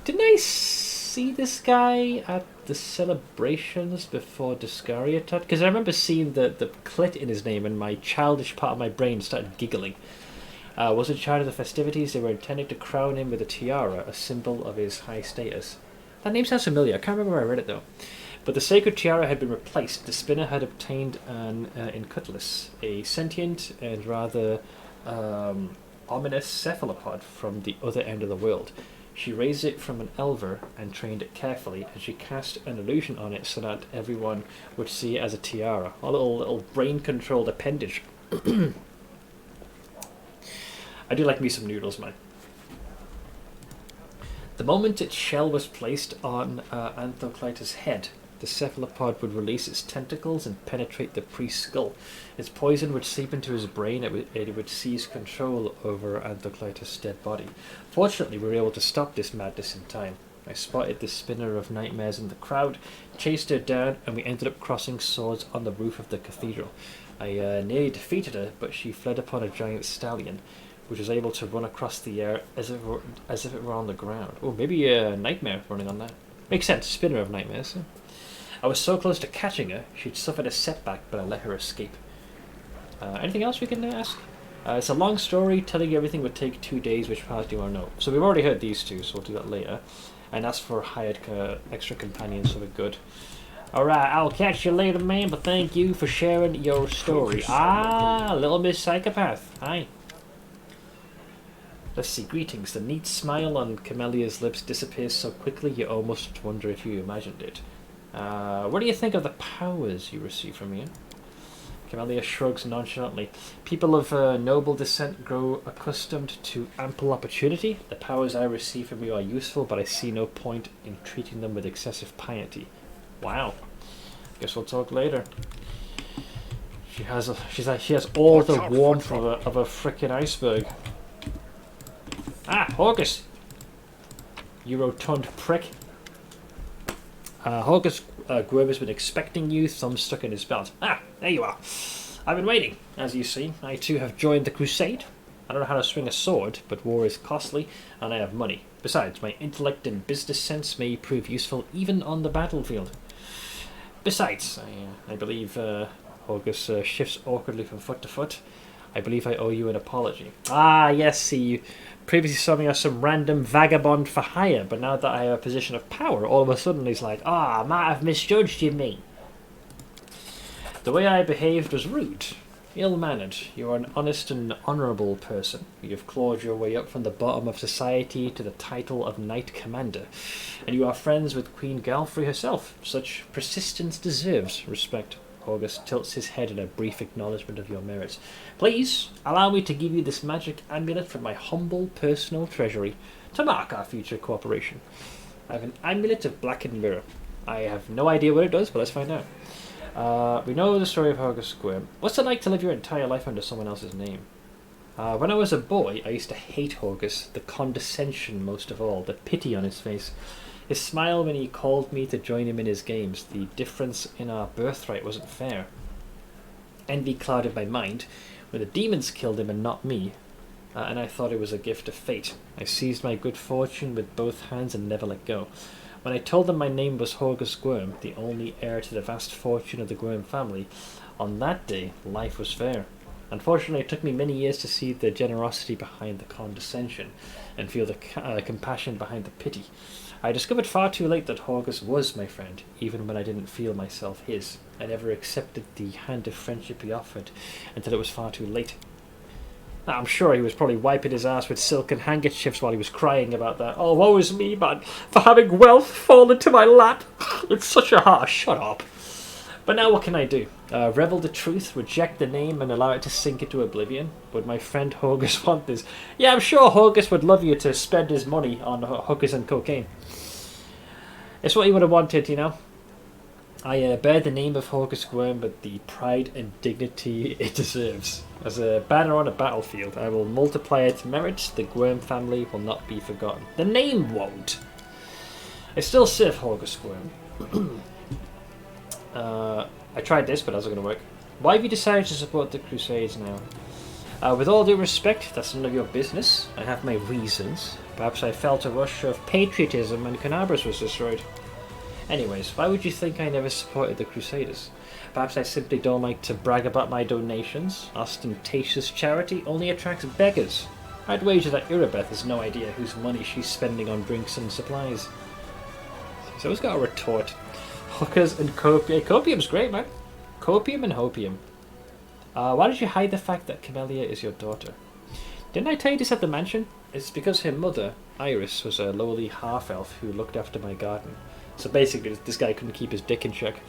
Didn't I see this guy at the celebrations before Discariatot? Because I remember seeing the clit in his name and my childish part of my brain started giggling. Was in charge of the festivities. They were intending to crown him with a tiara, a symbol of his high status. That name sounds familiar. I can't remember where I read it though. But the sacred tiara had been replaced. The Spinner had obtained an Incutlis, a sentient and rather ominous cephalopod from the other end of the world. She raised it from an elver and trained it carefully, and she cast an illusion on it so that everyone would see it as a tiara, a little brain-controlled appendage. I do like me some noodles, man. The moment its shell was placed on Anthocletus' head, the cephalopod would release its tentacles and penetrate the priest's skull. Its poison would seep into his brain and it would seize control over Anthocletus' dead body. Fortunately, we were able to stop this madness in time. I spotted the spinner of nightmares in the crowd, chased her down, and we ended up crossing swords on the roof of the cathedral. I nearly defeated her, but she fled upon a giant stallion, which was able to run across the air as if it were on the ground. Oh, maybe a nightmare running on that. Makes sense, spinner of nightmares. I was so close to catching her, she'd suffered a setback, but I let her escape. Anything else we can ask? It's a long story, telling you everything would take 2 days, which part do you want to know? So we've already heard these two, so we'll do that later. And ask for hired extra companions, so we're good. Alright, I'll catch you later, man, but thank you for sharing your story. Little Miss Psychopath. Hi. Let's see, greetings. The neat smile on Camelia's lips disappears so quickly you almost wonder if you imagined it. What do you think of the powers you receive from me? Camelia shrugs nonchalantly. People of noble descent grow accustomed to ample opportunity. The powers I receive from you are useful, but I see no point in treating them with excessive piety. Wow. Guess we'll talk later. She has all the warmth of a frickin' iceberg. Horgus! You rotund prick. Horgus Gwyrm has been expecting you, thumb stuck in his belt. There you are. I've been waiting. As you see, I too have joined the crusade. I don't know how to swing a sword, but war is costly, and I have money. Besides, my intellect and business sense may prove useful even on the battlefield. Besides, I believe Horgus shifts awkwardly from foot to foot. I believe I owe you an apology. Yes, see, you previously saw me as some random vagabond for hire, but now that I have a position of power, all of a sudden he's like, I might have misjudged you, mate. The way I behaved was rude, ill-mannered. You are an honest and honourable person. You have clawed your way up from the bottom of society to the title of Knight Commander, and you are friends with Queen Galfrey herself. Such persistence deserves respect. Horgus tilts his head in a brief acknowledgement of your merits. Please, allow me to give you this magic amulet from my humble personal treasury to mark our future cooperation. I have an amulet of blackened mirror. I have no idea what it does, but let's find out. We know the story of Horgus Gwyrm. What's it like to live your entire life under someone else's name? When I was a boy, I used to hate Horgus, the condescension most of all, the pity on his face. His smile when he called me to join him in his games. The difference in our birthright wasn't fair. Envy clouded my mind when the demons killed him and not me, and I thought it was a gift of fate. I seized my good fortune with both hands and never let go. When I told them my name was Horgus Gwyrm, the only heir to the vast fortune of the Gwyrm family, on that day life was fair. Unfortunately, it took me many years to see the generosity behind the condescension and feel the compassion behind the pity. I discovered far too late that Horgus was my friend, even when I didn't feel myself his. I never accepted the hand of friendship he offered until it was far too late. I'm sure he was probably wiping his ass with silken handkerchiefs while he was crying about that. Oh, woe is me, man, for having wealth fall into my lap. It's such a harsh. Shut up. But now what can I do? Revel the truth, reject the name, and allow it to sink into oblivion? Would my friend Horgus want this? Yeah, I'm sure Horgus would love you to spend his money on hookers and cocaine. It's what he would have wanted, you know. I bear the name of Horgus Gwyrm with the pride and dignity it deserves. As a banner on a battlefield, I will multiply its merits. The Gwyrm family will not be forgotten. The name won't. I still serve Horgus Gwyrm. I tried this, but how's it going to work? Why have you decided to support the Crusades now? With all due respect, that's none of your business. I have my reasons. Perhaps I felt a rush of patriotism when Canabras was destroyed. Anyways, why would you think I never supported the Crusaders? Perhaps I simply don't like to brag about my donations. Ostentatious charity only attracts beggars. I'd wager that Irabeth has no idea whose money she's spending on drinks and supplies. So who's got a retort? Hookers and copium. Copium's great, man. Copium and hopium. Why did you hide the fact that Camelia is your daughter? Didn't I tell you this at the mansion? It's because her mother, Iris, was a lowly half-elf who looked after my garden. So basically, this guy couldn't keep his dick in check.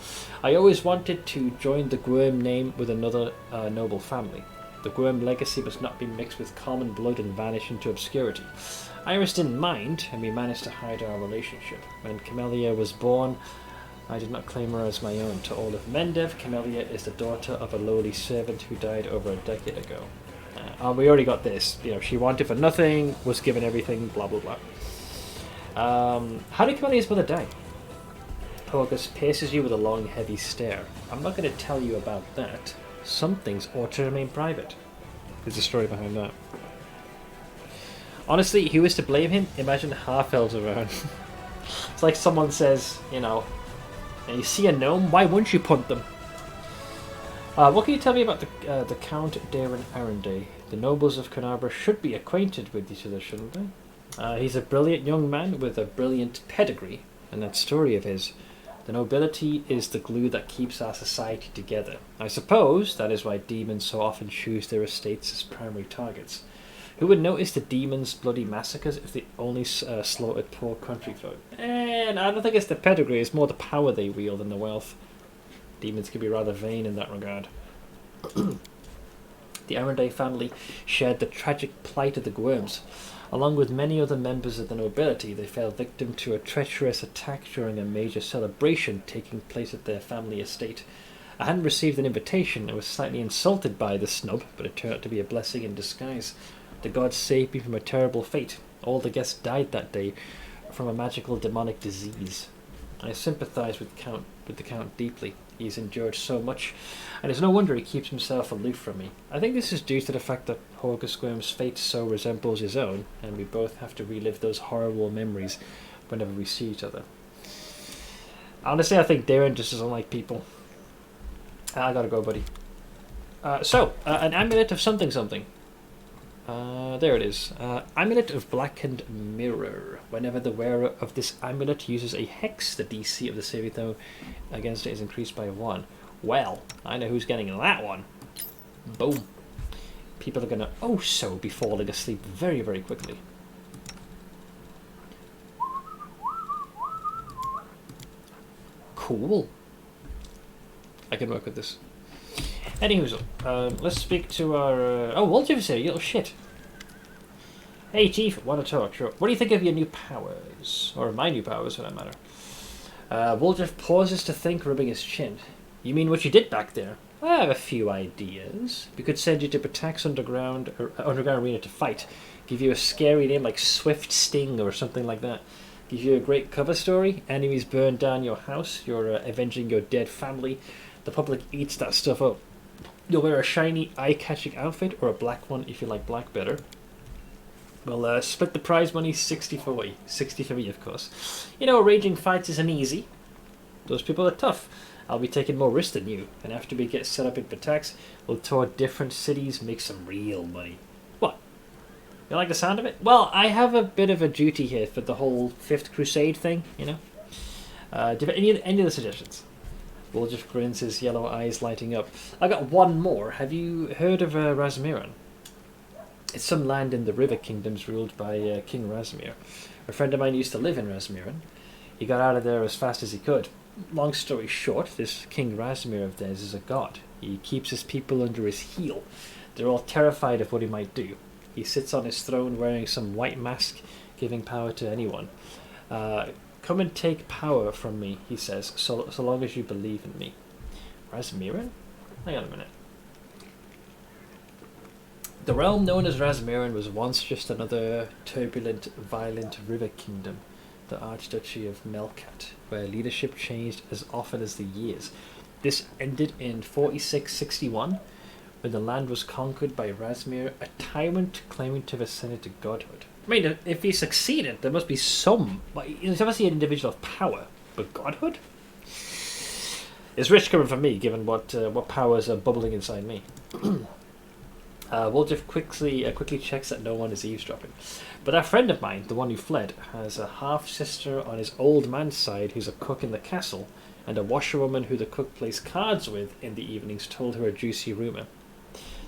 I always wanted to join the Gwyrm name with another noble family. The Gwyrm legacy must not be mixed with common blood and vanish into obscurity. Iris didn't mind, and we managed to hide our relationship. When Camelia was born, I did not claim her as my own. To all of Mendev, Camelia is the daughter of a lowly servant who died over a decade ago. We already got this. You know, she wanted for nothing, was given everything, blah blah blah. How did Camellia's mother die? Porgus pierces you with a long, heavy stare. I'm not going to tell you about that. Some things ought to remain private. There's a story behind that. Honestly, who is to blame him? Imagine half-elves around. It's like someone says, you know, you see a gnome, why wouldn't you punt them? What can you tell me about the Count Darren Arenday? The nobles of Carnarvon should be acquainted with each other, shouldn't they? He's a brilliant young man with a brilliant pedigree, and that story of his. The nobility is the glue that keeps our society together. I suppose that is why demons so often choose their estates as primary targets. Who would notice the demons' bloody massacres if they only slaughtered poor country folk? And I don't think it's the pedigree, it's more the power they wield than the wealth. Demons can be rather vain in that regard. The Arenday family shared the tragic plight of the Gwyrms. Along with many other members of the nobility, they fell victim to a treacherous attack during a major celebration taking place at their family estate. I hadn't received an invitation and was slightly insulted by the snub, but it turned out to be a blessing in disguise. The gods saved me from a terrible fate. All the guests died that day from a magical demonic disease. I sympathise with the Count deeply. He's endured so much, and it's no wonder he keeps himself aloof from me. I think this is due to the fact that Horgus Gwyrm's fate so resembles his own, and we both have to relive those horrible memories whenever we see each other. Honestly, I think Darren just doesn't like people. I gotta go, buddy. An amulet of something something. There it is. Amulet of Blackened Mirror. Whenever the wearer of this amulet uses a hex, the DC of the saving throw against it is increased by 1. Well, I know who's getting that one. Boom. People are gonna so be falling asleep very, very quickly. Cool. I can work with this. Anywho, let's speak to our... Wolf's here, you little shit. Hey, Chief, want to talk? Sure. What do you think of your new powers? Or my new powers, for that matter? Woldriff pauses to think, rubbing his chin. You mean what you did back there? I have a few ideas. We could send you to Patak's underground arena to fight. Give you a scary name like Swift Sting or something like that. Give you a great cover story. Enemies burn down your house. You're avenging your dead family. The public eats that stuff up. You'll wear a shiny, eye-catching outfit, or a black one if you like black better. We'll split the prize money 60 for me. 60 for me, of course. You know, arranging fights isn't easy. Those people are tough. I'll be taking more risks than you. And after we get set up in Patak's, we'll tour different cities, make some real money. What? You like the sound of it? Well, I have a bit of a duty here for the whole 5th Crusade thing, you know? Do you have any other suggestions? Woldriff grins, his yellow eyes lighting up. I got one more. Have you heard of Razmiran? It's some land in the River Kingdoms ruled by King Razmir. A friend of mine used to live in Razmiran. He got out of there as fast as he could. Long story short, this King Razmir of theirs is a god. He keeps his people under his heel. They're all terrified of what he might do. He sits on his throne wearing some white mask, giving power to anyone. Come and take power from me, he says, so long as you believe in me. Razmiran? Hang on a minute. The realm known as Razmiran was once just another turbulent, violent river kingdom, the Archduchy of Melkat, where leadership changed as often as the years. This ended in 4661, when the land was conquered by Razmir, a tyrant claiming to have ascended to godhood. I mean, if he succeeded, there must be some... He's obviously an individual of power, but godhood? It's rich coming from me, given what powers are bubbling inside me. Woldriff quickly checks that no one is eavesdropping. But that friend of mine, the one who fled, has a half-sister on his old man's side who's a cook in the castle, and a washerwoman who the cook plays cards with in the evenings told her a juicy rumour.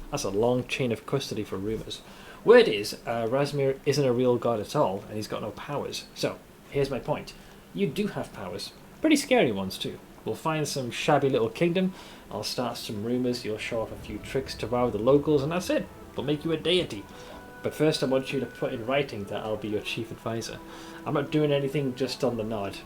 That's a long chain of custody for rumours. Word is, Razmir isn't a real god at all, and he's got no powers. So, here's my point. You do have powers. Pretty scary ones, too. We'll find some shabby little kingdom, I'll start some rumours, you'll show off a few tricks to wow the locals, and that's it. We'll make you a deity. But first I want you to put in writing that I'll be your chief advisor. I'm not doing anything just on the nod.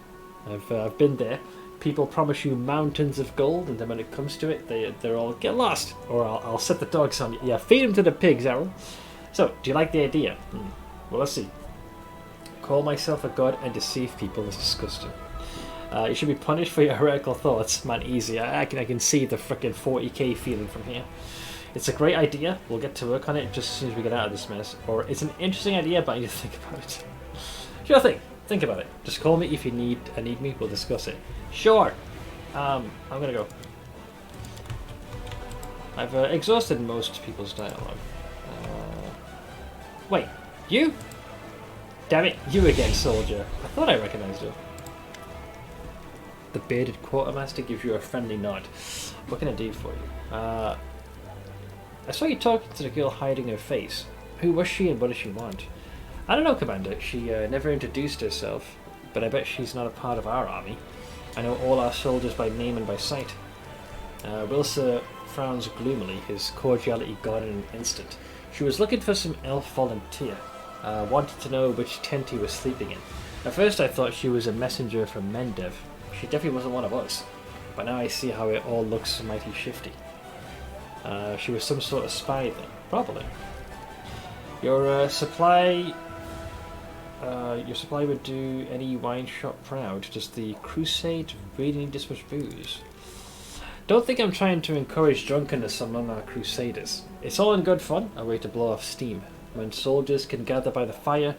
I've been there. People promise you mountains of gold, and then when it comes to it, they're all, get lost, or I'll set the dogs on you. Yeah, feed them to the pigs, Errol. So, do you like the idea? Well, let's see. call myself a god and deceive people is disgusting. You should be punished for your heretical thoughts. Man, easy. I can see the frickin' 40k feeling from here. It's a great idea. We'll get to work on it just as soon as we get out of this mess. Or it's an interesting idea, but I need to think about it. Sure thing. Think about it. Just call me if you need me. We'll discuss it. Sure. I'm gonna go. I've exhausted most people's dialogue. Wait, you? Damn it, you again, soldier. I thought I recognized you. The bearded quartermaster gives you a friendly nod. What can I do for you? I saw you talking to the girl hiding her face. Who was she and what does she want? I don't know, Commander. She never introduced herself, but I bet she's not a part of our army. I know all our soldiers by name and by sight. Wilsa frowns gloomily, his cordiality gone in an instant. She was looking for some elf volunteer. Wanted to know which tent he was sleeping in. At first I thought she was a messenger from Mendev. She definitely wasn't one of us. But now I see how it all looks mighty shifty. She was some sort of spy then. Probably. Your supply would do any wine shop proud. Does the crusade really need this much booze? Don't think I'm trying to encourage drunkenness among our crusaders. It's all in good fun, a way to blow off steam. When soldiers can gather by the fire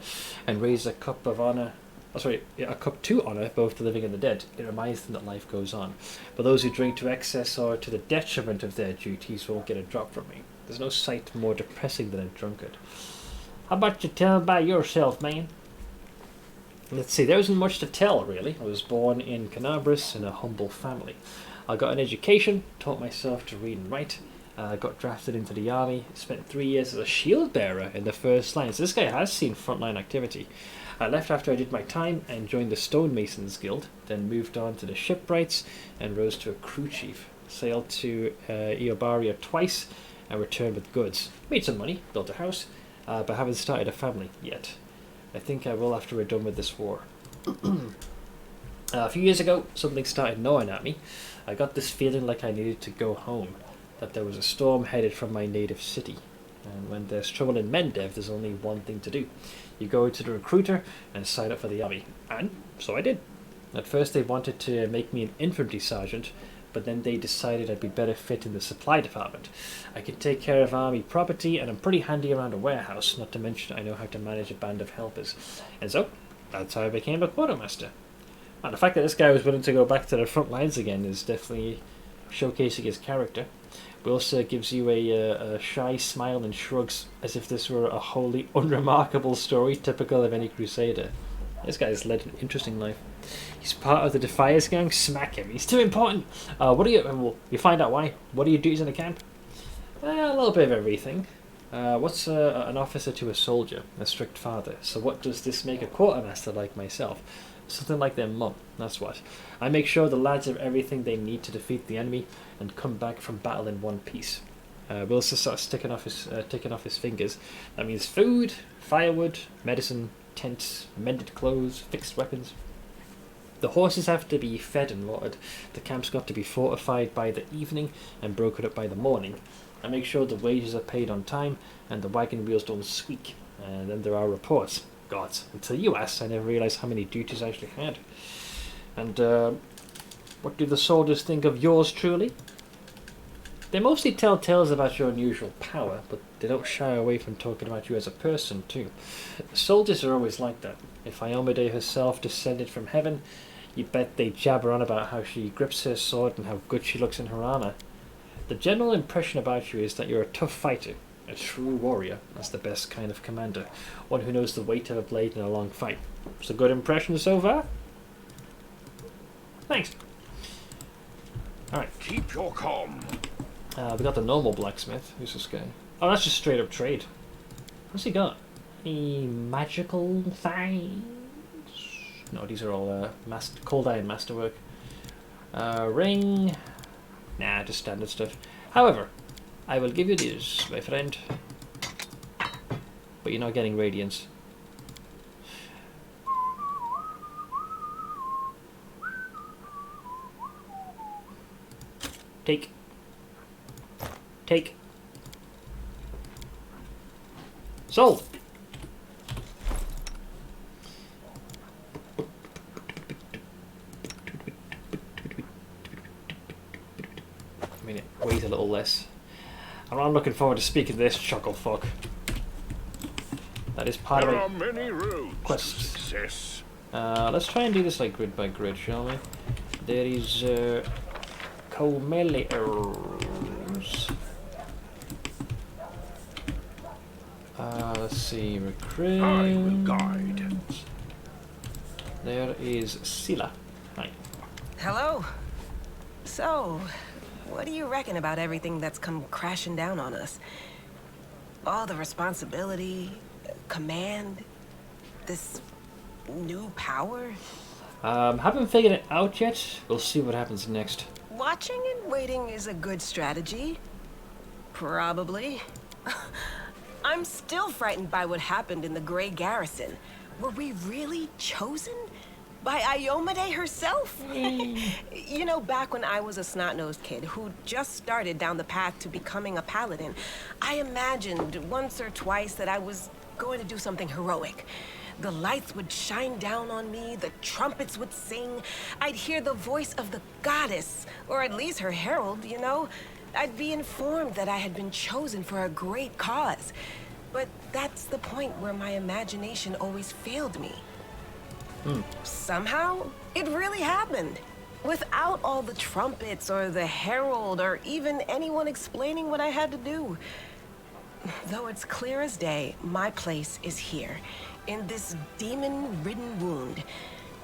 and raise a cup of honor, a cup to honor both the living and the dead, it reminds them that life goes on. But those who drink to excess or to the detriment of their duties won't get a drop from me. There's no sight more depressing than a drunkard. How about you tell about yourself, man? Let's see, there isn't much to tell, really. I was born in Canabris in a humble family. I got an education, taught myself to read and write, got drafted into the army, spent 3 years as a shield bearer in the first line. So this guy has seen frontline activity. I left after I did my time and joined the Stonemasons Guild, then moved on to the Shipwrights and rose to a crew chief. Sailed to Eobaria twice and returned with goods. Made some money, built a house, but haven't started a family yet. I think I will after we're done with this war. A few years ago, something started gnawing at me. I got this feeling like I needed to go home, that there was a storm headed from my native city. And when there's trouble in Mendev, there's only one thing to do. You go to the recruiter and sign up for the army. And so I did. At first they wanted to make me an infantry sergeant, but then they decided I'd be better fit in the supply department. I can take care of army property and I'm pretty handy around a warehouse, not to mention I know how to manage a band of helpers. And so, that's how I became a quartermaster. And the fact that this guy was willing to go back to the front lines again is definitely showcasing his character. Wilsa gives you a shy smile and shrugs as if this were a wholly unremarkable story typical of any crusader. This guy's led an interesting life. He's part of the Defiers gang. Smack him. He's too important. What do you... Well, you find out why. What do your duties in the camp? A little bit of everything. What's an officer to a soldier? A strict father. So what does this make a quartermaster like myself? Something like their mum, that's what. I make sure the lads have everything they need to defeat the enemy and come back from battle in one piece. Wilson starts taking off his fingers. That means food, firewood, medicine, tents, mended clothes, fixed weapons. The horses have to be fed and watered. The camp's got to be fortified by the evening and broken up by the morning. I make sure the wages are paid on time and the wagon wheels don't squeak. And then there are reports. God, until you asked, I never realised how many duties I actually had. And what do the soldiers think of yours truly? They mostly tell tales about your unusual power, but they don't shy away from talking about you as a person too. The soldiers are always like that. If Iomade herself descended from heaven, you bet they jabber on about how she grips her sword and how good she looks in her armour. The general impression about you is that you're a tough fighter. A true warrior. That's the best kind of commander. One who knows the weight of a blade in a long fight. It's a good impression so far? Thanks. Alright. Keep your calm. We got the normal blacksmith. Who's this guy? Oh, that's just straight up trade. What's he got? Any magical things? No, these are all cold iron masterwork. Ring. Nah, just standard stuff. However, I will give you this, my friend. But you're not getting radiance. Take. Take. Sold! mean, it weighs a little less. And I'm looking forward to speaking to this chuckle fuck. That is part There of are my many roads quest. to success. Let's try and do this like grid by grid, shall we? There is Comeliers. Let's see, recruit. I will guide. There is Sila. Hi. Hello. So, what do you reckon about everything that's come crashing down on us? All the responsibility, command, this new power? Haven't figured it out yet. We'll see what happens next. Watching and waiting is a good strategy. Probably. I'm still frightened by what happened in the Grey Garrison. Were we really chosen? By Iomade herself? You know, back when I was a snot-nosed kid who just started down the path to becoming a paladin, I imagined once or twice that I was going to do something heroic. The lights would shine down on me, the trumpets would sing, I'd hear the voice of the goddess, or at least her herald, you know? I'd be informed that I had been chosen for a great cause. But that's the point where my imagination always failed me. Somehow, it really happened. Without all the trumpets or the herald or even anyone explaining what I had to do. Though it's clear as day, my place is here, in this demon-ridden wound.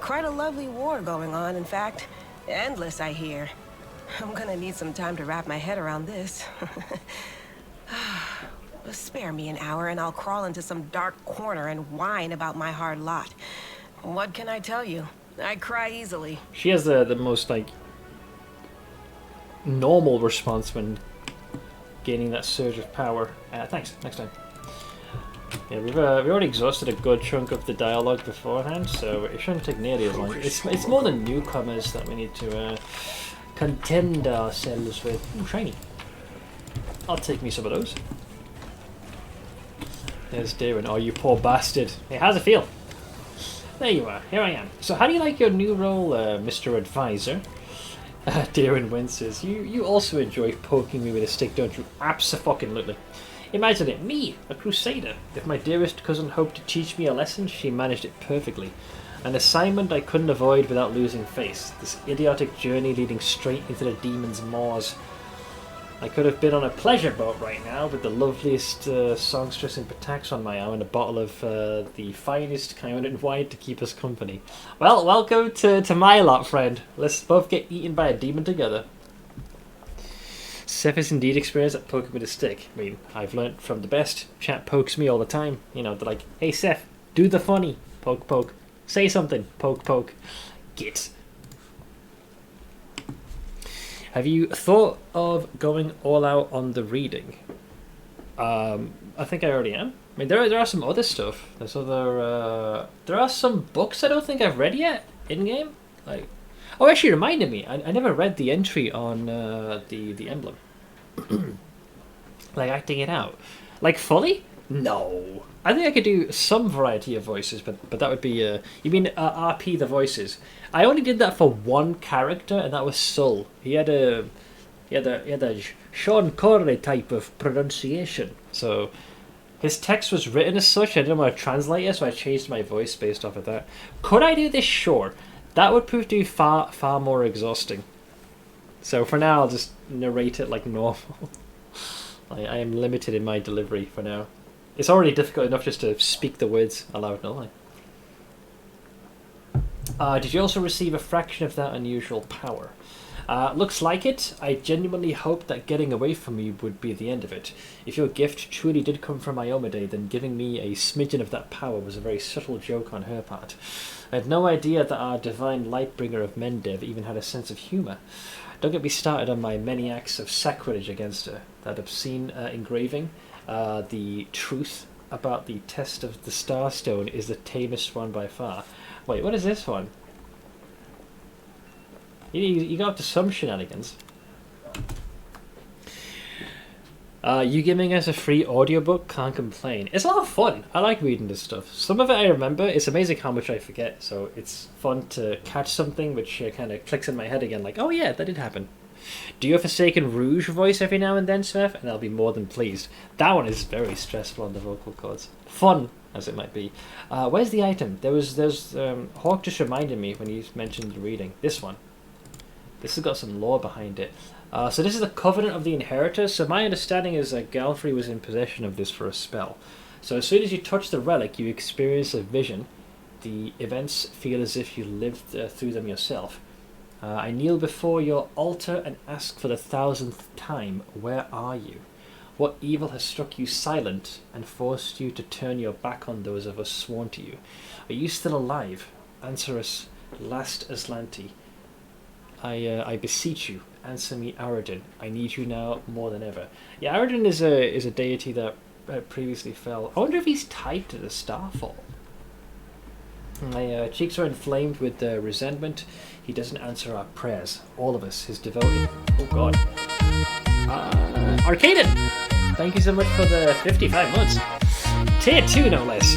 Quite a lovely war going on, in fact. Endless, I hear. I'm gonna need some time to wrap my head around this. Spare me an hour and I'll crawl into some dark corner and whine about my hard lot. What can I tell you? I cry easily. She has the most, like, normal response when gaining that surge of power. Thanks, next time. Yeah, we already exhausted a good chunk of the dialogue beforehand, so it shouldn't take nearly as long. It's more than newcomers that we need to contend ourselves with. Ooh, shiny. I'll take me some of those. There's Darren. Oh, you poor bastard. Hey, how's it feel? There you are. Here I am. So how do you like your new role, Mr. Advisor? Darren winces. You also enjoy poking me with a stick, don't you? Abso-fucking-lutely. Imagine it, me, a crusader. If my dearest cousin hoped to teach me a lesson, she managed it perfectly. An assignment I couldn't avoid without losing face. This idiotic journey leading straight into the demon's maws. I could have been on a pleasure boat right now with the loveliest songstress in Patax on my arm and a bottle of the finest Kyonan wine to keep us company. Well, welcome to my lot, friend. Let's both get eaten by a demon together. Seth is indeed experienced at poking with a stick. I mean, I've learnt from the best. Chat pokes me all the time. You know, they're like, hey Seth, do the funny. Poke, poke. Say something. Poke, poke. Git. Have you thought of going all out on the reading? I think I already am. I mean, there are some other stuff. There's other. There are some books I don't think I've read yet in game. Like, oh, actually, reminded me. I never read the entry on the emblem. Like acting it out, like fully. No, I think I could do some variety of voices, but that would be you mean RP the voices? I only did that for one character, and that was Sul. He had a Sean Connery type of pronunciation, so his text was written as such. I didn't want to translate it, so I changed my voice based off of that. Could I do this? Sure. That would prove to be far more exhausting. So for now, I'll just narrate it like normal. I am limited in my delivery for now. It's already difficult enough just to speak the words aloud, no lie. Did you also receive a fraction of that unusual power? Looks like it. I genuinely hoped that getting away from you would be the end of it. If your gift truly did come from Iomade, then giving me a smidgen of that power was a very subtle joke on her part. I had no idea that our divine lightbringer of Mendev even had a sense of humour. Don't get me started on my many acts of sacrilege against her. That obscene engraving, the truth about the test of the Starstone is the tamest one by far. Wait, what is this one? You got up to some shenanigans. You giving us a free audiobook, can't complain. It's a lot of fun. I like reading this stuff. Some of it I remember. It's amazing how much I forget. So it's fun to catch something which kind of clicks in my head again. Like, oh yeah, that did happen. Do your Forsaken Rouge voice every now and then, Smith? And I'll be more than pleased. That one is very stressful on the vocal cords. Fun, as it might be. Where's the item? There's Hawk just reminded me when he mentioned the reading. This one. This has got some lore behind it. So this is the Covenant of the Inheritors. So my understanding is that Galfrey was in possession of this for a spell. So as soon as you touch the relic, you experience a vision. The events feel as if you lived through them yourself. I kneel before your altar and ask for the 1000th time, where are you? What evil has struck you silent and forced you to turn your back on those of us sworn to you? Are you still alive? Answer us, last Aslanti. I beseech you, answer me, Aradin. I need you now more than ever. Yeah, Aradin is a deity that previously fell. I wonder if he's tied to the Starfall. My cheeks are inflamed with resentment. He doesn't answer our prayers. All of us, his devoted... Oh god. Arcaden! Thank you so much for the 55 months. Tier 2, no less.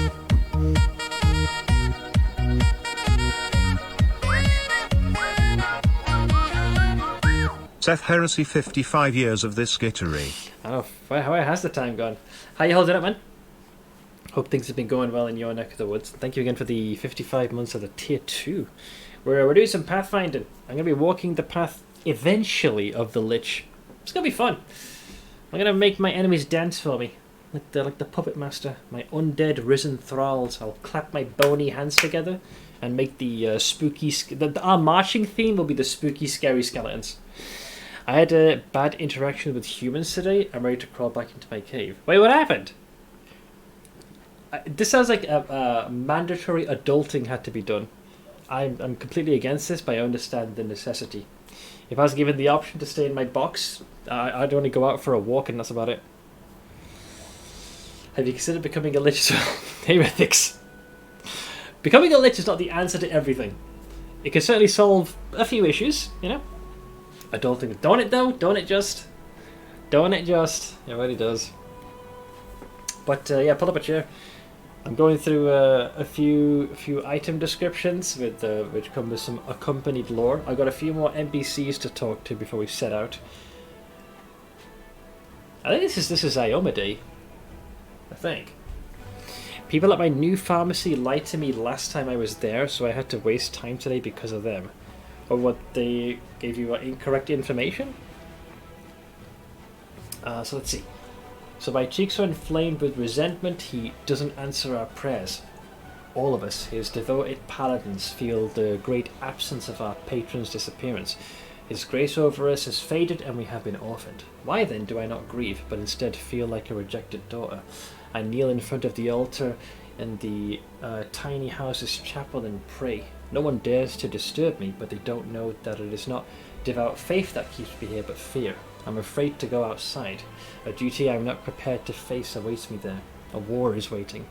Seth Heresy, 55 years of this skittery. Oh, where has the time gone? How you holding up, man? Hope things have been going well in your neck of the woods. Thank you again for the 55 months of the Tier 2. We're doing some pathfinding. I'm going to be walking the path, eventually, of the Lich. It's going to be fun. I'm going to make my enemies dance for me. Like the puppet master. My undead risen thralls. I'll clap my bony hands together and make the spooky... Our marching theme will be the spooky, scary skeletons. I had a bad interaction with humans today. I'm ready to crawl back into my cave. Wait, what happened? This sounds like a mandatory adulting had to be done. I'm completely against this, but I understand the necessity. If I was given the option to stay in my box, I'd only go out for a walk and that's about it. Have you considered becoming a lich? Hey, Mythics. Becoming a lich is not the answer to everything. It can certainly solve a few issues, you know? Adulting. Don't it though? Don't it just? Don't it just? It really does. But yeah, pull up a chair. I'm going through a few item descriptions with which come with some accompanied lore. I've got a few more NPCs to talk to before we set out. I think this is Iomade. I think. People at my new pharmacy lied to me last time I was there, so I had to waste time today because of them. Or what, they gave you incorrect information? So let's see. So my cheeks are inflamed with resentment. He doesn't answer our prayers. All of us, his devoted paladins, feel the great absence of our patron's disappearance. His grace over us has faded and we have been orphaned. Why then do I not grieve, but instead feel like a rejected daughter? I kneel in front of the altar in the tiny house's chapel and pray. No one dares to disturb me, but they don't know that it is not devout faith that keeps me here, but fear. I'm afraid to go outside. A duty I'm not prepared to face awaits me there. A war is waiting.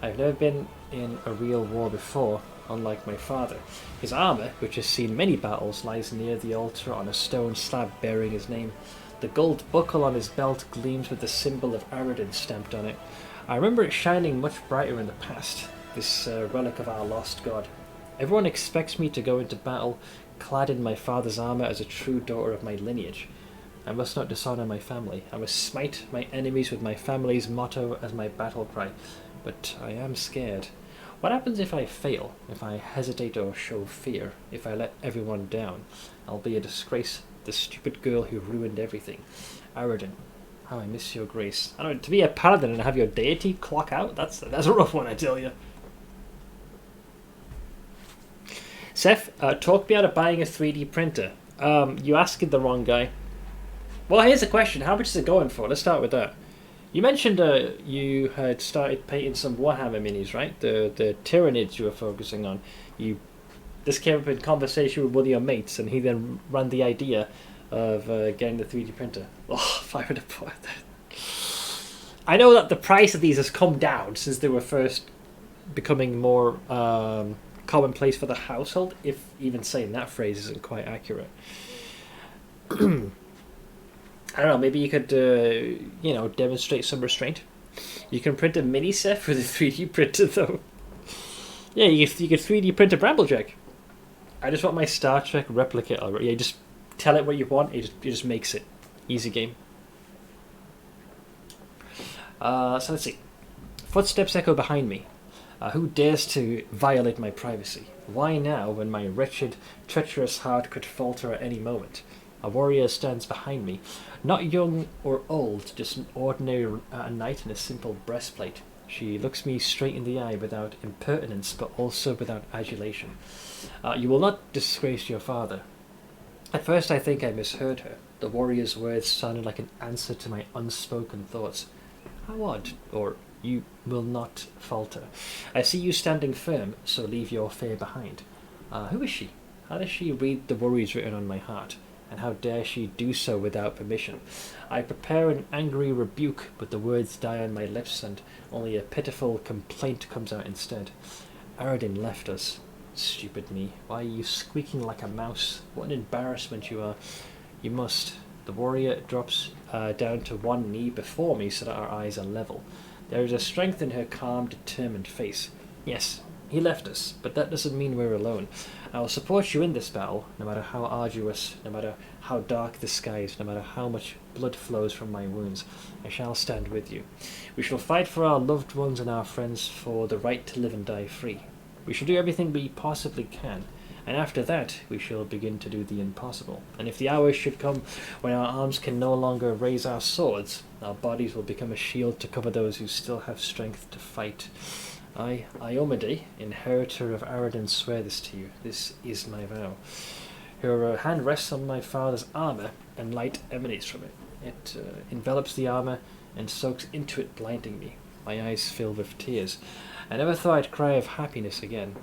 I've never been in a real war before, unlike my father. His armour, which has seen many battles, lies near the altar on a stone slab bearing his name. The gold buckle on his belt gleams with the symbol of Aradin stamped on it. I remember it shining much brighter in the past, this relic of our lost god. Everyone expects me to go into battle clad in my father's armour as a true daughter of my lineage. I must not dishonour my family. I must smite my enemies with my family's motto as my battle cry. But I am scared. What happens if I fail? If I hesitate or show fear? If I let everyone down? I'll be a disgrace. The stupid girl who ruined everything. Aradin, how I miss your grace. I don't know, to be a paladin and have your deity clock out? That's a rough one, I tell you. Seth, talk me out of buying a 3D printer. You asking the wrong guy. Well, here's the question. How much is it going for? Let's start with that. You mentioned you had started painting some Warhammer minis, right? The Tyranids you were focusing on. This came up in conversation with one of your mates, and he then ran the idea of getting the 3D printer. Oh, 500 points. I know that the price of these has come down since they were first becoming more commonplace for the household, if even saying that phrase isn't quite accurate. I don't know, maybe you could, demonstrate some restraint. You can print a mini set for the 3D printer, though. Yeah, you could 3D print a Bramblejack. I just want my Star Trek replicate already. Yeah, just tell it what you want, it just makes it. Easy game. So let's see. Footsteps echo behind me. Who dares to violate my privacy? Why now, when my wretched, treacherous heart could falter at any moment? A warrior stands behind me, not young or old, just an ordinary knight in a simple breastplate. She looks me straight in the eye without impertinence, but also without adulation. You will not disgrace your father. At first I think I misheard her. The warrior's words sounded like an answer to my unspoken thoughts. How odd, or you will not falter. I see you standing firm, so leave your fear behind. Who is she? How does she read the worries written on my heart? And how dare she do so without permission? I prepare an angry rebuke, but the words die on my lips, and only a pitiful complaint comes out instead. Aradin left us. Stupid me. Why are you squeaking like a mouse? What an embarrassment you are. You must. The warrior drops down to one knee before me so that our eyes are level. There is a strength in her calm, determined face. Yes, he left us, but that doesn't mean we're alone. I will support you in this battle, no matter how arduous, no matter how dark the skies, no matter how much blood flows from my wounds. I shall stand with you. We shall fight for our loved ones and our friends, for the right to live and die free. We shall do everything we possibly can, and after that we shall begin to do the impossible. And if the hour should come when our arms can no longer raise our swords, our bodies will become a shield to cover those who still have strength to fight. I, Iomade, inheritor of Aradin, swear this to you. This is my vow. Her hand rests on my father's armour, and light emanates from it. It envelops the armour and soaks into it, blinding me. My eyes fill with tears. I never thought I'd cry of happiness again.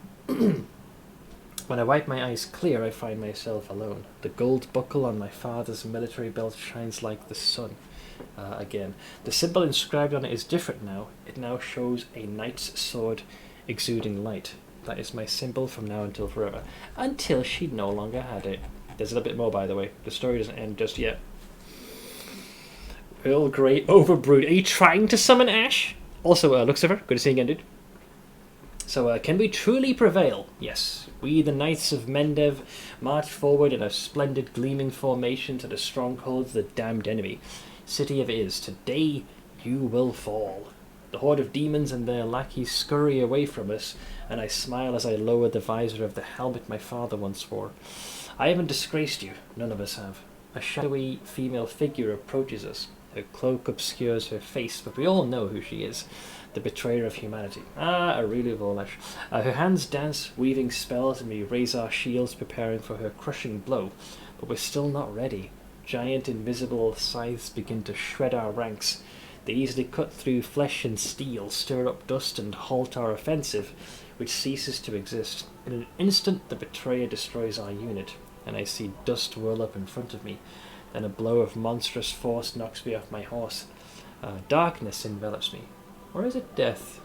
When I wipe my eyes clear, I find myself alone. The gold buckle on my father's military belt shines like the sun. Again. The symbol inscribed on it is different now. It now shows a knight's sword exuding light. That is my symbol from now until forever. Until she no longer had it. There's a little bit more, by the way. The story doesn't end just yet. Earl Grey overbrewed. Are you trying to summon Ash? Also, Lucifer, good to see you again, dude. So, can we truly prevail? Yes. We, the Knights of Mendev, march forward in a splendid gleaming formation to the stronghold of the damned enemy. City of Iz, today you will fall. The horde of demons and their lackeys scurry away from us, and I smile as I lower the visor of the helmet my father once wore. I haven't disgraced you, none of us have. A shadowy female figure approaches us. Her cloak obscures her face, but we all know who she is. The betrayer of humanity. Aurelia Volnesh. Her hands dance, weaving spells, and we raise our shields, preparing for her crushing blow. But we're still not ready. Giant invisible scythes begin to shred our ranks. They easily cut through flesh and steel, stir up dust, and halt our offensive, which ceases to exist. In an instant, the betrayer destroys our unit, and I see dust whirl up in front of me. Then a blow of monstrous force knocks me off my horse. Darkness envelops me. Or is it death?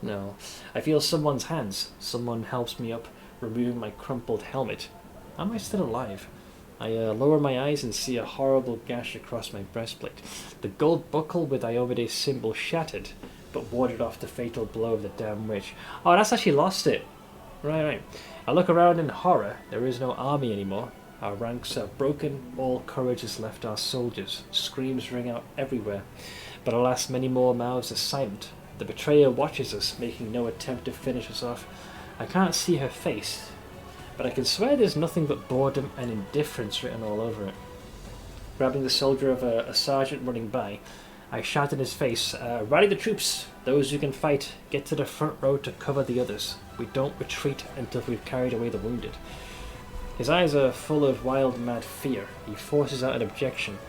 No. I feel someone's hands. Someone helps me up, removing my crumpled helmet. Am I still alive? I lower my eyes and see a horrible gash across my breastplate. The gold buckle with Iomede's symbol shattered, but warded off the fatal blow of the damn witch. Oh, that's actually lost it. Right. I look around in horror. There is no army anymore. Our ranks are broken. All courage has left our soldiers. Screams ring out everywhere. But alas, many more mouths are silent. The betrayer watches us, making no attempt to finish us off. I can't see her face, but I can swear there's nothing but boredom and indifference written all over it. Grabbing the soldier of a sergeant running by, I shout in his face, "Rally the troops! Those who can fight, get to the front row to cover the others. We don't retreat until we've carried away the wounded." His eyes are full of wild, mad fear. He forces out an objection.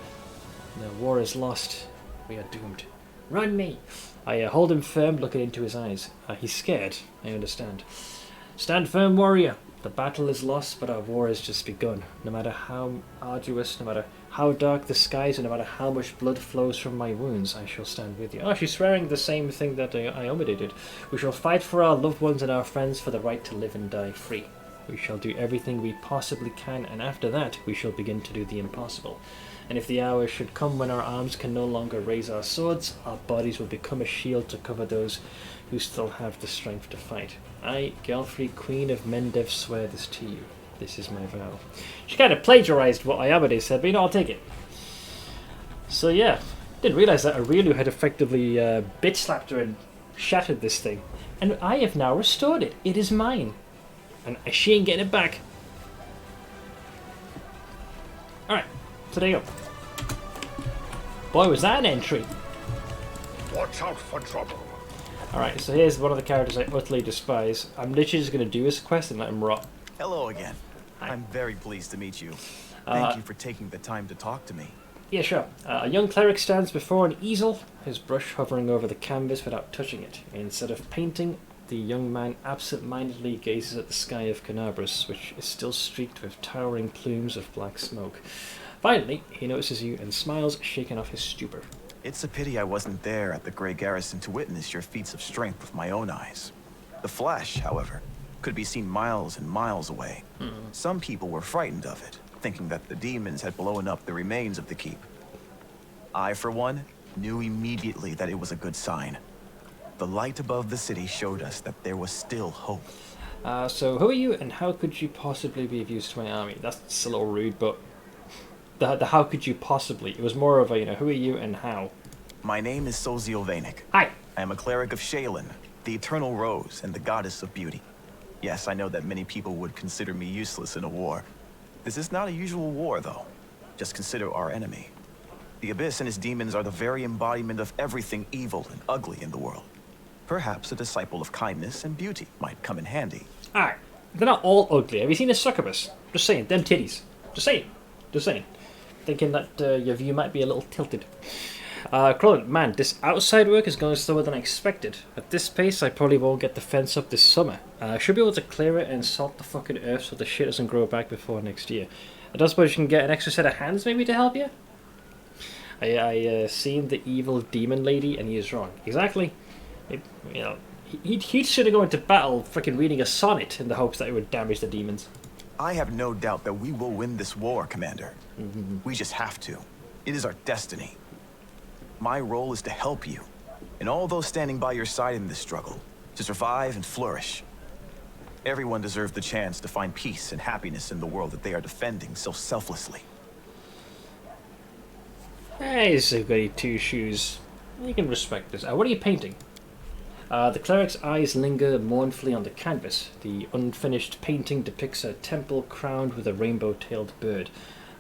The war is lost. We are doomed. Run me! I hold him firm, looking into his eyes. He's scared, I understand. Stand firm, warrior! The battle is lost, but our war has just begun. No matter how arduous, no matter how dark the skies, and no matter how much blood flows from my wounds, I shall stand with you. Oh, she's swearing the same thing that Iomade did. We shall fight for our loved ones and our friends for the right to live and die free. We shall do everything we possibly can, and after that we shall begin to do the impossible. And if the hour should come when our arms can no longer raise our swords, our bodies will become a shield to cover those who still have the strength to fight. I, Gelfrey, Queen of Mendev, swear this to you. This is my vow. She kind of plagiarized what Iomade said, but you know, I'll take it. So yeah, didn't realize that Aurelio had effectively bitch slapped her and shattered this thing. And I have now restored it. It is mine. And she ain't getting it back. Alright, so there you go. Boy, was that an entry. Watch out for trouble. Alright, so here's one of the characters I utterly despise. I'm literally just going to do his quest and let him rot. Hello again. Hi. I'm very pleased to meet you. Thank you for taking the time to talk to me. Yeah, sure. A young cleric stands before an easel, his brush hovering over the canvas without touching it. Instead of painting, the young man absent-mindedly gazes at the sky of Canabras, which is still streaked with towering plumes of black smoke. Finally, he notices you and smiles, shaking off his stupor. It's a pity I wasn't there at the Grey Garrison to witness your feats of strength with my own eyes. The flash, however, could be seen miles and miles away. Some people were frightened of it, thinking that the demons had blown up the remains of the keep. I, for one, knew immediately that it was a good sign. The light above the city showed us that there was still hope. So who are you and how could you possibly be of use to my army? That's a little rude, but the how could you possibly? It was more of a, you know, who are you and how? My name is Sozio Vanek. Hi. I am a cleric of Shaylin, the Eternal Rose and the Goddess of Beauty. Yes, I know that many people would consider me useless in a war. This is not a usual war, though. Just consider our enemy. The Abyss and his demons are the very embodiment of everything evil and ugly in the world. Perhaps a disciple of kindness and beauty might come in handy. Alright, they're not all ugly. Have you seen a succubus? Just saying, them titties. Just saying. Just saying. Thinking that your view might be a little tilted. Cronin, man, this outside work is going slower than I expected. At this pace, I probably won't get the fence up this summer. I should be able to clear it and salt the fucking earth so the shit doesn't grow back before next year. I don't suppose you can get an extra set of hands maybe to help you? I seen the evil demon lady and he is wrong. Exactly. You know, he should have gone into battle freaking reading a sonnet in the hopes that it would damage the demons. I have no doubt that we will win this war, Commander. We just have to. It is our destiny. My role is to help you, and all those standing by your side in this struggle, to survive and flourish. Everyone deserves the chance to find peace and happiness in the world that they are defending so selflessly. Hey, he's a goody two shoes. You can respect this. What are you painting? The cleric's eyes linger mournfully on the canvas. The unfinished painting depicts a temple crowned with a rainbow-tailed bird,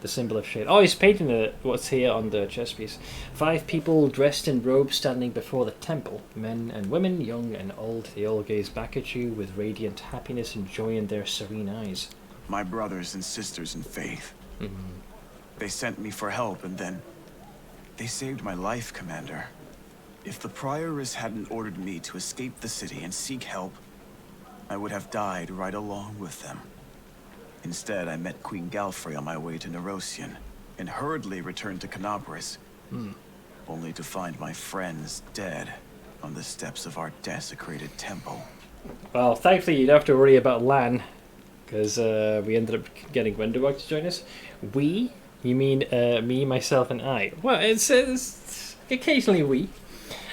the symbol of shade. Oh, he's painting what's here on the chess piece. 5 people dressed in robes standing before the temple. Men and women, young and old. They all gaze back at you with radiant happiness and joy in their serene eyes. My brothers and sisters in faith. They sent me for help and then they saved my life, Commander. If the Prioress hadn't ordered me to escape the city and seek help, I would have died right along with them. Instead, I met Queen Galfrey on my way to Nerosian, and hurriedly returned to Canabras, only to find my friends dead on the steps of our desecrated temple. Well, thankfully you don't have to worry about Lan, because we ended up getting Wenderwog to join us. We? You mean me, myself, and I? Well, it's occasionally we.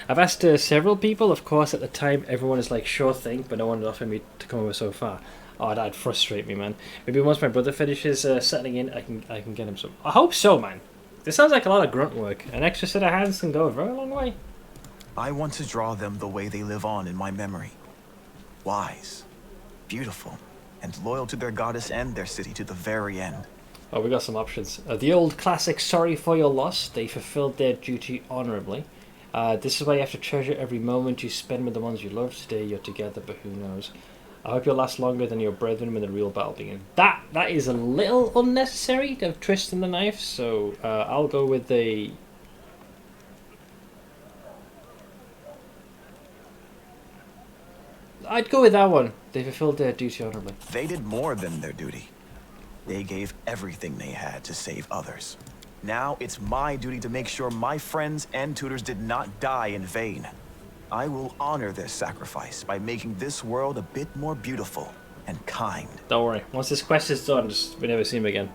I've asked several people, of course, at the time everyone is like, sure thing, but no one had offered me to come over so far. Oh, that'd frustrate me, man. Maybe once my brother finishes settling in, I can get him some. I hope so, man. This sounds like a lot of grunt work. An extra set of hands can go a very long way. I want to draw them the way they live on in my memory. Wise, beautiful, and loyal to their goddess and their city to the very end. Oh, we got some options. The old classic, sorry for your loss. They fulfilled their duty honorably. This is why you have to treasure every moment you spend with the ones you love. Today you're together, but who knows? I hope you'll last longer than your brethren when the real battle begins. That is a little unnecessary to have twist in the knife, so I'll go with the... I'd go with that one. They fulfilled their duty honorably. They did more than their duty. They gave everything they had to save others. Now it's my duty to make sure my friends and tutors did not die in vain. I will honor their sacrifice by making this world a bit more beautiful and kind. Don't worry. Once this quest is done, we never see him again.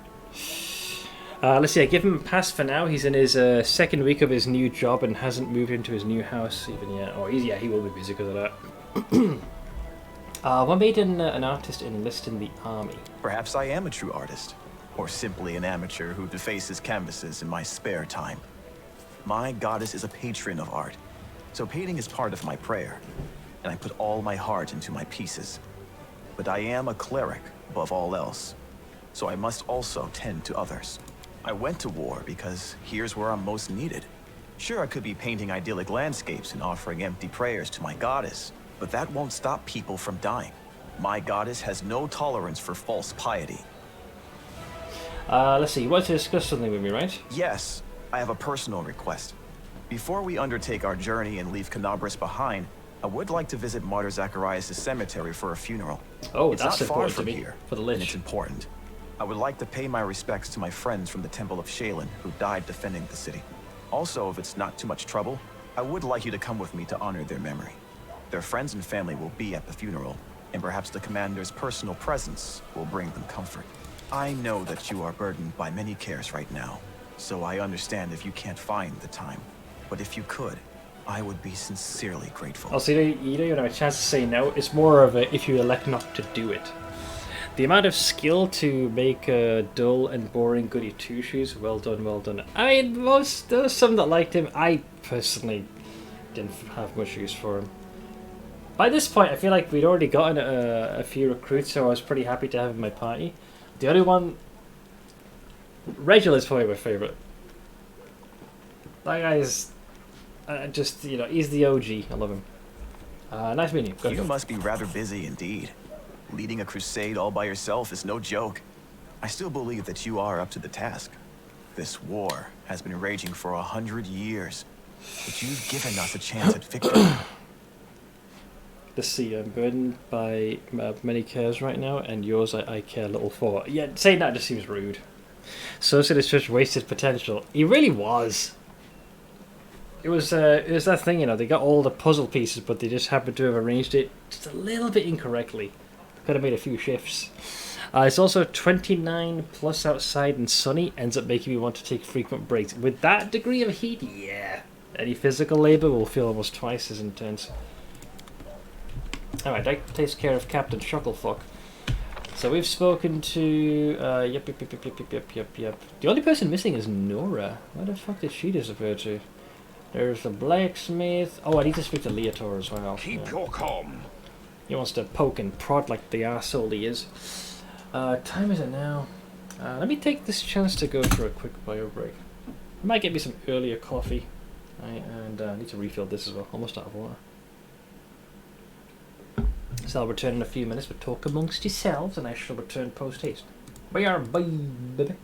Let's see. I give him a pass for now. He's in his second week of his new job and hasn't moved into his new house even yet. Oh, he will be busy because of that. What made an artist enlist in the army? Perhaps I am a true artist, or simply an amateur who defaces canvases in my spare time. My goddess is a patron of art, so painting is part of my prayer, and I put all my heart into my pieces. But I am a cleric above all else, so I must also tend to others. I went to war because here's where I'm most needed. Sure, I could be painting idyllic landscapes and offering empty prayers to my goddess, but that won't stop people from dying. My goddess has no tolerance for false piety. Let's see, you wanted to discuss something with me, right? Yes, I have a personal request. Before we undertake our journey and leave Canabris behind, I would like to visit Martyr Zacharias' cemetery for a funeral. Oh, it's that's not far important from to me, here, for the and Lich. it's important. I would like to pay my respects to my friends from the Temple of Shaylin who died defending the city. Also, if it's not too much trouble, I would like you to come with me to honor their memory. Their friends and family will be at the funeral, and perhaps the commander's personal presence will bring them comfort. I know that you are burdened by many cares right now, so I understand if you can't find the time. But if you could, I would be sincerely grateful. Oh, so you don't even have a chance to say no. It's more of a if you elect not to do it. The amount of skill to make dull and boring goody two-shoes, well done, well done. I mean, there was some that liked him. I personally didn't have much use for him. By this point, I feel like we'd already gotten a few recruits, so I was pretty happy to have him in my party. The only one... Regil is probably my favourite. That guy's... just, you know, he's the OG. I love him. Nice meeting you. You must be rather busy indeed. Leading a crusade all by yourself is no joke. I still believe that you are up to the task. This war has been raging for 100 years, but you've given us a chance at victory. Let's see, I'm burdened by many cares right now, and yours I care little for. Yeah, saying that just seems rude. Sosa is such wasted potential. He really was. It was that thing, you know, they got all the puzzle pieces, but they just happened to have arranged it just a little bit incorrectly. Could have made a few shifts. It's also 29 plus outside and sunny, ends up making me want to take frequent breaks. With that degree of heat, yeah. Any physical labour will feel almost twice as intense. Alright, that takes care of Captain Shucklefuck. So we've spoken to... Yep. The only person missing is Nora. Where the fuck did she disappear to? There's the blacksmith. Oh, I need to speak to Leotor as well. Keep your calm. He wants to poke and prod like the arsehole he is. Time is it now? Let me take this chance to go for a quick bio break. I might get me some earlier coffee. And I need to refill this as well. Almost out of water. So I'll return in a few minutes, but talk amongst yourselves, and I shall return post-haste. Bye, baby.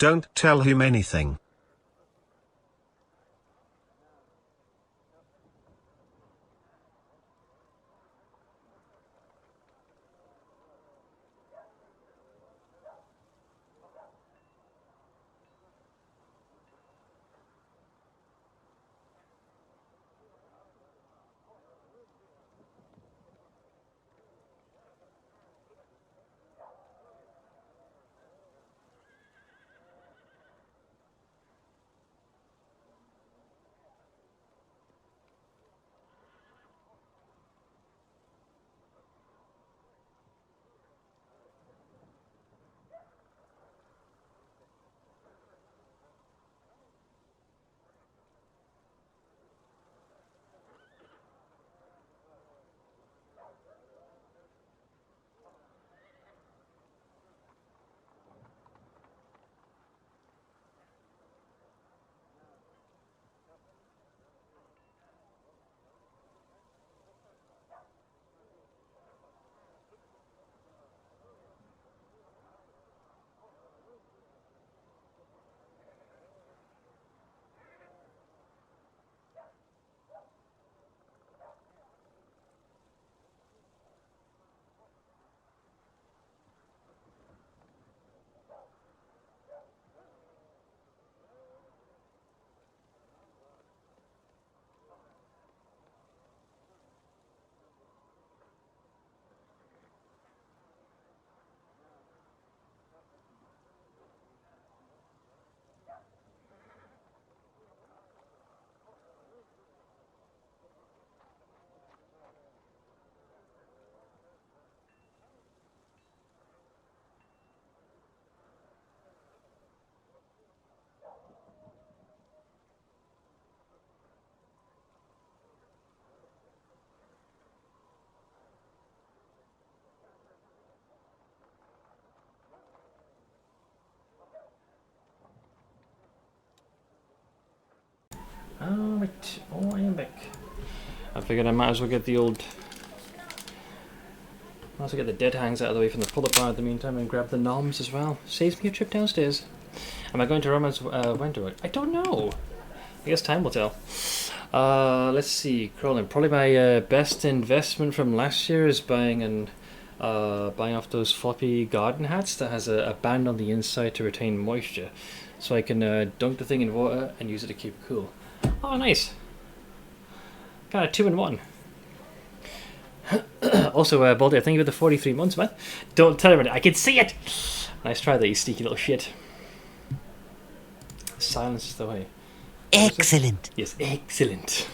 Don't tell him anything. Alright, I am back. I figured I might as well get the dead hangs out of the way from the pull-up bar in the meantime and grab the noms as well. Saves me a trip downstairs. Am I going to romance Winter? I don't know. I guess time will tell. Let's see, Crowlin. Probably my best investment from last year is buying off those floppy garden hats that has a band on the inside to retain moisture, so I can dunk the thing in water and use it to keep cool. Oh, nice. Kind of 2 in 1. Also, Baldy, thank you for the 43 months, man. Don't tell everybody. I can see it! Nice try there, you sneaky little shit. Silence is the way. Excellent. Yes, excellent.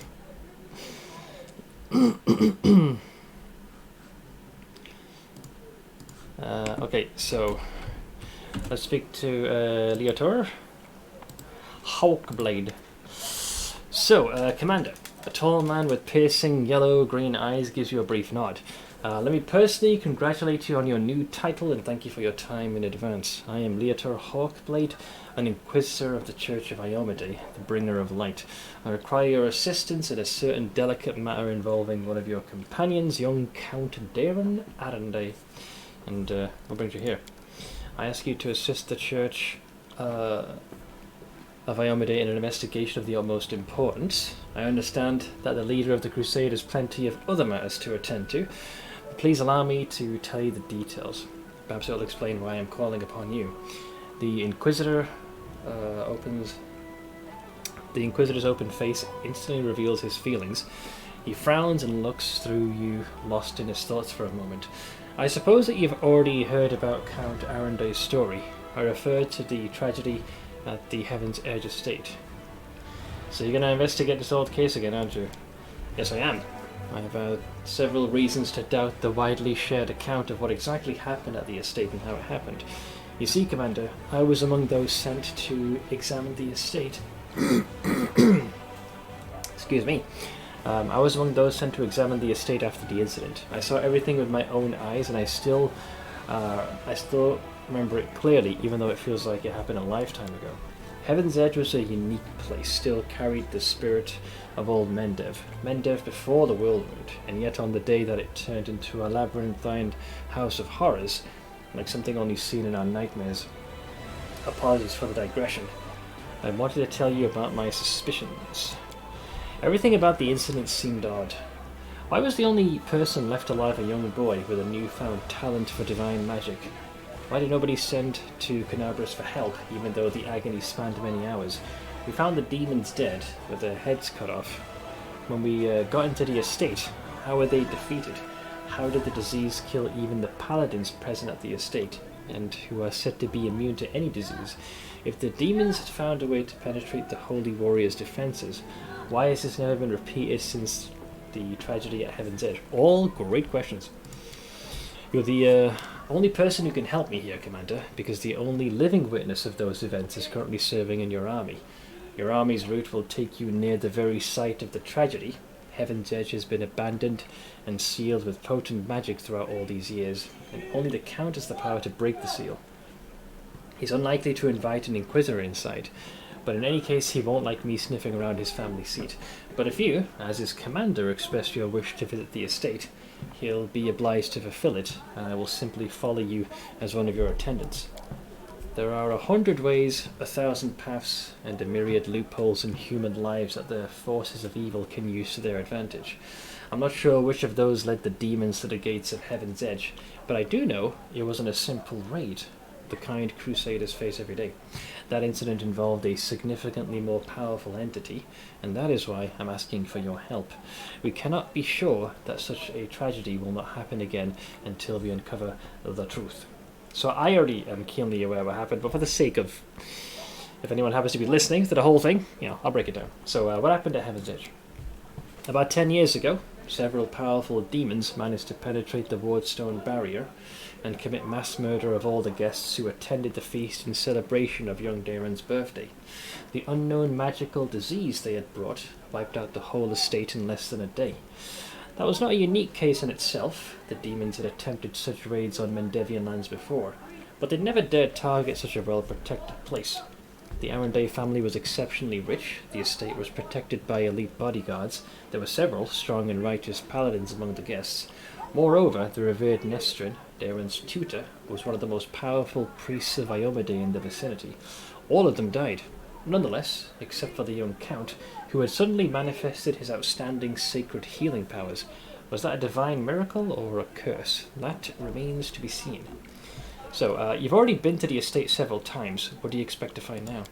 Okay, so let's speak to Leotor. Hawkblade. So, Commander, a tall man with piercing yellow-green eyes gives you a brief nod. Let me personally congratulate you on your new title and thank you for your time in advance. I am Leotor Hawkblade, an Inquisitor of the Church of Iomade, the bringer of light. I require your assistance in a certain delicate matter involving one of your companions, young Count Darren Arande. And what brings you here? I ask you to assist the Church of Iomade in an investigation of the utmost importance. I understand that the leader of the Crusade has plenty of other matters to attend to. Please allow me to tell you the details. Perhaps it will explain why I am calling upon you. The Inquisitor's open face instantly reveals his feelings. He frowns and looks through you, lost in his thoughts for a moment. I suppose that you've already heard about Count Arande's story. I referred to the tragedy at the Heaven's Edge estate. So you're going to investigate this old case again, aren't you? Yes, I am. I have several reasons to doubt the widely shared account of what exactly happened at the estate and how it happened. You see, Commander, I was among those sent to examine the estate. Excuse me. I was among those sent to examine the estate after the incident. I saw everything with my own eyes, and I still remember it clearly, even though it feels like it happened a lifetime ago. Heaven's Edge was a unique place, still carried the spirit of old Mendev before the Whirlwind, and yet on the day that it turned into a labyrinthine house of horrors, like something only seen in our nightmares, apologies for the digression. I wanted to tell you about my suspicions. Everything about the incident seemed odd. I was the only person left alive, a young boy with a newfound talent for divine magic. Why did nobody send to Canabras for help, even though the agony spanned many hours? We found the demons dead, with their heads cut off. When we got into the estate, how were they defeated? How did the disease kill even the paladins present at the estate, and who are said to be immune to any disease? If the demons had found a way to penetrate the Holy Warrior's defences, why has this never been repeated since the tragedy at Heaven's Edge? All great questions. You're the only person who can help me here, Commander, because the only living witness of those events is currently serving in your army. Your army's route will take you near the very site of the tragedy. Heaven's Edge has been abandoned and sealed with potent magic throughout all these years, and only the Count has the power to break the seal. He's unlikely to invite an Inquisitor inside, but in any case he won't like me sniffing around his family seat. But if you, as his commander, express your wish to visit the estate, he'll be obliged to fulfill it, and I will simply follow you as one of your attendants. There are 100 ways, 1,000 paths, and a myriad loopholes in human lives that the forces of evil can use to their advantage. I'm not sure which of those led the demons to the gates of Heaven's Edge, but I do know it wasn't a simple raid, the kind Crusaders face every day. That incident involved a significantly more powerful entity, and that is why I'm asking for your help. We cannot be sure that such a tragedy will not happen again until we uncover the truth. So I already am keenly aware what happened, but for the sake of, if anyone happens to be listening to the whole thing, I'll break it down. So what happened at Heaven's Edge? About 10 years ago, several powerful demons managed to penetrate the Wardstone barrier and commit mass murder of all the guests who attended the feast in celebration of young Daeron's birthday. The unknown magical disease they had brought wiped out the whole estate in less than a day. That was not a unique case in itself. The demons had attempted such raids on Mendevian lands before, but they'd never dared target such a well-protected place. The Arenday family was exceptionally rich, the estate was protected by elite bodyguards, there were several strong and righteous paladins among the guests. Moreover, the revered Nestrin, Daeron's tutor, was one of the most powerful priests of Iomedae in the vicinity. All of them died. Nonetheless, except for the young Count, who had suddenly manifested his outstanding sacred healing powers. Was that a divine miracle or a curse? That remains to be seen. So, you've already been to the estate several times. What do you expect to find now?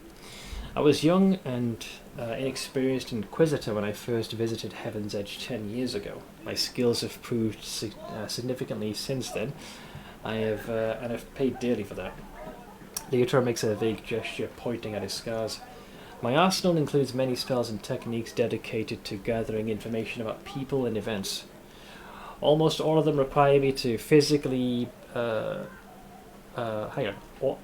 I was young and inexperienced Inquisitor when I first visited Heaven's Edge 10 years ago. My skills have proved significantly since then. And I've paid dearly for that. Leotor makes a vague gesture, pointing at his scars. My arsenal includes many spells and techniques dedicated to gathering information about people and events. Almost all of them require me to physically...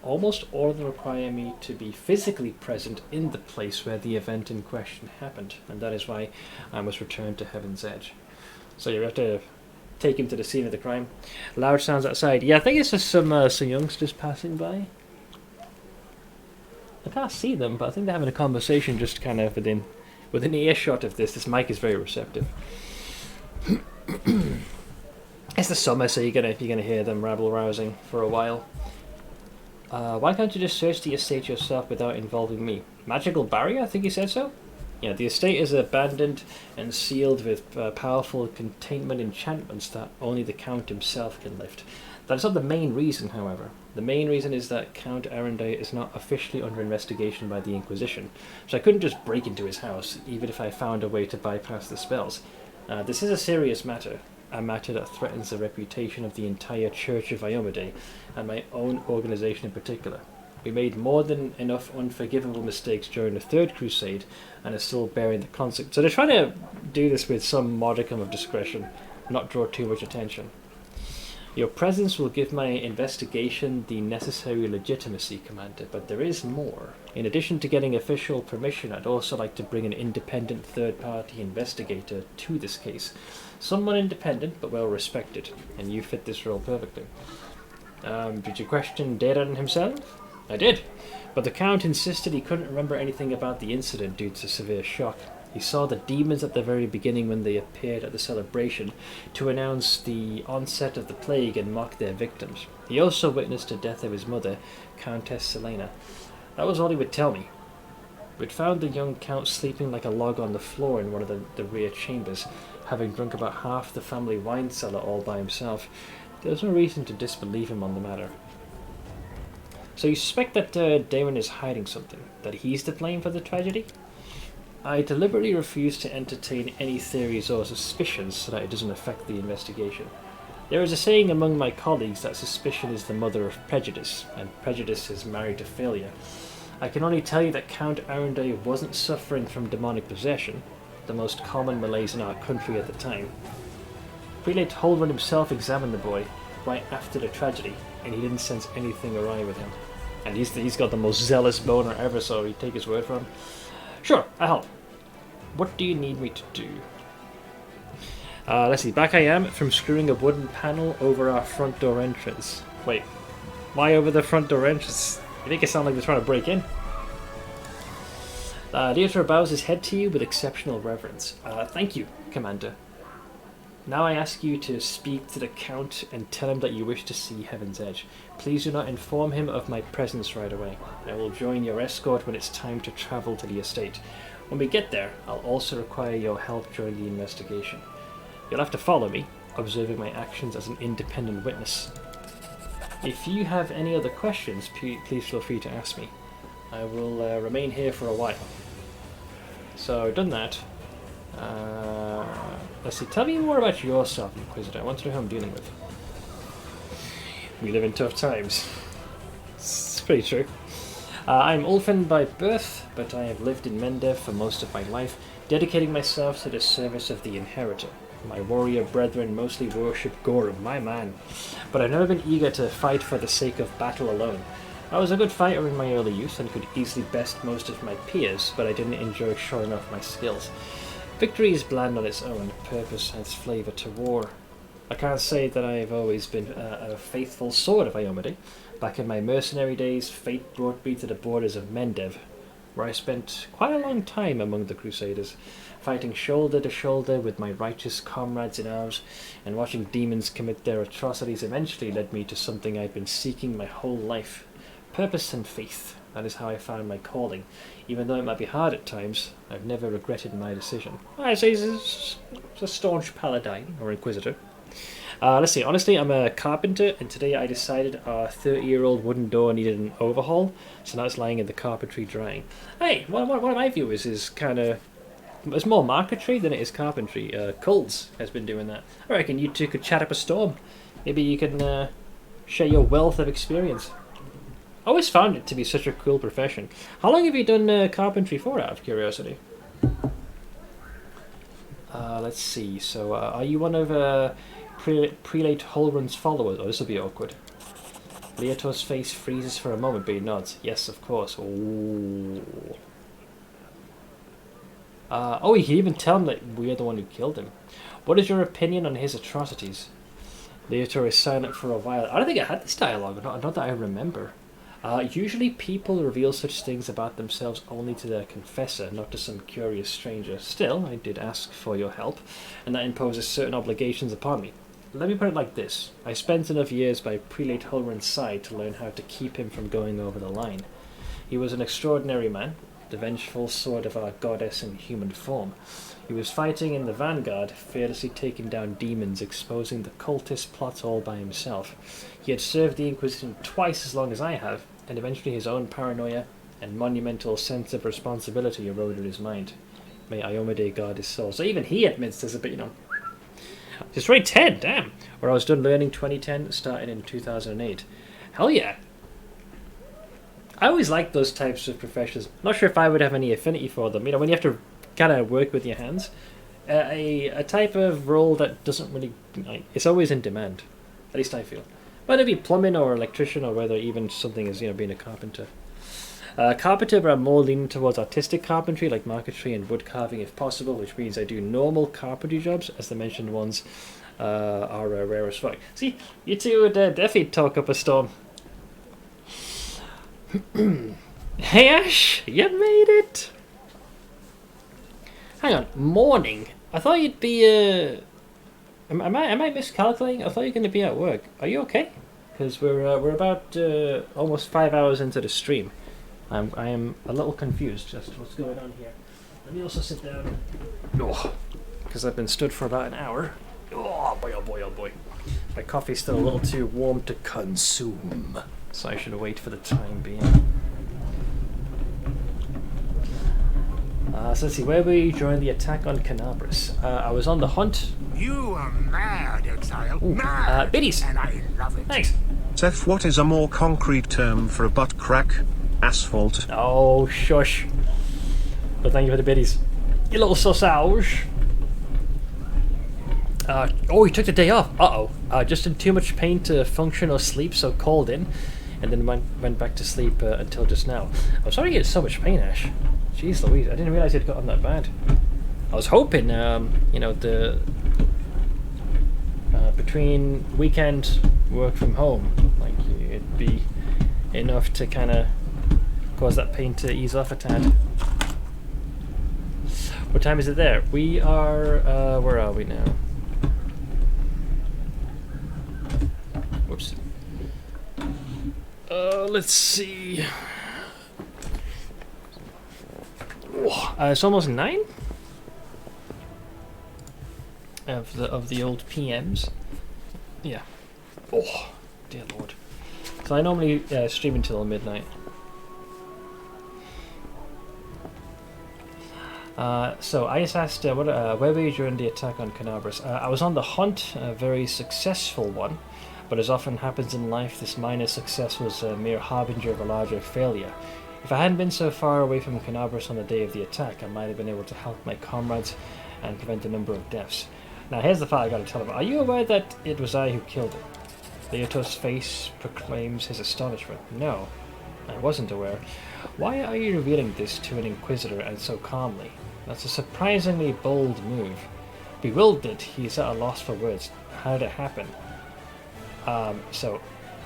Almost all of them require me to be physically present in the place where the event in question happened, and that is why I must return to Heaven's Edge. So you have to take him to the scene of the crime. Loud sounds outside. Yeah, I think it's just some youngsters passing by. I can't see them, but I think they're having a conversation just kind of within earshot of this. This mic is very receptive. It's the summer, so you're gonna hear them rabble-rousing for a while. Why can't you just search the estate yourself without involving me? Magical barrier? I think you said so? Yeah, the estate is abandoned and sealed with powerful containment enchantments that only the Count himself can lift. That is not the main reason, however. The main reason is that Count Arenday is not officially under investigation by the Inquisition, so I couldn't just break into his house, even if I found a way to bypass the spells. This is a serious matter, a matter that threatens the reputation of the entire Church of Iomedae, and my own organization in particular. We made more than enough unforgivable mistakes during the Third Crusade, and are still bearing the consequences. So they're trying to do this with some modicum of discretion, not draw too much attention. Your presence will give my investigation the necessary legitimacy, Commander, but there is more. In addition to getting official permission, I'd also like to bring an independent third-party investigator to this case. Someone independent, but well-respected, and you fit this role perfectly. Did you question Daeron himself? I did, but the Count insisted he couldn't remember anything about the incident due to severe shock. He saw the demons at the very beginning when they appeared at the celebration to announce the onset of the plague and mock their victims. He also witnessed the death of his mother, Countess Selena. That was all he would tell me. We'd found the young count sleeping like a log on the floor in one of the rear chambers, having drunk about half the family wine cellar all by himself. There was no reason to disbelieve him on the matter. So you suspect that Damon is hiding something? That he's to blame for the tragedy? I deliberately refuse to entertain any theories or suspicions so that it doesn't affect the investigation. There is a saying among my colleagues that suspicion is the mother of prejudice, and prejudice is married to failure. I can only tell you that Count Arundel wasn't suffering from demonic possession, the most common malaise in our country at the time. Prelate Holrun himself examined the boy right after the tragedy, and he didn't sense anything awry with him. And he's got the most zealous boner ever, so you take his word for him. Sure, I'll help. What do you need me to do? Let's see, back I am from screwing a wooden panel over our front door entrance. Wait, why over the front door entrance? You make it sound like they're trying to break in. Dieter bows his head to you with exceptional reverence. Thank you, Commander. Now I ask you to speak to the Count and tell him that you wish to see Heaven's Edge. Please do not inform him of my presence right away. I will join your escort when it's time to travel to the estate. When we get there, I'll also require your help during the investigation. You'll have to follow me, observing my actions as an independent witness. If you have any other questions, please feel free to ask me. I will remain here for a while. So, done that. Let's see, tell me more about yourself, Inquisitor. I want to know who I'm dealing with. We live in tough times. It's pretty true. I'm Ulfin by birth, but I have lived in Mendev for most of my life, dedicating myself to the service of the Inheritor. My warrior brethren mostly worship Gorum, my man, but I've never been eager to fight for the sake of battle alone. I was a good fighter in my early youth and could easily best most of my peers, but I didn't enjoy showing off my skills. Victory is bland on its own, purpose adds flavour to war. I can't say that I've always been a faithful sword of Iomade. Back in my mercenary days, fate brought me to the borders of Mendev, where I spent quite a long time among the Crusaders, fighting shoulder to shoulder with my righteous comrades in arms, and watching demons commit their atrocities eventually led me to something I've been seeking my whole life. Purpose and faith. That is how I found my calling. Even though it might be hard at times, I've never regretted my decision. I say he's a staunch paladin, or inquisitor. Let's see, honestly, I'm a carpenter, and today I decided our 30-year-old wooden door needed an overhaul, so now it's lying in the carpentry drying. Hey, one of my viewers is kind of... It's more marquetry than it is carpentry. Kulz has been doing that. I reckon you two could chat up a storm. Maybe you can share your wealth of experience. I always found it to be such a cool profession. How long have you done carpentry for, out of curiosity? Let's see. So, are you one of Prelate Holrun's followers? Oh, this will be awkward. Leotor's face freezes for a moment, but he nods. Yes, of course. Oh, you can even tell him that we're the one who killed him. What is your opinion on his atrocities? Leotor is silent for a while. I don't think I had this dialogue, not that I remember. Usually people reveal such things about themselves only to their confessor, not to some curious stranger. Still, I did ask for your help, and that imposes certain obligations upon me. Let me put it like this. I spent enough years by Prelate Holrun's side to learn how to keep him from going over the line. He was an extraordinary man, the vengeful sword of our goddess in human form. He was fighting in the vanguard, fearlessly taking down demons, exposing the cultist plots all by himself. He had served the Inquisition twice as long as I have, and eventually his own paranoia and monumental sense of responsibility eroded his mind. May Iomade guard his soul. So even he admits there's a bit, It's rate 10, damn! Where I was done learning 2010, starting in 2008. Hell yeah! I always like those types of professions. Not sure if I would have any affinity for them. When you have to kind of work with your hands, a type of role that doesn't really... it's always in demand. At least I feel. Whether it be plumbing or electrician, or whether even something as, being a carpenter. Carpenter, but I'm more leaning towards artistic carpentry, like marquetry and wood carving if possible, which means I do normal carpentry jobs, as the mentioned ones are rare as fuck. See, you two would definitely talk up a storm. Hey Ash, you made it! Hang on, morning? I thought you'd be, Am I miscalculating? I thought you were going to be at work. Are you okay? Because we're about almost 5 hours into the stream. I am a little confused just what's going on here. Let me also sit down. Oh, because I've been stood for about an hour. Oh boy, oh boy, oh boy. My coffee's still a little too warm to consume, so I should wait for the time being. So let's see, where were you during the attack on Canabras? I was on the hunt. You are mad, Exile. Mad. Biddies. And I love it. Thanks. Seth, what is a more concrete term for a butt crack? Asphalt. Oh, shush. But thank you for the biddies. You little sausage. Oh, he took the day off. Uh-oh. Just in too much pain to function or sleep, so called in. And then went back to sleep until just now. I'm sorry you get so much pain, Ash. Jeez Louise, I didn't realize it got on that bad. I was hoping, you know, the... between weekend work from home, like, it'd be enough to kind of cause that pain to ease off a tad. What time is it there? We are, where are we now? Whoops. Let's see. Oh, it's almost 9 of the old PMs. Yeah. Oh, dear lord. So I normally stream until midnight. So I just asked, where were you during the attack on Canabras? I was on the hunt, a very successful one, but as often happens in life, this minor success was a mere harbinger of a larger failure. If I hadn't been so far away from Canabras on the day of the attack, I might have been able to help my comrades and prevent a number of deaths. Now here's the part I gotta tell him. Are you aware that it was I who killed him? Leoto's face proclaims his astonishment. No, I wasn't aware. Why are you revealing this to an Inquisitor and so calmly? That's a surprisingly bold move. Bewildered, he's at a loss for words. How did it happen? So,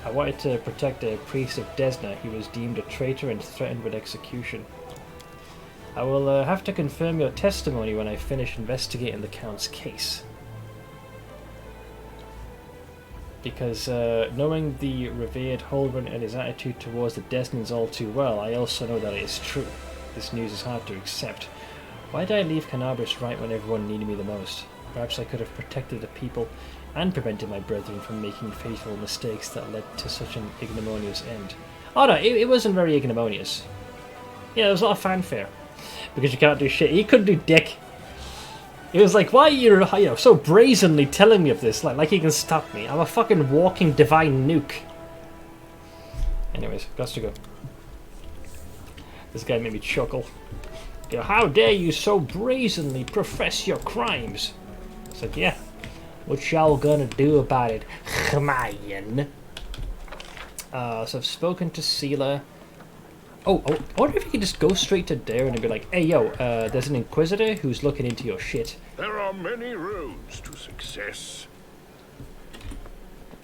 I wanted to protect a priest of Desna. He was deemed a traitor and threatened with execution. I will have to confirm your testimony when I finish investigating the Count's case. Because knowing the revered Holgren and his attitude towards the Desnans all too well, I also know that it is true. This news is hard to accept. Why did I leave Canabras right when everyone needed me the most? Perhaps I could have protected the people and prevented my brethren from making fateful mistakes that led to such an ignominious end. Oh no, it wasn't very ignominious. Yeah, there was a lot of fanfare. Because you can't do shit. You couldn't do dick. It was like, why are you so brazenly telling me of this? Like you can stop me. I'm a fucking walking divine nuke. Anyways, got to go. This guy made me chuckle. You know, how dare you so brazenly profess your crimes? It's like, yeah. What y'all gonna do about it, Chmayan? So I've spoken to Sela. Oh, I wonder if you could just go straight to Darren and be like, hey, yo, there's an Inquisitor who's looking into your shit. There are many roads to success.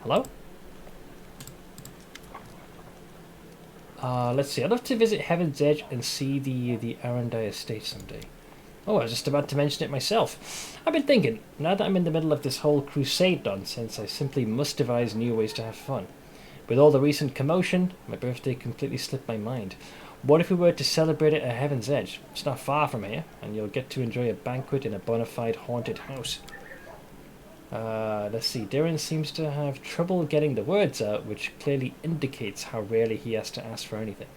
Hello? Let's see. I'd love to visit Heaven's Edge and see the Arendelle estate someday. Oh, I was just about to mention it myself. I've been thinking, now that I'm in the middle of this whole crusade nonsense, I simply must devise new ways to have fun. With all the recent commotion, my birthday completely slipped my mind. What if we were to celebrate it at Heaven's Edge? It's not far from here, and you'll get to enjoy a banquet in a bona fide haunted house. Let's see, Darren seems to have trouble getting the words out, which clearly indicates how rarely he has to ask for anything.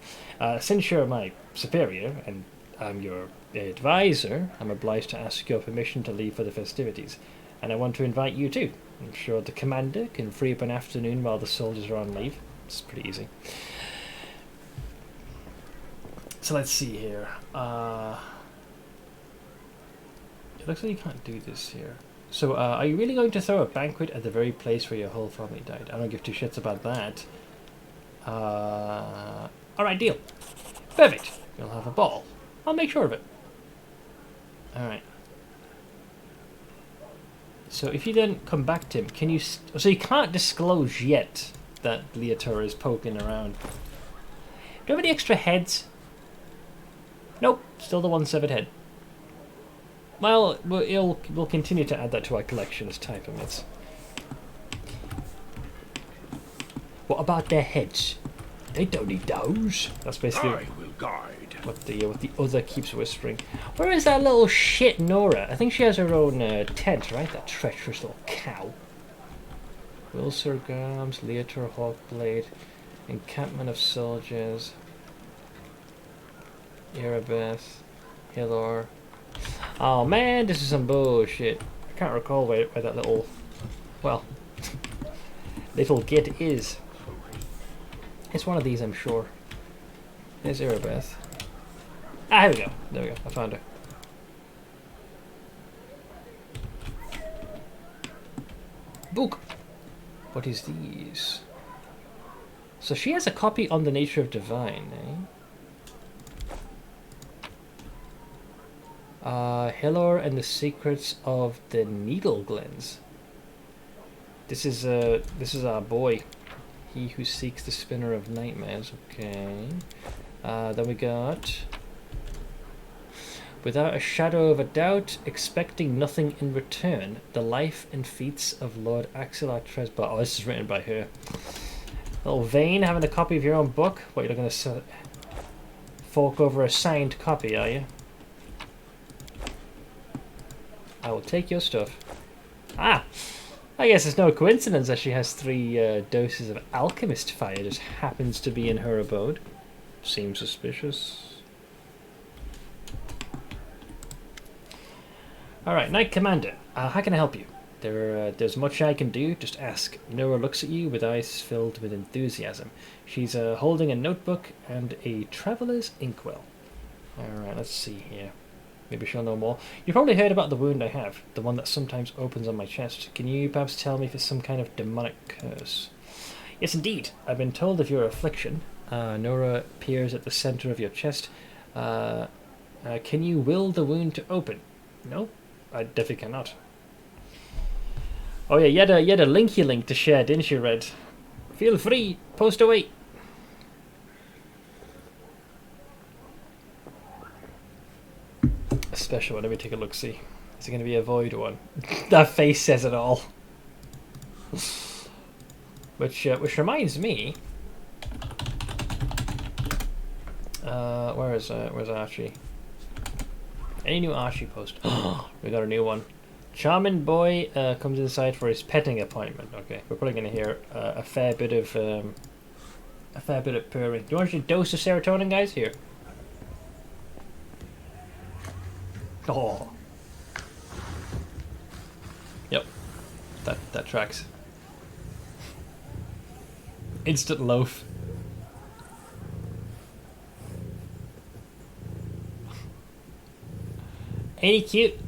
Since you're my superior, and I'm your advisor, I'm obliged to ask your permission to leave for the festivities. And I want to invite you too. I'm sure the commander can free up an afternoon while the soldiers are on leave. It's pretty easy. So let's see here. It looks like you can't do this here. So, are you really going to throw a banquet at the very place where your whole family died? I don't give two shits about that. Alright, deal. Perfect. You'll have a ball. I'll make sure of it. Alright. So, if you then come back to him, can you... so you can't disclose yet that Leotor is poking around. Do you have any extra heads? Nope. Still the one severed head. Well, we'll continue to add that to our collection as time permits. What about their heads? They don't need those. That's basically I will guide. what the other keeps whispering. Where is that little shit Nora? I think she has her own tent, right? That treacherous little cow. Wilsur Garms, Leotor Hawkblade, Encampment of Soldiers, Erebeth, Hilor. Oh man, this is some bullshit. I can't recall where that little, well, little git is. It's one of these, I'm sure. There's Erebeth. Ah, here we go. There we go. I found her. Book. What is these? So she has a copy on the nature of divine, eh? Hilor and the secrets of the Needle Glens. This is our boy. He who seeks the spinner of nightmares. Okay. Then we got without a shadow of a doubt, expecting nothing in return, the life and feats of Lord Axelar Tresbar. Oh, this is written by her. Little Vane, having a copy of your own book. What, you're not going to fork over a signed copy, are you? I will take your stuff. Ah! I guess it's no coincidence that she has 3 doses of alchemist fire just happens to be in her abode. Seems suspicious. Alright, Knight Commander. How can I help you? There's much I can do, just ask. Nora looks at you with eyes filled with enthusiasm. She's holding a notebook and a traveller's inkwell. Alright, let's see here. Maybe she'll know more. You've probably heard about the wound I have, the one that sometimes opens on my chest. Can you perhaps tell me if it's some kind of demonic curse? Yes, indeed. I've been told of your affliction. Nora appears at the center of your chest. Can you will the wound to open? No, I definitely cannot. Oh yeah, you had a linky link to share, didn't you, Red? Feel free, post away. A special one, let me take a look, see. Is it going to be a void one? That face says it all. Which reminds me... where's Archie? Any new Archie post? We got a new one. Charming boy comes inside for his petting appointment. Okay, we're probably going to hear a fair bit of purring. Do you want a dose of serotonin, guys? Here. Oh. Yep. That tracks. Instant loaf. Ain't he cute?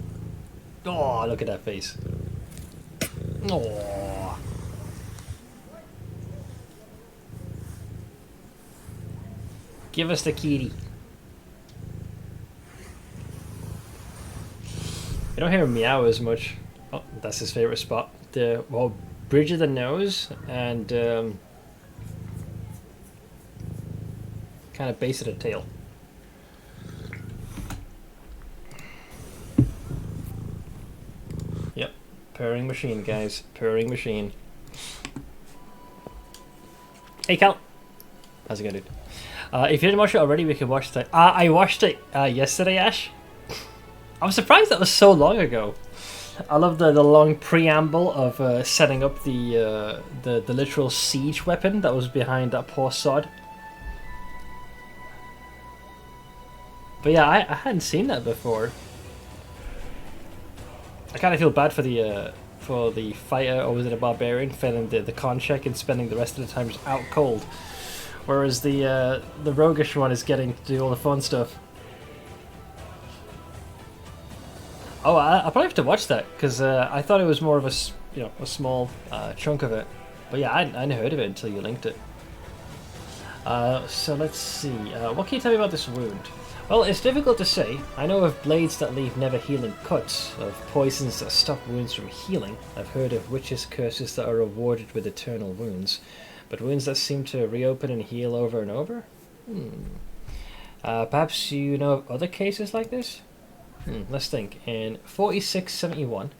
Oh, look at that face. Oh. Give us the kitty. I don't hear him meow as much. Oh, that's his favorite spot. The bridge of the nose and kind of base of the tail. Yep, purring machine, guys. Purring machine. Hey, Cal. How's it going, dude? If you didn't watch it already, we can watch that. I watched it yesterday, Ash. I'm surprised that was so long ago. I love the long preamble of setting up the literal siege weapon that was behind that poor sod. But yeah, I hadn't seen that before. I kind of feel bad for the fighter, or was it a barbarian, failing the con check and spending the rest of the time just out cold, whereas the roguish one is getting to do all the fun stuff. Oh, I'll probably have to watch that because I thought it was more of a small chunk of it, but yeah, I hadn't heard of it until you linked it. So let's see. What can you tell me about this wound? Well, it's difficult to say. I know of blades that leave never healing cuts, of poisons that stop wounds from healing. I've heard of witches' curses that are rewarded with eternal wounds, but wounds that seem to reopen and heal over and over. Perhaps you know of other cases like this. Let's think. In 4671,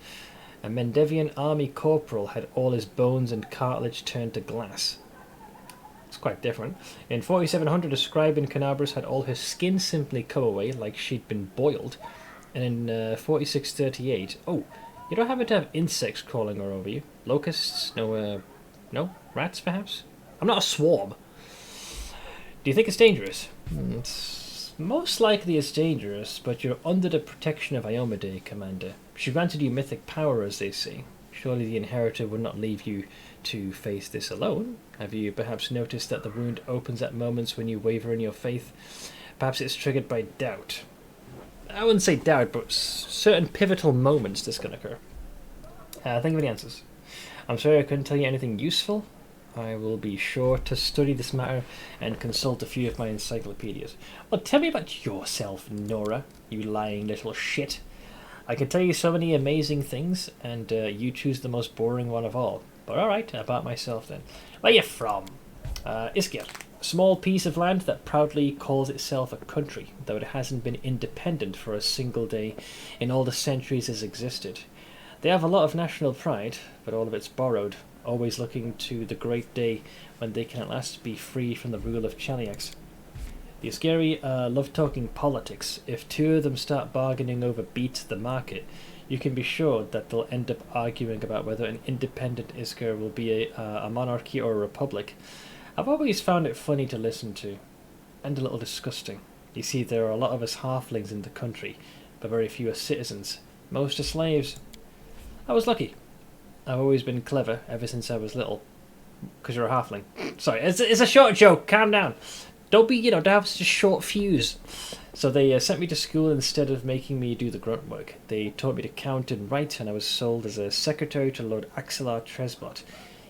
a Mendevian army corporal had all his bones and cartilage turned to glass. It's quite different. In 4700, a scribe in Canabras had all his skin simply come away like she'd been boiled. And in 4638, oh, you don't happen to have insects crawling all over you? Locusts? No, rats perhaps? I'm not a swarm. Do you think it's dangerous? It's most likely it's dangerous, but you're under the protection of Iomade, Commander. She granted you mythic power, as they say. Surely the Inheritor would not leave you to face this alone. Have you perhaps noticed that the wound opens at moments when you waver in your faith? Perhaps it's triggered by doubt. I wouldn't say doubt, but certain pivotal moments this can occur. Think of the answers. I'm sorry I couldn't tell you anything useful. I will be sure to study this matter and consult a few of my encyclopedias. Well, tell me about yourself, Nora, you lying little shit. I can tell you so many amazing things, and you choose the most boring one of all. But alright, about myself then. Where you from? Iskir. A small piece of land that proudly calls itself a country, though it hasn't been independent for a single day in all the centuries it's existed. They have a lot of national pride, but all of it's borrowed, always looking to the great day when they can at last be free from the rule of Cheliax. The Iskari love talking politics. If two of them start bargaining over beats at the market, you can be sure that they'll end up arguing about whether an independent Iskar will be a monarchy or a republic. I've always found it funny to listen to, and a little disgusting. You see, there are a lot of us halflings in the country, but very few are citizens. Most are slaves. I was lucky. I've always been clever ever since I was little. Because you're a halfling. Sorry, it's a short joke. Calm down. Don't be, don't have such a short fuse. So they sent me to school instead of making me do the grunt work. They taught me to count and write, and I was sold as a secretary to Lord Axelar Tresbot.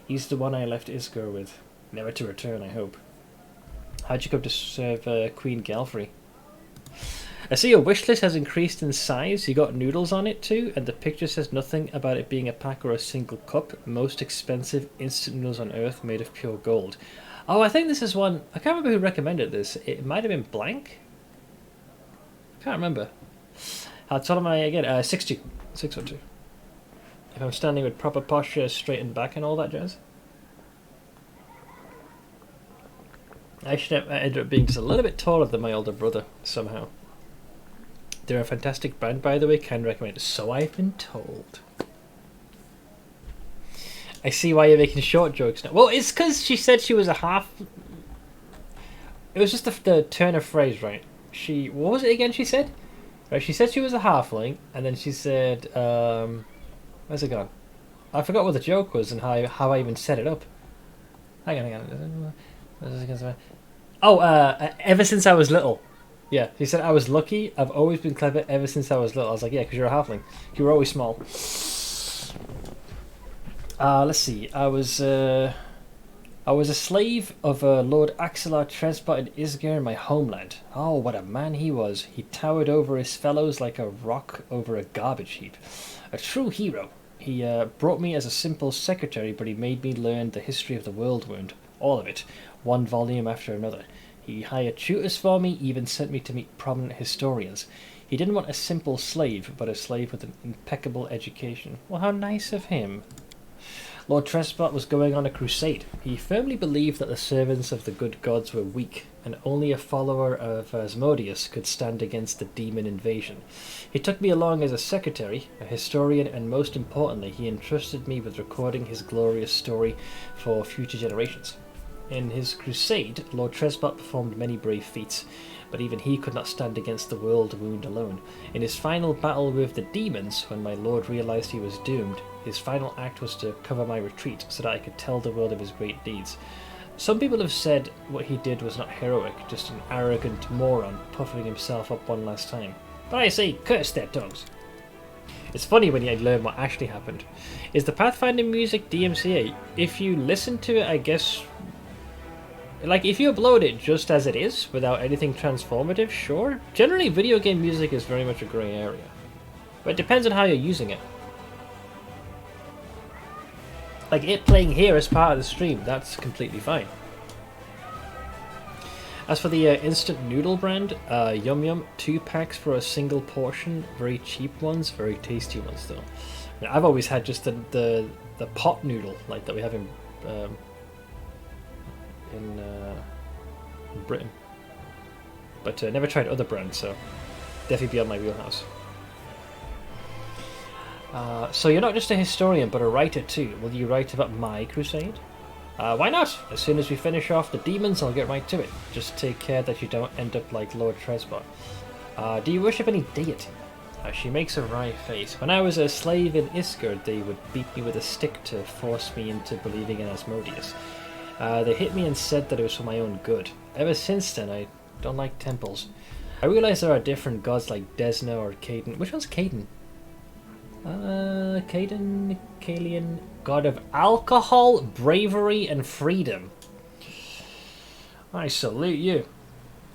He's the one I left Isgor with. Never to return, I hope. How'd you come to serve Queen Galfrey? I see your wish list has increased in size. You got noodles on it too, and the picture says nothing about it being a pack or a single cup. Most expensive instant noodles on Earth made of pure gold. Oh, I think this is one... I can't remember who recommended this. It might have been Blank? I can't remember. How tall am I again? 6'2". 6'2". If I'm standing with proper posture, straightened back and all that jazz. I should end up being just a little bit taller than my older brother, somehow. They're a fantastic band, by the way. Can recommend it. So I've been told. I see why you're making short jokes now. Well, it's because she said she was a half... It was just the turn of phrase, right? What was it again she said? Right, she said she was a halfling, and then she said... where's it gone? I forgot what the joke was and how I even set it up. Hang on. Oh, ever since I was little. Yeah, she said I was lucky. I've always been clever ever since I was little. I was like, yeah, because you're a halfling. You were always small. Let's see. I was a slave of Lord Axelar Tresbot in Isgir, my homeland. Oh, what a man he was. He towered over his fellows like a rock over a garbage heap. A true hero. He brought me as a simple secretary, but he made me learn the history of the world wound. All of it. One volume after another. He hired tutors for me, even sent me to meet prominent historians. He didn't want a simple slave, but a slave with an impeccable education. Well, how nice of him. Lord Tresbot was going on a crusade. He firmly believed that the servants of the good gods were weak, and only a follower of Asmodeus could stand against the demon invasion. He took me along as a secretary, a historian, and most importantly, he entrusted me with recording his glorious story for future generations. In his crusade, Lord Tresbot performed many brave feats, but even he could not stand against the world wound alone. In his final battle with the demons, when my lord realized he was doomed, his final act was to cover my retreat so that I could tell the world of his great deeds. Some people have said what he did was not heroic, just an arrogant moron puffing himself up one last time. But I say, curse their tongues. It's funny when you learn what actually happened. Is the Pathfinder music DMCA? If you listen to it, I guess... Like, if you upload it just as it is, without anything transformative, sure. Generally, video game music is very much a grey area. But it depends on how you're using it. Like, it playing here as part of the stream, that's completely fine. As for the instant noodle brand, Yum Yum, 2 packs for a single portion. Very cheap ones, very tasty ones though. Now, I've always had just the pot noodle like that we have in Britain, but never tried other brands, so definitely beyond my wheelhouse. So you're not just a historian, but a writer too. Will you write about my crusade? Why not? As soon as we finish off the demons, I'll get right to it. Just take care that you don't end up like Lord Tresbot. Do you worship any deity? She makes a wry face. When I was a slave in Isgard, they would beat me with a stick to force me into believing in Asmodeus. They hit me and said that it was for my own good. Ever since then, I don't like temples. I realize there are different gods like Desna or Caden. Which one's Caden? Caden, Kalian, god of alcohol, bravery, and freedom. I salute you.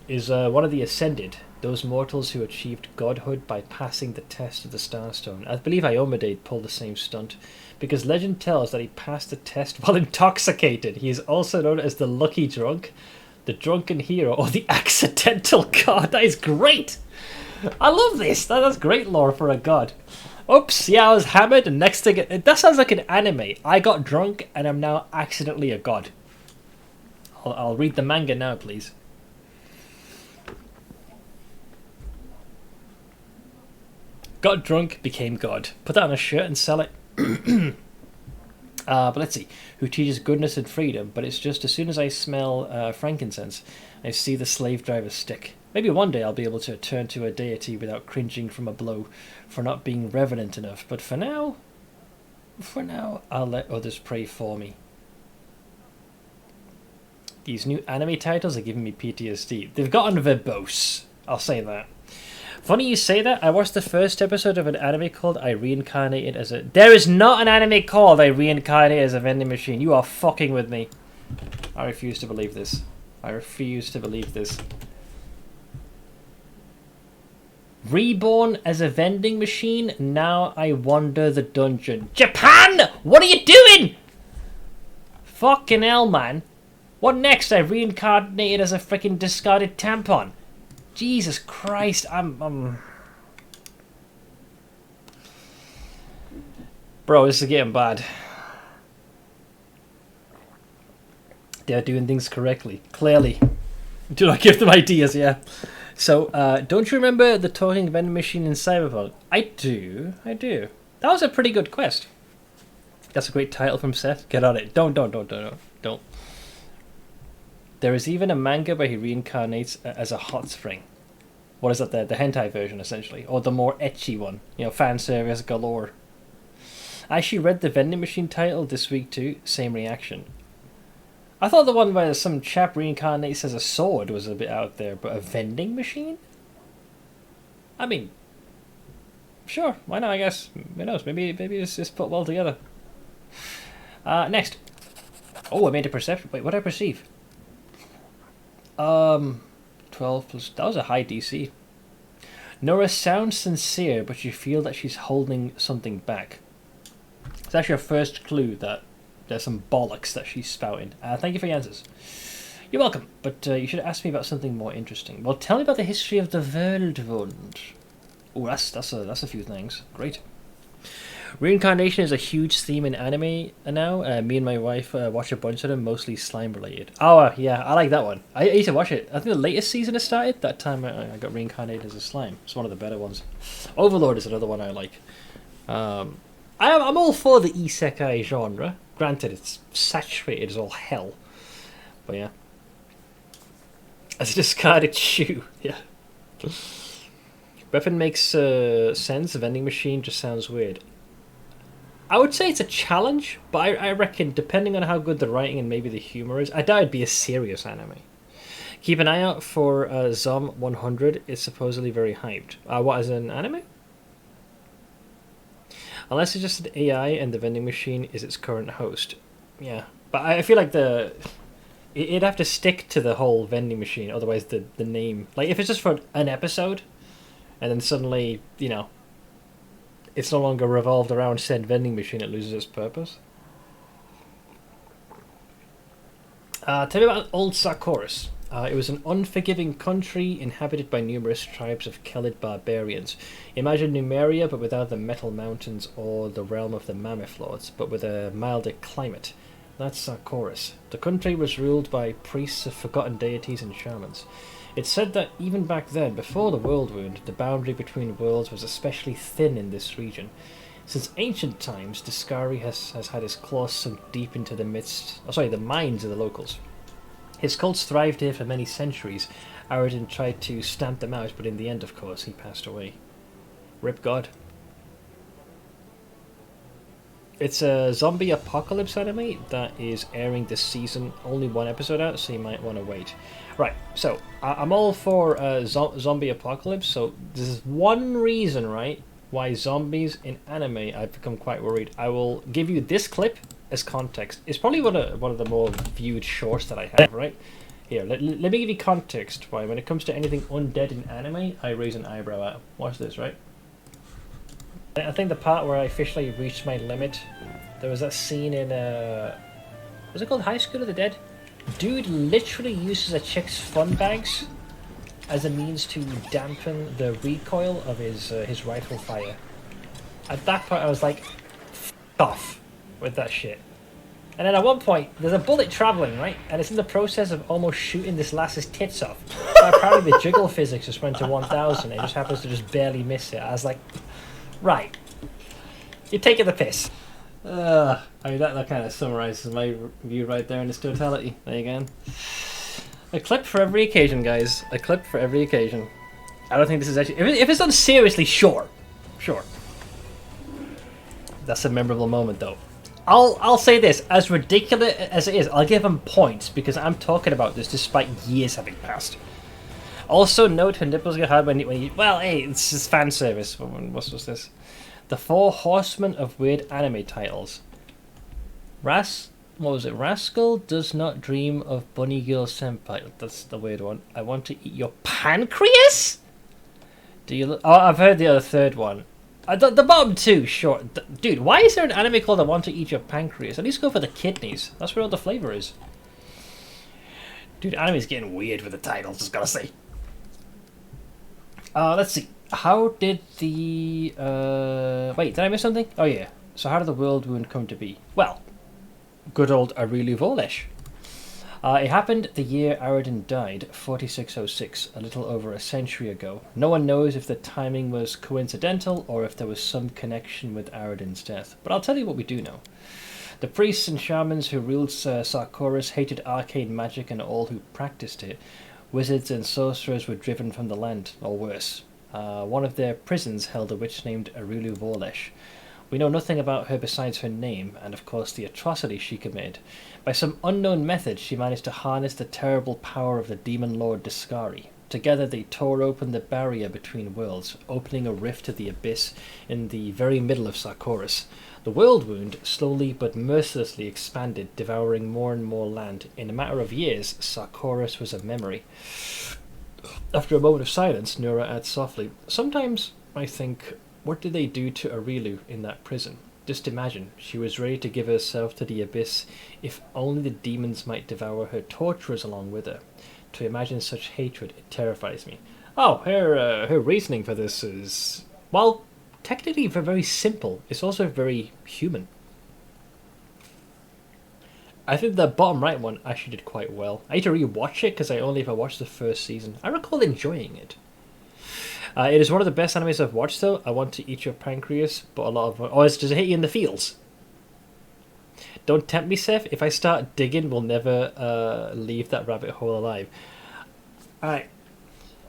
Is one of the Ascended, those mortals who achieved godhood by passing the test of the Starstone. I believe Iomedae pulled the same stunt, because legend tells that he passed the test while intoxicated. He is also known as the Lucky Drunk, the Drunken Hero, or the Accidental God. That is great! I love this! That's great lore for a god. Oops, yeah, I was hammered, and next thing... That sounds like an anime. I got drunk, and I'm now accidentally a god. I'll read the manga now, please. Got drunk, became god. Put that on a shirt and sell it. But let's see. Who teaches goodness and freedom, but it's just as soon as I smell frankincense, I see the slave driver's stick. Maybe one day I'll be able to turn to a deity without cringing from a blow for not being reverent enough. But for now, I'll let others pray for me. These new anime titles are giving me PTSD. They've gotten verbose. I'll say that. Funny you say that. I watched the first episode of an anime called I Reincarnated as a... There is not an anime called I Reincarnated as a vending machine. You are fucking with me. I refuse to believe this. I refuse to believe this. Reborn as a vending machine, now I wander the dungeon. Japan! What are you doing? Fucking hell, man. What next? I reincarnated as a freaking discarded tampon. Jesus Christ, Bro, this is getting bad. They're doing things correctly. Clearly. Do not give them ideas, yeah. So, don't you remember the talking vending machine in Cyberpunk? I do. That was a pretty good quest. That's a great title from Seth. Get on it. Don't. There is even a manga where he reincarnates as a hot spring. What is that, the hentai version, essentially? Or the more ecchi one. You know, fan service galore. I actually read the vending machine title this week too. Same reaction. I thought the one where some chap reincarnates as a sword was a bit out there, but a vending machine? I mean, sure, why not, I guess. Who knows, maybe it's just put well together. Next. Oh, I made a perception. Wait, what did I perceive? 12 plus... That was a high DC. Nora sounds sincere, but you feel that she's holding something back. It's actually a first clue that there's some bollocks that she's spouting. Thank you for your answers. You're welcome, but you should ask me about something more interesting. Well, tell me about the history of the Worldwund. Oh, that's a few things. Great. Reincarnation is a huge theme in anime now. Me and my wife watch a bunch of them, mostly slime related. Oh, yeah, I like that one. I used to watch it. I think the latest season has started. That time I got reincarnated as a slime. It's one of the better ones. Overlord is another one I like. I'm all for the isekai genre. Granted, it's saturated as all hell. But yeah. As a discarded shoe. Yeah. Weapon makes sense. A vending machine just sounds weird. I would say it's a challenge, but I reckon depending on how good the writing and maybe the humor is, I doubt it'd be a serious anime. Keep an eye out for Zom 100. It's supposedly very hyped. What, as an anime? Unless it's just an AI and the vending machine is its current host. Yeah, but I feel like it'd have to stick to the whole vending machine, otherwise the name... Like, if it's just for an episode, and then suddenly, you know, it's no longer revolved around said vending machine, it loses its purpose. Tell me about Old Sarkoris. It was an unforgiving country inhabited by numerous tribes of Kelid barbarians. Imagine Numeria, but without the metal mountains or the realm of the Mammoth Lords, but with a milder climate. That's Sarkoris. The country was ruled by priests of forgotten deities and shamans. It's said that even back then, before the World Wound, the boundary between worlds was especially thin in this region. Since ancient times, Discari has had his claws sunk deep into the minds of the locals. His cults thrived here for many centuries. Aradin tried to stamp them out, but in the end, of course, he passed away. Rip God. It's a zombie apocalypse anime that is airing this season. Only one episode out, so you might want to wait. Right, so I'm all for zombie apocalypse. So this is one reason, right, why zombies in anime I've become quite worried. I will give you this clip as context. It's probably one of the more viewed shorts that I have, right? Here, let me give you context why when it comes to anything undead in anime, I raise an eyebrow at. Watch this, right? I think the part where I officially reached my limit, there was that scene in, was it called High School of the Dead? Dude literally uses a chick's fun bags as a means to dampen the recoil of his rifle fire. At that point I was like, f*** off with that shit. And then at one point, there's a bullet travelling, right? And it's in the process of almost shooting this lass's tits off. But apparently the jiggle physics just went to 1000 and it just happens to just barely miss it. I was like, right, you're taking the piss. I mean, that kind of summarises my view right there in its totality. There you go. A clip for every occasion, guys. A clip for every occasion. I don't think this is actually... If it's done seriously, sure. Sure. That's a memorable moment, though. I'll say this. As ridiculous as it is, I'll give him points because I'm talking about this despite years having passed. Also, note her nipples get hard when you... Well, hey, it's just fan service. What's this? The 4 Horsemen of Weird Anime Titles. What was it? Rascal does not dream of Bunny Girl Senpai. That's the weird one. I want to eat your pancreas? Do you... Oh, I've heard the other third one. The bottom 2, sure. Dude, why is there an anime called I Want to Eat Your Pancreas? At least go for the kidneys. That's where all the flavour is. Dude, anime's getting weird with the titles, just gotta say. Let's see. How did the... Wait, did I miss something? Oh yeah. So how did the World Wound come to be? Well, good old Arulu Volesh. It happened the year Aradin died, 4606, a little over a century ago. No one knows if the timing was coincidental or if there was some connection with Aradin's death. But I'll tell you what we do know. The priests and shamans who ruled Sarkoris hated arcane magic and all who practiced it. Wizards and sorcerers were driven from the land, or worse. One of their prisons held a witch named Arulu Volesh. We know nothing about her besides her name, and of course the atrocity she committed. By some unknown method she managed to harness the terrible power of the demon lord Discari. Together they tore open the barrier between worlds, opening a rift to the abyss in the very middle of Sarkoris. The World Wound slowly but mercilessly expanded, devouring more and more land. In a matter of years, Sarkoris was a memory. After a moment of silence, Nura adds softly, sometimes I think, what did they do to Arilu in that prison? Just imagine, she was ready to give herself to the abyss, if only the demons might devour her torturers along with her. To imagine such hatred, it terrifies me. Oh, her reasoning for this is, well, technically very simple. It's also very human. I think the bottom right one actually did quite well. I need to rewatch it because I only ever watched the first season. I recall enjoying it. It is one of the best animes I've watched, though. I Want to Eat Your Pancreas, but a lot of... Oh, does it hit you in the feels? Don't tempt me, Seth. If I start digging, we'll never leave that rabbit hole alive. Alright.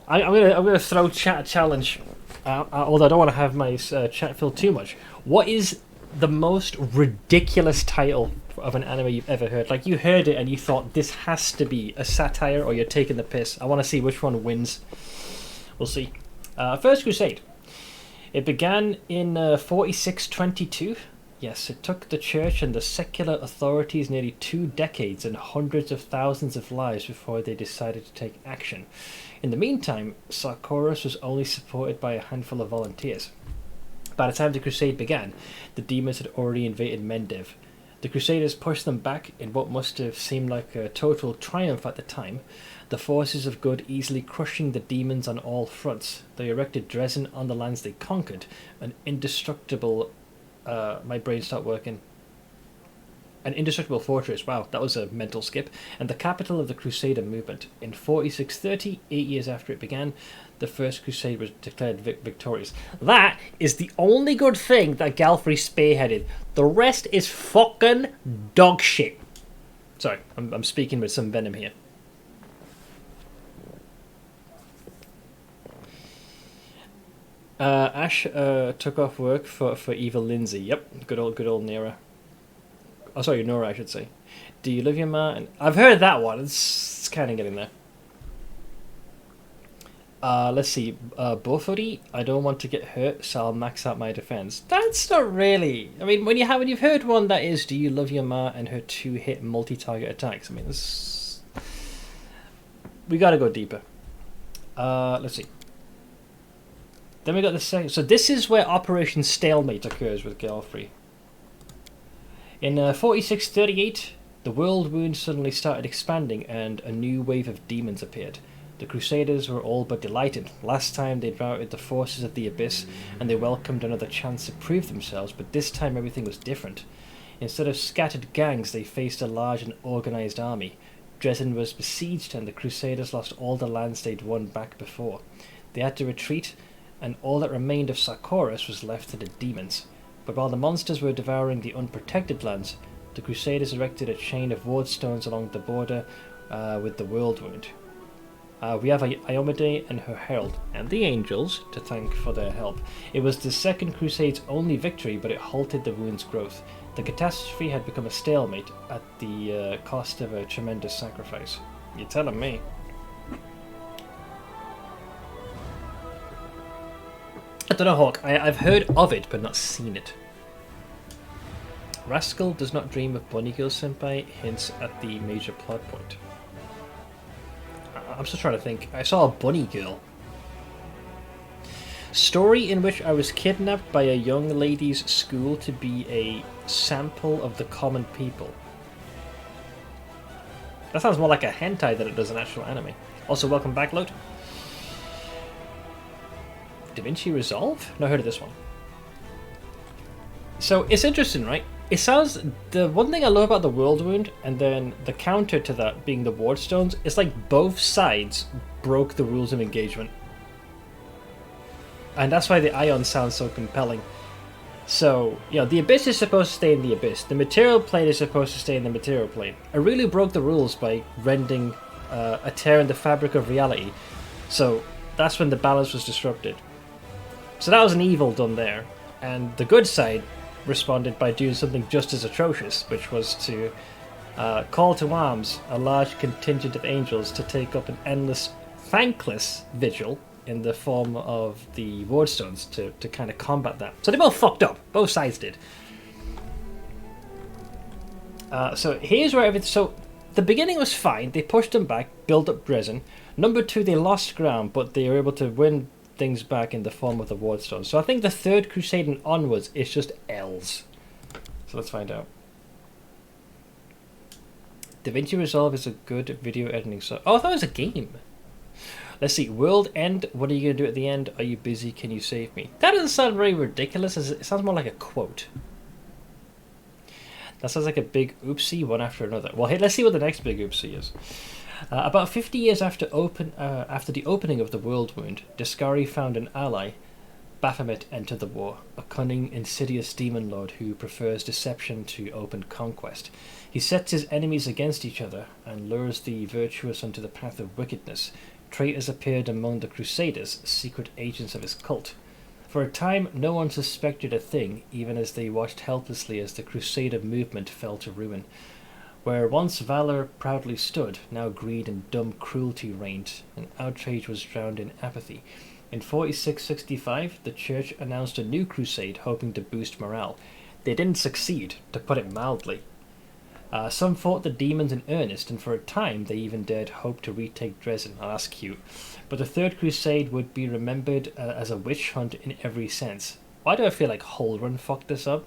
I'm gonna throw chat challenge. Although I don't want to have my chat fill too much. What is the most ridiculous title of an anime you've ever heard? Like, you heard it and you thought, this has to be a satire or you're taking the piss. I want to see which one wins. We'll see. First Crusade. It began in 4622. Yes, it took the church and the secular authorities nearly 2 decades and hundreds of thousands of lives before they decided to take action. In the meantime, Sarkoris was only supported by a handful of volunteers. By the time the crusade began, the demons had already invaded Mendev. The Crusaders pushed them back in what must have seemed like a total triumph at the time, the forces of good easily crushing the demons on all fronts. They erected Dresden on the lands they conquered, an indestructible... my brain stopped working. An indestructible fortress, wow, that was a mental skip, and the capital of the Crusader movement. In 4630, 8 years after it began, the First Crusade was declared victorious. That is the only good thing that Galfrey spearheaded. The rest is fucking dog shit. Sorry, I'm speaking with some venom here. Ash took off work for Evil Lindsay. Yep, good old Nera. Oh, sorry, Nora, I should say. Do you love your ma? And I've heard that one. It's kind of getting there. Let's see. Bofuri, I don't want to get hurt, so I'll max out my defense. That's not really... I mean, when you've heard one that is, do you love your ma and her 2-hit multi-target attacks? I mean, this... We gotta go deeper. Let's see. Then we got the second... So this is where Operation Stalemate occurs with Galfrey. In 4638, the world wound suddenly started expanding and a new wave of demons appeared. The Crusaders were all but delighted. Last time they'd routed the forces of the Abyss and they welcomed another chance to prove themselves, but this time everything was different. Instead of scattered gangs, they faced a large and organised army. Dresden was besieged and the Crusaders lost all the lands they'd won back before. They had to retreat, and all that remained of Sarkoris was left to the demons. But while the monsters were devouring the unprotected lands, the Crusaders erected a chain of ward stones along the border with the world wound. We have Iomade and her herald, and the angels, to thank for their help. It was the Second Crusade's only victory, but it halted the wound's growth. The catastrophe had become a stalemate at the cost of a tremendous sacrifice. You're telling me. I don't know, Hawk. I've heard of it, but not seen it. Rascal does not dream of Bunny Girl Senpai hints at the major plot point. I'm still trying to think. I saw a bunny girl. Story in which I was kidnapped by a young lady's school to be a sample of the common people. That sounds more like a hentai than it does an actual anime. Also, welcome back, Load. Da Vinci Resolve? No, I heard of this one. So, it's interesting, right? It sounds... The one thing I love about the World Wound, and then the counter to that being the Ward Stones, it's like both sides broke the rules of engagement. And that's why the Ion sounds so compelling. So, you know, the Abyss is supposed to stay in the Abyss. The Material Plane is supposed to stay in the Material Plane. It really broke the rules by rending a tear in the fabric of reality. So, that's when the balance was disrupted. So that was an evil done there, and the good side responded by doing something just as atrocious, which was to call to arms a large contingent of angels to take up an endless, thankless vigil in the form of the Wardstones to kind of combat that. So they both fucked up. Both sides did. So here's where everything... So the beginning was fine. They pushed them back, built up Dresden. Number 2, they lost ground, but they were able to win things back in the form of the Wardstones. So I think the Third Crusade and onwards is just L's. So let's find out. Da Vinci Resolve is a good video editing software. Oh, I thought it was a game. Let's see. World End. What are you going to do at the end? Are you busy? Can you save me? That doesn't sound very ridiculous. It sounds more like a quote. That sounds like a big oopsie one after another. Well, hey, let's see what the next big oopsie is. About 50 years after the opening of the World Wound, Discari found an ally. Baphomet entered the war, a cunning, insidious demon lord who prefers deception to open conquest. He sets his enemies against each other and lures the virtuous onto the path of wickedness. Traitors appeared among the Crusaders, secret agents of his cult. For a time, no one suspected a thing, even as they watched helplessly as the Crusader movement fell to ruin. Where once valor proudly stood, now greed and dumb cruelty reigned, and outrage was drowned in apathy. In 4665, the Church announced a new crusade, hoping to boost morale. They didn't succeed, to put it mildly. Some fought the demons in earnest, and for a time they even dared hope to retake Dresden. Oh, that's cute. But the Third Crusade would be remembered as a witch hunt in every sense. Why do I feel like Whole Run fucked this up?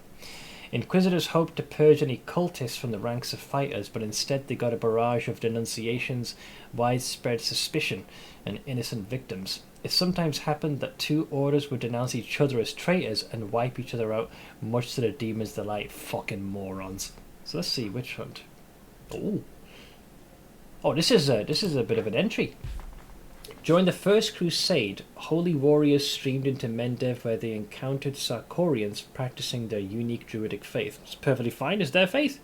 Inquisitors hoped to purge any cultists from the ranks of fighters, but instead they got a barrage of denunciations, widespread suspicion, and innocent victims. It sometimes happened that two orders would denounce each other as traitors and wipe each other out, much to the demons' delight. Fucking morons. So let's see, witch hunt. Oh, this is a bit of an entry. During the First Crusade, holy warriors streamed into Mendev where they encountered Sarkorians practicing their unique druidic faith. It's perfectly fine, it's their faith.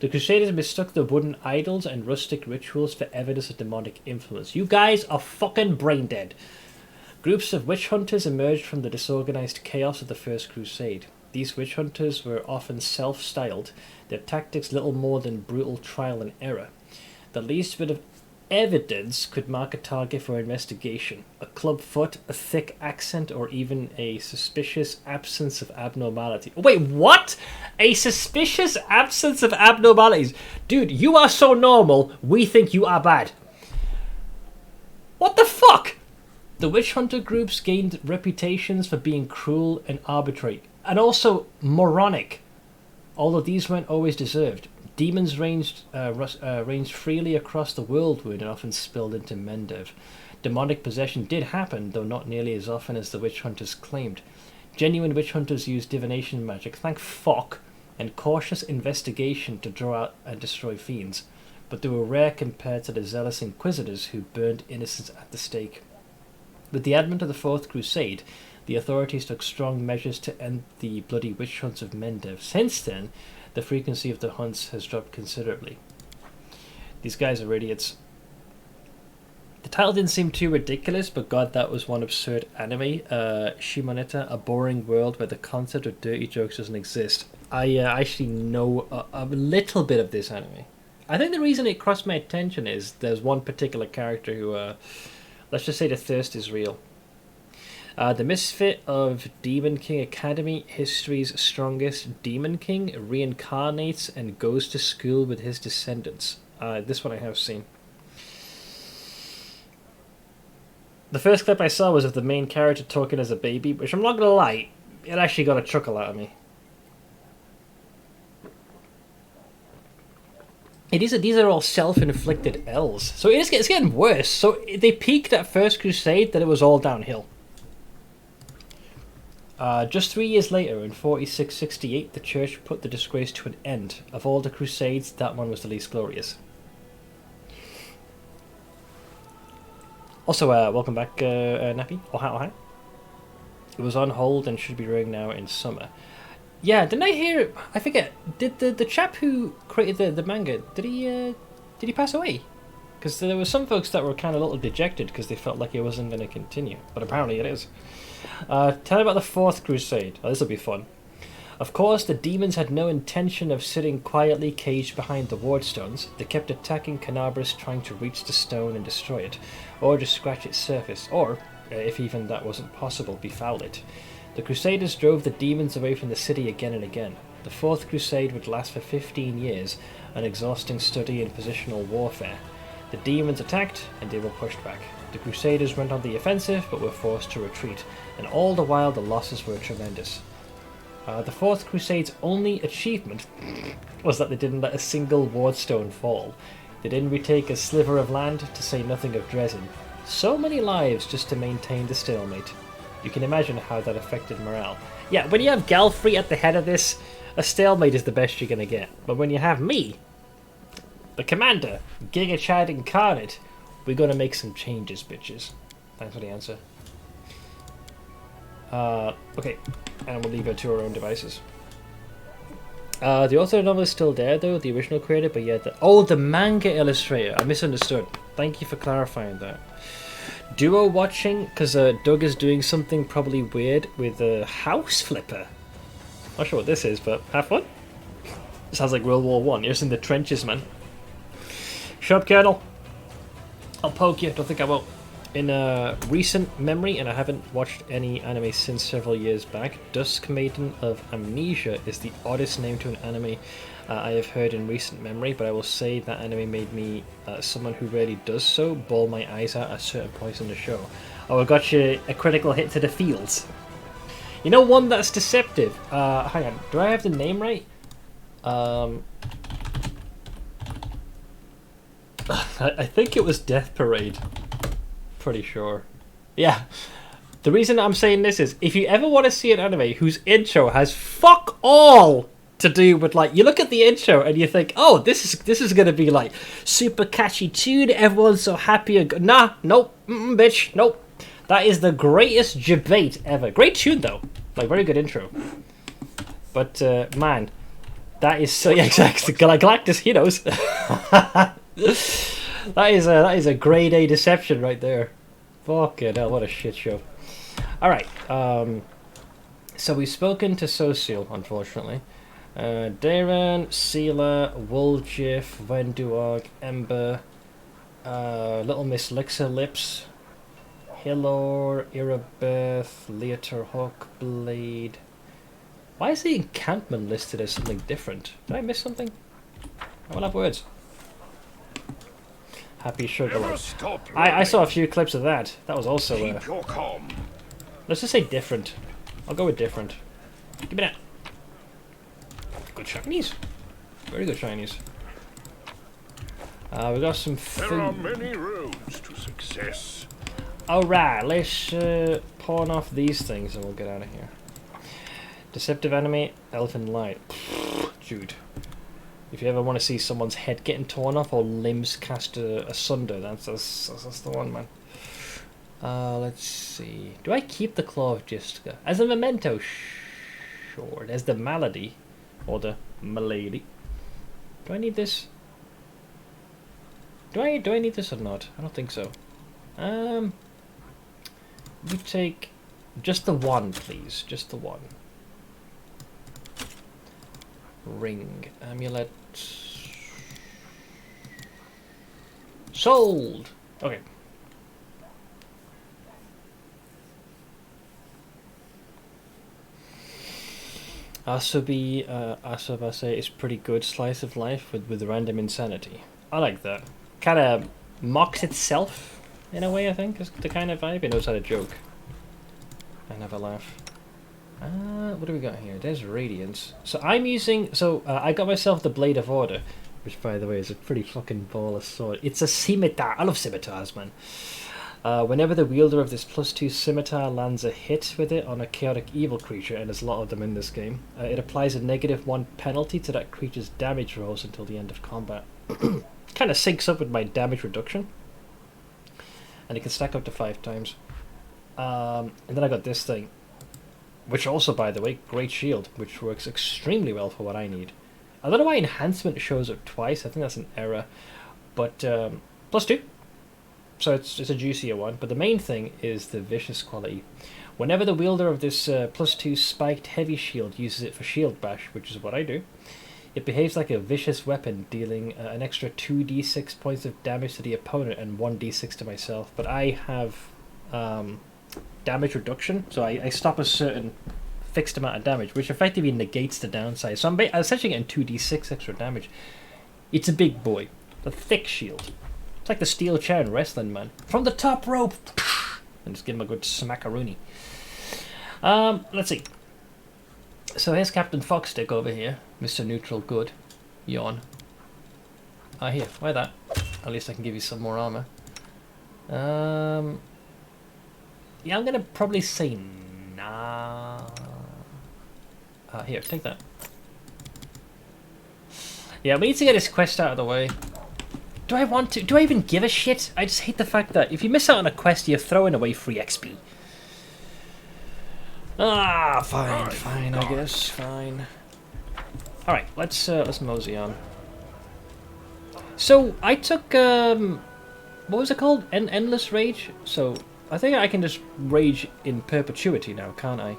The Crusaders mistook the wooden idols and rustic rituals for evidence of demonic influence. You guys are fucking brain dead. Groups of witch hunters emerged from the disorganized chaos of the First Crusade. These witch hunters were often self-styled, their tactics little more than brutal trial and error. The least bit of evidence could mark a target for investigation. A club foot, a thick accent, or even a suspicious absence of abnormality. Wait, what? A suspicious absence of abnormalities? Dude, you are so normal, we think you are bad. What the fuck? The witch hunter groups gained reputations for being cruel and arbitrary, and also moronic, although these weren't always deserved. Demons ranged freely across the worldwood and often spilled into Mendev. Demonic possession did happen, though not nearly as often as the witch hunters claimed. Genuine witch hunters used divination magic, thank fuck, and cautious investigation to draw out and destroy fiends, but they were rare compared to the zealous inquisitors who burned innocents at the stake. With the advent of the Fourth Crusade, the authorities took strong measures to end the bloody witch hunts of Mendev. Since then, the frequency of the hunts has dropped considerably. These guys are idiots. The title didn't seem too ridiculous, but god, that was one absurd anime. Shimoneta, a boring world where the concept of dirty jokes doesn't exist. I actually know a little bit of this anime. I think the reason it crossed my attention is there's one particular character who, let's just say the thirst is real. The misfit of Demon King Academy, history's strongest Demon King, reincarnates and goes to school with his descendants. This one I have seen. The first clip I saw was of the main character talking as a baby, which I'm not gonna lie, it actually got a chuckle out of me. These are all self-inflicted L's. So it's getting worse. So they peaked at First Crusade, then it was all downhill. Just 3 years later, in 4668, the church put the disgrace to an end. Of all the crusades, that one was the least glorious. Also, welcome back, Nappy. Oh hi. It was on hold and should be running now in summer. Yeah, didn't I hear? I forget. Did the chap who created the manga? Did he pass away? Because there were some folks that were kind of a little dejected because they felt like it wasn't going to continue, but apparently it is. Tell me about the Fourth Crusade. Oh, this will be fun. Of course, the demons had no intention of sitting quietly caged behind the wardstones. They kept attacking Canabras, trying to reach the stone and destroy it, or just scratch its surface, or, if even that wasn't possible, befoul it. The Crusaders drove the demons away from the city again and again. The Fourth Crusade would last for 15 years, an exhausting study in positional warfare. The demons attacked, and they were pushed back. The Crusaders went on the offensive, but were forced to retreat, and all the while the losses were tremendous. The Fourth Crusade's only achievement was that they didn't let a single wardstone fall. They didn't retake a sliver of land, to say nothing of Dresden. So many lives just to maintain the stalemate. You can imagine how that affected morale. Yeah, when you have Galfrey at the head of this, a stalemate is the best you're gonna get. But when you have me, the commander, Giga Chad incarnate, we're gonna make some changes, bitches. Thanks for the answer. Okay, and we'll leave it to our own devices. The author of the novel is still there, though, the original creator, but yeah, the manga illustrator. I misunderstood. Thank you for clarifying that. Duo watching, because Doug is doing something probably weird with a house flipper. Not sure what this is, but have fun. Sounds like World War One. You're just in the trenches, man. Shut up, Colonel. I'll poke you. Don't think I won't. In recent memory, and I haven't watched any anime since several years back, Dusk Maiden of Amnesia is the oddest name to an anime I have heard in recent memory, but I will say that anime made me, someone who rarely does so, bawl my eyes out at certain points in the show. Oh, I got you a critical hit to the fields. You know one that's deceptive? Hang on, do I have the name right? I think it was Death Parade. Pretty sure. Yeah. The reason I'm saying this is, if you ever want to see an anime whose intro has fuck all to do with, like, you look at the intro and you think, oh, this is gonna be like super catchy tune, everyone's so happy and nah, nope, bitch, nope. That is the greatest debate ever. Great tune though, like very good intro. But man, that is so yeah, exactly. Galactus, he knows. that is a grade A deception right there. Fucking hell, what a shit show. Alright, so we've spoken to Social, unfortunately. Darren, Seela, Woljif, Wenduog, Ember, Little Miss Lixer Lips, Hilor, Irabeth, Leotar Hawk, Blade. Why is the encampment listed as something different? Did I miss something? I will have words. Happy Sugarloaf. I saw a few clips of that. That was also Keep your calm. Let's just say different. I'll go with different. Give me that. Good shinies. Very good shinies. We got some food. There are many roads to success. Alright, let's pawn off these things and we'll get out of here. Deceptive enemy, Elfin Light. Dude. If you ever want to see someone's head getting torn off or limbs cast asunder, that's the one, man. Let's see. Do I keep the Claw of Jessica? As a memento, sure. There's the Malady. Or the Malady. Do I need this? Do I need this or not? I don't think so. We take just the one, please. Just the one. Ring. Amulet. Sold! Okay. Asobi, Asobase is pretty good slice of life with random insanity. I like that. Kind of mocks itself in a way, I think, is the kind of vibe. It knows how to joke and have a laugh. What do we got here? There's Radiance. So I'm using... I got myself the Blade of Order, which, by the way, is a pretty fucking ball of sword. It's a scimitar. I love scimitars, man. Whenever the wielder of this +2 scimitar lands a hit with it on a chaotic evil creature, and there's a lot of them in this game, it applies a -1 penalty to that creature's damage rolls until the end of combat. Kind of syncs up with my damage reduction. And it can stack up to 5 times. And then I got this thing, which also, by the way, great shield, which works extremely well for what I need. I don't know why enhancement shows up twice. I think that's an error. But +2. So it's a juicier one. But the main thing is the vicious quality. Whenever the wielder of this +2 spiked heavy shield uses it for shield bash, which is what I do, it behaves like a vicious weapon, dealing an extra 2d6 points of damage to the opponent and 1d6 to myself. But I have damage reduction, so I stop a certain fixed amount of damage, which effectively negates the downside. So I'm essentially getting 2d6 extra damage. It's a big boy. A thick shield. It's like the steel chair in wrestling, man. From the top rope! And just give him a good smackaroonie. Let's see. So here's Captain Foxstick over here. Mr. Neutral Good. Yawn. Here. Why that? At least I can give you some more armor. Yeah, I'm gonna probably say nah. Here, take that. Yeah, we need to get this quest out of the way. Do I want to? Do I even give a shit? I just hate the fact that if you miss out on a quest, you're throwing away free XP. Fine, I guess, fine. All right, let's mosey on. So I took what was it called? Endless Rage. So I think I can just rage in perpetuity now, can't I?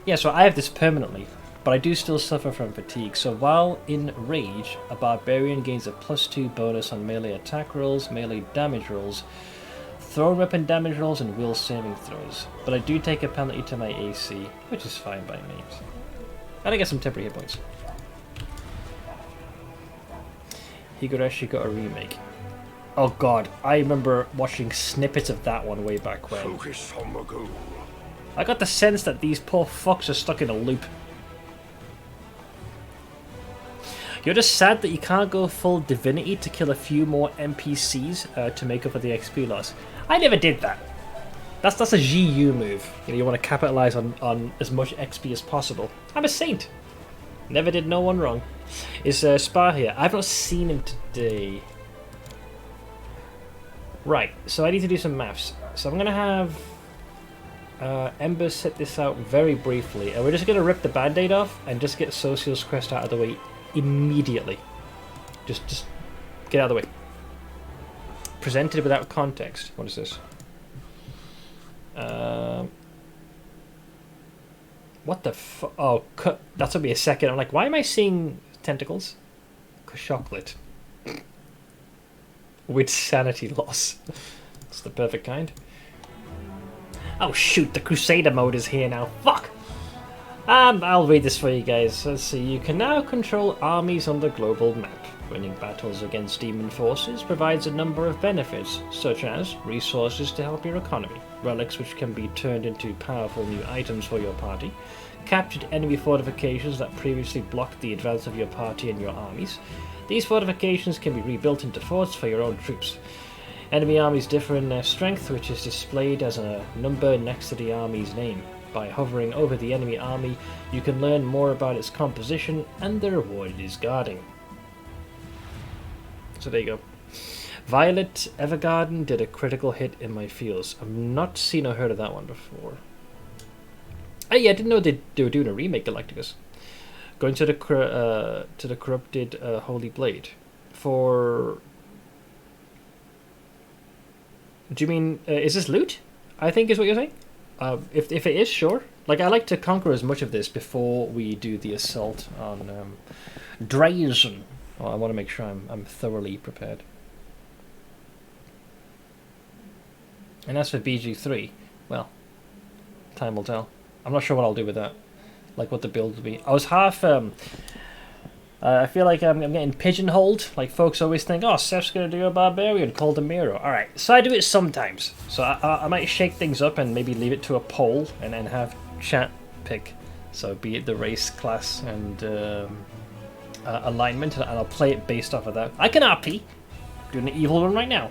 Yeah, so I have this permanently, but I do still suffer from fatigue. So while in rage, a barbarian gains a +2 bonus on melee attack rolls, melee damage rolls, thrown weapon damage rolls, and will saving throws. But I do take a penalty to my AC, which is fine by me. And I get some temporary hit points. Higurashi got a remake. Oh god, I remember watching snippets of that one way back when. Focus on the goal. I got the sense that these poor fucks are stuck in a loop. You're just sad that you can't go full divinity to kill a few more NPCs to make up for the XP loss. I never did that. That's a GU move. You want to capitalize on as much XP as possible. I'm a saint. Never did no one wrong. Is Spar here? I've not seen him today. Right, so I need to do some maths. So I'm going to have Ember set this out very briefly. And we're just going to rip the band-aid off and just get Social's Crest out of the way immediately. Just get out of the way. Presented without context. What is this? What the fuck? Oh, that took me a second. I'm like, why am I seeing tentacles? Chocolate. With sanity loss. It's the perfect kind. Oh shoot, the Crusader mode is here now. Fuck! I'll read this for you guys. Let's see. You can now control armies on the global map. Winning battles against demon forces provides a number of benefits, such as resources to help your economy, relics which can be turned into powerful new items for your party, captured enemy fortifications that previously blocked the advance of your party and your armies. These fortifications can be rebuilt into forts for your own troops. Enemy armies differ in their strength, which is displayed as a number next to the army's name. By hovering over the enemy army, you can learn more about its composition and the reward it is guarding. So there you go. Violet Evergarden did a critical hit in my fields. I've not seen or heard of that one before. Oh yeah, I didn't know they were doing a remake Galacticus. Going to the corrupted Holy Blade. For... Do you mean, is this loot? I think is what you're saying? If it is, sure. Like, I like to conquer as much of this before we do the assault on Drazen. Well, I want to make sure I'm thoroughly prepared. And as for BG3, well, time will tell. I'm not sure what I'll do with that. Like what the build will be. I was half... I feel like I'm getting pigeonholed. Like folks always think, oh, Seth's going to do a barbarian called a Miro. Alright, so I do it sometimes. So I might shake things up and maybe leave it to a poll and then have chat pick. So be it the race, class, and alignment, and I'll play it based off of that. I can RP. Doing an evil one right now.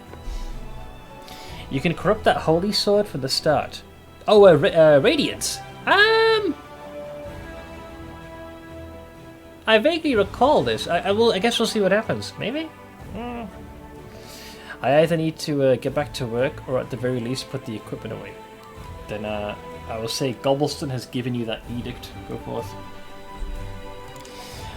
You can corrupt that holy sword from the start. Oh, Radiance. I vaguely recall this. I guess we'll see what happens. Maybe? I either need to get back to work or at the very least put the equipment away. Then I will say Gobbleston has given you that edict. Go forth.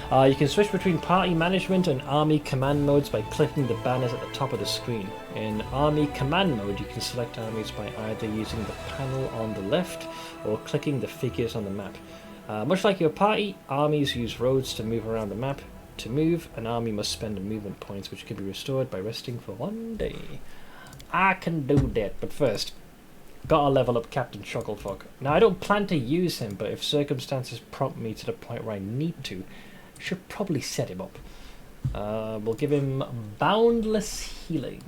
You can switch between party management and army command modes by clicking the banners at the top of the screen. In army command mode, you can select armies by either using the panel on the left or clicking the figures on the map. Much like your party, armies use roads to move around the map. To move, an army must spend movement points, which can be restored by resting for 1 day. I can do that, but first, gotta level up Captain Chucklefuck. Now, I don't plan to use him, but if circumstances prompt me to the point where I need to, I should probably set him up. We'll give him Boundless Healing.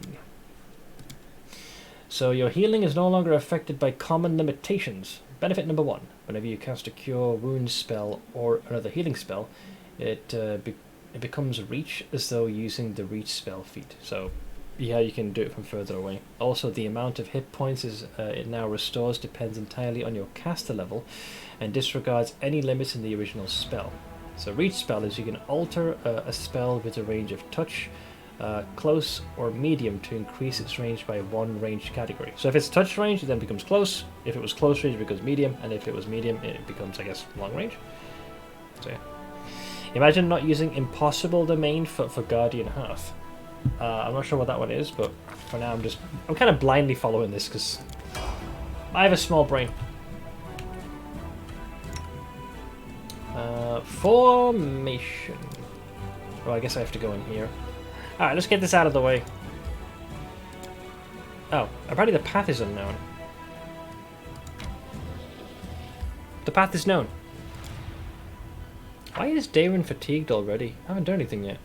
So your healing is no longer affected by common limitations. Benefit number 1. Whenever you cast a Cure Wounds spell or another healing spell, it becomes Reach as though using the Reach spell feat. So yeah, you can do it from further away. Also, the amount of hit points it now restores depends entirely on your caster level and disregards any limits in the original spell. So Reach spell is you can alter a spell with a range of touch, close or medium to increase its range by 1 range category. So if it's touch range, it then becomes close. If it was close range, it becomes medium. And if it was medium, it becomes, I guess, long range. So yeah. Imagine not using Impossible Domain for Guardian Hearth. I'm not sure what that one is, but for now I'm kind of blindly following this because I have a small brain. Formation. Well, I guess I have to go in here. Alright, let's get this out of the way. Oh, apparently the path is unknown. The path is known. Why is Darren fatigued already? I haven't done anything yet.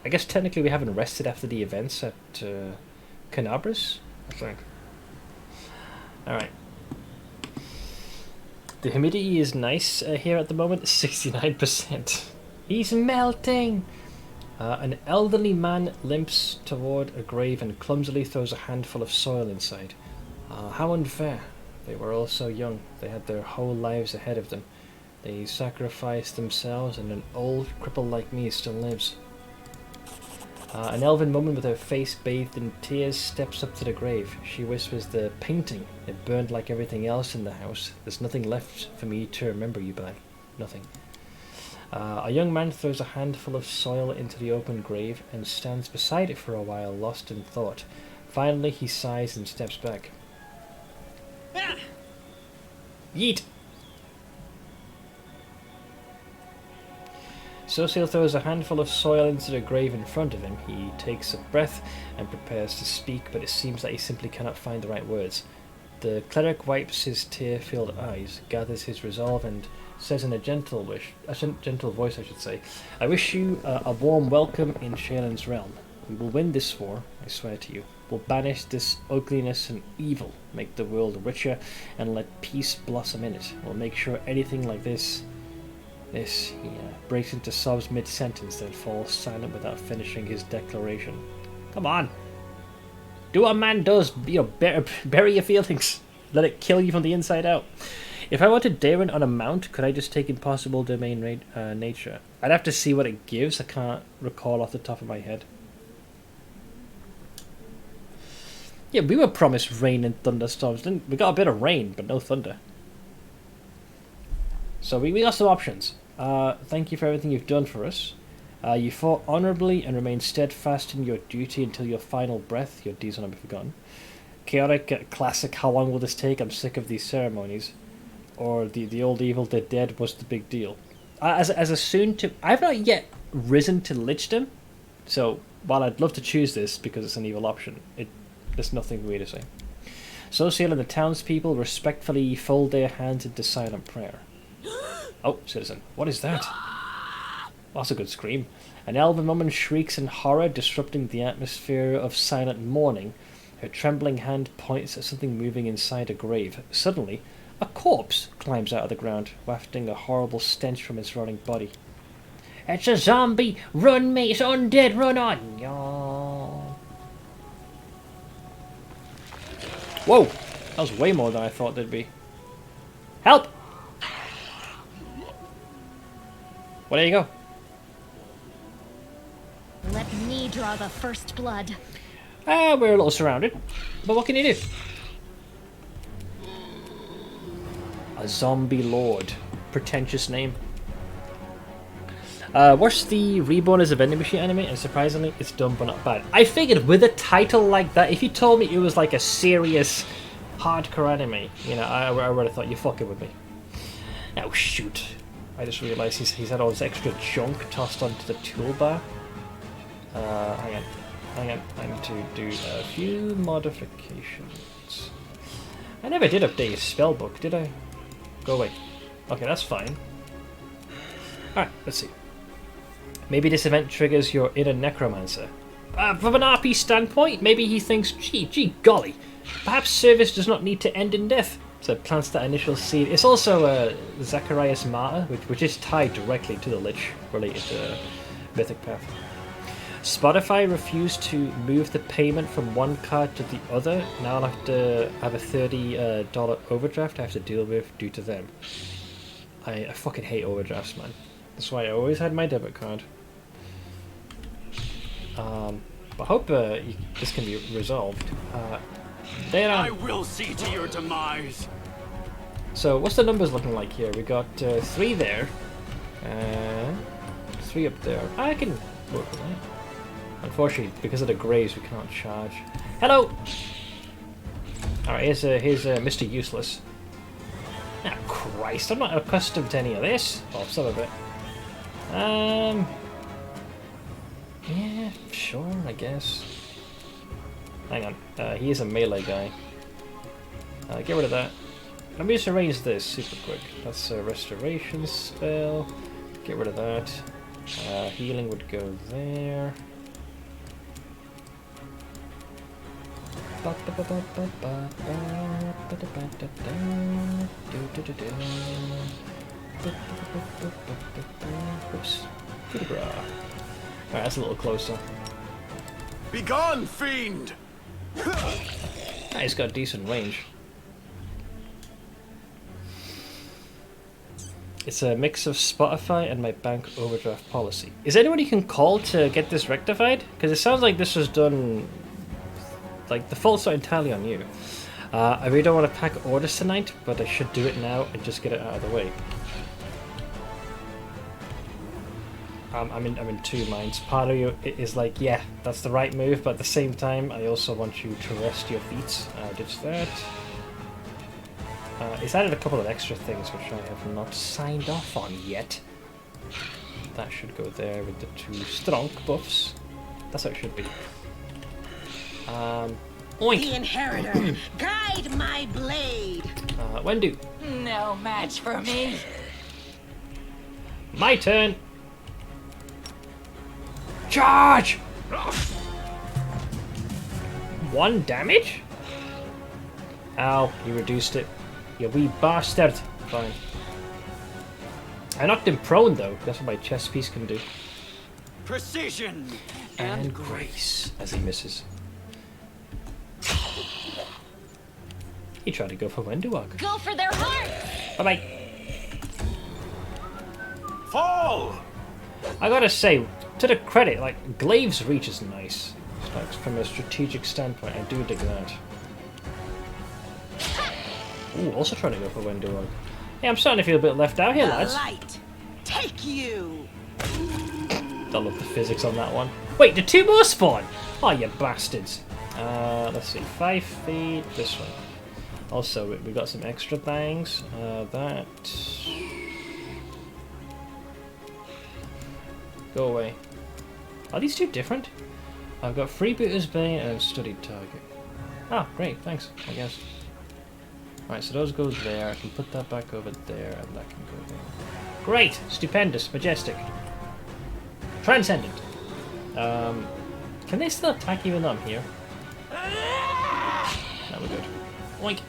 I guess technically we haven't rested after the events at Canabras, I think. Alright. The humidity is nice here at the moment, 69%. He's melting! An elderly man limps toward a grave and clumsily throws a handful of soil inside. How unfair. They were all so young. They had their whole lives ahead of them. They sacrificed themselves, and an old cripple like me still lives. An elven woman with her face bathed in tears steps up to the grave. She whispers, "The painting. It burned like everything else in the house. There's nothing left for me to remember you by. Nothing." A young man throws a handful of soil into the open grave and stands beside it for a while, lost in thought. Finally, he sighs and steps back. Yeet! Sosiel throws a handful of soil into the grave in front of him. He takes a breath and prepares to speak, but it seems that he simply cannot find the right words. The cleric wipes his tear-filled eyes, gathers his resolve, and says in a gentle voice, "I wish you a warm welcome in Shaylin's realm. We will win this war, I swear to you. We'll banish this ugliness and evil, make the world richer, and let peace blossom in it. We'll make sure anything like this, he breaks into sobs mid-sentence, then falls silent without finishing his declaration. Come on! Do what a man does, bury your feelings. Let it kill you from the inside out. If I wanted Darren on a mount, could I just take Impossible Domain Nature? I'd have to see what it gives. I can't recall off the top of my head. Yeah, we were promised rain and thunderstorms. We got a bit of rain, but no thunder. So we got some options. Thank you for everything you've done for us. You fought honourably and remained steadfast in your duty until your final breath. Your deeds will not be forgotten. Chaotic, classic, how long will this take? I'm sick of these ceremonies. Or the old evil, the dead was the big deal. As a soon to... I've not yet risen to Lichdom, so while I'd love to choose this because it's an evil option, there's nothing weird to say. Sosiel and the townspeople respectfully fold their hands into silent prayer. Oh, citizen, what is that? That's a good scream. An elven woman shrieks in horror, disrupting the atmosphere of silent mourning. Her trembling hand points at something moving inside a grave. Suddenly, a corpse climbs out of the ground, wafting a horrible stench from its rotting body. It's a zombie! Run, mate! It's undead! Run on! Yaw. Whoa! That was way more than I thought there'd be. Help! Well, there you go. Let me draw the first blood. We're a little surrounded, but what can you do? A zombie lord. Pretentious name. Watch the Reborn as a vending machine anime, and surprisingly, it's done but not bad. I figured with a title like that, if you told me it was like a serious, hardcore anime, you know, I would have thought you're fucking with me. Oh shoot. I just realised he's had all this extra junk tossed onto the toolbar. Hang on. I need to do a few modifications. I never did update his spellbook, did I? Go away. Okay, that's fine. Alright, let's see. Maybe this event triggers your inner necromancer. From an RP standpoint, maybe he thinks, gee golly, perhaps service does not need to end in death. So it plants that initial seed. It's also Zacharias Martyr, which is tied directly to the Lich, related to Mythic Path. Spotify refused to move the payment from one card to the other. Now I'll have to have a $30 overdraft I have to deal with due to them. I fucking hate overdrafts, man. That's why I always had my debit card. But I hope this can be resolved. I will see to your demise. So what's the numbers looking like here? We got 3 there, 3 up there. I can work with that. Unfortunately, because of the graves, we cannot charge. Hello. All right, here's Mr. Useless. Ah, Christ! I'm not accustomed to any of this. Well, some of it. Yeah, sure, I guess. Hang on, he is a melee guy. Get rid of that. Let me just arrange this super quick. That's a restoration spell. Get rid of that. Healing would go there. Oops. Alright, that's a little closer. Begone, fiend! He's got decent range. It's a mix of Spotify and my bank overdraft policy. Is there anyone you can call to get this rectified? Because it sounds like this was done... Like, the fault's not entirely on you. I really don't want to pack orders tonight, but I should do it now and just get it out of the way. I'm in two minds. Part of you is like, yeah, that's the right move, but at the same time, I also want you to rest your feet. Ditch that. It's added a couple of extra things which I have not signed off on yet. That should go there with the 2 strong buffs. That's how it should be. Oink! The Inheritor, guide my blade! Wendu. No match for me. My turn! Charge! 1 damage? Ow, you reduced it. You wee bastard. Fine. I knocked him prone though, that's what my chest piece can do. Precision And grace, as he misses. He tried to go for Wenduog. Go for their heart! Bye-bye. Fall! I gotta say, to the credit, like, Glaive's reach is nice. Like, from a strategic standpoint, I do dig that. Ooh, also trying to go for Wenduog. Yeah, I'm starting to feel a bit left out here, lads. Light, take you! I love the physics on that one. Wait, did 2 more spawn? Oh, you bastards. Let's see, 5 feet this way. Also, we got some extra things. That... Go away. Are these 2 different? I've got Freebooter's Bane and Studied Target. Oh, great, thanks, I guess. Right, so those go there. I can put that back over there, and that can go there. Great! Stupendous, majestic. Transcendent. Can they still attack even though I'm here? No, we're good. Oink.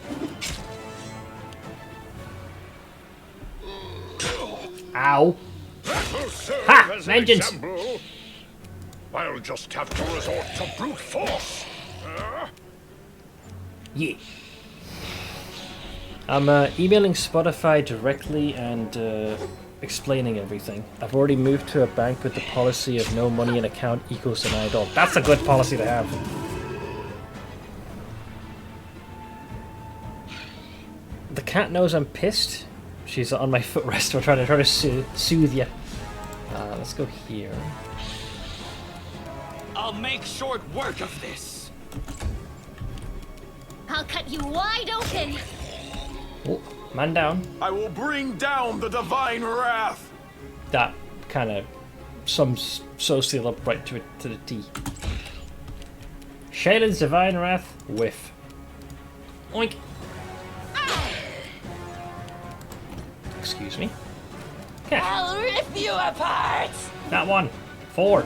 Ow. Ha! Vengeance! I'll just have to resort to brute force. Yeah. I'm emailing Spotify directly and explaining everything. I've already moved to a bank with the policy of no money in account equals an idol. That's a good policy to have. The cat knows I'm pissed. She's on my footrest. We're trying to soothe you. Let's go here. I'll make short work of this. I'll cut you wide open. Oh, man down. I will bring down the divine wrath. That kind of sums Social up right to the T. Shaylin's divine wrath, whiff. Oink. Excuse me. Yeah. I'll rip you apart. That one. 4.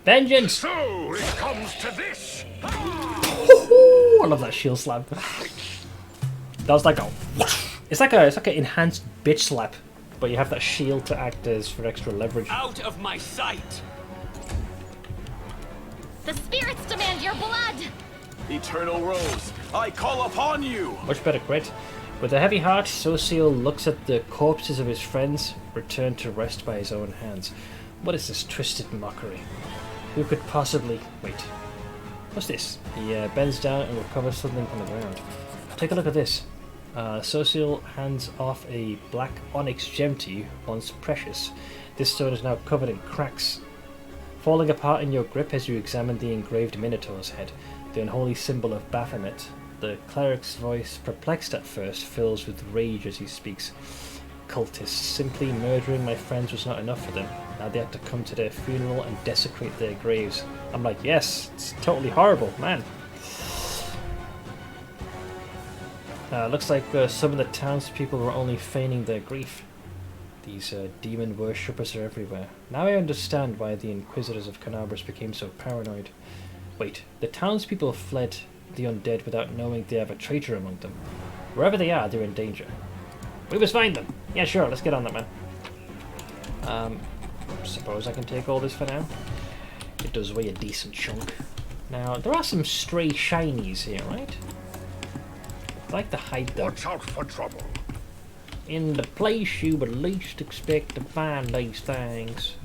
Vengeance! So it comes to this. I love that shield slap. That was like a. It's like an enhanced bitch slap, but you have that shield to act as for extra leverage. Out of my sight. The spirits demand your blood. Eternal Rose, I call upon you. Much better crit. With a heavy heart, Social looks at the corpses of his friends, returned to rest by his own hands. What is this twisted mockery? Who could possibly... Wait. What's this? He bends down and recovers something from the ground. Take a look at this. Social hands off a black onyx gem to you, once precious. This stone is now covered in cracks, falling apart in your grip as you examine the engraved Minotaur's head, the unholy symbol of Baphomet. The cleric's voice, perplexed at first, fills with rage as he speaks. Cultists, simply murdering my friends was not enough for them. Now they had to come to their funeral and desecrate their graves. I'm like, yes, it's totally horrible, man. Looks like some of the townspeople were only feigning their grief. These demon worshippers are everywhere. Now I understand why the Inquisitors of Canabras became so paranoid. Wait, the townspeople fled the undead without knowing they have a traitor among them. Wherever they are, they're in danger. We must find them! Yeah, sure, let's get on that, man. Suppose I can take all this for now. It does weigh a decent chunk. Now, there are some stray shinies here, right? I like to hide them. Watch out for trouble. In the place you would least expect to find these things.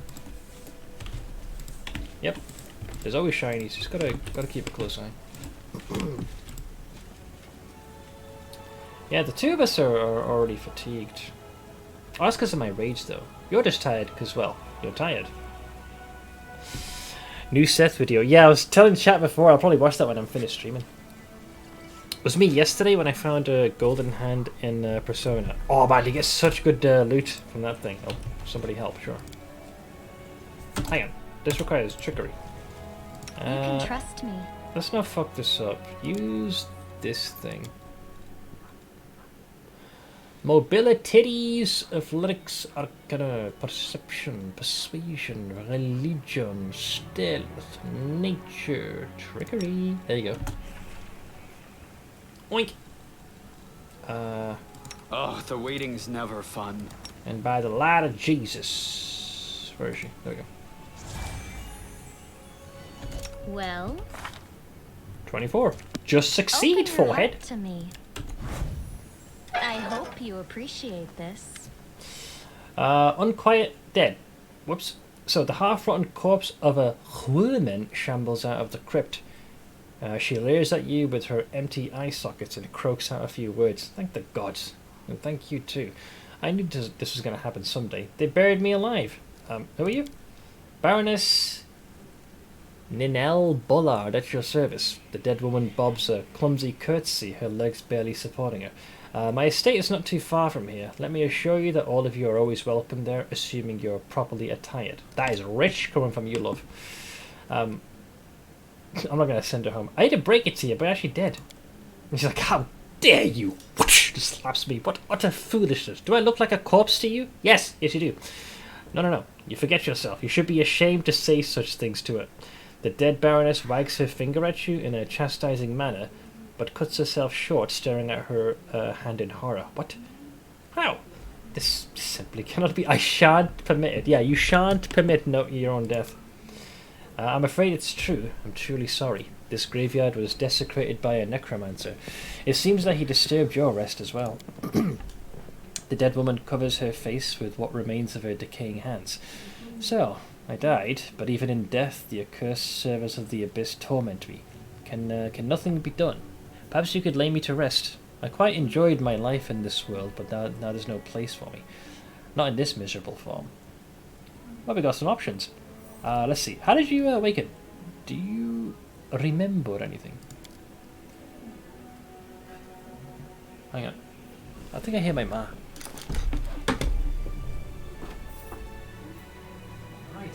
Yep. There's always shinies. Just gotta keep a close eye. Yeah, the two of us are already fatigued. Oh, that's because of my rage, though. You're just tired because, well, you're tired. New Seth video. Yeah, I was telling chat before, I'll probably watch that when I'm finished streaming. It was me yesterday when I found a golden hand in Persona. Oh man, you get such good loot from that thing. Oh, somebody help, sure. Hang on. This requires trickery. You can trust me. Let's not fuck this up. Use this thing. Mobilities, athletics, arcana, perception, persuasion, religion, stealth, nature, trickery. There you go. Oink. Oh, the waiting's never fun. And by the light of Jesus. Where is she? There we go. Well? 24. Just succeed, Open your forehead. heart to me. I hope you appreciate this. Unquiet dead. Whoops. So the half-rotten corpse of a woman shambles out of the crypt. She leers at you with her empty eye sockets and croaks out a few words. Thank the gods. And thank you too. I knew this was going to happen someday. They buried me alive. Who are you? Baroness Ninel Bollard at your service. The dead woman bobs a clumsy curtsy, her legs barely supporting her. My estate is not too far from here. Let me assure you that all of you are always welcome there, assuming you're properly attired. That is rich coming from you, love. I'm not going to send her home. I hate to break it to you, but I actually did. And she's like, how dare you? Just slaps me. What utter foolishness. Do I look like a corpse to you? Yes, you do. No. You forget yourself. You should be ashamed to say such things to her. The dead Baroness wags her finger at you in a chastising manner, but cuts herself short, staring at her hand in horror. What? How? This simply cannot be. I shan't permit it. Yeah, you shan't permit your own death. I'm afraid it's true. I'm truly sorry. This graveyard was desecrated by a necromancer. It seems that he disturbed your rest as well. The dead woman covers her face with what remains of her decaying hands. So, I died, but even in death, the accursed servants of the abyss torment me. Can nothing be done? Perhaps you could lay me to rest. I quite enjoyed my life in this world, but now there's no place for me. Not in this miserable form. Well, we got some options. Let's see. How did you awaken? Do you remember anything? Hang on. I think I hear my ma. Right.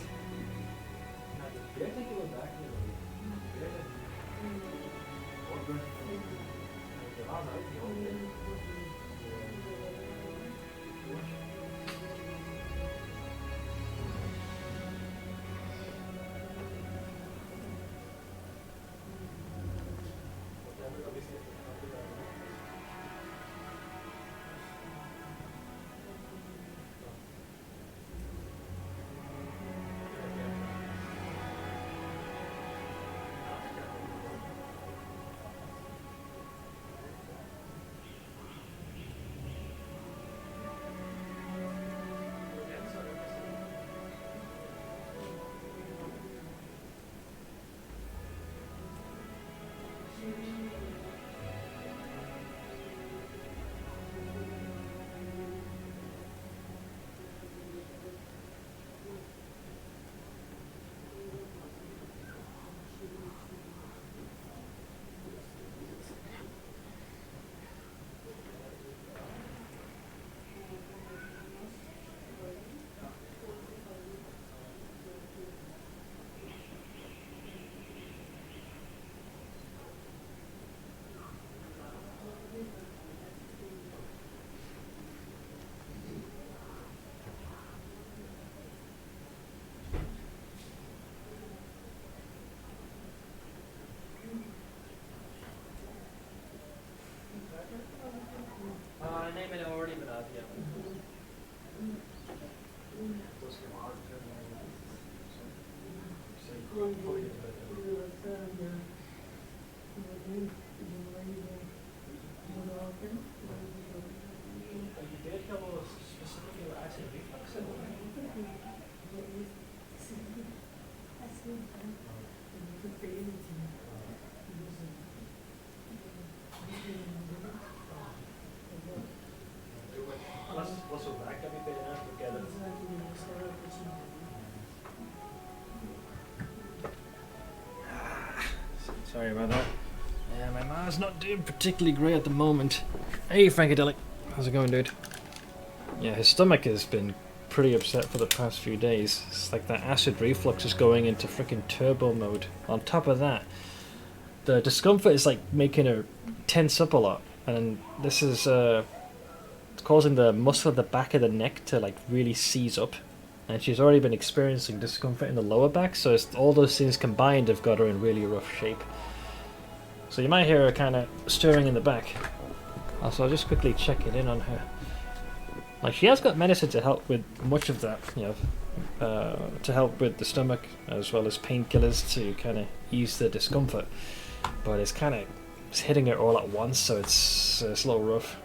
Sorry about that. Yeah, my ma's not doing particularly great at the moment. Hey, Frankadelic. How's it going, dude? Yeah, his stomach has been pretty upset for the past few days. It's like that acid reflux is going into freaking turbo mode. On top of that, the discomfort is like making her tense up a lot. And this is it's causing the muscle at the back of the neck to like really seize up. And she's already been experiencing discomfort in the lower back, so it's, all those things combined have got her in really rough shape. So you might hear her kind of stirring in the back. Also, I'll just quickly check it in on her. Like, she has got medicine to help with much of that, you know, to help with the stomach, as well as painkillers to kind of ease the discomfort. But it's kind of hitting her all at once, so it's a little rough.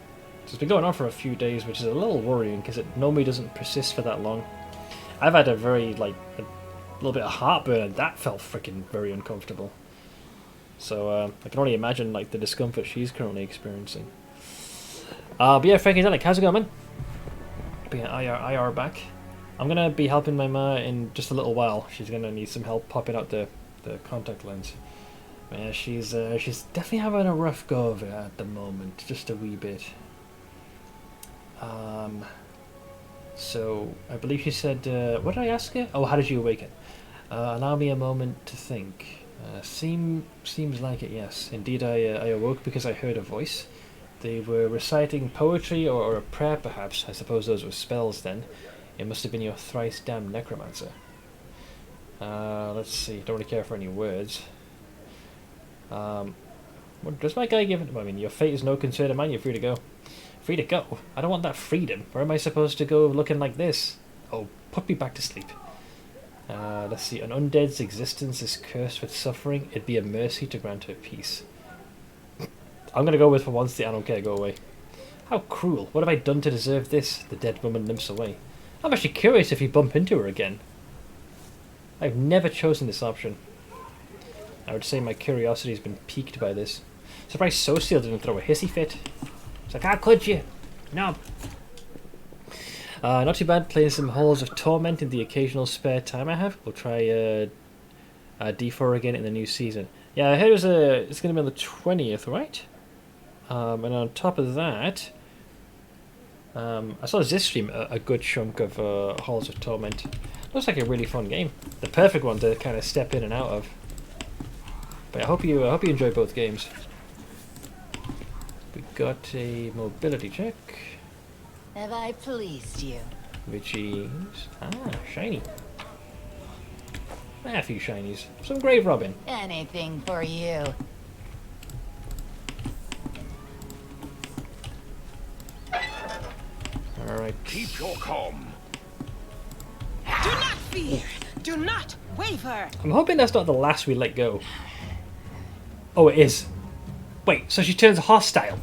So it's been going on for a few days, which is a little worrying, because it normally doesn't persist for that long. I've had a little bit of heartburn, and that felt freaking very uncomfortable. So I can only imagine like the discomfort she's currently experiencing. But yeah, Frankadelic, how's it going, man? Being IR back. I'm gonna be helping my ma in just a little while. She's gonna need some help popping out the contact lens. Yeah, she's definitely having a rough go of it at the moment, just a wee bit. So I believe she said, what did I ask her? Oh, how did you awaken? Allow me a moment to think. Seems like it, yes. Indeed, I awoke because I heard a voice. They were reciting poetry or a prayer, perhaps. I suppose those were spells then. It must have been your thrice damned necromancer. Let's see. Don't really care for any words. What does my guy give it? I mean, your fate is no concern of mine. You're free to go. Free to go? I don't want that freedom. Where am I supposed to go looking like this? Oh, put me back to sleep. Let's see. An undead's existence is cursed with suffering. It'd be a mercy to grant her peace. I'm gonna go with for once the I don't care, go away. How cruel. What have I done to deserve this? The dead woman limps away. I'm actually curious if you bump into her again. I've never chosen this option. I would say my curiosity has been piqued by this. Surprised Social didn't throw a hissy fit. It's like, how could you? No. Not too bad, playing some Halls of Torment in the occasional spare time I have. We'll try D4 again in the new season. Yeah, I heard it's going to be on the 20th, right? And on top of that, I saw this stream a good chunk of Halls of Torment. Looks like a really fun game. The perfect one to kind of step in and out of. But I hope you enjoy both games. We got a mobility check. Have I pleased you? Which is shiny. A few shinies. Some grave robin. Anything for you. Alright. Keep your calm. Do not fear. Do not waver. I'm hoping that's not the last we let go. Oh, it is. Wait, so she turns hostile.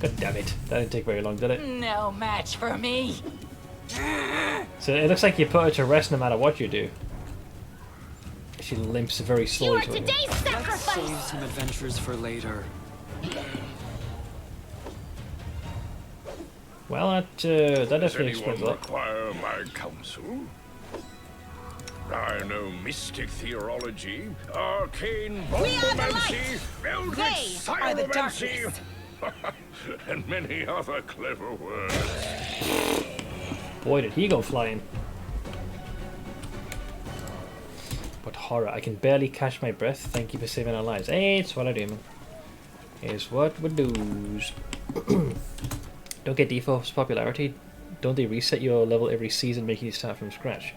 God damn it. That didn't take very long, did it? No match for me. So it looks like you put her to rest no matter what you do. She limps very slowly to it. Let's save some adventures for later. Well, that definitely Does explains a anyone lot. require my counsel? I know mystic theology, arcane bombomancy, eldritch are the pyromancy, and many other clever words. Boy, did he go flying. But horror, I can barely catch my breath. Thank you for saving our lives. Hey, it's what I do, man. It's what we do. Don't get default popularity. Don't they reset your level every season, making you start from scratch?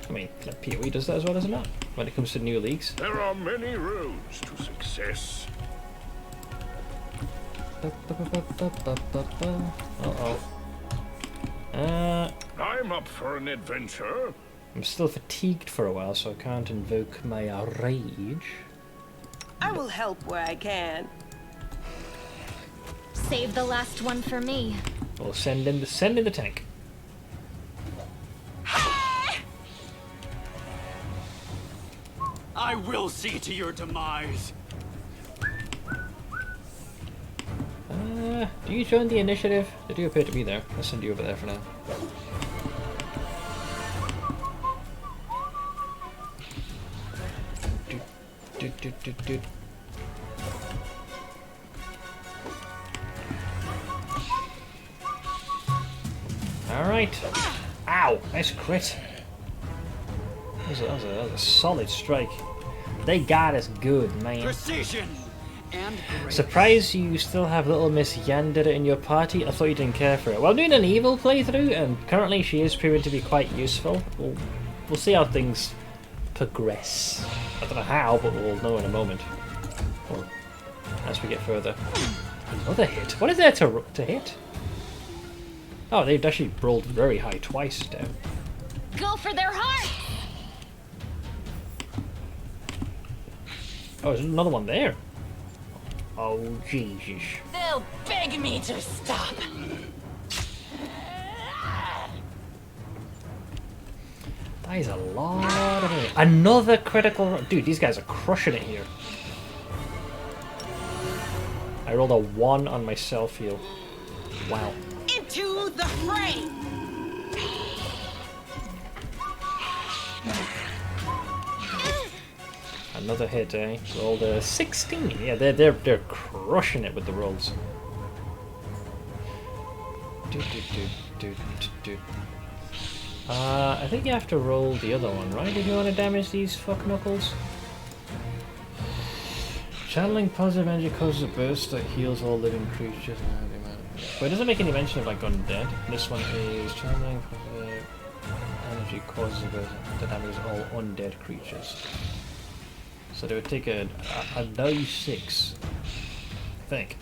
I mean, like PoE does that as well, doesn't it? When it comes to new leagues. There are many roads to success. Uh-oh. I'm up for an adventure. I'm still fatigued for a while, so I can't invoke my rage. I will help where I can. Save the last one for me. We'll send in the tank. I will see to your demise. Do you join the initiative? They do appear to be there. I'll send you over there for now. Alright. Ow! Nice crit. That was a solid strike. They got us good, man. Precision and grace. Surprised you still have little Miss Yandere in your party. I thought you didn't care for her. Well, I'm doing an evil playthrough, and currently she is proving to be quite useful. We'll see how things progress. I don't know how, but we'll know in a moment. Or as we get further. Another hit. What is there to hit? Oh, they've actually rolled very high twice down. Go for their heart! Oh, there's another one there. Oh, Jesus. They'll beg me to stop. That is a lot of it. Another critical... Dude, these guys are crushing it here. I rolled a 1 on my self-heal. Wow. Into the fray! Another hit, eh? Rolled a 16. Yeah, they're crushing it with the rolls. I think you have to roll the other one, right? If you want to damage these fuck knuckles. Channeling positive energy causes a burst that heals all living creatures. But it doesn't make any mention of like undead. This one is channeling positive energy causes a burst that damages all undead creatures. So they would take a low 6, I think.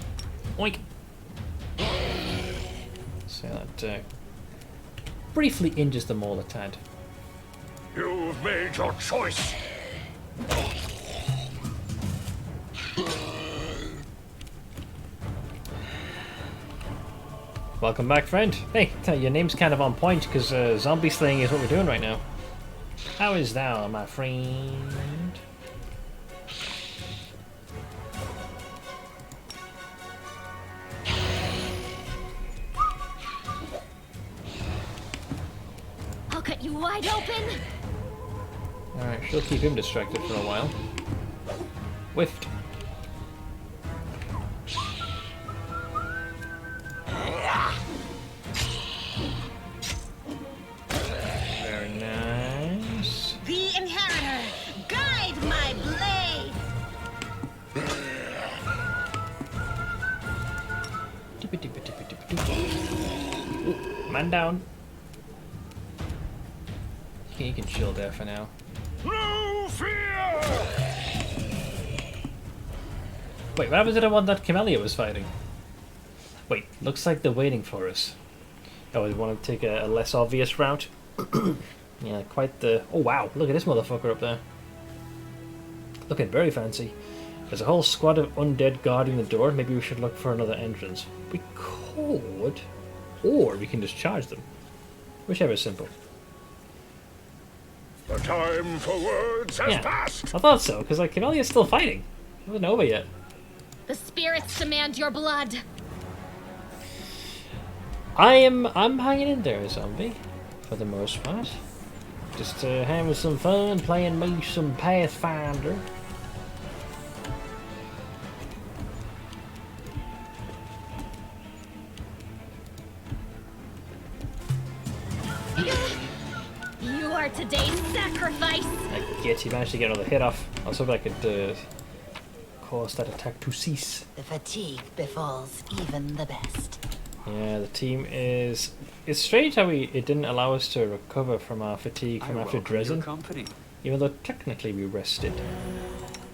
Oink! So that briefly injures them all a tad. You've made your choice. Welcome back, friend. Hey, your name's kind of on point because zombie slaying is what we're doing right now. How is thou, my friend? I'll cut you wide open. Alright, she'll keep him distracted for a while. Whiffed. Very nice. The Inheritor, guide my blade! Ooh, man down. You can chill there for now. No fear! Wait, what happened to the one that Camellia was fighting? Wait, looks like they're waiting for us. Oh, we want to take a less obvious route? Yeah, quite the... Oh wow, look at this motherfucker up there. Looking very fancy. There's a whole squad of undead guarding the door. Maybe we should look for another entrance. We could... Or we can just charge them. Whichever is simple. The time for words has passed. I thought so, because like Camelia's still fighting. It wasn't over yet. The spirits demand your blood. I'm hanging in there, zombie, for the most part. Just having some fun playing me some Pathfinder. You are today's sacrifice. I get you managed to get another hit off. I was hoping I could cause that attack to cease. The fatigue befalls even the best. Yeah, the team is... It's strange how it didn't allow us to recover from our fatigue from after Dresden. Even though technically we rested.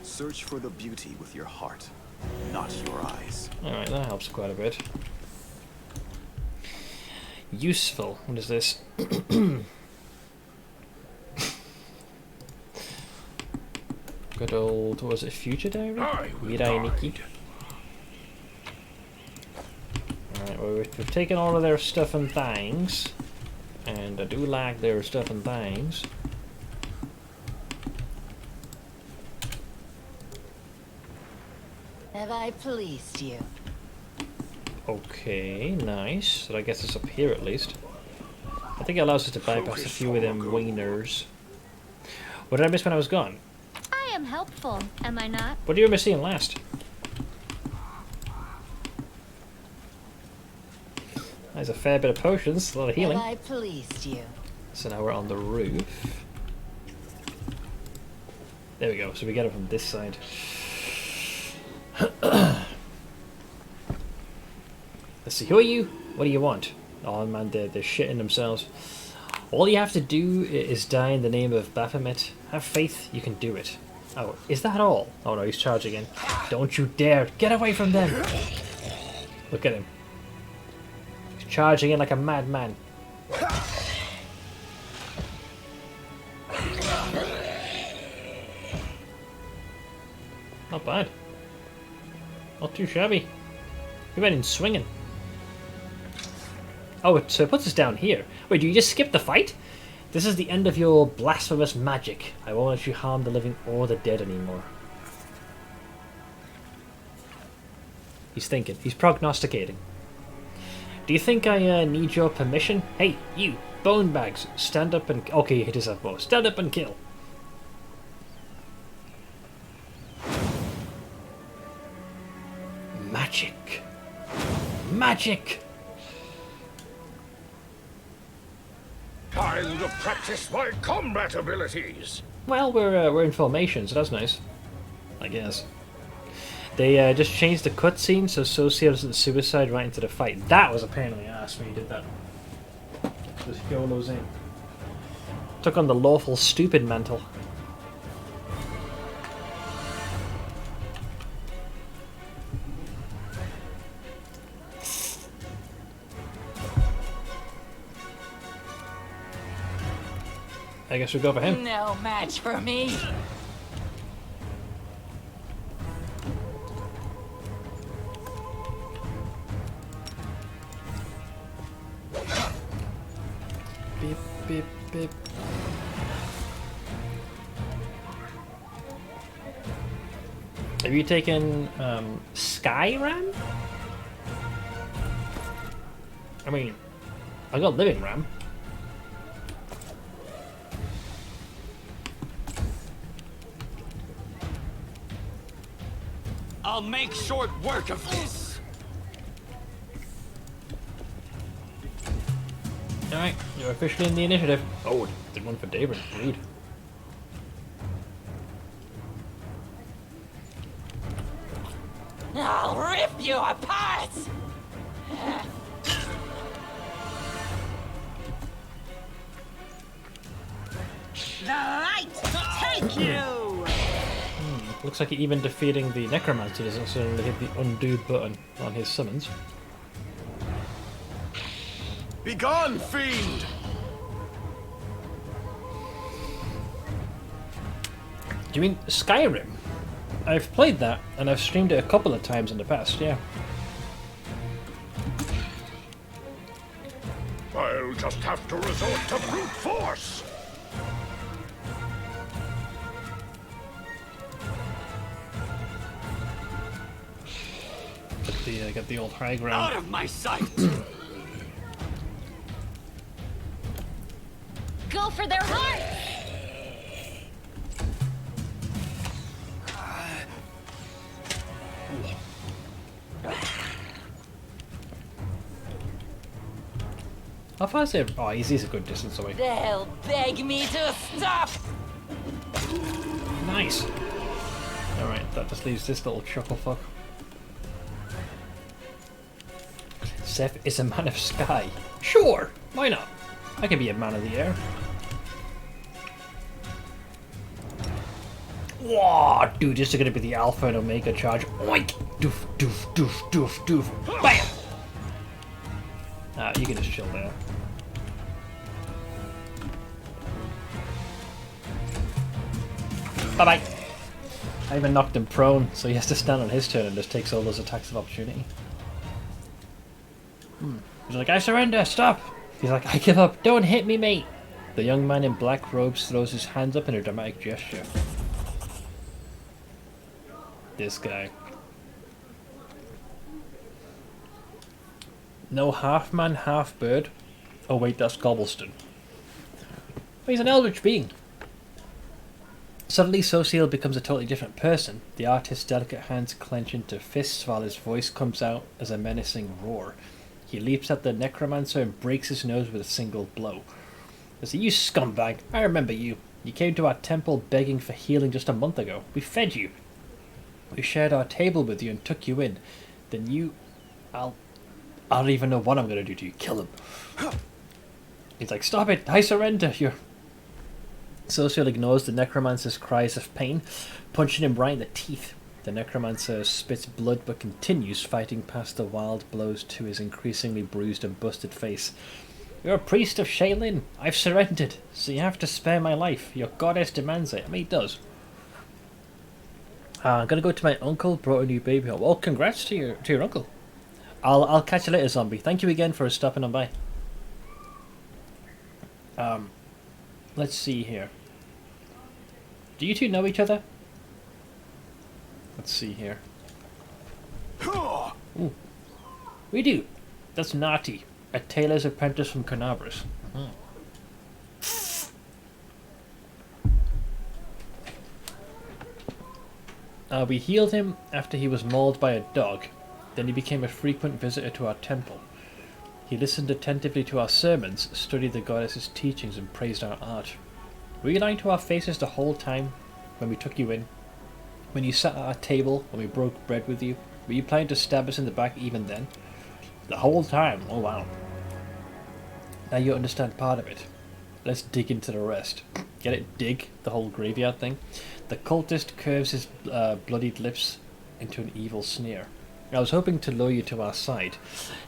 Search for the beauty with your heart, not your eyes. Alright, that helps quite a bit. Useful. What is this? Good old, what was it, Future Diary? Mirai Nikki. Alright, well, we've taken all of their stuff and things. And I do like their stuff and things. Have I pleased you? Okay, nice. So I guess it's up here at least. I think it allows us to bypass a few of them wieners. What did I miss when I was gone? I am helpful, am I not? What did you remember seeing last? There's a fair bit of potions, a lot of healing. Have I pleased you? So now we're on the roof. There we go, so we get it from this side. Let's see, who are you? What do you want? Oh man, they're shitting themselves. All you have to do is die in the name of Baphomet. Have faith, you can do it. Oh, is that all? Oh no, he's charging in. Don't you dare! Get away from them! Look at him. He's charging in like a madman. Not bad. Not too shabby. We went in swinging. Oh, it puts us down here. Wait, do you just skip the fight? This is the end of your blasphemous magic. I won't let you harm the living or the dead anymore. He's thinking. He's prognosticating. Do you think I need your permission? Hey, you, bone bags, stand up and... Okay, he does have bow. Stand up and kill. Magic. Magic! Time to practice my combat abilities. Well, we're in formation, so that's nice. I guess. They just changed the cutscene so Socia doesn't suicide right into the fight. That was a pain in the ass when you did that. Just YOLO's in. Took on the lawful stupid mantle. I guess we go for him. No match for me. Beep, beep, beep. Have you taken Skyram? I mean, I got Living Ram. I'll make short work of this. Alright, you're officially in the initiative. Oh, did one for David. Rude. I'll rip you apart! The light take you! Looks like even defeating the Necromancer doesn't suddenly hit the undo button on his summons. Begone, fiend! Do you mean Skyrim? I've played that, and I've streamed it a couple of times in the past, yeah. I'll just have to resort to brute force! Get the old high ground. Out of my sight! Go for their heart! How far is it? Oh, he's a good distance away. They'll beg me to stop! Nice! Alright, that just leaves this little chuckle fuck. Seth is a man of sky. Sure, why not? I can be a man of the air. Whoa, dude, this is gonna be the Alpha and Omega charge. Oink! Doof, doof, doof, doof, doof. Bam! Ah, you can just chill there. Bye-bye. I even knocked him prone, so he has to stand on his turn and just takes all those attacks of opportunity. He's like, I surrender, stop! He's like, I give up, don't hit me, mate! The young man in black robes throws his hands up in a dramatic gesture. This guy. No half man, half bird. Oh wait, that's Gobbleston. He's an eldritch being. Suddenly, Sociel becomes a totally different person. The artist's delicate hands clench into fists while his voice comes out as a menacing roar. He leaps at the necromancer and breaks his nose with a single blow. I say, you scumbag, I remember you. You came to our temple begging for healing just a month ago. We fed you. We shared our table with you and took you in. Then you... I don't even know what I'm going to do to you. Kill him. He's like, stop it, I surrender. You're... Sociel ignores the necromancer's cries of pain, punching him right in the teeth. The necromancer spits blood but continues fighting past the wild blows to his increasingly bruised and busted face. You're a priest of Shaylin. I've surrendered, so you have to spare my life. Your goddess demands it. I mean, he does. I'm gonna go to my uncle, brought a new baby home. Well, congrats to your uncle. I'll catch you later, zombie. Thank you again for stopping on by. Let's see here. Do you two know each other? Let's see here. Ooh. We do. That's Nati, a tailor's apprentice from Carnabras. We healed him after he was mauled by a dog. Then he became a frequent visitor to our temple. He listened attentively to our sermons, studied the goddess's teachings, and praised our art. Were you lying to our faces the whole time when we took you in? When you sat at our table and we broke bread with you? Were you planning to stab us in the back even then? The whole time? Oh wow. Now you understand part of it. Let's dig into the rest. Get it? Dig? The whole graveyard thing? The cultist curves his bloodied lips into an evil sneer. I was hoping to lure you to our side.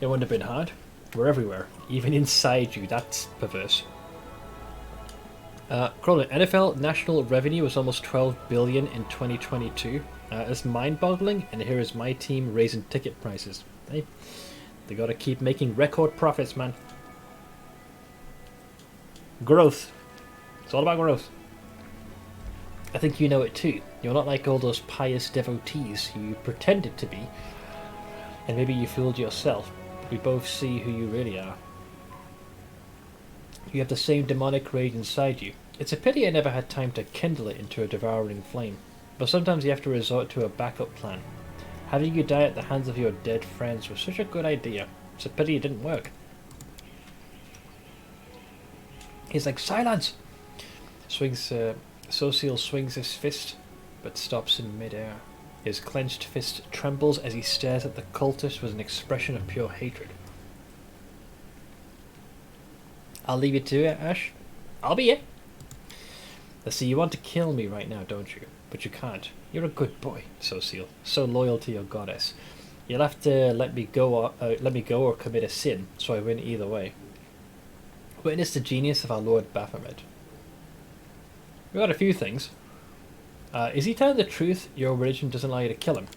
It wouldn't have been hard. We're everywhere, even inside you. That's perverse. Crowley, NFL national revenue was almost $12 billion in 2022. It's mind-boggling, and here is my team raising ticket prices. Hey, they gotta keep making record profits, man. Growth. It's all about growth. I think you know it too. You're not like all those pious devotees you pretended to be, and maybe you fooled yourself. We both see who you really are. You have the same demonic rage inside you. It's a pity I never had time to kindle it into a devouring flame, but sometimes you have to resort to a backup plan. Having you die at the hands of your dead friends was such a good idea. It's a pity it didn't work. He's like, silence! Sociel swings his fist, but stops in midair. His clenched fist trembles as he stares at the cultist with an expression of pure hatred. I'll leave you to it, Ash. I'll be it. Let's see, you want to kill me right now, don't you? But you can't. You're a good boy, Sociel. So loyal to your goddess. You'll have to let me go or commit a sin, so I win either way. Witness the genius of our Lord Baphomet. We got a few things. Is he telling the truth? Your religion doesn't allow you to kill him.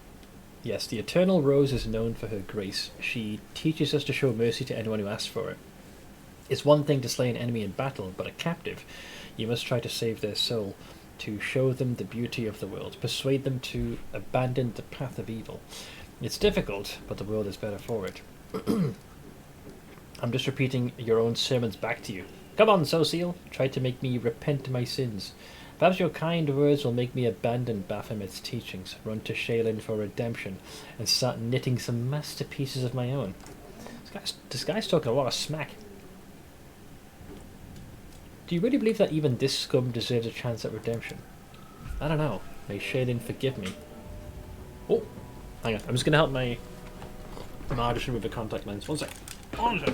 Yes, the Eternal Rose is known for her grace. She teaches us to show mercy to anyone who asks for it. It's one thing to slay an enemy in battle, but a captive, you must try to save their soul, to show them the beauty of the world, persuade them to abandon the path of evil. It's difficult, but the world is better for it. I'm just repeating your own sermons back to you. Come on, Sociel, try to make me repent my sins. Perhaps your kind words will make me abandon Baphomet's teachings, run to Shaylin for redemption, and start knitting some masterpieces of my own. This guy's talking a lot of smack. Do you really believe that even this scum deserves a chance at redemption? I don't know. May Shaylin forgive me. Oh, hang on. I'm just going to help my just remove the contact lens. One sec. One sec.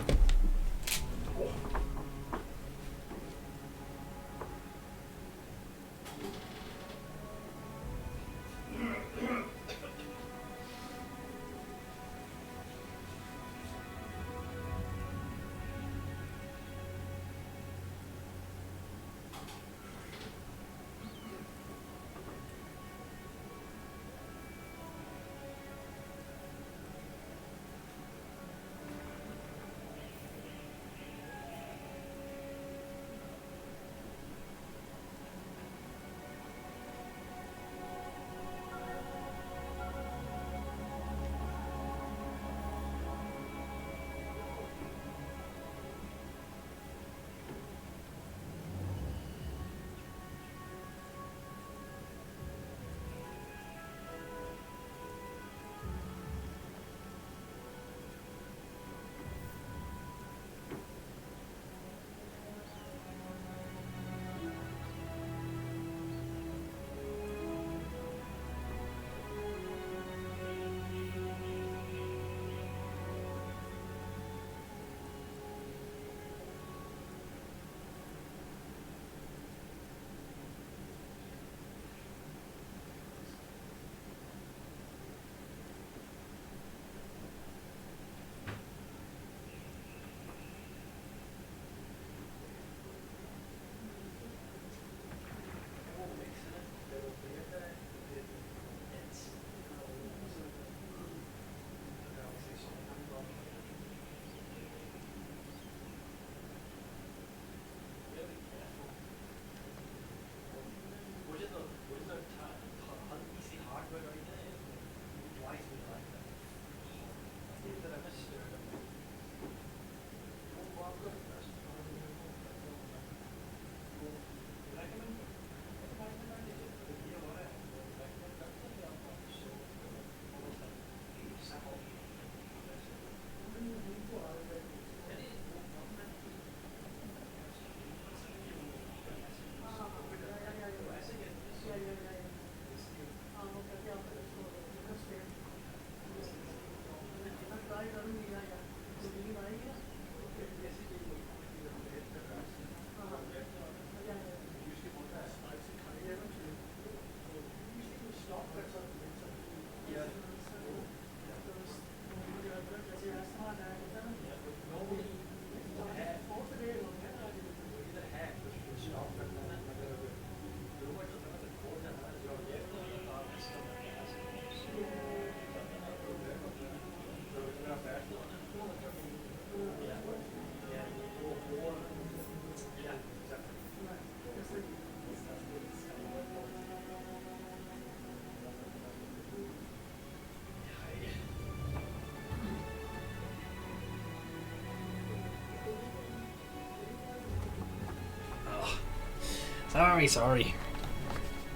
Sorry.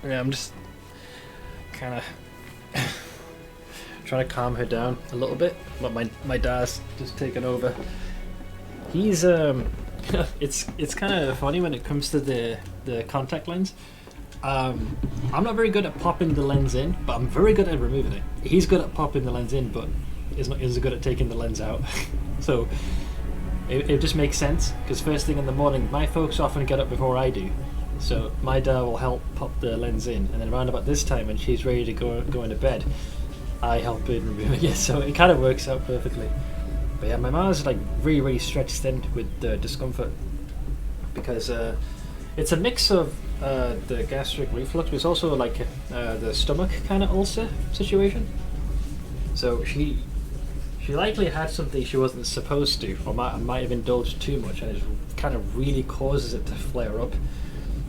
Yeah, I'm just kind of trying to calm her down a little bit, but my dad's just taken over. He's it's kind of funny when it comes to the contact lens. I'm not very good at popping the lens in, but I'm very good at removing it. He's good at popping the lens in, but isn't as good at taking the lens out. So it just makes sense, because first thing in the morning, my folks often get up before I do. So my dad will help pop the lens in, and then around about this time when she's ready to go into bed, I help in removing it. So it kind of works out perfectly. But yeah, my mom's like really stretched thin with the discomfort, because it's a mix of the gastric reflux, but it's also like the stomach kind of ulcer situation. So she likely had something she wasn't supposed to, or might have indulged too much, and it kind of really causes it to flare up.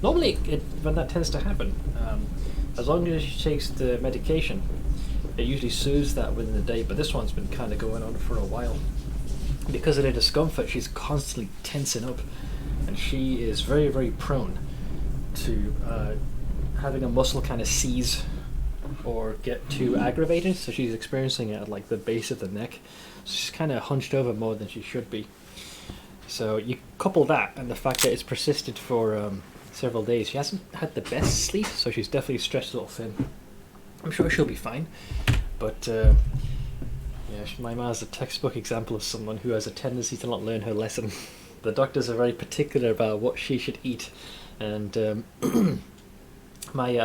Normally, when that tends to happen, as long as she takes the medication, it usually soothes that within the day. But this one's been kind of going on for a while. Because of the discomfort, she's constantly tensing up, and she is very prone to having a muscle kind of seize or get too aggravated. So she's experiencing it at like the base of the neck. So she's kind of hunched over more than she should be. So you couple that and the fact that it's persisted for several days. She hasn't had the best sleep, so she's definitely stretched a little thin. I'm sure she'll be fine, but yeah, my ma's a textbook example of someone who has a tendency to not learn her lesson. The doctors are very particular about what she should eat, and I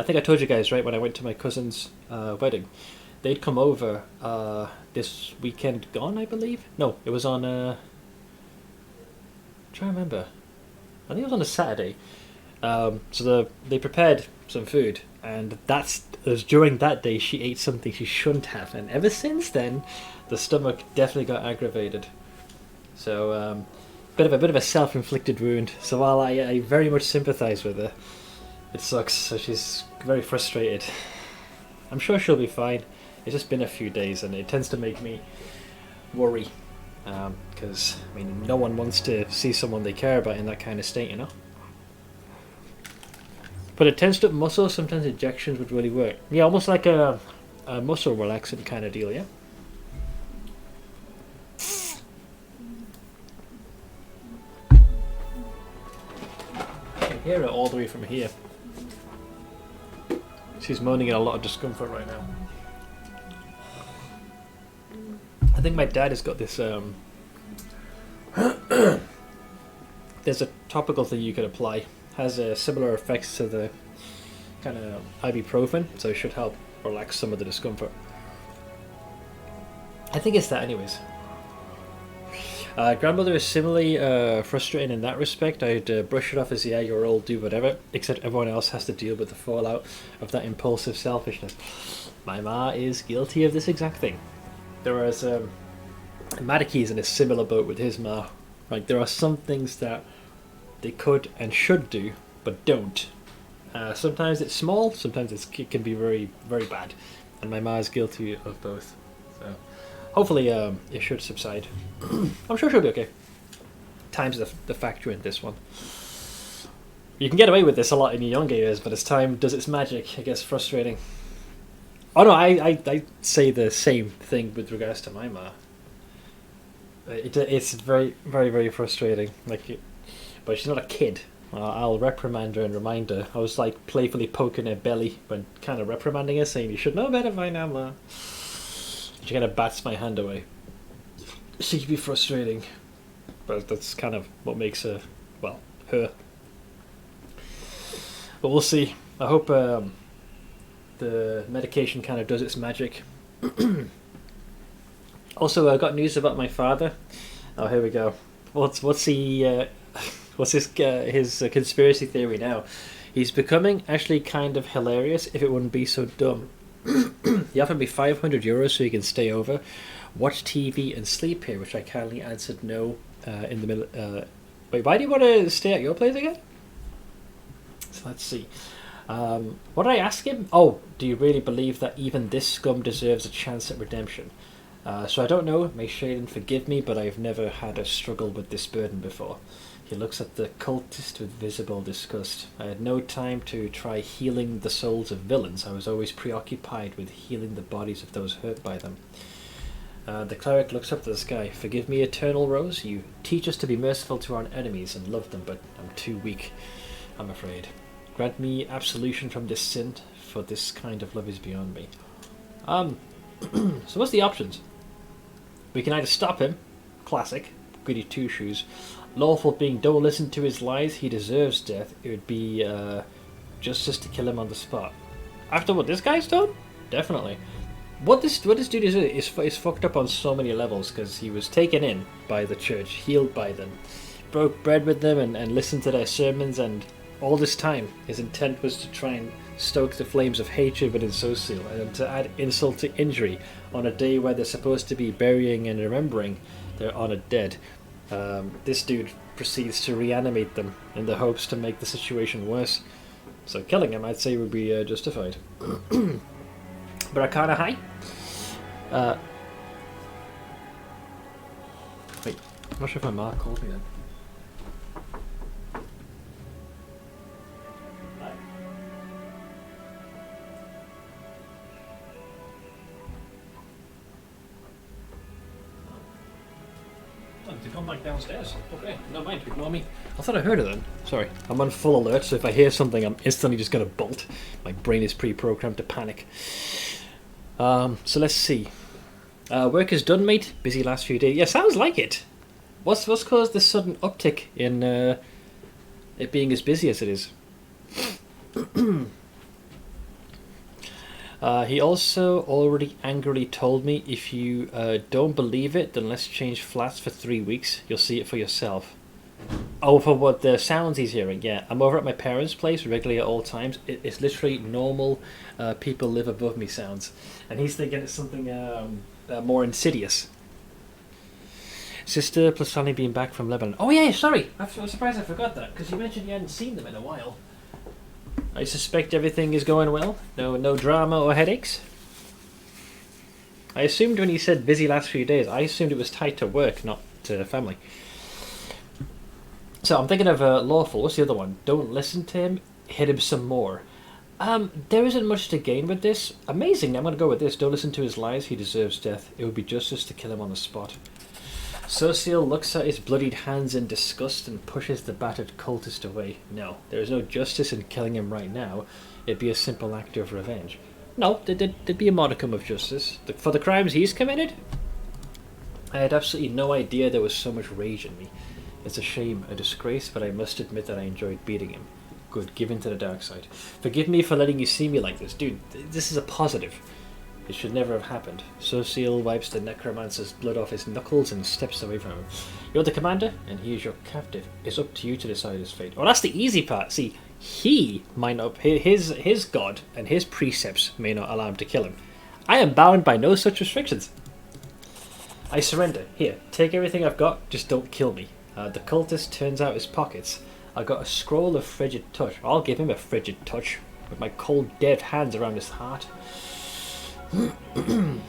think I told you guys, right, when I went to my cousin's wedding, they'd come over this weekend gone, I believe. No, it was on I'm trying to remember. I think it was on a Saturday. So they prepared some food, and it was during that day she ate something she shouldn't have, and ever since then the stomach definitely got aggravated. So bit of a self-inflicted wound. So while I very much sympathise with her, it sucks. So she's very frustrated. I'm sure she'll be fine. It's just been a few days, and it tends to make me worry, because I mean, no one wants to see someone they care about in that kind of state, you know. But a tensed up muscle, sometimes injections would really work. Yeah, almost like a muscle relaxant kind of deal, yeah? I can hear it all the way from here. She's moaning in a lot of discomfort right now. I think my dad has got this, there's a topical thing you can apply. Has similar effects to the kind of ibuprofen, so it should help relax some of the discomfort. I think it's that anyways. Grandmother is similarly frustrating in that respect. I'd brush it off as, yeah, you're old, do whatever, except everyone else has to deal with the fallout of that impulsive selfishness. My ma is guilty of this exact thing. Whereas Madaki's in a similar boat with his ma. Like, there are some things that they could and should do, but don't. Sometimes it's small, sometimes it can be very bad, and my ma is guilty of both. So hopefully it should subside. I'm sure she'll be okay. Time's the factor in this one. You can get away with this a lot in your younger years, but as time does its magic, it gets frustrating. Oh no, I say the same thing with regards to my ma. It's very frustrating. But she's not a kid. I'll reprimand her and remind her. I was like playfully poking her belly when kind of reprimanding her, saying, you should know better by now, ma. She kind of bats my hand away. She can be frustrating, but that's kind of what makes her, well, her. But we'll see. I hope the medication kind of does its magic. Also, I got news about my father. Oh, here we go. What's his conspiracy theory now? He's becoming actually kind of hilarious if it wouldn't be so dumb. He offered me €500 so he can stay over, watch TV and sleep here, which I kindly answered no in the middle. Wait, why do you want to stay at your place again? So let's see. What did I ask him? Oh, do you really believe that even this scum deserves a chance at redemption? So I don't know, may Shaden forgive me, but I've never had a struggle with this burden before. He looks at the cultist with visible disgust. I had no time to try healing the souls of villains. I was always preoccupied with healing the bodies of those hurt by them. The cleric looks up to the sky. Forgive me, Eternal Rose. You teach us to be merciful to our enemies and love them, but I'm too weak, I'm afraid. Grant me absolution from this sin, for this kind of love is beyond me. So what's the options? We can either stop him, classic, goody two-shoes. Lawful being, don't listen to his lies, he deserves death. It would be justice to kill him on the spot. After what this guy's done? Definitely. What this dude is fucked up on so many levels, because he was taken in by the church, healed by them, broke bread with them and listened to their sermons, and all this time his intent was to try and stoke the flames of hatred within Social, and to add insult to injury on a day where they're supposed to be burying and remembering their honoured dead. This dude proceeds to reanimate them in the hopes to make the situation worse. So killing him, I'd say, would be justified. But Arcana high. Wait, I'm not sure if my mark called me then. They've gone back downstairs. Okay, no mind, ignore me. I thought I heard it then. Sorry, I'm on full alert, so if I hear something, I'm instantly just going to bolt. My brain is pre-programmed to panic. So let's see. Work is done, mate. Busy last few days. Yeah, sounds like it. What's caused this sudden uptick in it being as busy as it is? He also already angrily told me, if you don't believe it, then let's change flats for 3 weeks. You'll see it for yourself. Oh, for what the sounds he's hearing? Yeah, I'm over at my parents' place regularly at all times. It's literally normal people live above me sounds. And he's thinking it's something more insidious. Sister plus family being back from Lebanon. Oh yeah, sorry. I was surprised I forgot that, because you mentioned you hadn't seen them in a while. I suspect everything is going well. No drama or headaches. I assumed when he said busy last few days, I assumed it was tied to work, not to family. So I'm thinking of Lawful. What's the other one? Don't listen to him. Hit him some more. There isn't much to gain with this. Amazing. I'm going to go with this. Don't listen to his lies. He deserves death. It would be justice to kill him on the spot. Social looks at his bloodied hands in disgust and pushes the battered cultist away. No, there is no justice in killing him right now. It'd be a simple act of revenge. No, there'd be a modicum of justice. For the crimes he's committed? I had absolutely no idea there was so much rage in me. It's a shame, a disgrace, but I must admit that I enjoyed beating him. Good, give in to the dark side. Forgive me for letting you see me like this. Dude, this is a positive. It should never have happened. Social wipes the necromancer's blood off his knuckles and steps away from him. You're the commander, and he is your captive. It's up to you to decide his fate. Oh, that's the easy part. See, he might not... His god and his precepts may not allow him to kill him. I am bound by no such restrictions. I surrender. Here, take everything I've got, just don't kill me. The cultist turns out his pockets. I got a scroll of frigid touch. I'll give him a frigid touch with my cold, dead hands around his heart. It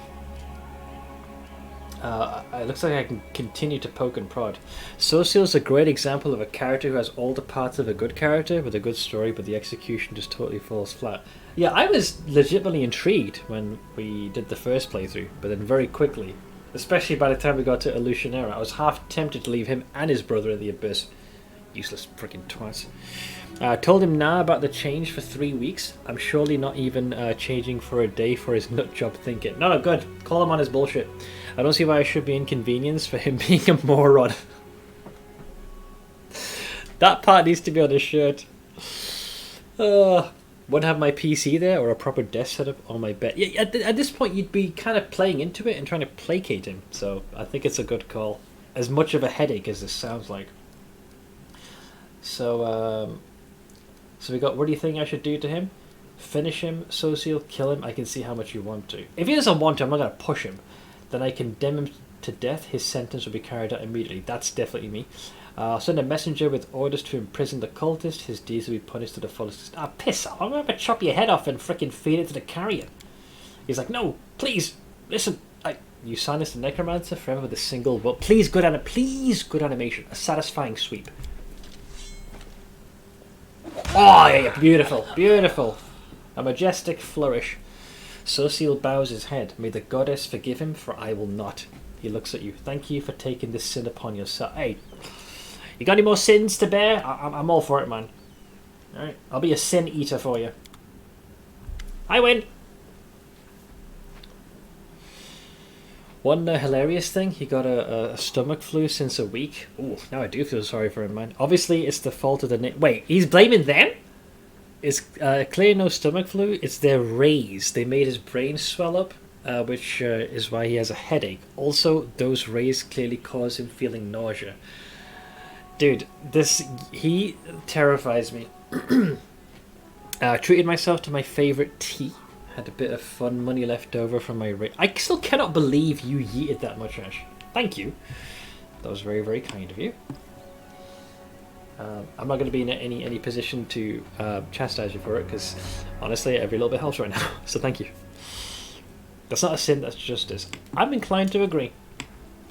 looks like I can continue to poke and prod. Social is a great example of a character who has all the parts of a good character with a good story, but the execution just totally falls flat. Yeah, I was legitimately intrigued when we did the first playthrough, but then very quickly, especially by the time we got to Illusionera, I was half tempted to leave him and his brother in the abyss. Useless freaking twats. I told him nah about the change for 3 weeks. I'm surely not even changing for a day for his nut job thinking. No, good. Call him on his bullshit. I don't see why I should be inconvenienced for him being a moron. That part needs to be on his shirt. Wouldn't have my PC there or a proper desk setup on my bed. Yeah, at this point you'd be kind of playing into it and trying to placate him. So I think it's a good call. As much of a headache as this sounds like. So we got, what do you think I should do to him? Finish him, Social, kill him. I can see how much you want to. If he doesn't want to, I'm not going to push him. Then I condemn him to death. His sentence will be carried out immediately. That's definitely me. I'll send a messenger with orders to imprison the cultist. His deeds will be punished to the fullest. Ah, piss off. I'm going to chop your head off and frickin' feed it to the carrion. He's like, no, please, listen. You silence the necromancer forever with a single... Well, please, good animation. A satisfying sweep. Oh, yeah, beautiful, beautiful. A majestic flourish. Sociel bows his head. May the goddess forgive him, for I will not. He looks at you. Thank you for taking this sin upon yourself. Hey, you got any more sins to bear? I'm all for it, man. Alright, I'll be a sin eater for you. I win! One hilarious thing, he got a stomach flu since a week. Ooh, now I do feel sorry for him, man. Obviously, it's the fault of the... Wait, he's blaming them? It's clearly no stomach flu. It's their rays. They made his brain swell up, which is why he has a headache. Also, those rays clearly cause him feeling nausea. Dude, he terrifies me. Treated myself to my favourite tea. Had a bit of fun money left over from my rate. I still cannot believe you yeeted that much, Ash. Thank you. That was very, very kind of you. I'm not going to be in any position to chastise you for it, because honestly, every little bit helps right now. So thank you. That's not a sin, that's justice. I'm inclined to agree.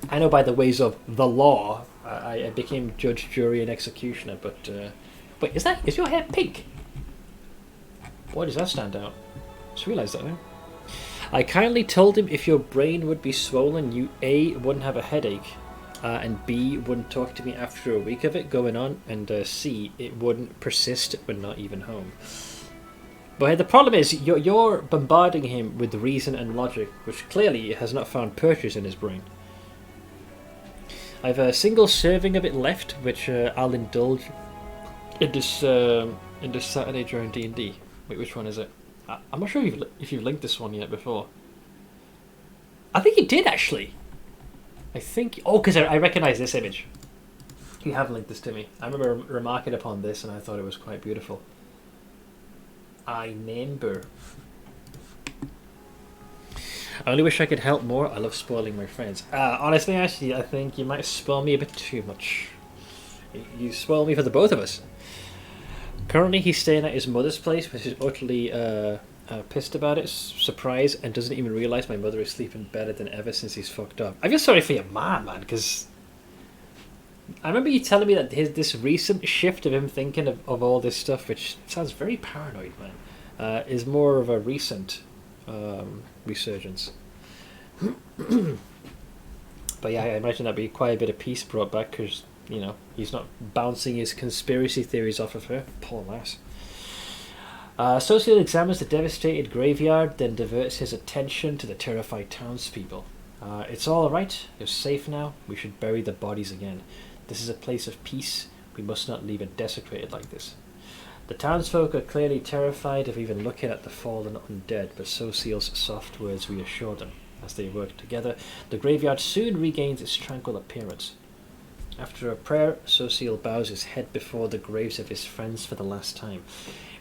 I know by the ways of the law, I became judge, jury, and executioner, but... wait, is your hair pink? Why does that stand out? Just realised that now. I kindly told him if your brain would be swollen, you A, wouldn't have a headache, and B, wouldn't talk to me after a week of it going on, and C, it wouldn't persist when not even home. But the problem is, you're bombarding him with reason and logic, which clearly has not found purchase in his brain. I have a single serving of it left, which I'll indulge in this Saturday during D&D. Wait, which one is it? I'm not sure if you've linked this one yet before. I think you did, actually. I think... Oh, because I recognise this image. You have linked this to me. I remember remarking upon this, and I thought it was quite beautiful. I remember. I only wish I could help more. I love spoiling my friends. Honestly, actually, I think you might spoil me a bit too much. You spoil me for the both of us. Currently, he's staying at his mother's place, which is utterly pissed about it, surprised, and doesn't even realise my mother is sleeping better than ever since he's fucked up. I feel sorry for your mom, man, because I remember you telling me that this recent shift of him thinking of all this stuff, which sounds very paranoid, man, is more of a recent resurgence. But yeah, I imagine that'd be quite a bit of peace brought back, because... You know, he's not bouncing his conspiracy theories off of her. Poor lass. Sociel examines the devastated graveyard, then diverts his attention to the terrified townspeople. It's all alright. You're safe now. We should bury the bodies again. This is a place of peace. We must not leave it desecrated like this. The townsfolk are clearly terrified of even looking at the fallen undead, but Sociel's soft words reassure them. As they work together, the graveyard soon regains its tranquil appearance. After a prayer, Sociel bows his head before the graves of his friends for the last time.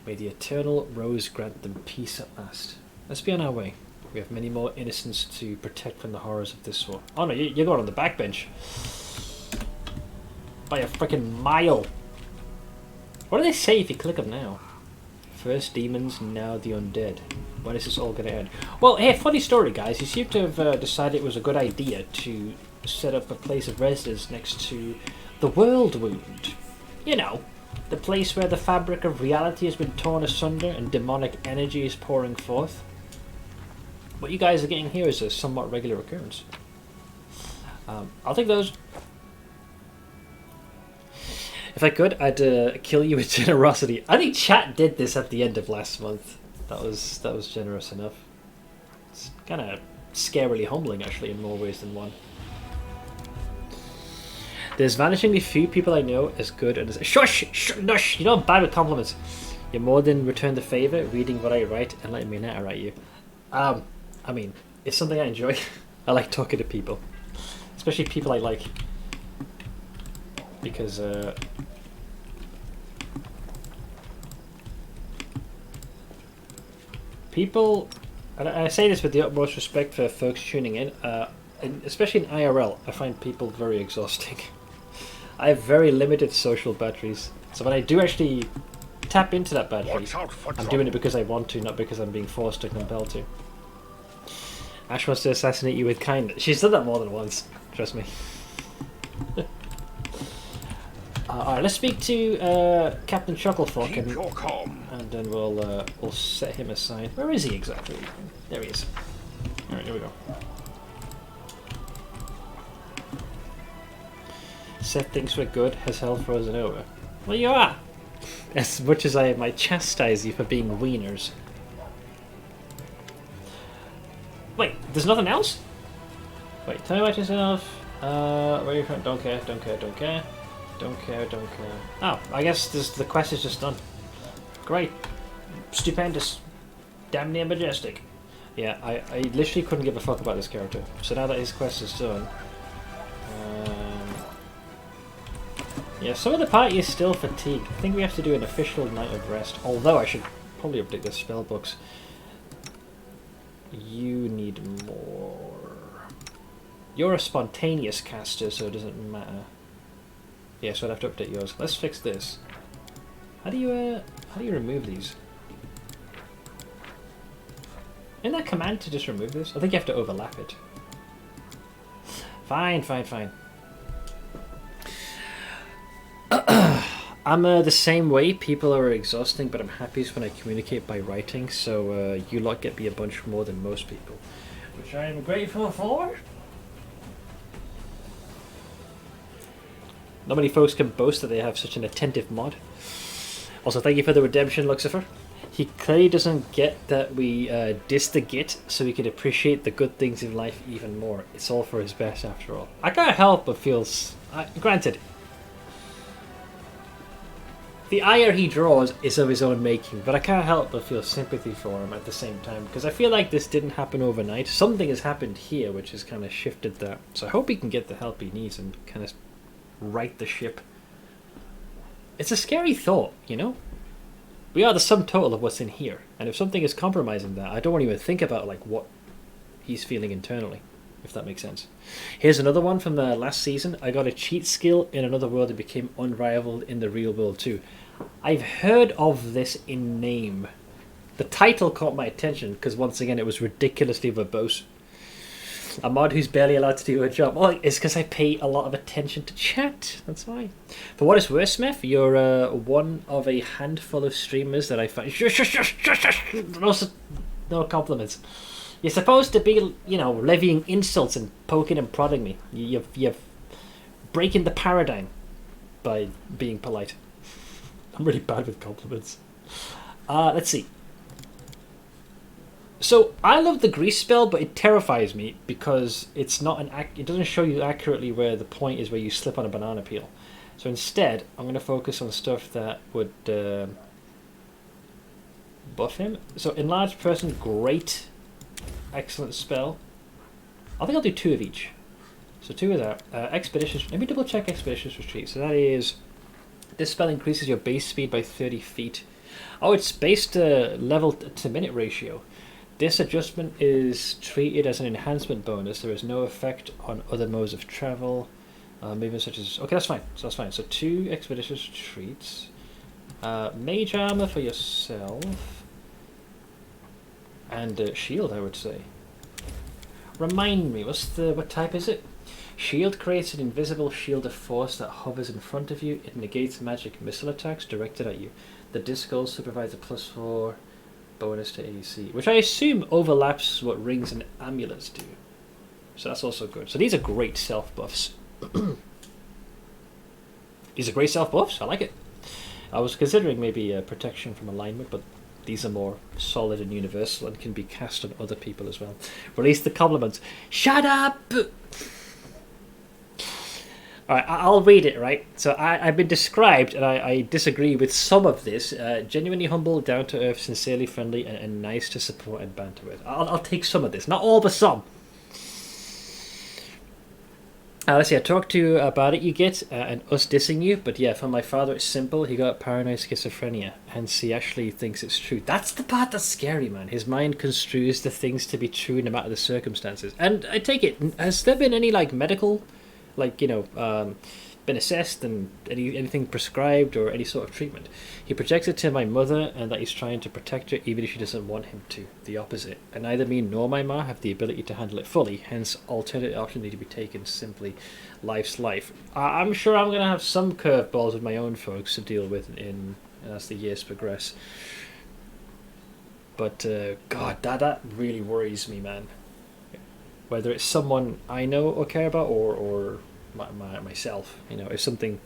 May the eternal rose grant them peace at last. Let's be on our way. We have many more innocents to protect from the horrors of this war. Oh no, you're going on the backbench. By a freaking mile. What do they say if you click them now? First demons, now the undead. When is this all going to end? Well, hey, funny story, guys. You seem to have decided it was a good idea to set up a place of residence next to the World Wound. You know, the place where the fabric of reality has been torn asunder and demonic energy is pouring forth. What you guys are getting here is a somewhat regular occurrence. I'll take those. If I could, I'd kill you with generosity. I think chat did this at the end of last month. That was generous enough. It's kind of scarily humbling, actually, in more ways than one. There's vanishingly few people I know as good and as... Shush! Shush! You know I'm bad with compliments. You more than return the favour, reading what I write and letting me narrate you. I mean, it's something I enjoy. I like talking to people. Especially people I like. Because, people... And I say this with the utmost respect for folks tuning in, especially in IRL, I find people very exhausting. I have very limited social batteries, so when I do actually tap into that battery, I'm doing it because I want to, not because I'm being forced or compelled to. Ash wants to assassinate you with kindness. She's done that more than once, trust me. Alright, let's speak to Captain Chucklefuck Keep your calm. and then we'll set him aside. Where is he exactly? There he is. Alright, here we go. Said things were good, has hell frozen over? Well, you are! As much as I might chastise you for being wieners. Wait, there's nothing else? Wait, tell me about yourself. Where are you from? Don't care, don't care, don't care. Don't care, don't care. Oh, I guess the quest is just done. Great. Stupendous. Damn near majestic. Yeah, I literally couldn't give a fuck about this character. So now that his quest is done... yeah, some of the party is still fatigued. I think we have to do an official night of rest. Although I should probably update the spell books. You need more. You're a spontaneous caster, so it doesn't matter. Yeah, so I'd have to update yours. Let's fix this. How do you remove these? Isn't that command to just remove this? I think you have to overlap it. Fine, fine, fine. I'm the same way. People are exhausting, but I'm happiest when I communicate by writing, so you lot get me a bunch more than most people. Which I am grateful for. Not many folks can boast that they have such an attentive mod. Also, thank you for the redemption, Lucifer. He clearly doesn't get that we diss the git, so he can appreciate the good things in life even more. It's all for his best, after all. I can't help but feel... granted, the ire he draws is of his own making, but I can't help but feel sympathy for him at the same time, because I feel like this didn't happen overnight. Something has happened here which has kind of shifted that. So I hope he can get the help he needs and kind of right the ship. It's a scary thought, you know? We are the sum total of what's in here, and if something is compromising that, I don't want to even think about like what he's feeling internally, if that makes sense. Here's another one from the last season. I got a cheat skill in another world that became unrivaled in the real world too. I've heard of this in name. The title caught my attention because once again it was ridiculously verbose. A mod who's barely allowed to do her job. Well, it's because I pay a lot of attention to chat. That's why. For what it's worth, Smith, you're one of a handful of streamers that I find... No compliments. You're supposed to be, you know, levying insults and poking and prodding me. You're breaking the paradigm by being polite. I'm really bad with compliments. Let's see. So I love the grease spell, but it terrifies me because it's not it doesn't show you accurately where the point is where you slip on a banana peel. So instead, I'm going to focus on stuff that would buff him. So enlarged person, great, excellent spell. I think I'll do 2 of each. So 2 of that. Expeditious. Let me double check Expeditious Retreat. So that is, this spell increases your base speed by 30 feet. Oh, it's based level to minute ratio. This adjustment is treated as an enhancement bonus. There is no effect on other modes of travel. Movements such as... Okay, that's fine. So that's fine. So 2 expeditious retreats. Mage armor for yourself. And shield, I would say. Remind me, what type is it? Shield creates an invisible shield of force that hovers in front of you. It negates magic missile attacks directed at you. The disc also provides a +4... bonus to AC, which I assume overlaps what rings and amulets do. So that's also good. So these are great self buffs. These are great self buffs. I like it. I was considering maybe protection from alignment, but these are more solid and universal and can be cast on other people as well. Release the compliments. Shut up! Alright, I'll read it, right? So I've been described, and I disagree with some of this. Genuinely humble, down-to-earth, sincerely friendly, and nice to support and banter with. I'll take some of this. Not all, but some. Let's see, I talked to you about it, you get, and us dissing you. But yeah, for my father, it's simple. He got paranoid schizophrenia, hence he actually thinks it's true. That's the part that's scary, man. His mind construes the things to be true no matter the circumstances. And I take it, has there been any, like, medical... like, you know, been assessed and anything prescribed or any sort of treatment. He projects it to my mother and that he's trying to protect her even if she doesn't want him to. The opposite. And neither me nor my ma have the ability to handle it fully, hence alternate options need to be taken. Simply, life's life. I'm sure I'm going to have some curveballs with my own folks to deal with as the years progress. But God, that really worries me, man. Whether it's someone I know or care about or myself, if something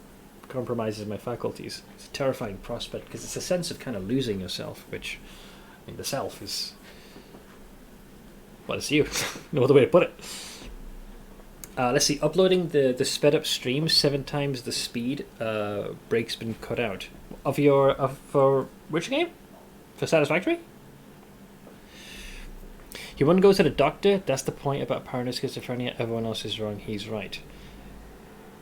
compromises my faculties, it's a terrifying prospect because it's a sense of kind of losing yourself, which, the self is, well, it's you. No other way to put it. Let's see, uploading the sped up stream 7 times the speed, break's been cut out. For which game? For Satisfactory? He wouldn't go to the doctor. That's the point about paranoid schizophrenia. Everyone else is wrong. He's right.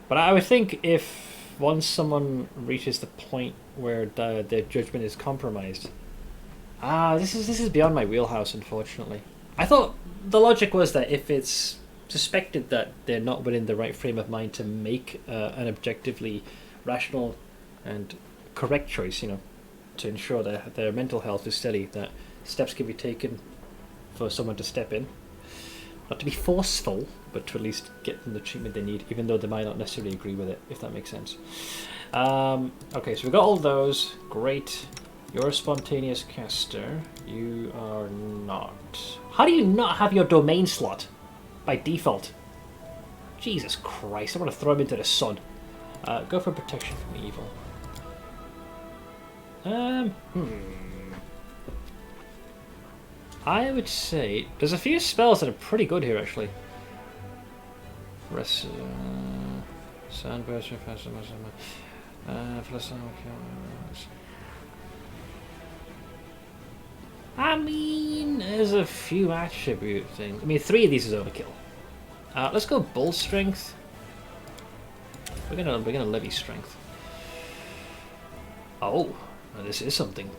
But I would think if once someone reaches the point where their judgment is compromised, this is beyond my wheelhouse, unfortunately. I thought the logic was that if it's suspected that they're not within the right frame of mind to make an objectively rational and correct choice, to ensure that their mental health is steady, that steps can be taken for someone to step in, not to be forceful, but to at least get them the treatment they need, even though they might not necessarily agree with it, if that makes sense. Okay, so we've got all those. Great. You're a spontaneous caster. You are not. How do you not have your domain slot by default? Jesus Christ, I want to throw him into the sun. Go for protection from evil. I would say there's a few spells that are pretty good here, actually. Sunburst, I mean, there's a few attribute things. I mean, 3 of these is overkill. Let's go bull strength. We're gonna levy strength. Oh, this is something.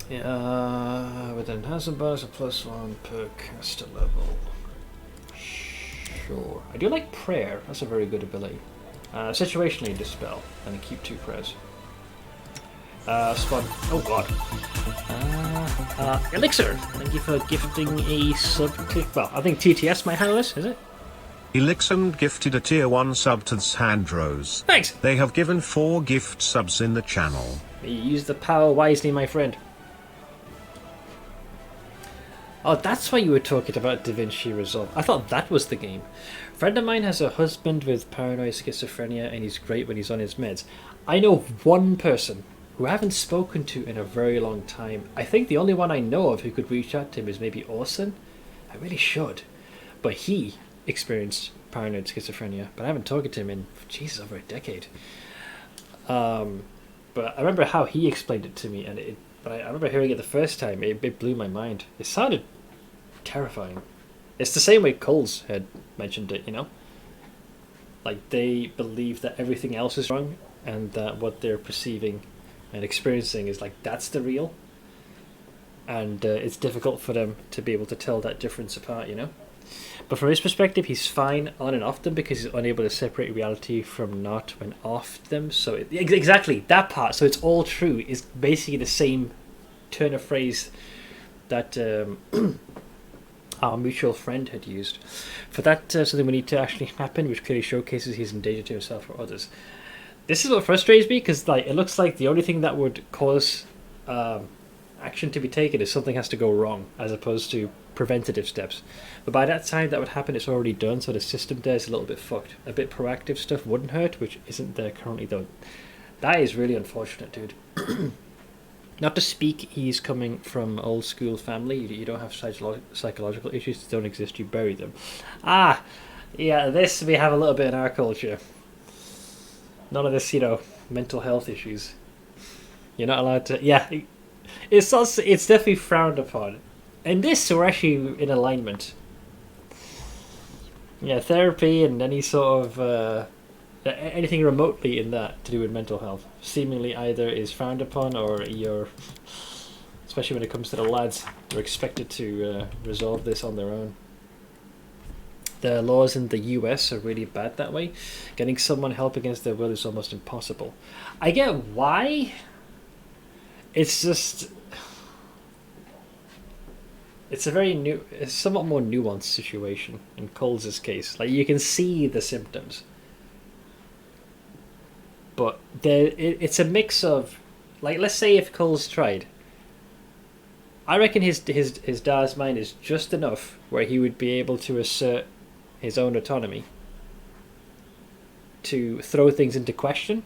Yeah, with an enhancement bonus of +1 per caster level. Sure. I do like prayer. That's a very good ability. Situationally dispel and keep 2 prayers. Spawn. Oh god. Elixir. Thank you for gifting a sub. Well, I think TTS might handle this. Is it? Elixir gifted a tier 1 sub to Sandros. Thanks. They have given 4 gift subs in the channel. You use the power wisely, my friend. Oh, that's why you were talking about Da Vinci Resolve. I thought that was the game. A friend of mine has a husband with paranoid schizophrenia and he's great when he's on his meds. I know one person who I haven't spoken to in a very long time. I think the only one I know of who could reach out to him is maybe Orson. I really should. But he experienced paranoid schizophrenia, but I haven't talked to him in, Jesus, over a decade. But I remember how he explained it to me, and but I remember hearing it the first time. It blew my mind. It sounded terrifying. It's the same way Coles had mentioned it, Like, they believe that everything else is wrong, and that what they're perceiving and experiencing is like, that's the real. And it's difficult for them to be able to tell that difference apart, But from his perspective, he's fine on and off them because he's unable to separate reality from not when off them. So exactly that part. So it's all true. Is basically the same turn of phrase that our mutual friend had used. For that something we need to actually happen, which clearly showcases he's in danger to himself or others. This is what frustrates me because it looks like the only thing that would cause action to be taken is something has to go wrong, as opposed to preventative steps. But by that time that would happen, it's already done, so the system there is a little bit fucked. A bit proactive stuff wouldn't hurt, which isn't there currently though. That is really unfortunate, dude. Not to speak, he's coming from old school family. You don't have psychological issues, they don't exist, you bury them. Yeah, this we have a little bit in our culture. None of this, mental health issues. You're not allowed to, it's definitely frowned upon. And this, we're actually in alignment. Yeah, therapy and any sort of anything remotely in that to do with mental health seemingly either is frowned upon or especially when it comes to the lads, they're expected to resolve this on their own. the laws in the US are really bad that way. Getting someone help against their will is almost impossible. I get why. It's just... It's a it's somewhat more nuanced situation in Coles' case. Like, you can see the symptoms. But it's a mix of... Like, let's say if Coles tried... I reckon his dad's mind is just enough where he would be able to assert his own autonomy to throw things into question.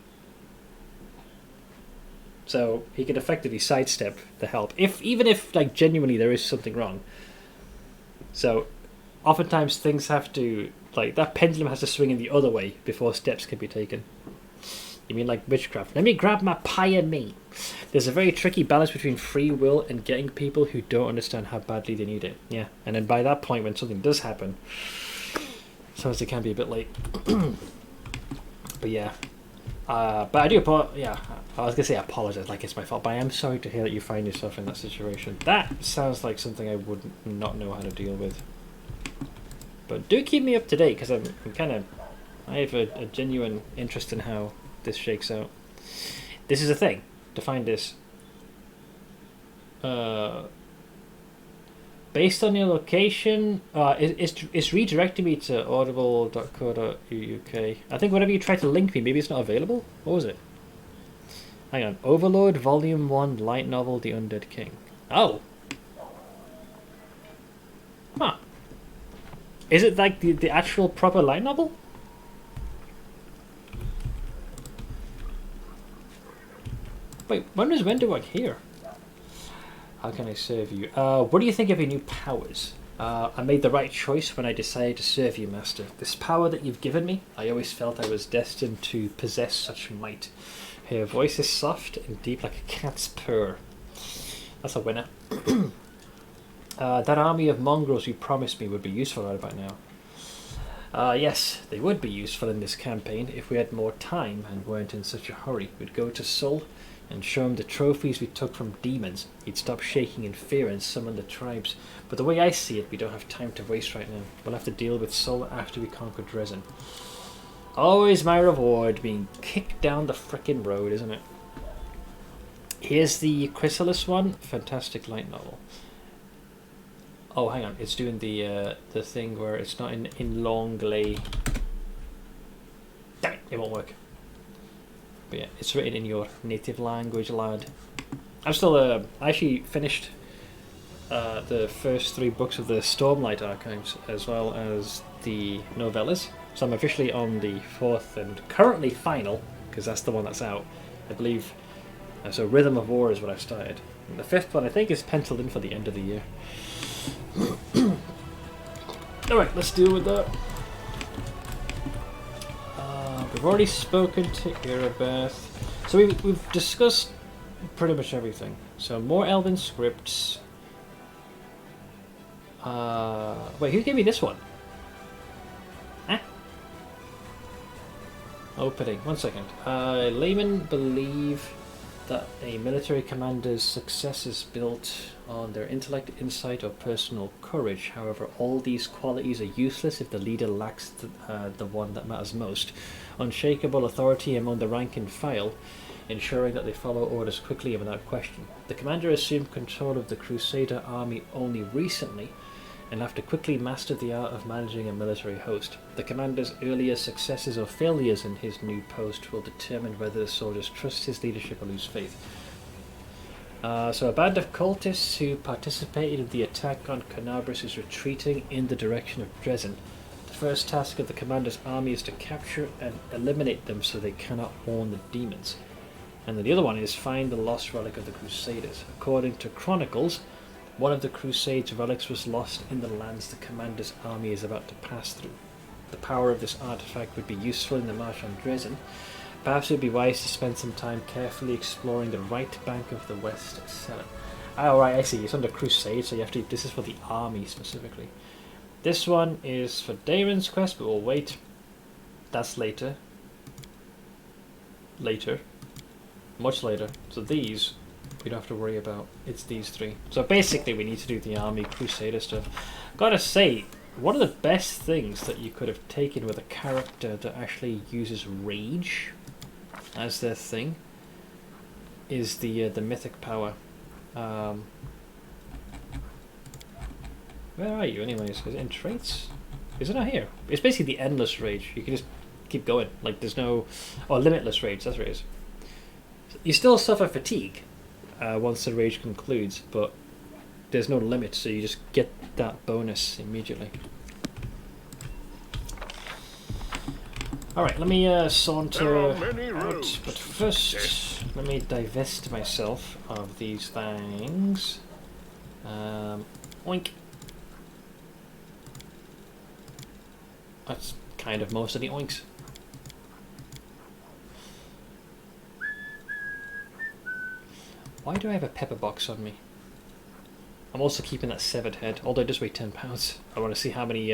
So he could effectively sidestep the help, even if like genuinely there is something wrong. So oftentimes things have to, like, that pendulum has to swing in the other way before steps can be taken. You mean like witchcraft? Let me grab my pie and me. There's a very tricky balance between free will and getting people who don't understand how badly they need it. Yeah, and then by that point, when something does happen, sometimes it can be a bit late. But yeah, but I do yeah, I was gonna say I apologize, like it's my fault, but I am sorry to hear that you find yourself in that situation. That sounds like something I would not know how to deal with. But do keep me up to date, because I have a genuine interest in how this shakes out. This is a thing. To find this. Based on your location, it's redirecting me to audible.co.uk. I think whenever you try to link me, maybe it's not available. What was it? Hang on. Overlord, Volume 1, light novel, The Undead King. Oh. Huh. Is it like the actual proper light novel? Wait, when does Wenderwag here? How can I serve you? What do you think of your new powers? I made the right choice when I decided to serve you, Master. This power that you've given me, I always felt I was destined to possess such might. Her voice is soft and deep like a cat's purr. That's a winner. That army of mongrels you promised me would be useful right about now. Yes, they would be useful in this campaign if we had more time and weren't in such a hurry. We'd go to Seoul and show him the trophies we took from demons. He'd stop shaking in fear and summon the tribes. But the way I see it, we don't have time to waste right now. We'll have to deal with Seoul after we conquer Dresden. Always my reward, being kicked down the frickin' road, isn't it? Here's the Chrysalis one. Fantastic light novel. Oh, hang on. It's doing the thing where it's not in Longley. Damn it, it won't work. But yeah, it's written in your native language, lad. I'm still, I actually finished the first 3 books of the Stormlight Archives, as well as the novellas. So I'm officially on the 4th and currently final, because that's the one that's out, I believe. So Rhythm of War is what I've started. And the 5th one I think is penciled in for the end of the year. Alright, let's deal with that. We've already spoken to Irabeth. So we've discussed pretty much everything. So more Elven scripts. Wait, who gave me this one? Huh? Opening. 1 second. Laymen believe that a military commander's success is built on their intellect, insight, or personal courage. However, all these qualities are useless if the leader lacks the one that matters most. Unshakable authority among the rank and file, ensuring that they follow orders quickly and without question. The commander assumed control of the Crusader army only recently, and have to quickly master the art of managing a military host. The commander's earlier successes or failures in his new post will determine whether the soldiers trust his leadership or lose faith. So a band of cultists who participated in the attack on Canabris is retreating in the direction of Dresden. The first task of the commander's army is to capture and eliminate them so they cannot warn the demons. And then the other one is find the lost relic of the Crusaders. According to Chronicles, one of the Crusades' relics was lost in the lands the commander's army is about to pass through. The power of this artifact would be useful in the march on Dresden. Perhaps it would be wise to spend some time carefully exploring the right bank of the West Seine. Oh, right, I see. It's under Crusade, so you have to. This is for the army specifically. This one is for Daemon's quest, but we'll wait. That's later. Later. Much later. So these we don't have to worry about. It's these 3. So basically we need to do the army Crusader stuff. Gotta say, one of the best things that you could have taken with a character that actually uses rage as their thing is the mythic power. Where are you anyways? Is it in traits? Is it not here? It's basically the endless rage. You can just keep going. Like there's no... Oh, limitless rage, that's what it is. You still suffer fatigue once the rage concludes, but there's no limit, so you just get that bonus immediately. Alright, let me saunter out, but first let me divest myself of these things. Oink. That's kind of most of the oinks. Why do I have a pepper box on me? I'm also keeping that severed head, although it does weigh 10 pounds. I want to see how many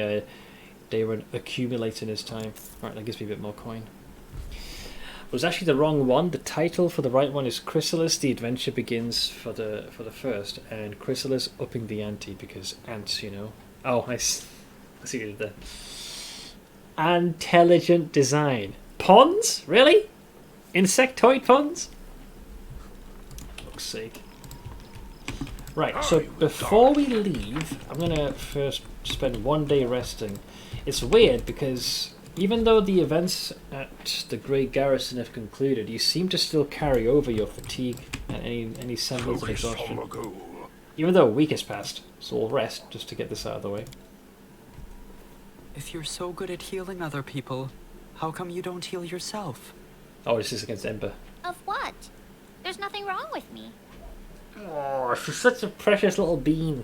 Darren accumulates in his time. Alright, that gives me a bit more coin. It was actually the wrong one. The title for the right one is Chrysalis, the Adventure Begins for the first, and Chrysalis upping the ante because ants, you know. Oh, I see what you did there. Intelligent design. Ponds? Really? Insectoid ponds? For fuck's sake. Right, so before we leave, I'm going to first spend 1 day resting. It's weird because even though the events at the Great Garrison have concluded, you seem to still carry over your fatigue and any semblance of exhaustion. Even though a week has passed, so we'll rest just to get this out of the way. If you're so good at healing other people, how come you don't heal yourself? Oh, this is against Ember. Of what? There's nothing wrong with me. Oh, she's such a precious little bean.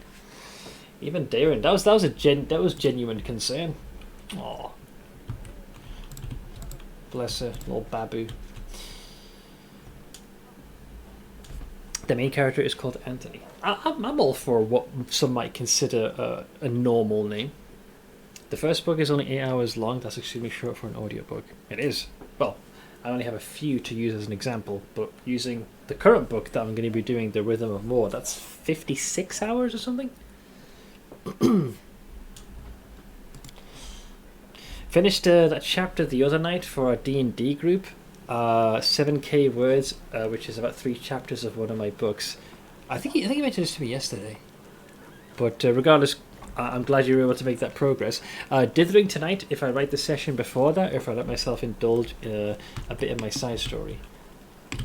Even Darren, that was genuine concern. Oh, bless her, little babu. The main character is called Anthony. I'm all for what some might consider a normal name. The first book is only 8 hours long. That's extremely short for an audiobook. It is. Well, I only have a few to use as an example, but using the current book that I'm going to be doing, The Rhythm of War, that's 56 hours or something? Finished that chapter the other night for our D&D group. 7k words, which is about 3 chapters of one of my books. I think you mentioned this to me yesterday. But regardless, I'm glad you were able to make that progress. Dithering tonight if I write the session before that, or if I let myself indulge a bit of my side story.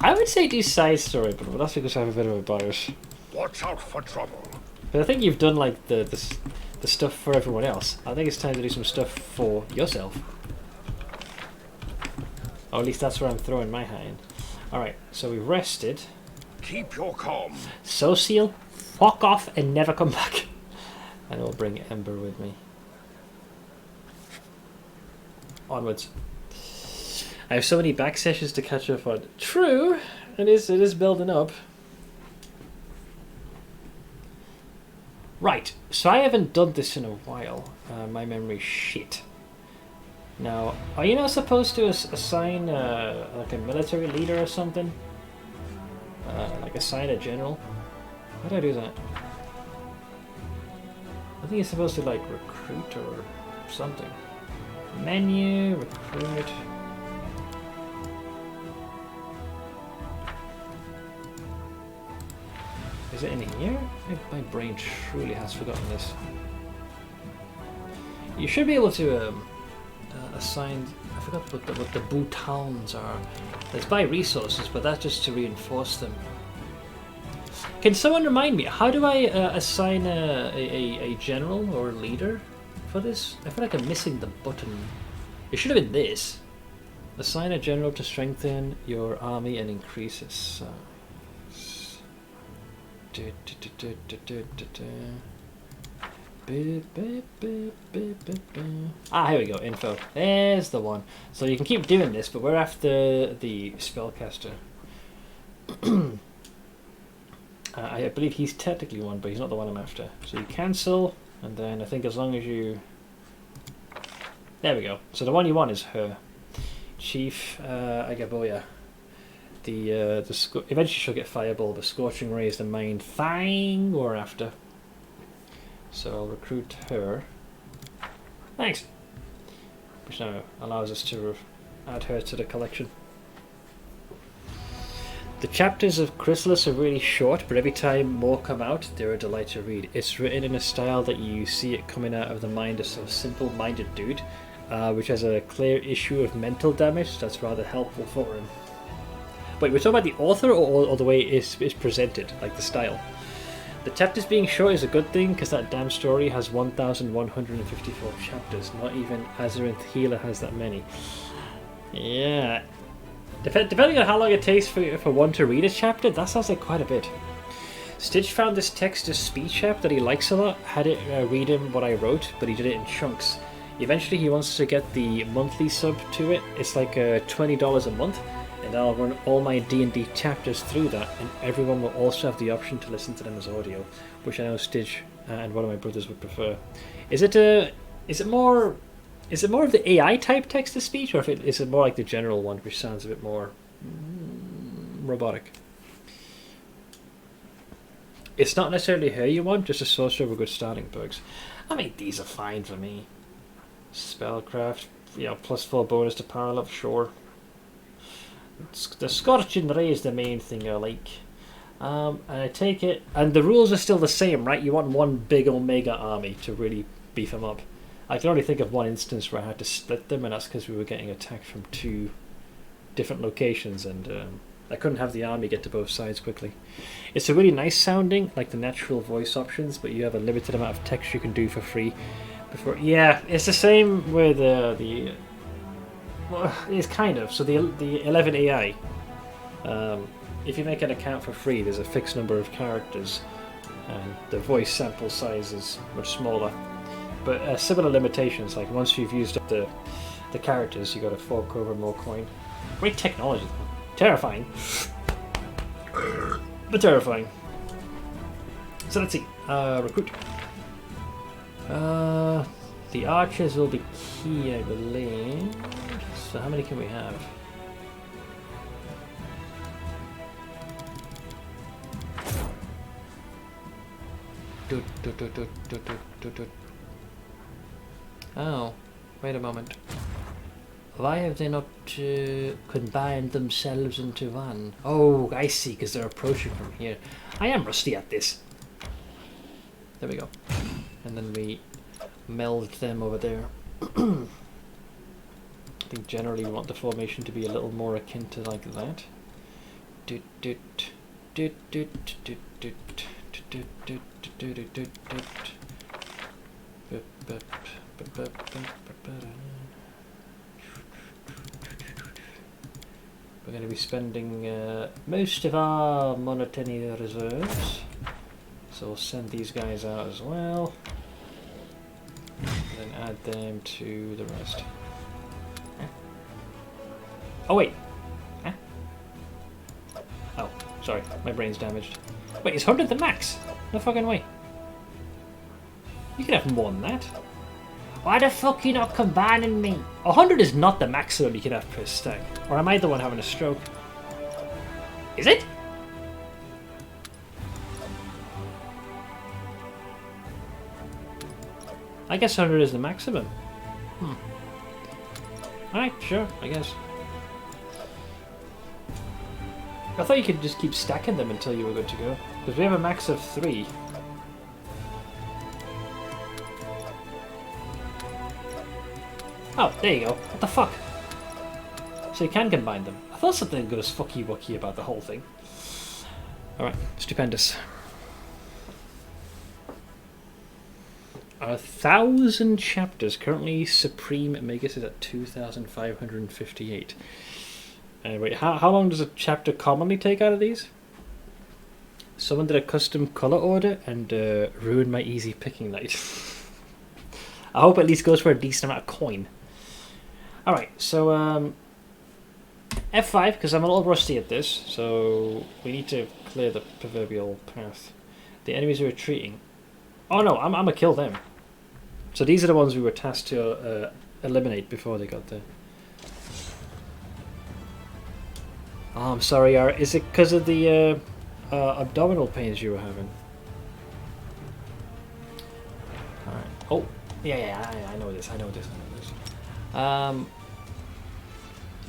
I would say do side story, but that's because I have a bit of a bias. Watch out for trouble. But I think you've done like the stuff for everyone else. I think it's time to do some stuff for yourself. Or at least that's where I'm throwing my hat in. Alright, so we've rested. Keep your calm. Social, fuck off and never come back. And I'll bring Ember with me. Onwards. I have so many back sessions to catch up on. True, it is building up. Right, so I haven't done this in a while. My memory's shit. Now, are you not supposed to assign like a military leader or something? Like assign a general? How do I do that? I think you're supposed to like recruit or something. Menu, recruit. Is it in here? My brain truly has forgotten this. You should be able to assign. I forgot what the boutons are. It's by resources, but that's just to reinforce them. Can someone remind me? How do I assign a general or a leader for this? I feel like I'm missing the button. It should have been this. Assign a general to strengthen your army and increase its size. Ah, here we go, info. There's the one. So you can keep doing this, but we're after the spellcaster. I believe he's technically one, but he's not the one I'm after. So you cancel, and then I think as long as you... There we go. So the one you want is her. Chief Agaboya. Eventually she'll get Fireball. The Scorching Ray is the main thing we're after. So I'll recruit her. Thanks. Which now allows us to add her to the collection. The chapters of Chrysalis are really short, but every time more come out, they're a delight to read. It's written in a style that you see it coming out of the mind of some simple-minded dude, which has a clear issue of mental damage that's rather helpful for him. Wait, we're talking about the author or the way it's presented, like the style? The chapters being short is a good thing, because that damn story has 1,154 chapters. Not even Azeroth Healer has that many. Yeah. Depending on how long it takes for one to read a chapter, that sounds like quite a bit. Stitch found this text-to-speech app that he likes a lot, had it read him what I wrote, but he did it in chunks. Eventually he wants to get the monthly sub to it. It's like $20 a month, and I'll run all my D&D chapters through that, and everyone will also have the option to listen to them as audio, which I know Stitch and one of my brothers would prefer. Is it more of the AI type text to speech, or is it more like the general one, which sounds a bit more robotic? It's not necessarily her you want, just a sorcerer with good starting perks. I mean, these are fine for me. Spellcraft, +4 bonus to power level, sure. The Scorching Ray is the main thing I like. And I take it, and the rules are still the same, right? You want one big Omega army to really beef them up. I can only think of one instance where I had to split them, and that's because we were getting attacked from 2 different locations, and I couldn't have the army get to both sides quickly. It's a really nice sounding, like the natural voice options, but you have a limited amount of text you can do for free. Yeah, it's the same with the well, it's kind of. So the 11 AI, if you make an account for free, there's a fixed number of characters, and the voice sample size is much smaller. But similar limitations, like once you've used up the characters, you got to fork over more coin. Great technology, though. Terrifying. But terrifying. So let's see. Recruit. The archers will be key, I believe. So how many can we have? Oh, wait a moment. Why have they not combined themselves into one? Oh, I see, because they're approaching from here. I am rusty at this. There we go. And then we meld them over there. I think generally we want the formation to be a little more akin to like that. We're going to be spending most of our monotony reserves, so we'll send these guys out as well, and then add them to the rest. Huh? Oh wait! Huh? Oh, sorry, my brain's damaged. Wait, is 100 the max? No fucking way. You can have more than that. Why the fuck are you not combining me? 100 is not the maximum you can have per stack. Or am I the one having a stroke? Is it? I guess 100 is the maximum. Alright, sure, I guess. I thought you could just keep stacking them until you were good to go. Because we have a max of 3. Oh, there you go. What the fuck? So you can combine them. I thought something was fucky-wucky about the whole thing. Alright, stupendous. 1,000 chapters. Currently, Supreme Magus is at 2,558. Wait, how long does a chapter commonly take out of these? Someone did a custom colour order and ruined my easy picking night. I hope it at least goes for a decent amount of coin. Alright, so F5, because I'm a little rusty at this, so we need to clear the proverbial path. The enemies are retreating. Oh no, I'm gonna kill them. So these are the ones we were tasked to eliminate before they got there. Oh, I'm sorry, Yara. Is it because of the abdominal pains you were having? Alright. Oh, Yeah, I know this.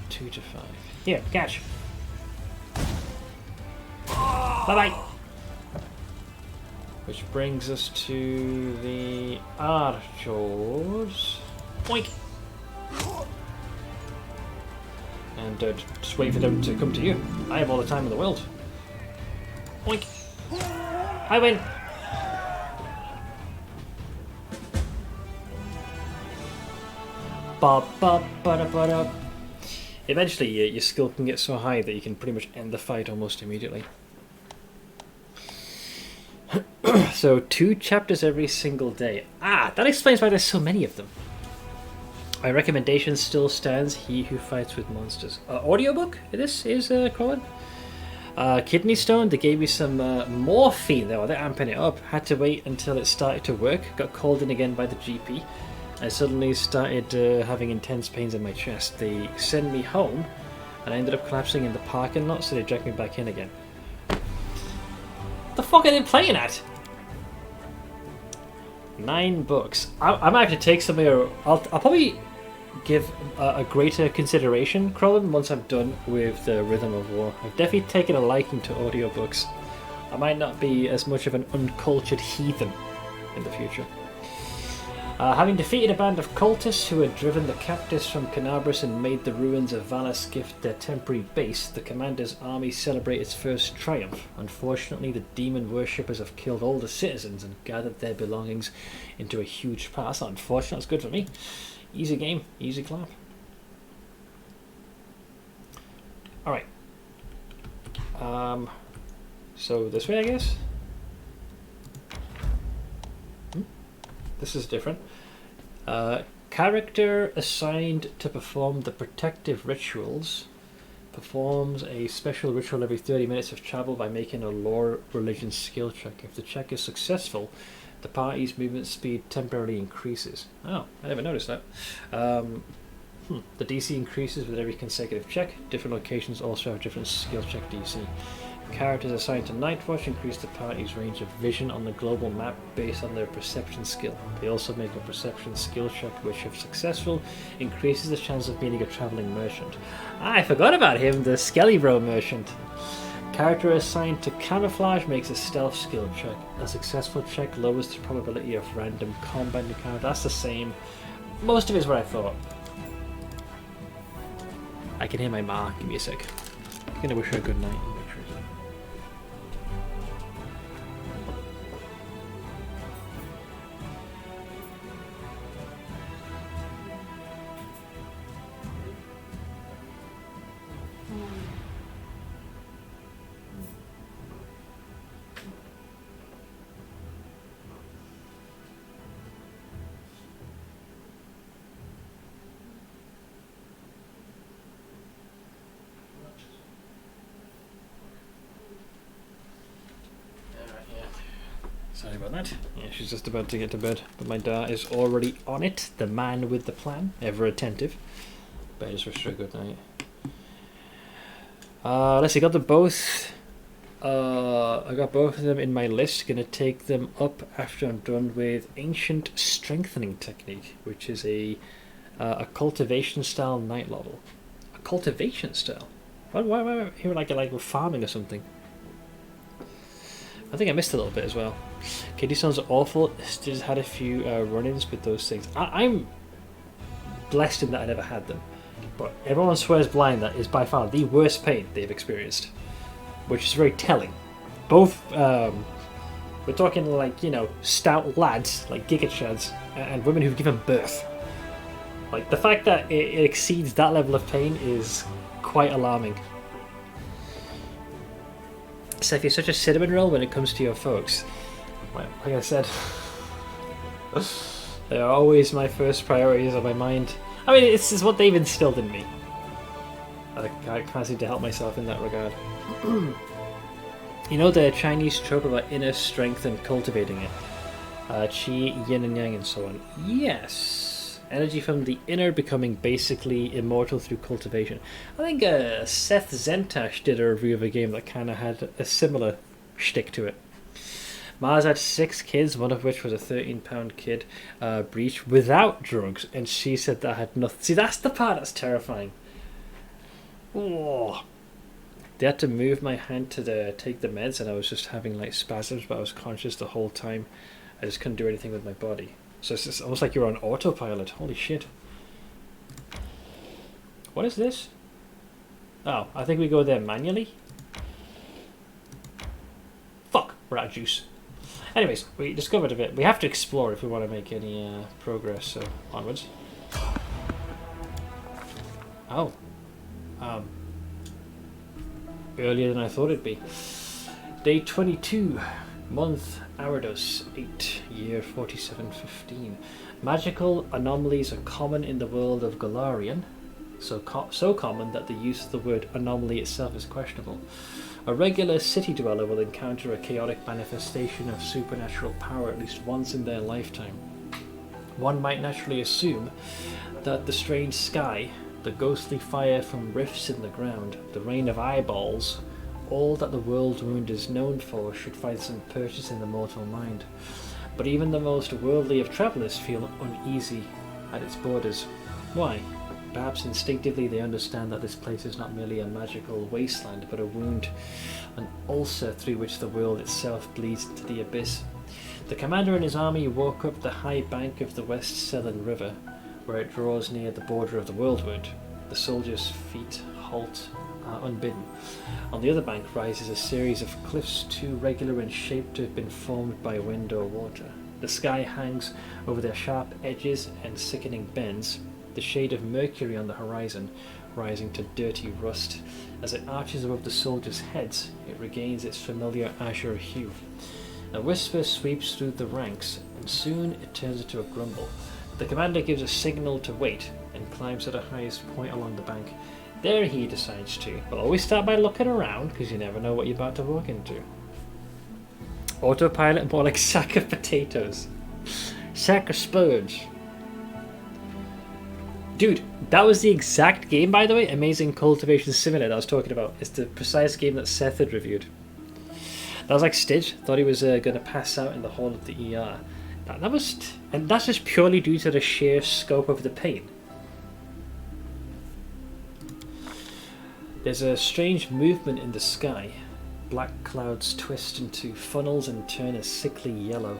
2 to 5. Here, catch. Bye-bye. Which brings us to the archers. Boink. And just wait for them to come to you. I have all the time in the world. Boink. I win. Ba-ba-ba-da-ba-da. Eventually, your skill can get so high that you can pretty much end the fight almost immediately. So 2 chapters every single day. Ah, that explains why there's so many of them. My recommendation still stands. He Who Fights with Monsters. Audiobook? This is Colin. Kidney Stone. They gave me some morphine though. They're amping it up. Had to wait until it started to work. Got called in again by the GP. I suddenly started having intense pains in my chest. They sent me home, and I ended up collapsing in the parking lot. So they dragged me back in again. What the fuck are they playing at? 9 books. I might have to take some of your... I'll probably give a greater consideration, Crowlin, once I'm done with the Rhythm of War. I've definitely taken a liking to audiobooks. I might not be as much of an uncultured heathen in the future. Having defeated a band of cultists who had driven the captives from Canabras and made the ruins of Valaskift their temporary base, the commander's army celebrated its first triumph. Unfortunately, the demon worshippers have killed all the citizens and gathered their belongings into a huge pile. That's not unfortunate, that's good for me. Easy game, easy clap. Alright. So this way, I guess? This is different. Character assigned to perform the protective rituals performs a special ritual every 30 minutes of travel by making a lore religion skill check. If the check is successful, the party's movement speed temporarily increases. Oh, I never noticed that. The DC increases with every consecutive check. Different locations also have different skill check DC. Characters assigned to Nightwatch increase the party's range of vision on the global map based on their perception skill. They also make a perception skill check which, if successful, increases the chance of meeting a traveling merchant. I forgot about him, the Skelly Bro merchant. Character assigned to Camouflage makes a stealth skill check. A successful check lowers the probability of random combat encounter. That's the same. Most of it is what I thought. I can hear my ma. Give me a sec. I'm gonna wish her a good night. Sorry about that. Yeah, she's just about to get to bed, but my dad is already on it. The man with the plan, ever attentive. But I just wish her a good night. Let's see, got them both. I got both of them in my list. Gonna take them up after I'm done with Ancient Strengthening Technique, which is a cultivation style night level. A cultivation style? Why am I hearing like we're farming or something? I think I missed a little bit as well. Kidney Stones are awful. Just had a few run-ins with those things. I'm blessed in that I never had them. But everyone swears blind that is by far the worst pain they've experienced. Which is very telling. Both, we're talking like, you know, stout lads, like Giga Chads, and women who've given birth. Like, the fact that it exceeds that level of pain is quite alarming. Seth, you're such a cinnamon roll when it comes to your folks. Like I said, they are always my first priorities on my mind. I mean, it's what they've instilled in me. I can't seem to help myself in that regard. You know the Chinese trope about inner strength and cultivating it? Qi, yin and yang and so on. Yes. Energy from the inner becoming basically immortal through cultivation. I think Seth Zentash did a review of a game that kind of had a similar shtick to it. Mars had 6 kids, one of which was a 13-pound kid breech without drugs, and she said that had nothing. See, that's the part that's terrifying. Oh. They had to move my hand to take the meds, and I was just having like spasms, but I was conscious the whole time. I just couldn't do anything with my body. So it's just almost like you're on autopilot. Holy shit. What is this? Oh, I think we go there manually. Fuck, we're out of juice. Anyways, we discovered a bit. We have to explore if we want to make any progress, so onwards. Oh. Earlier than I thought it'd be. Day 22. Month Arados 8. Year 4715. Magical anomalies are common in the world of Golarion. So common that the use of the word anomaly itself is questionable. A regular city dweller will encounter a chaotic manifestation of supernatural power at least once in their lifetime. One might naturally assume that the strange sky, the ghostly fire from rifts in the ground, the rain of eyeballs, all that the world wound is known for should find some purchase in the mortal mind. But even the most worldly of travellers feel uneasy at its borders. Why? Perhaps instinctively they understand that this place is not merely a magical wasteland, but a wound, an ulcer through which the world itself bleeds into the abyss. The commander and his army walk up the high bank of the West Selen River, where it draws near the border of the world wound. The soldiers' feet halt unbidden. On the other bank rises a series of cliffs too regular in shape to have been formed by wind or water. The sky hangs over their sharp edges and sickening bends, the shade of mercury on the horizon rising to dirty rust. As it arches above the soldiers' heads, it regains its familiar azure hue. A whisper sweeps through the ranks, and soon it turns into a grumble. The commander gives a signal to wait, and climbs to the highest point along the bank. There he decides to. But always start by looking around, because you never know what you're about to walk into. Autopilot, more like sack of potatoes. Sack of spurge. Dude, that was the exact game, by the way, Amazing Cultivation Simulator that I was talking about. It's the precise game that Seth had reviewed. That was like Stitch. Thought he was going to pass out in the hall of the ER. And that's just purely due to the sheer scope of the pain. There's a strange movement in the sky. Black clouds twist into funnels and turn a sickly yellow.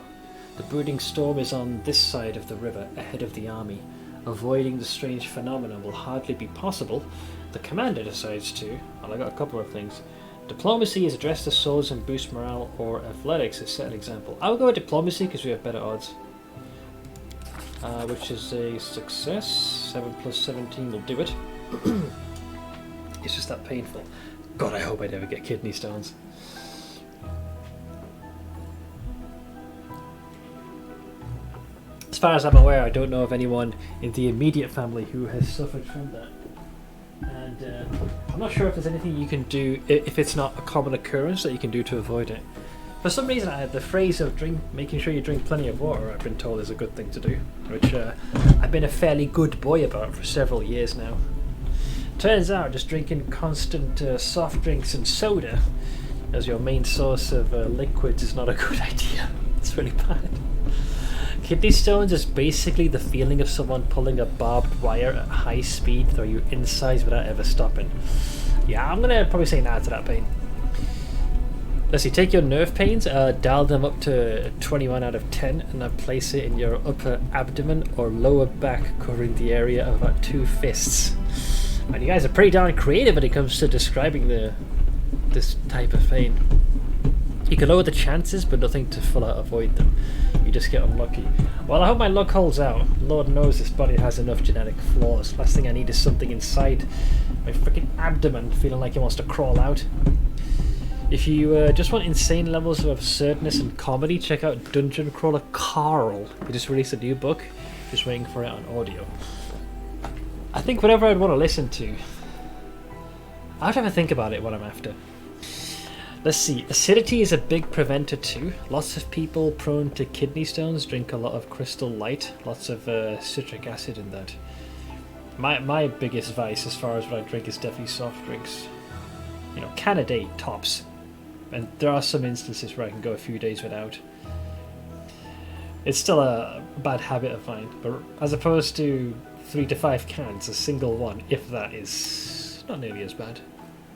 The brooding storm is on this side of the river, ahead of the army. Avoiding the strange phenomenon will hardly be possible. The commander decides to. Well, I got a couple of things. Diplomacy is address the souls and boost morale, or athletics is set an example. I will go with diplomacy because we have better odds. Which is a success. 7 plus 17 will do it. It's just that painful. God, I hope I never get kidney stones. As far as I'm aware, I don't know of anyone in the immediate family who has suffered from that. And I'm not sure if there's anything you can do, if it's not a common occurrence, that you can do to avoid it. For some reason, the phrase of making sure you drink plenty of water, I've been told is a good thing to do, which I've been a fairly good boy about for several years now. Turns out just drinking constant soft drinks and soda as your main source of liquids is not a good idea. It's really bad. Kidney stones is basically the feeling of someone pulling a barbed wire at high speed through your insides without ever stopping. Yeah, I'm gonna probably say nah to that pain. Let's see, take your nerve pains, dial them up to 21 out of 10, and then place it in your upper abdomen or lower back, covering the area of about 2 fists. And you guys are pretty darn creative when it comes to describing this type of pain. You can lower the chances, but nothing to full out avoid them. You just get unlucky. Well, I hope my luck holds out. Lord knows this body has enough genetic flaws. Last thing I need is something inside my freaking abdomen feeling like it wants to crawl out. If you just want insane levels of absurdness and comedy, check out Dungeon Crawler Carl. He just released a new book. Just waiting for it on audio. I think whatever I'd want to listen to, I have to have a think about it what I'm after. Let's see, acidity is a big preventer too. Lots of people prone to kidney stones drink a lot of Crystal Light, lots of citric acid in that. My biggest vice as far as what I drink is definitely soft drinks. You know, can a day, tops. and there are some instances where I can go a few days without. It's still a bad habit of mine, but as opposed to 3 to 5 cans, a single one, if that, is not nearly as bad.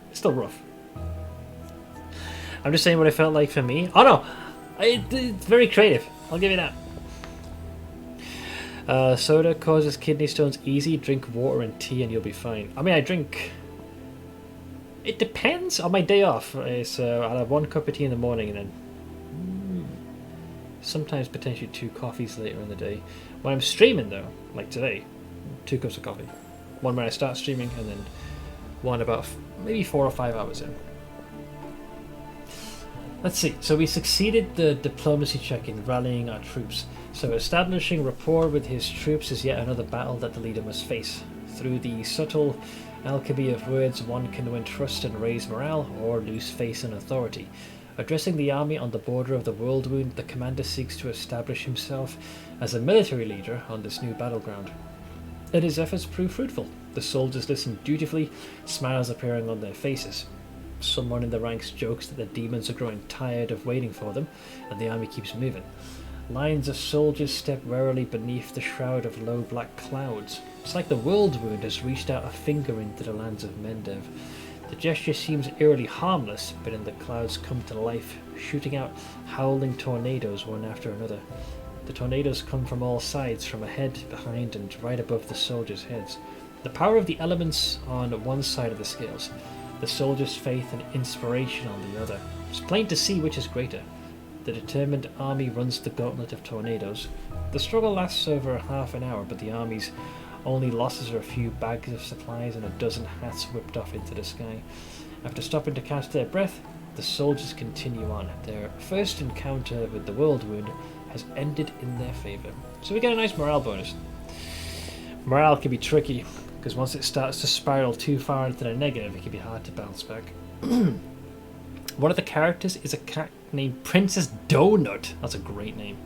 It's still rough. I'm just saying what I felt like for me. Oh no! It's very creative, I'll give you that. Soda causes kidney stones easy. Drink water and tea and you'll be fine. I mean, I drink... It depends on my day off. I'll have 1 cup of tea in the morning and then sometimes potentially 2 coffees later in the day. When I'm streaming though, like today, 2 cups of coffee. One when I start streaming and then one about maybe 4 or 5 hours in. Let's see, so we succeeded the diplomacy check in rallying our troops. So establishing rapport with his troops is yet another battle that the leader must face. Through the subtle alchemy of words, one can win trust and raise morale, or lose faith and authority. Addressing the army on the border of the World Wound, the commander seeks to establish himself as a military leader on this new battleground. And his efforts prove fruitful. The soldiers listen dutifully, smiles appearing on their faces. Someone in the ranks jokes that the demons are growing tired of waiting for them, and the army keeps moving. Lines of soldiers step warily beneath the shroud of low black clouds. It's like the World Wound has reached out a finger into the lands of Mendev. The gesture seems eerily harmless, but then the clouds come to life, shooting out howling tornadoes one after another. The tornadoes come from all sides, from ahead, behind, and right above the soldiers' heads. The power of the elements on one side of the scales, the soldiers' faith and inspiration on the other. It's plain to see which is greater. The determined army runs the gauntlet of tornadoes. The struggle lasts over half an hour, but the army's only losses are a few bags of supplies and a dozen hats whipped off into the sky. After stopping to catch their breath, the soldiers continue on. Their first encounter with the World Wound has ended in their favour. So we get a nice morale bonus. Morale can be tricky, because once it starts to spiral too far into the negative, it can be hard to bounce back. One of the characters is a cat named Princess Donut. That's a great name.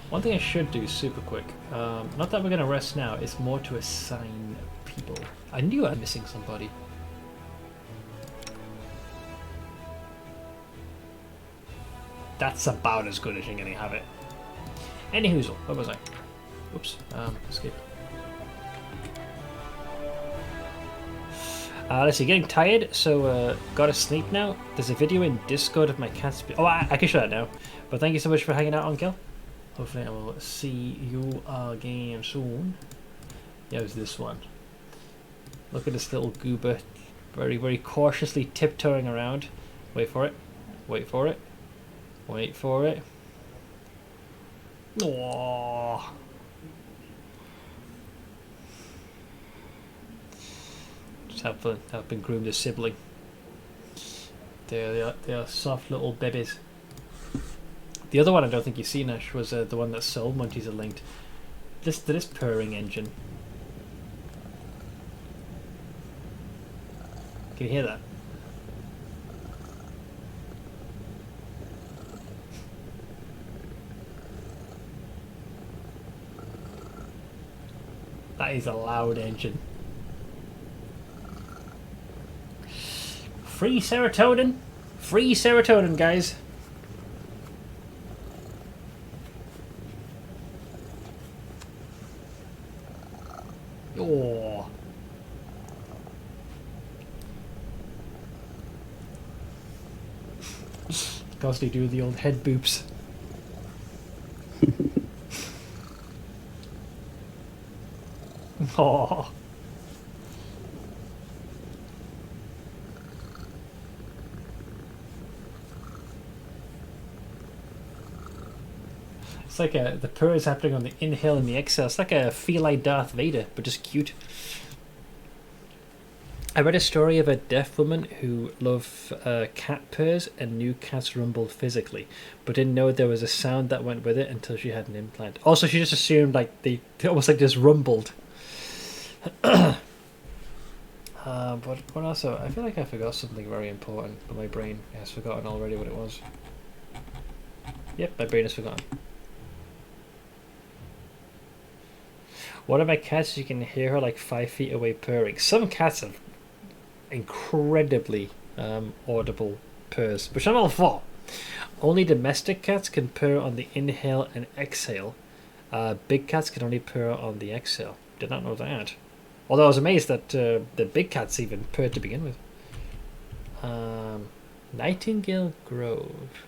One thing I should do super quick, not that we're going to rest now, it's more to assign people. I knew I was missing somebody. That's about as good as you're going to have it. Anyhoozle, where was I? Oops, escape. Let's see, getting tired, so gotta sleep now. There's a video in Discord of my cat's... Oh, I can show that now. But thank you so much for hanging out, Uncle. Hopefully I will see you again soon. Yeah, it was this one. Look at this little goober. Very, very cautiously tiptoeing around. Wait for it. Wait for it. Wait for it. Aww. Just helping groom the sibling. There they are soft little babies. The other one I don't think you've seen, Ash, was the one that Soul Monkeys are linked. This purring engine. Can you hear that? That is a loud engine. Free serotonin! Free serotonin, guys! Oh. Constantly do the old head boops. Oh. It's like the purr is happening on the inhale and the exhale. It's like a feline Darth Vader, but just cute. I read a story of a deaf woman who loved cat purrs and knew cats rumbled physically, but didn't know there was a sound that went with it until she had an implant. Also, she just assumed like they almost like just rumbled. But also, I feel like I forgot something very important, but my brain has forgotten already what it was. Yep, my brain has forgotten. One of my cats, you can hear her like 5 feet away purring. Some cats have incredibly audible purrs, which I'm all for. Only domestic cats can purr on the inhale and exhale. Big cats can only purr on the exhale. Did not know that. Although I was amazed that the big cats even purred to begin with. Nightingale Grove.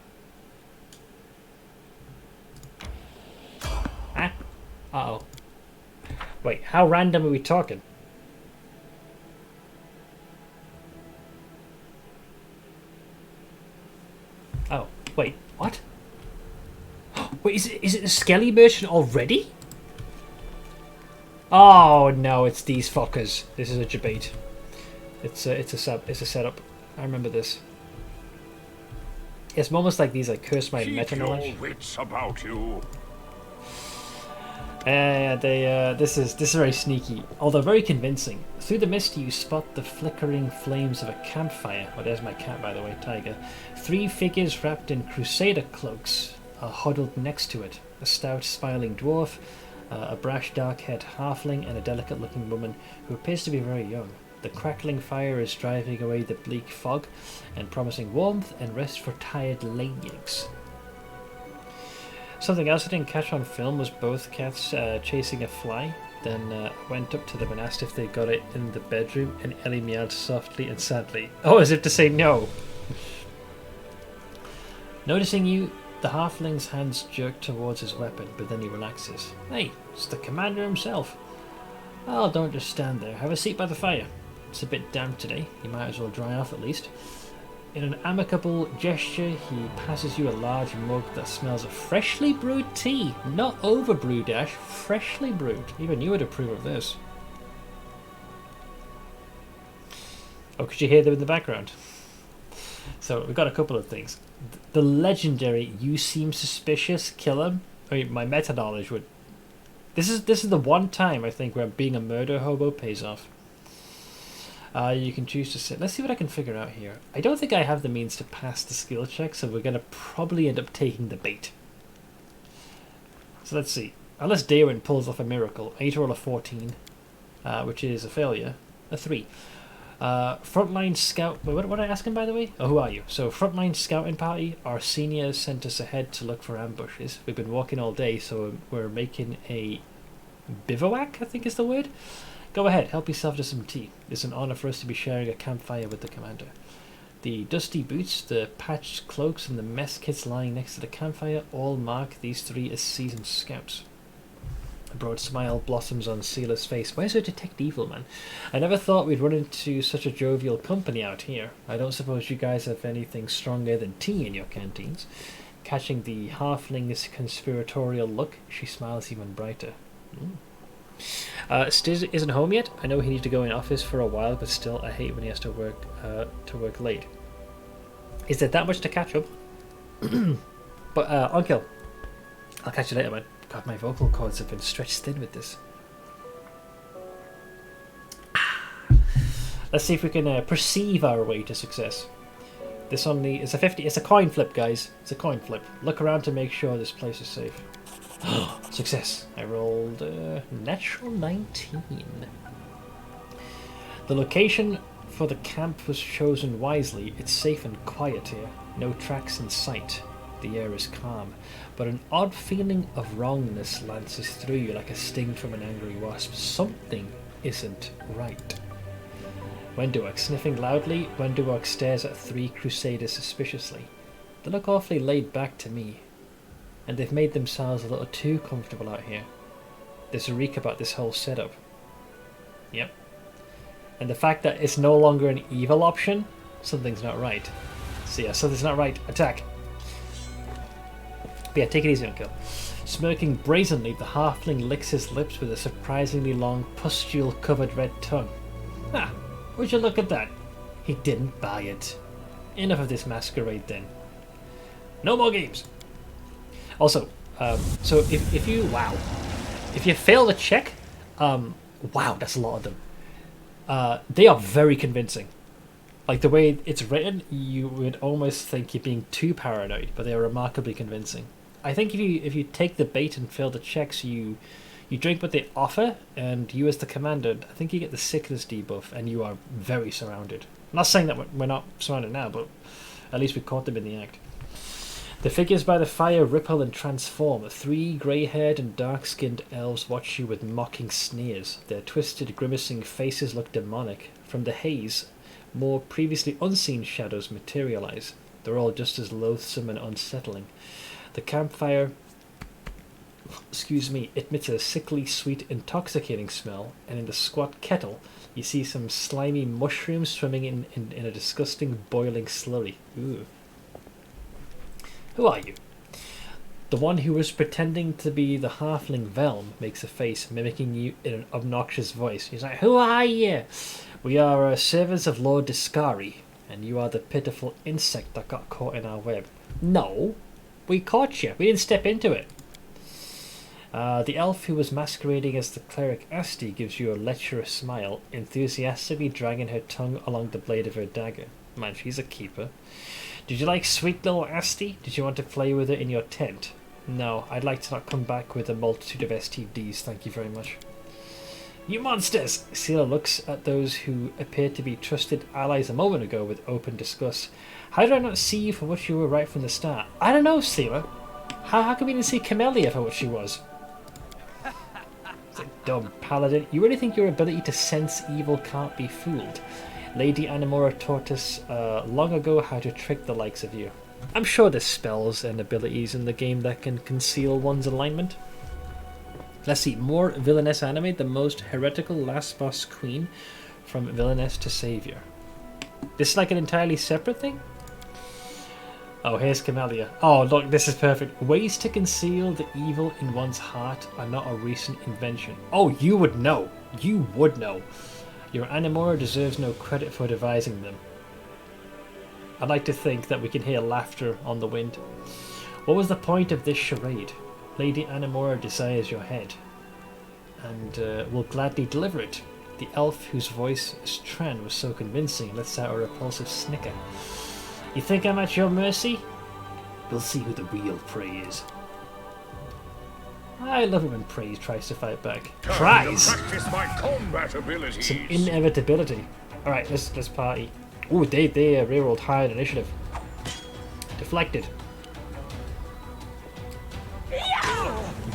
Ah. Uh-oh. Wait, how random are we talking? Oh, wait, what? Wait, is it the Skelly merchant already? Oh no, it's these fuckers. This is a debate. It's a setup. I remember this. It's moments like these I curse my meta knowledge. Keep your wits about you. This is very sneaky, although very convincing. Through the mist you spot the flickering flames of a campfire. Oh, there's my cat, by the way, Tiger. 3 figures wrapped in crusader cloaks are huddled next to it. A stout, smiling dwarf, a brash, dark-haired halfling, and a delicate-looking woman who appears to be very young. The crackling fire is driving away the bleak fog and promising warmth and rest for tired lanyards. Something else I didn't catch on film was both cats chasing a fly. Then went up to them and asked if they got it in the bedroom, and Ellie meowed softly and sadly. Oh, as if to say no. Noticing you, the halfling's hands jerk towards his weapon, but then he relaxes. Hey, it's the commander himself. Oh, don't just stand there. Have a seat by the fire. It's a bit damp today. You might as well dry off at least. In an amicable gesture, he passes you a large mug that smells of freshly brewed tea. Not overbrewed, Ash. Freshly brewed. Even you would approve of this. Oh, could you hear them in the background? So, we've got a couple of things. The legendary "you seem suspicious, kill him." I mean, my meta knowledge would... This is the one time, I think, where being a murder hobo pays off. You can choose to sit. Let's see what I can figure out here. I don't think I have the means to pass the skill check, so we're going to probably end up taking the bait. So let's see. Unless Darwin pulls off a miracle, I need to roll a 14, which is a failure. A 3. Frontline scout... Wait, what are I asking, by the way? Oh, who are you? So, frontline scouting party. Our seniors sent us ahead to look for ambushes. We've been walking all day, so we're making a bivouac, I think is the word. Go ahead, help yourself to some tea. It's an honor for us to be sharing a campfire with the commander. The dusty boots, the patched cloaks, and the mess kits lying next to the campfire all mark these 3 as seasoned scouts. A broad smile blossoms on Seela's face. Where's her detect evil, man? I never thought we'd run into such a jovial company out here. I don't suppose you guys have anything stronger than tea in your canteens. Catching the halfling's conspiratorial look, she smiles even brighter. Stiz isn't home yet. I know he needs to go in office for a while, but still, I hate when he has to work late. Is there that much to catch up? But Uncle, I'll catch you later, man. God, my vocal cords have been stretched thin with this. Let's see if we can perceive our way to success. This only is a 50. It's a coin flip, guys. It's a coin flip. Look around to make sure this place is safe. Success. I rolled natural 19. The location for the camp was chosen wisely. It's safe and quiet here. No tracks in sight. The air is calm, but an odd feeling of wrongness lances through you like a sting from an angry wasp. Something isn't right. Wenduok sniffing loudly, Wenduok stares at 3 crusaders suspiciously. They look awfully laid back to me. And they've made themselves a little too comfortable out here. There's a reek about this whole setup. Yep. And the fact that it's no longer an evil option, something's not right. So yeah, something's not right. Attack. But yeah, take it easy, Uncle. Smirking brazenly, the halfling licks his lips with a surprisingly long, pustule-covered red tongue. Ah, would you look at that? He didn't buy it. Enough of this masquerade then. No more games. Also, so if you fail the check, wow, that's a lot of them. They are very convincing. Like the way it's written, you would almost think you're being too paranoid, but they are remarkably convincing. I think if you take the bait and fail the checks, you You drink what they offer, and you as the commander, I think you get the sickness debuff, and you are very surrounded. I'm not saying that we're not surrounded now, but at least we caught them in the act. The figures by the fire ripple and transform. 3 grey-haired and dark-skinned elves watch you with mocking sneers. Their twisted, grimacing faces look demonic. From the haze, more previously unseen shadows materialize. They're all just as loathsome and unsettling. The campfire, emits a sickly, sweet, intoxicating smell, and in the squat kettle, you see some slimy mushrooms swimming in a disgusting, boiling slurry. Ooh. Who are you? The one who was pretending to be the halfling Velm makes a face, mimicking you in an obnoxious voice. He's like, "Who are you? We are servants of Lord Discari, and you are the pitiful insect that got caught in our web." No, we caught you. We didn't step into it. The elf who was masquerading as the cleric Asti gives you a lecherous smile, enthusiastically dragging her tongue along the blade of her dagger. Man, she's a keeper. Did you like sweet little Asti? Did you want to play with her in your tent? No, I'd like to not come back with a multitude of STDs, thank you very much. You monsters! Seela looks at those who appeared to be trusted allies a moment ago with open disgust. How did I not see you for what you were right from the start? I don't know, Seela. How come we didn't see Camellia for what she was? Dumb paladin. You really think your ability to sense evil can't be fooled? Lady Animora taught us long ago how to trick the likes of you. I'm sure there's spells and abilities in the game that can conceal one's alignment. Let's see, more villainess anime, the most heretical last boss queen from villainess to savior. This is like an entirely separate thing? Oh, here's Camellia. Oh, look, this is perfect. Ways to conceal the evil in one's heart are not a recent invention. Oh, you would know. You would know. Your Animora deserves no credit for devising them. I'd like to think that we can hear laughter on the wind. What was the point of this charade? Lady Animora desires your head, and will gladly deliver it. The elf whose voice Stran was so convincing lets out a repulsive snicker. You think I'm at your mercy? We'll see who the real prey is. I love it when praise tries to fight back. Tries? Practice my combat abilities. Some inevitability. Alright, let's party. Ooh, they rerolled high in initiative. Deflected.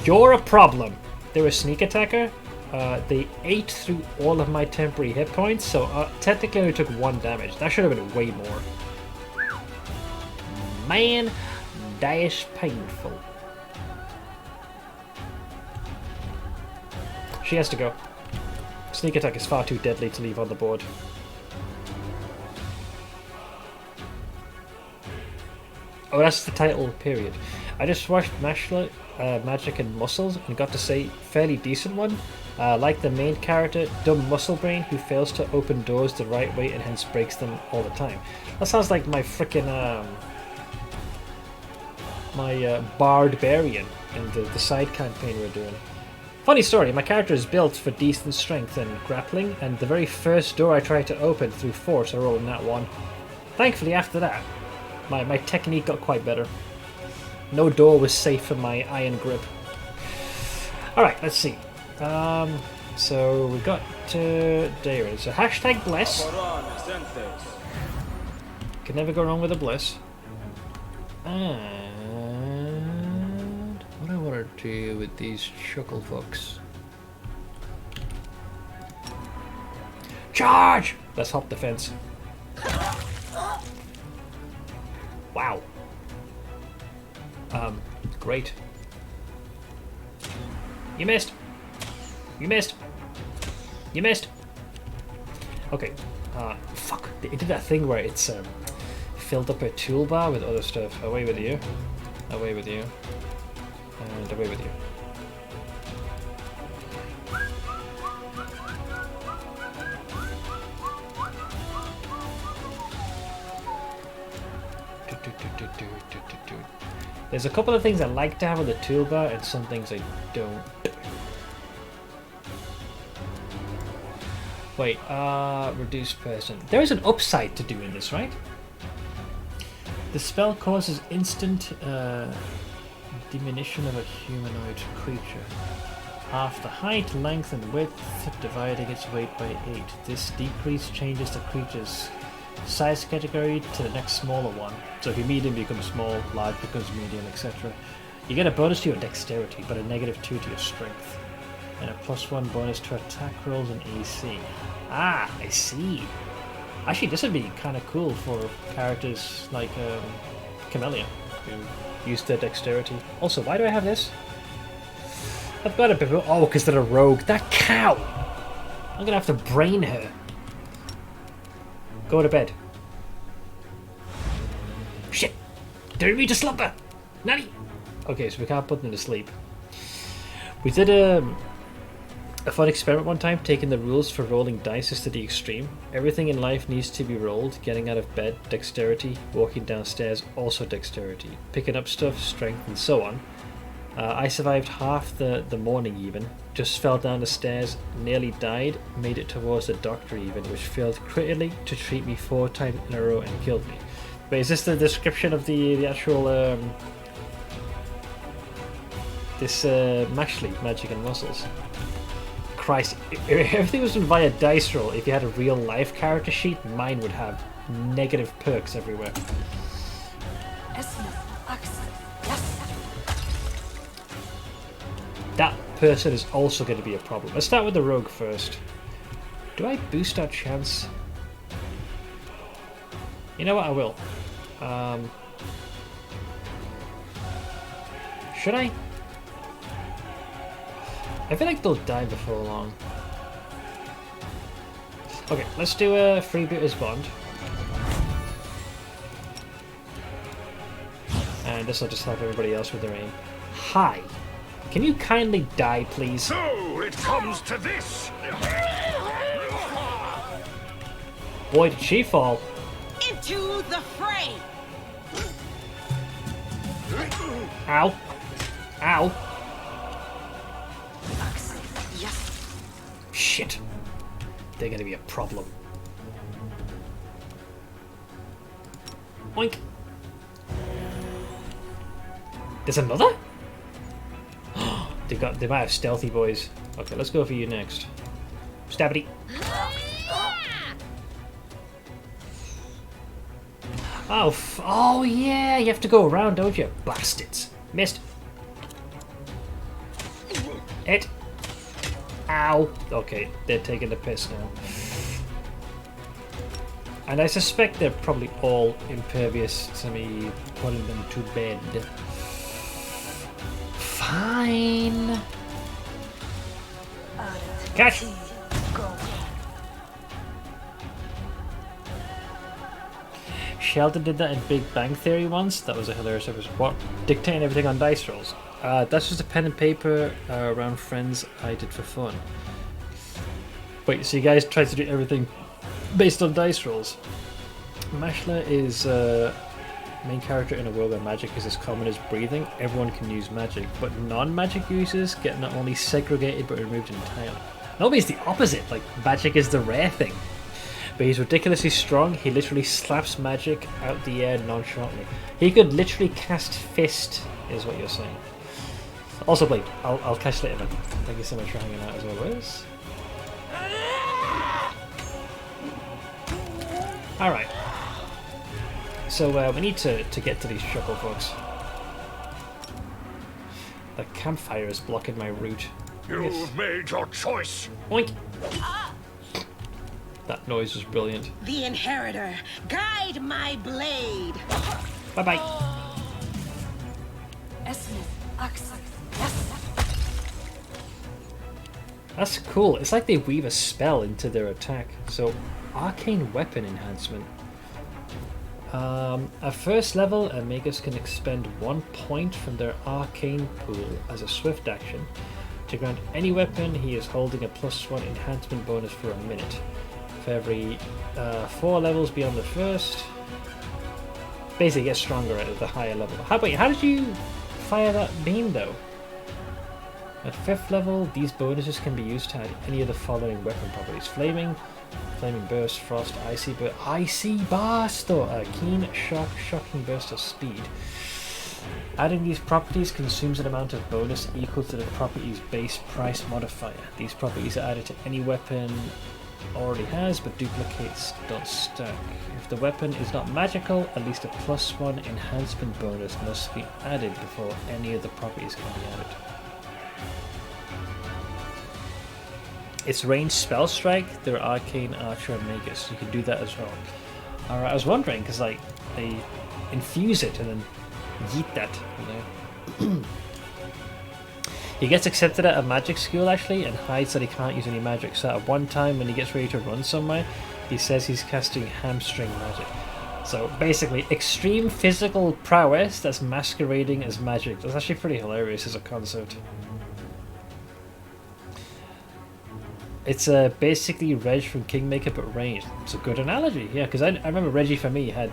You're a problem. They're a sneak attacker. They ate through all of my temporary hit points, so technically I only took 1 damage. That should have been way more. Man, that is painful. She has to go. Sneak attack is far too deadly to leave on the board. Oh, that's the title, period. I just watched Magic and Muscles and got to say, fairly decent one. Like the main character, dumb muscle brain who fails to open doors the right way and hence breaks them all the time. That sounds like my frickin' my Barbarian in the side campaign we're doing. Funny story, my character is built for decent strength and grappling, and the very first door I tried to open through force, I rolled that one. Thankfully, after that, my technique got quite better. No door was safe from my iron grip. Alright, let's see. So we got there is a hashtag bless. Can never go wrong with a bless. And what I want to do with these chuckle fucks. Charge! Let's hop the fence. Wow. Great. You missed. You missed. You missed. Okay. Fuck. It did that thing where it's filled up a toolbar with other stuff. Away with you. Away with you. And away with you. There's a couple of things I like to have on the toolbar and some things I don't. Wait, reduce person. There is an upside to doing this, right? The spell causes instant diminution of a humanoid creature. half the height, length, and width, dividing its weight by 8. This decrease changes the creature's size category to the next smaller one. So if your medium becomes small, large becomes medium, etc. You get a bonus to your dexterity, but a -2 to your strength. And a +1 bonus to attack rolls and AC. Ah, I see. Actually, this would be kind of cool for characters like Camellia, who use their dexterity. Also, why do I have this? I've got a bit of... Oh, because they're a rogue. That cow! I'm going to have to brain her. Go to bed. Shit! Don't need to slumber! Nanny! Okay, so we can't put them to sleep. We did a fun experiment one time, taking the rules for rolling dice to the extreme. Everything in life needs to be rolled. Getting out of bed, dexterity. Walking downstairs, also dexterity. Picking up stuff, strength, and so on. I survived half the morning even. Just fell down the stairs, nearly died, made it towards the doctor even, which failed critically to treat me 4 times in a row and killed me. Wait, is this the description of the actual... this Mashley, Magic and Muscles? Christ, if everything was done via dice roll, if you had a real life character sheet, mine would have negative perks everywhere. That person is also going to be a problem. Let's start with the rogue first. Do I boost our chance? You know what, I will. Should I? I feel like they'll die before long. Okay, let's do a Freebooter's Bond. And this will just help everybody else with their aim. Hi. Can you kindly die, please? So it comes to this. Boy, did she fall. Into the fray. Ow. Ow. Shit. They're gonna be a problem. Oink. There's another? They might have stealthy boys. Okay, let's go for you next. Stabbity. Oh, oh yeah, you have to go around, don't you? Bastards. Missed. Hit. Ow. Okay, they're taking the piss now. And I suspect they're probably all impervious to me putting them to bed. Fine. Catch. Sheldon did that in Big Bang Theory once. That was a hilarious episode. What? Dictating everything on dice rolls. That's just a pen and paper around friends I did for fun. Wait, so you guys tried to do everything based on dice rolls? Mashla is main character in a world where magic is as common as breathing. Everyone can use magic, but non-magic users get not only segregated but removed entirely. Nobody's the opposite. Like, magic is the rare thing. But he's ridiculously strong. He literally slaps magic out the air nonchalantly. He could literally cast Fist, is what you're saying. Also, Blade, I'll catch you later, man. Thank you so much for hanging out as always. Alright. So we need to get to these chuckle folks. The campfire is blocking my route. You've made your choice. Oink! That noise was brilliant. The Inheritor, guide my blade. Bye bye. That's cool. It's like they weave a spell into their attack. So, arcane weapon enhancement. At first level, Magus can expend 1 point from their arcane pool as a swift action to grant any weapon he is holding a +1 enhancement bonus for a minute. For every 4 levels beyond the first, basically gets stronger at the higher level. How did you fire that beam though? At 5th level, these bonuses can be used to add any of the following weapon properties: flaming burst, frost, icy burst, keen shock, shocking burst of speed. Adding these properties consumes an amount of bonus equal to the property's base price modifier. These properties are added to any weapon already has, but duplicates don't stack. If the weapon is not magical, at least a +1 enhancement bonus must be added before any of the properties can be added. It's ranged spell strike, they're arcane, archer, and magus. You can do that as well. Alright, I was wondering, because like they infuse it and then yeet that, you know. He gets accepted at a magic school actually and hides that he can't use any magic, so at one time when he gets ready to run somewhere, he says he's casting hamstring magic. So basically, extreme physical prowess that's masquerading as magic. That's actually pretty hilarious as a concept. It's basically Reg from Kingmaker but ranged. It's a good analogy, yeah, because I remember Reggie for me had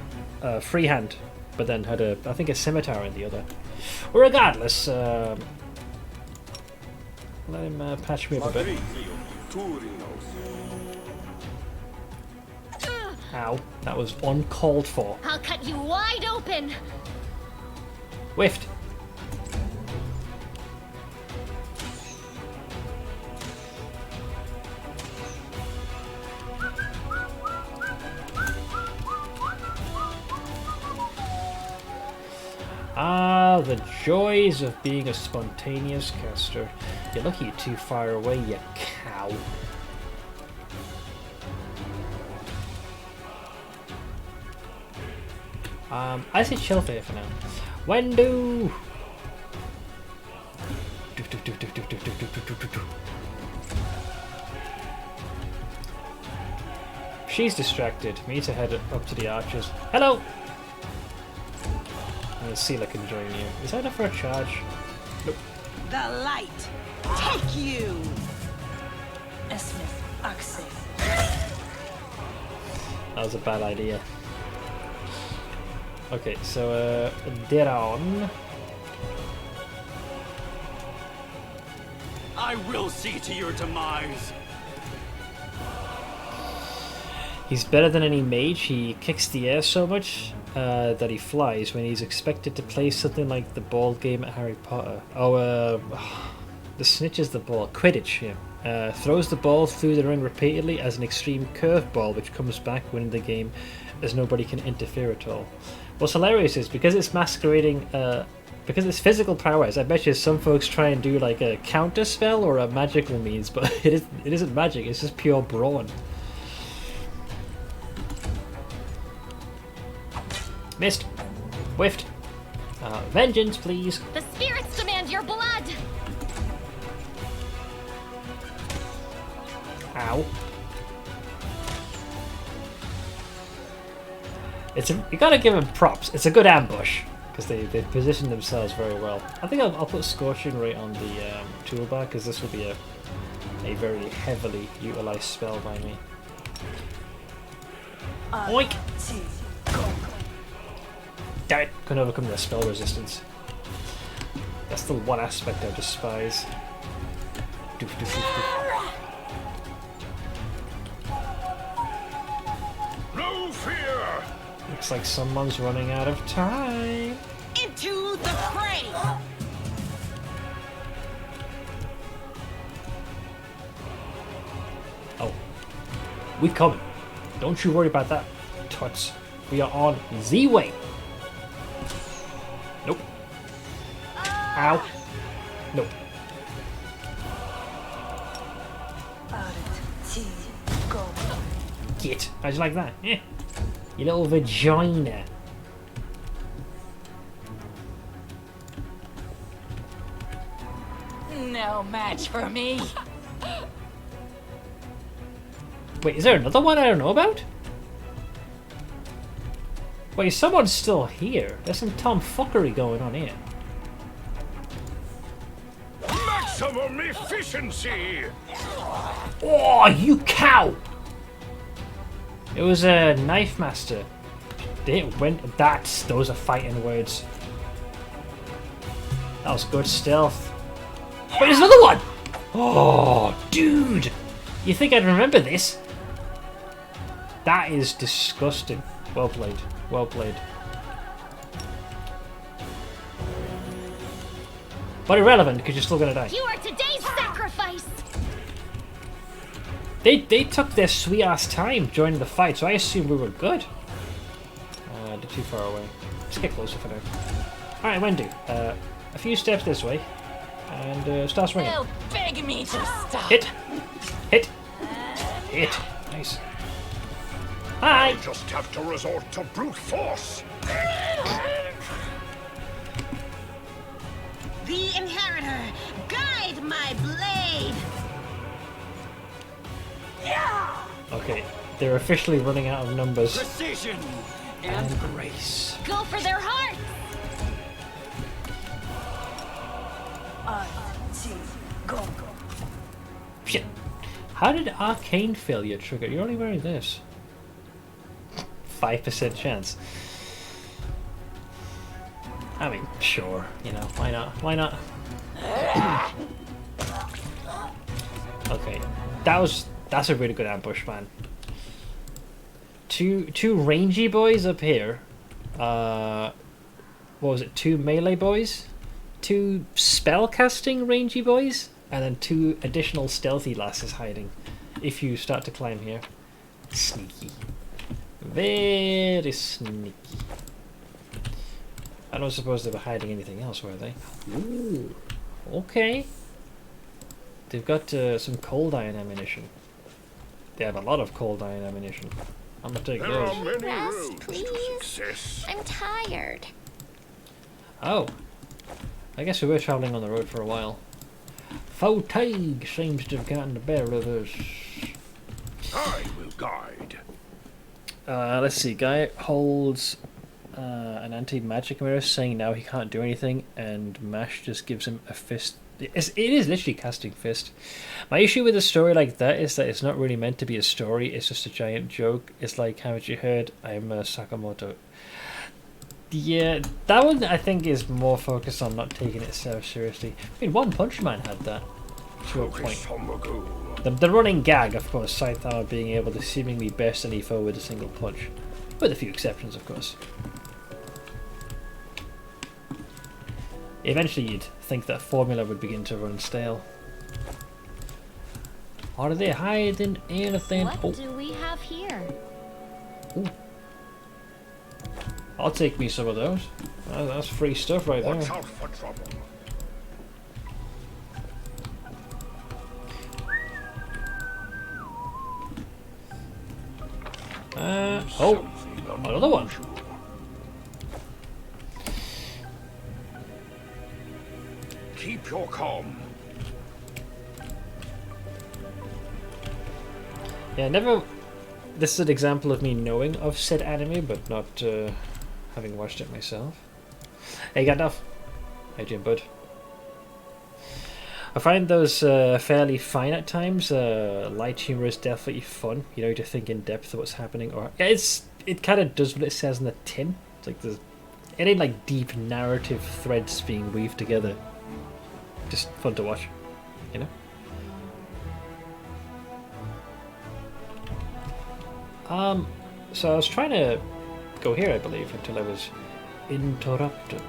free hand, but then had I think a scimitar in the other. Regardless, let him patch me up a bit. Ow, that was uncalled for. I'll cut you wide open. Whiffed. Ah, the joys of being a spontaneous caster. You're lucky you're too far away, you cow. I say chill here for now. Wendu! She's distracted. Me to head up to the archers. Hello! And Sela can join you. Is that enough for a charge? Nope. The light, take you! That was a bad idea. Okay, so Deron. I will see to your demise. He's better than any mage. He kicks the air so much that he flies when he's expected to play something like the ball game at Harry Potter. Oh, the snitch is the ball. Quidditch, yeah. Throws the ball through the ring repeatedly as an extreme curveball, which comes back winning the game as nobody can interfere at all. What's hilarious is because it's masquerading, because it's physical prowess, I bet you some folks try and do like a counter spell or a magical means, but it isn't magic, it's just pure brawn. Missed. Whiffed. Vengeance, please. The spirits demand your blood. Ow. You gotta give them props. It's a good ambush because they positioned themselves very well. I think I'll put Scorching Ray on the toolbar because this will be a very heavily utilized spell by me. Oink! Damn it! Couldn't overcome their spell resistance. That's the one aspect I despise. Doof, doof, doof, doof. No fear! Looks like someone's running out of time. Into the fray! Oh. We coming. Don't you worry about that, Tuts. We are on the way. Nope. Ow. Nope. Get. How'd you like that? Eh. You little vagina. No match for me. Wait, is there another one I don't know about? Wait, someone's still here. There's some tomfuckery going on here. Maximum efficiency! Oh, you cow! It was a knife master. Those are fighting words. That was good stealth. Wait, there's another one! Oh, dude! You think I'd remember this? That is disgusting. Well played. Well played. But irrelevant, because you're still gonna die. You are today's sacrifice! They took their sweet ass time joining the fight, so I assumed we were good. They're too far away. Just get closer for now. Alright, Wendy. A few steps this way. And start swinging. They'll beg me to stop. Hit! Hit! Hit! Nice. Hi! I'll just have to resort to brute force. The Inheritor, guide my blade! Okay, they're officially running out of numbers. Precision and grace. Go for their hearts! Go. Shit. How did arcane failure trigger? You're only wearing this. 5% chance. I mean, sure. You know, why not? Why not? Okay, that's a really good ambush, man. Two rangy boys up here. What was it? 2 melee boys, 2 spellcasting rangy boys, and then 2 additional stealthy lasses hiding. If you start to climb here, sneaky, very sneaky. I don't suppose they were hiding anything else, were they? Ooh, okay. They've got some cold iron ammunition. They have a lot of cold iron ammunition. I'm gonna take those. Rest, please. I'm tired. Oh. I guess we were travelling on the road for a while. Fatigue seems to have gotten the better of us. I will guide. Let's see. Guy holds an anti-magic mirror, saying now he can't do anything, and Mash just gives him a fist. It is literally casting fist. My issue with a story like that is that it's not really meant to be a story. It's just a giant joke. It's like, haven't you heard? I'm Sakamoto. Yeah, that one I think is more focused on not taking it so seriously. I mean, One Punch Man had that to a point. The running gag, of course, Saitama being able to seemingly burst any foe with a single punch. With a few exceptions, of course. Eventually you'd think that formula would begin to run stale. Are they hiding anything? What do we have here? Ooh. I'll take me some of those. That's free stuff right there. Watch out for trouble. Oh, another one. Keep your calm. Yeah, never. This is an example of me knowing of said anime, but not having watched it myself. Hey, Gandalf. Hey, Jim Bud. I find those fairly fine at times. Light humor is definitely fun. You know, to think in depth of what's happening, or yeah, it kind of does what it says in the tin. It's like there's any like deep narrative threads being weaved together. Just fun to watch, you know. So I was trying to go here, I believe, until I was interrupted.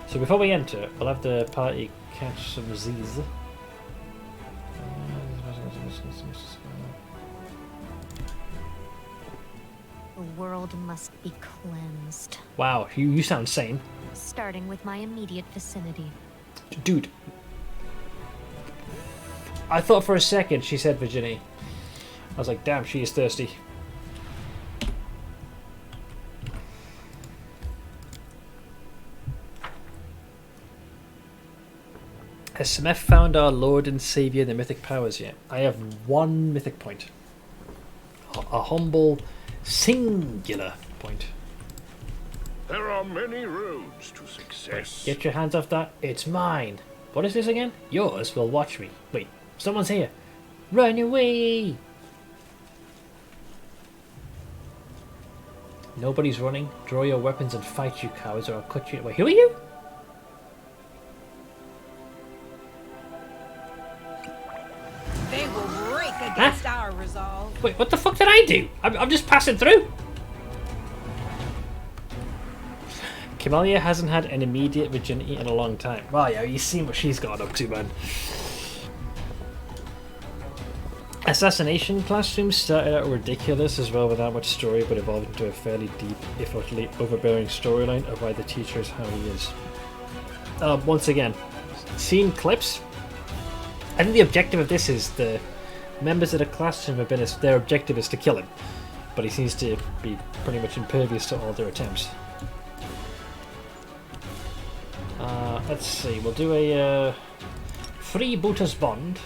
So before we enter, we'll have the party catch some Z's. The world must be cleansed. Wow, you sound sane. Starting with my immediate vicinity. Dude. I thought for a second she said Virginie. I was like, damn, she is thirsty. Has Smith found our Lord and Saviour the mythic powers yet? I have 1 mythic point. A humble, singular point. There are many roads to success. Get your hands off that. It's mine. What is this again? Yours will watch me. Wait, someone's here. Run away! Nobody's running. Draw your weapons and fight, you cowards, or I'll cut you. Wait, who are you? They will break against our resolve. Wait, what the fuck did I do? I'm just passing through. Camellia hasn't had an immediate virginity in a long time. Well, yeah, you've seen what she's got up to, man. Assassination classrooms started out ridiculous as well, without much story, but evolved into a fairly deep, if utterly overbearing storyline of why the teacher is how he is. Once again, seen clips. I think the objective of this is the members of the classroom have been. Their objective is to kill him, but he seems to be pretty much impervious to all their attempts. Let's see. We'll do a freebooters bond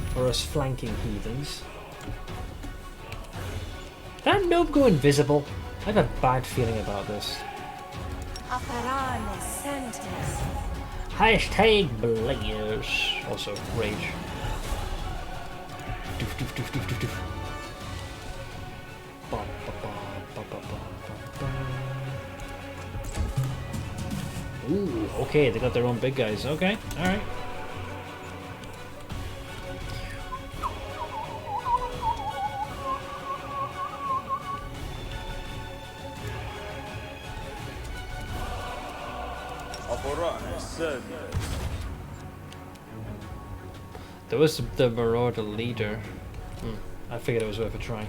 for us flanking heathens. Did that noob go invisible? I have a bad feeling about this. Hashtag Blaze. Also, rage. Doof, doof, doof, doof, doof, doof. Ba, ba, ba, ba, ba, ba, ba. Ooh, okay, they got their own big guys. Okay, alright. There was the Marauder leader. I figured it was worth a try.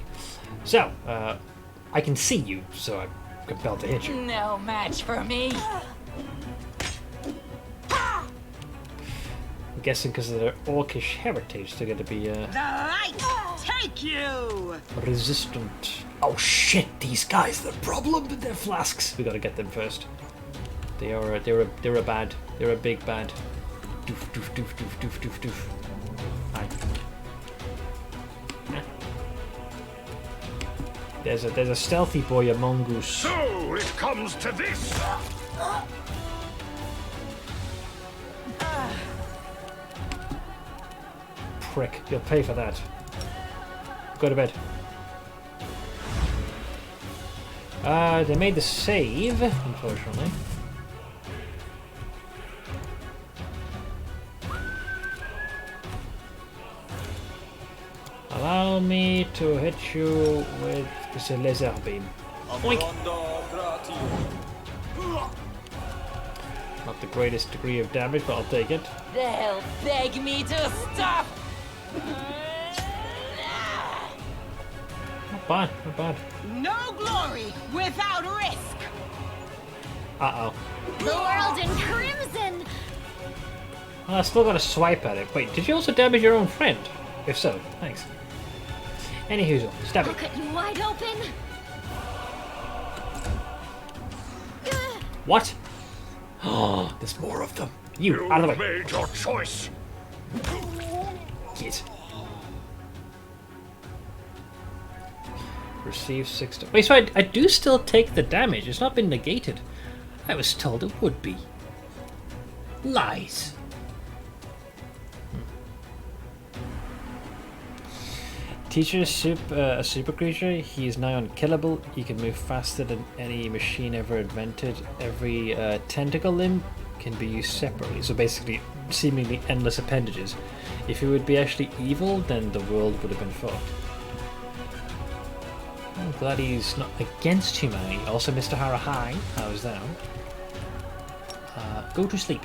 So, I can see you, so I'm compelled to hit you. No match for me. I'm guessing because of their orcish heritage, they're going to be The light take you. resistant. Oh shit! These guys, the problem with their flasks. We got to get them first. They're a big bad. Doof doof doof doof doof doof doof. Hi. There's a stealthy boy, a mongoose. So it comes to this. Prick, you'll pay for that. Go to bed. They made the save, unfortunately. Allow me to hit you with the laser beam. Oink. Not the greatest degree of damage, but I'll take it. They'll beg me to stop. Not bad, not bad. No glory without risk. Uh-oh. The world in crimson! Well, I still got to swipe at it. Wait, did you also damage your own friend? If so, thanks. Any hoozle, stab I'll it. cut you wide open! What? Oh, there's more of them. You, out of the way. Made your choice. Get. Receive 6. Wait, so I do still take the damage. It's not been negated. I was told it would be. Lies. Teacher is a super creature. He is now unkillable. He can move faster than any machine ever invented. Every tentacle limb can be used separately. So basically, seemingly endless appendages. If he would be actually evil, then the world would have been fucked. I'm glad he's not against humanity. Also, Mr. Harahai, how's that? Go to sleep.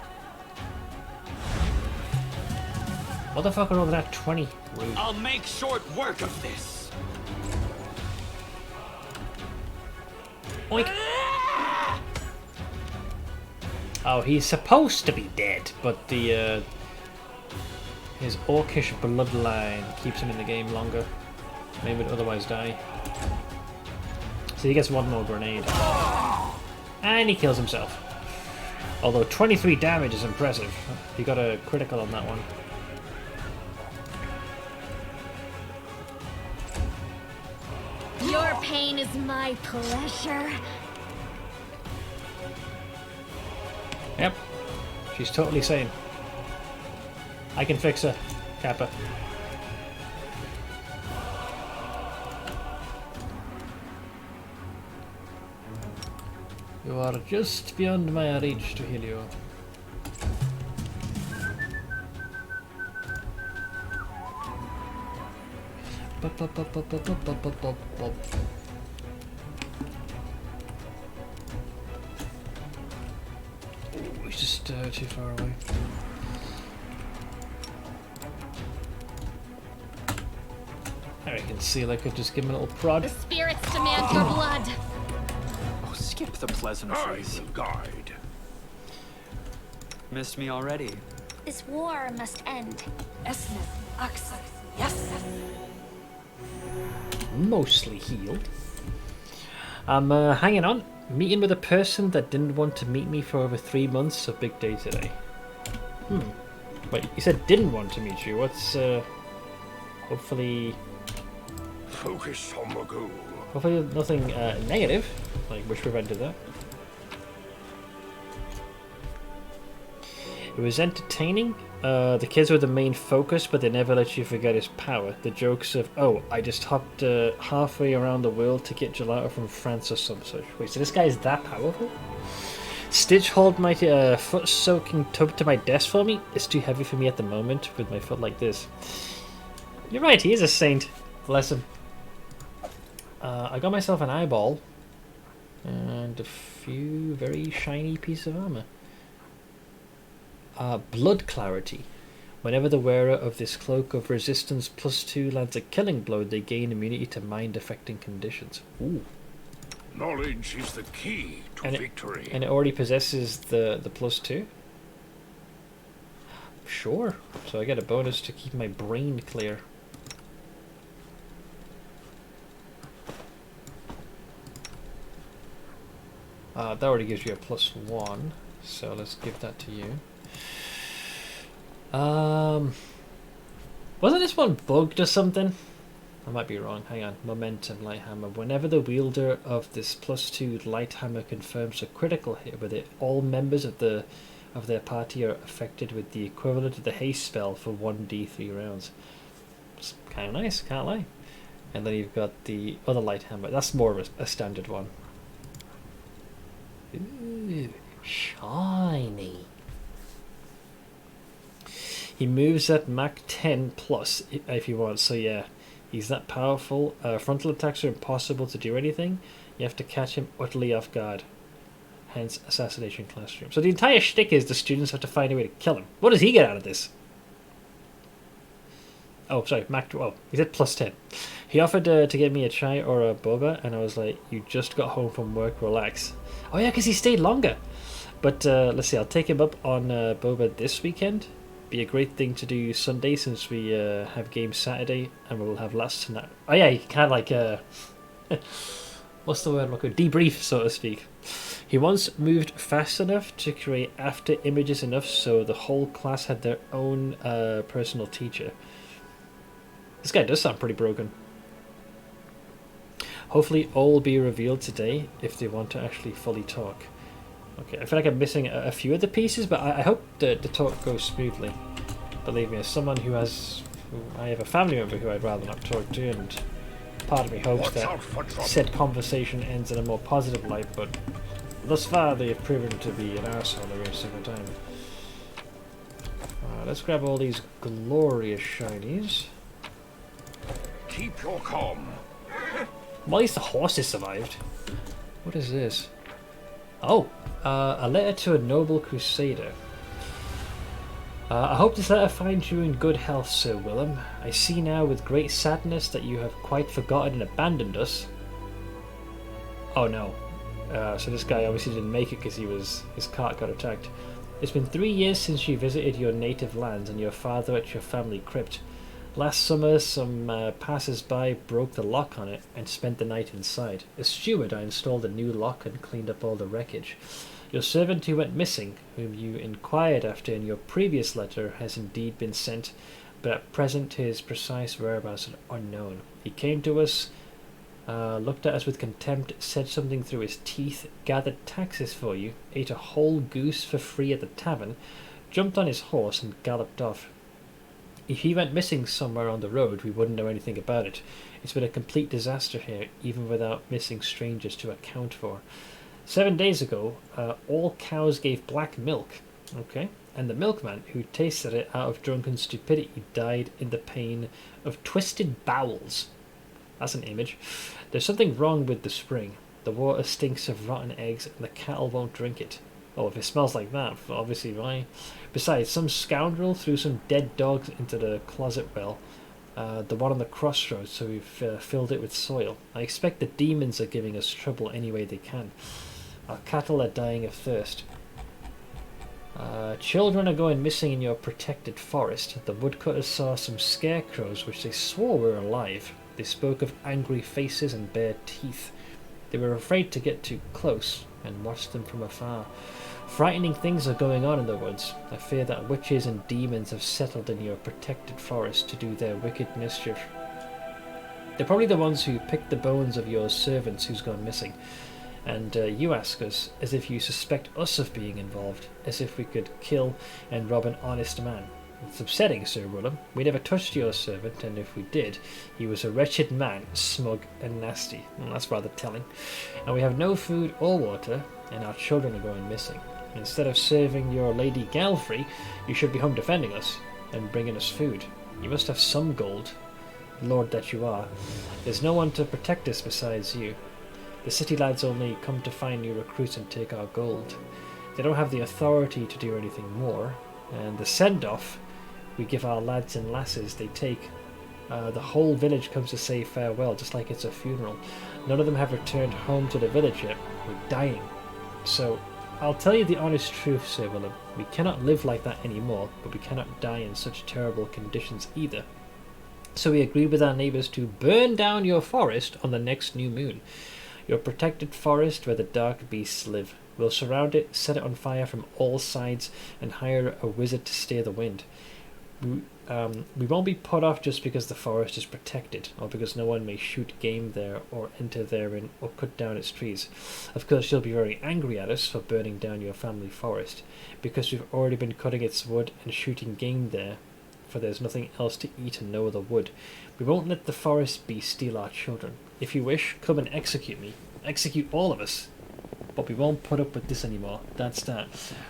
Motherfucker over that 20. Rude. I'll make short work of this. Oink. Oh, he's supposed to be dead, but the his orcish bloodline keeps him in the game longer. Maybe would otherwise die. So he gets one more grenade. And he kills himself. Although 23 damage is impressive. He got a critical on that one. Your pain is my pleasure. Yep. She's totally sane. I can fix her, Kappa. You are just beyond my reach to heal you. too far away. I can see I could just give him a little prod. The spirits demand your blood. Oh, skip the pleasantries. Guide. Missed me already. This war must end. Yes. Mostly healed. I'm hanging on. Meeting with a person that didn't want to meet me for over 3 months, so big day today. Wait, you said didn't want to meet you. What's, hopefully... Focus on the goal. Hopefully nothing negative, which prevented that. It was entertaining. The kids were the main focus, but they never let you forget his power. The jokes of, oh, I just hopped halfway around the world to get gelato from France or some such. Wait, so this guy is that powerful? Stitch hauled my foot-soaking tub to my desk for me. It's too heavy for me at the moment with my foot like this. You're right, he is a saint. Bless him. I got myself an eyeball and a few very shiny pieces of armor. Blood clarity. Whenever the wearer of this cloak of resistance +2 lands a killing blow, they gain immunity to mind-affecting conditions. Ooh. Knowledge is the key to victory. And it already possesses the +2? Sure. So I get a bonus to keep my brain clear. That already gives you a +1, so let's give that to you. Wasn't this one bugged or something? I might be wrong. Hang on. Momentum light hammer. Whenever the wielder of this +2 light hammer confirms a critical hit with it, all members of their party are affected with the equivalent of the haste spell for 1d3 rounds. It's kind of nice, can't lie. And then you've got the other light hammer. That's more of a standard one. Ooh, shiny. He moves at Mach 10 plus if you want, so yeah, he's that powerful. Frontal attacks are impossible to do anything. You have to catch him utterly off guard. Hence, Assassination Classroom. So the entire shtick is the students have to find a way to kill him. What does he get out of this? Oh, sorry, Mach 12. He said +10. He offered to get me a chai or a boba, and I was like, you just got home from work, relax. Oh yeah, because he stayed longer. But let's see, I'll take him up on boba this weekend. Be a great thing to do Sunday since we have games Saturday and we'll have last tonight. Oh yeah, you can kind of what's the word? Debrief, so to speak. He once moved fast enough to create after images enough so the whole class had their own personal teacher. This guy does sound pretty broken. Hopefully all will be revealed today if they want to actually fully talk. Okay, I feel like I'm missing a few of the pieces, but I hope the talk goes smoothly. Believe me, as someone who I have a family member who I'd rather not talk to, and part of me hopes that said conversation ends in a more positive light, but thus far they have proven to be an arsehole every single time. Let's grab all these glorious shinies. Keep your calm. Well, at least the horses survived. What is this? Oh, a letter to a noble crusader. I hope this letter finds you in good health, Sir Willem. I see now with great sadness that you have quite forgotten and abandoned us. Oh no. So this guy obviously didn't make it because his cart got attacked. It's been 3 years since you visited your native lands and your father at your family crypt. Last summer, some passers-by broke the lock on it and spent the night inside. As steward, I installed a new lock and cleaned up all the wreckage. Your servant who went missing, whom you inquired after in your previous letter, has indeed been sent, but at present his precise whereabouts are unknown. He came to us, looked at us with contempt, said something through his teeth, gathered taxes for you, ate a whole goose for free at the tavern, jumped on his horse and galloped off. If he went missing somewhere on the road, we wouldn't know anything about it. It's been a complete disaster here, even without missing strangers to account for. 7 days ago, all cows gave black milk, okay? And the milkman, who tasted it out of drunken stupidity, died in the pain of twisted bowels. That's an image. There's something wrong with the spring. The water stinks of rotten eggs, and the cattle won't drink it. Oh, if it smells like that, obviously why. Besides, some scoundrel threw some dead dogs into the closet well. The one on the crossroads, so we've filled it with soil. I expect the demons are giving us trouble any way they can. Our cattle are dying of thirst. Children are going missing in your protected forest. The woodcutters saw some scarecrows which they swore were alive. They spoke of angry faces and bare teeth. They were afraid to get too close and watched them from afar. Frightening things are going on in the woods. I fear that witches and demons have settled in your protected forest to do their wicked mischief. They're probably the ones who picked the bones of your servants who's gone missing. And you ask us as if you suspect us of being involved, as if we could kill and rob an honest man. It's upsetting, Sir Willem. We never touched your servant, and if we did, he was a wretched man, smug and nasty. Well, that's rather telling. And we have no food or water, and our children are going missing. Instead of serving your Lady Galfrey, you should be home defending us and bringing us food. You must have some gold, lord that you are. There's no one to protect us besides you. The city lads only come to find new recruits and take our gold. They don't have the authority to do anything more, and the send-off we give our lads and lasses, they take. The whole village comes to say farewell, just like it's a funeral. None of them have returned home to the village yet. We're dying. So, I'll tell you the honest truth, Sir Willem. We cannot live like that anymore, but we cannot die in such terrible conditions either. So we agreed with our neighbours to burn down your forest on the next new moon. Your protected forest where the dark beasts live. We'll surround it, set it on fire from all sides, and hire a wizard to steer the wind. We won't be put off just because the forest is protected, or because no one may shoot game there, or enter therein, or cut down its trees. Of course, you'll be very angry at us for burning down your family forest, because we've already been cutting its wood and shooting game there, for there's nothing else to eat and no other wood. We won't let the forest beast steal our children. If you wish, come and execute me. Execute all of us. But we won't put up with this anymore. That's that.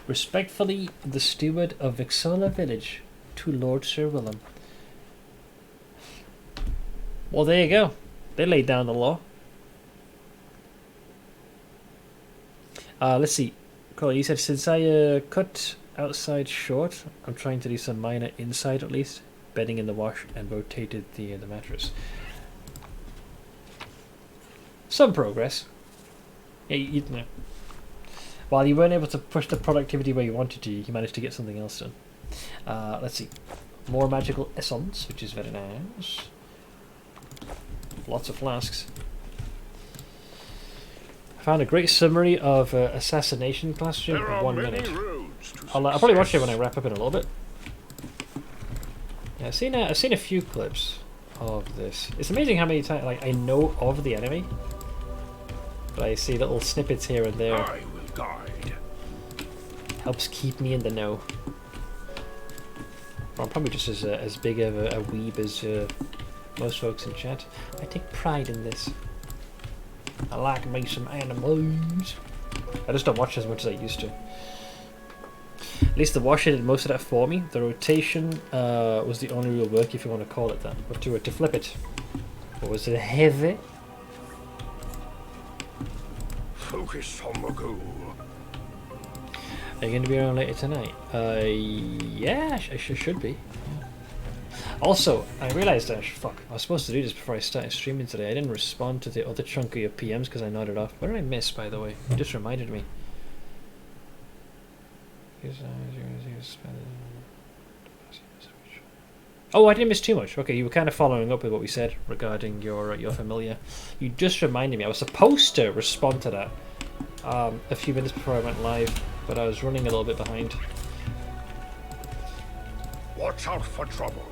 Respectfully, the steward of Vixola village, to Lord Sir Willem. Well, there you go. They laid down the law. Let's see. Colin, you said since I cut outside short, I'm trying to do some minor inside at least. Bedding in the wash and rotated the mattress. Some progress. Yeah, you know. While you weren't able to push the productivity where you wanted to, you managed to get something else done. Let's see. More magical essence, which is very nice. Lots of flasks. I found a great summary of assassination classroom in 1 minute. I'll probably watch it when I wrap up in a little bit. Yeah, I've seen a few clips of this. It's amazing how many times I know of the enemy, but I see little snippets here and there. I will guide. Helps keep me in the know. Well, I'm probably just as big of a weeb as most folks in chat. I take pride in this. I like me some animals. I just don't watch as much as I used to. At least the washer did most of that for me. The rotation was the only real work, if you want to call it that. But to flip it, what was it, heavy? Focus on Magoo. Are you going to be around later tonight? Yeah, I should be. Also, I realised I was supposed to do this before I started streaming today. I didn't respond to the other chunk of your PMs because I nodded off. What did I miss, by the way? It just reminded me. Oh, I didn't miss too much. Okay, you were kind of following up with what we said regarding your familiar. You just reminded me. I was supposed to respond to that a few minutes before I went live, but I was running a little bit behind. Watch out for trouble.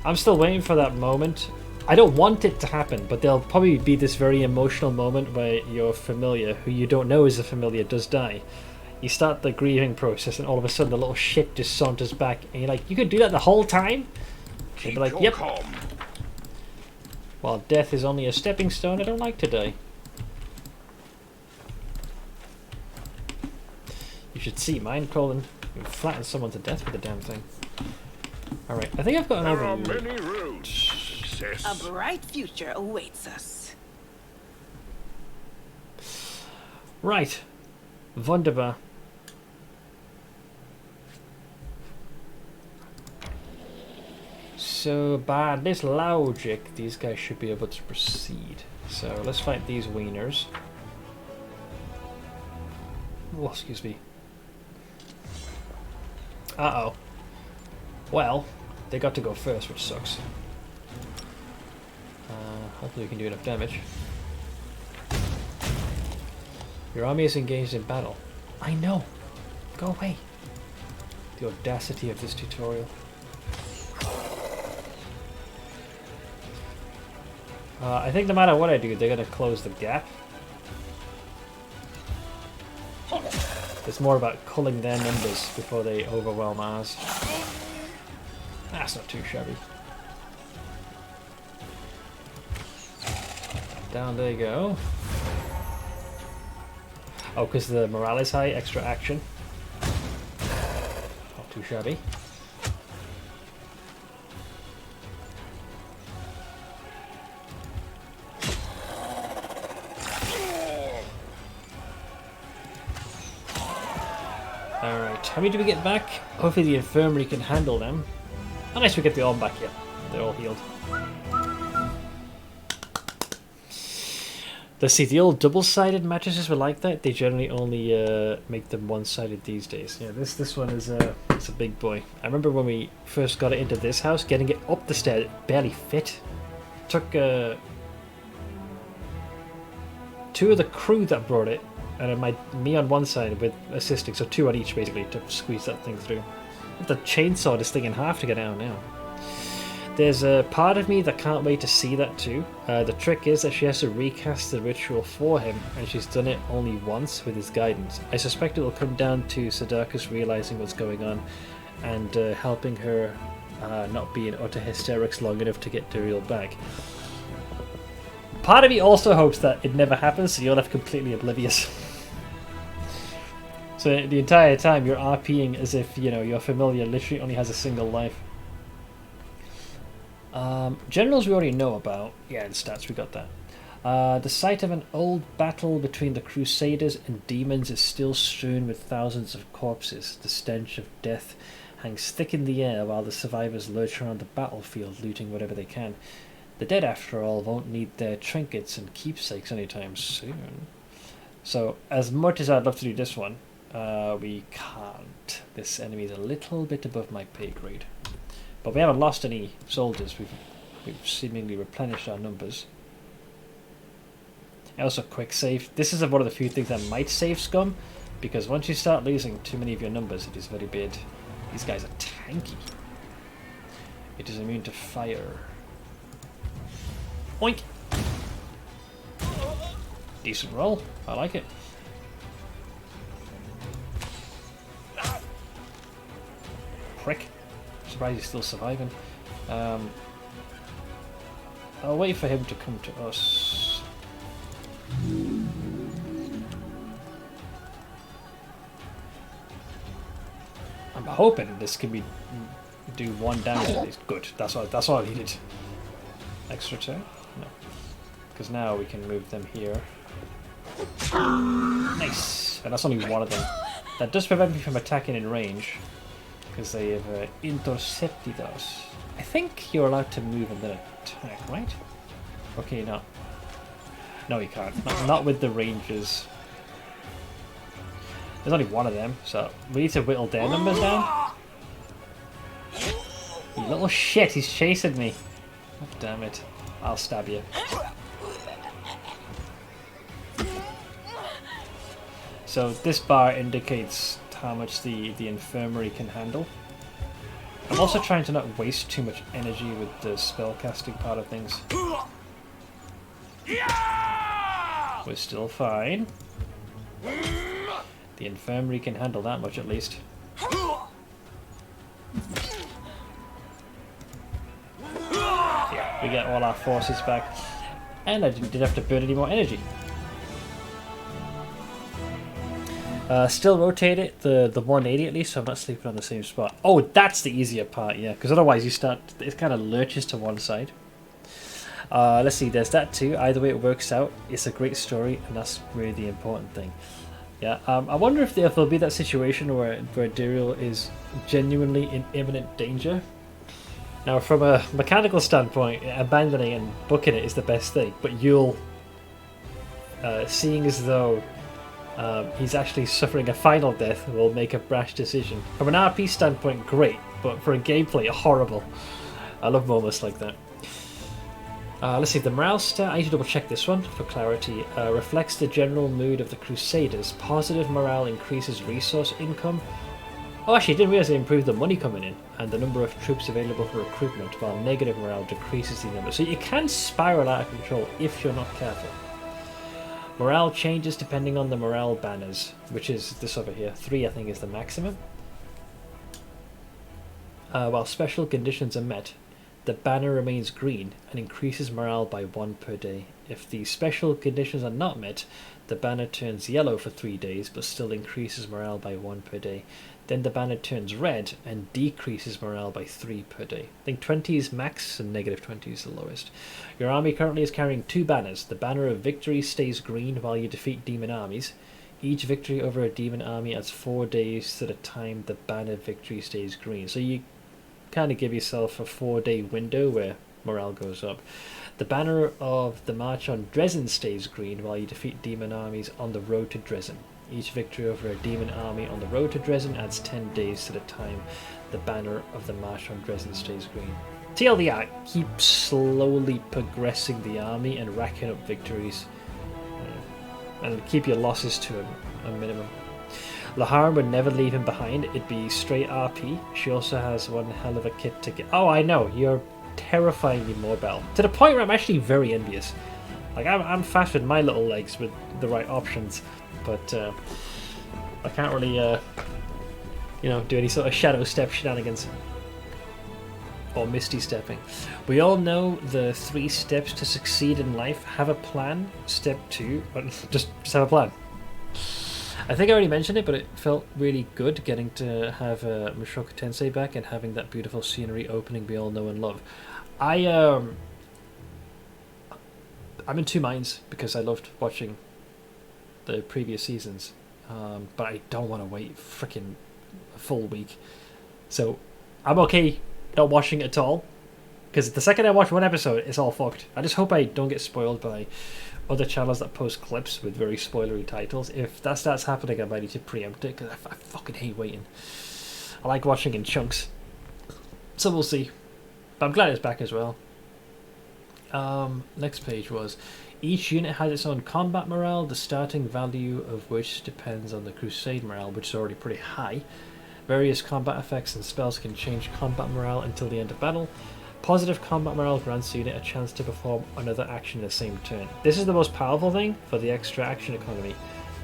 I'm still waiting for that moment. I don't want it to happen, but there'll probably be this very emotional moment where your familiar, who you don't know is a familiar, does die. You start the grieving process, and all of a sudden the little shit just saunters back, and you're like, you could do that the whole time? They'd be like, yep. Calm. While death is only a stepping stone, I don't like to die. You should see mine, Colin. You flatten someone to death with the damn thing. Alright, I think I've got another. There are many roads to success. A bright future awaits us. Right. Wunderbar. So by this logic, these guys should be able to proceed. So let's fight these wieners. Oh, excuse me. Uh-oh. Well, they got to go first, which sucks. Hopefully we can do enough damage. Your army is engaged in battle. I know. Go away. The audacity of this tutorial. I think no matter what I do, they're going to close the gap. It's more about culling their numbers before they overwhelm ours. That's not too shabby. Down they go. Oh, because the morale is high, extra action. Not too shabby. Alright, how many do we get back? Hopefully the infirmary can handle them. Unless we get the arm back here. They're all healed. Let's see, the old double-sided mattresses were like that. They generally only make them one-sided these days. Yeah, this one is it's a big boy. I remember when we first got it into this house, getting it up the stairs, it barely fit. It took 2 of the crew that brought it, and me on one side with assisting, so 2 on each basically, to squeeze that thing through. I have to chainsaw this thing in half to get out now. There's a part of me that can't wait to see that too. The trick is that she has to recast the ritual for him, and she's done it only once with his guidance. I suspect it will come down to Sadakis realizing what's going on and helping her not be in utter hysterics long enough to get Duriel back. Part of me also hopes that it never happens, so you're left completely oblivious. So the entire time you're RPing as if, you know, your familiar literally only has a single life. Generals we already know about. Yeah, in stats we got that. The site of an old battle between the Crusaders and demons is still strewn with thousands of corpses. The stench of death hangs thick in the air while the survivors lurch around the battlefield looting whatever they can. The dead, after all, won't need their trinkets and keepsakes anytime soon. So, as much as I'd love to do this one, we can't. This enemy is a little bit above my pay grade. But we haven't lost any soldiers. We've seemingly replenished our numbers. Also, quick save. This is one of the few things that might save Scum, because once you start losing too many of your numbers, it is very bad. These guys are tanky. It is immune to fire. Oink! Decent roll. I like it. Prick. Surprised he's still surviving. I'll wait for him to come to us. I'm hoping this can be do 1 damage at least. Good. That's all I needed. Extra turn? No. Because now we can move them here. Nice. And that's only one of them. That does prevent me from attacking in range, because they have intercepted us. I think you're allowed to move and then attack, right? Okay, no. No, you can't. Not with the rangers. There's only one of them, so we need to whittle their numbers down. You little shit, he's chasing me. God damn it. I'll stab you. So this bar indicates how much the infirmary can handle. I'm also trying to not waste too much energy with the spellcasting part of things. We're still fine. The infirmary can handle that much at least. Yeah, we get all our forces back. And I didn't have to burn any more energy. Still rotate it, the 180 at least, so I'm not sleeping on the same spot. Oh, that's the easier part, yeah, because otherwise it kind of lurches to one side. Let's see, there's that too. Either way it works out, it's a great story, and that's really the important thing. Yeah, I wonder if there'll be that situation where Duriel is genuinely in imminent danger, Now, from a mechanical standpoint, abandoning and booking it is the best thing, but you'll, seeing as though he's actually suffering a final death, will make a brash decision. From an RP standpoint, great, but for a gameplay, horrible. I love moments like that. Let's see, the morale stat, I need to double check this one for clarity, reflects the general mood of the Crusaders. Positive morale increases resource income. Oh, actually, I didn't realise it improved the money coming in and the number of troops available for recruitment, while negative morale decreases the number. So you can spiral out of control if you're not careful. Morale changes depending on the morale banners, which is this over here. 3, I think, is the maximum. While special conditions are met, the banner remains green and increases morale by 1 per day. If the special conditions are not met, the banner turns yellow for 3 days but still increases morale by 1 per day. Then the banner turns red and decreases morale by 3 per day. I think 20 is max and negative 20 is the lowest. Your army currently is carrying 2 banners. The banner of victory stays green while you defeat demon armies. Each victory over a demon army adds 4 days to the time the banner victory stays green. So you kind of give yourself a 4-day window where morale goes up. The banner of the March on Dresden stays green while you defeat demon armies on the road to Dresden. Each victory over a demon army on the road to Dresden adds 10 days to the time the banner of the March on Dresden stays green. TLDR, keep slowly progressing the army and racking up victories. And keep your losses to a minimum. Laharn would never leave him behind, it'd be straight RP. She also has one hell of a kit to get. Oh, I know, you're terrifyingly mobile. To the point where I'm actually very envious. Like, I'm fast with my little legs with the right options, but I can't really, you know, do any sort of shadow step shenanigans. Or misty stepping. We all know the 3 steps to succeed in life. Have a plan. Step 2, just have a plan. I think I already mentioned it, but it felt really good getting to have Mushoku Tensei back and having that beautiful scenery opening we all know and love. I'm in 2 minds because I loved watching the previous seasons, but I don't want to wait freaking a full week. So I'm okay not watching it at all, because the second I watch one episode, it's all fucked. I just hope I don't get spoiled by other channels that post clips with very spoilery titles. If that starts happening, I might need to preempt it, because I fucking hate waiting. I like watching in chunks. So we'll see. But I'm glad it's back as well. Next page was, each unit has its own combat morale, the starting value of which depends on the crusade morale, which is already pretty high. Various combat effects and spells can change combat morale until the end of battle. Positive combat morale grants the unit a chance to perform another action in the same turn. This is the most powerful thing for the extra action economy.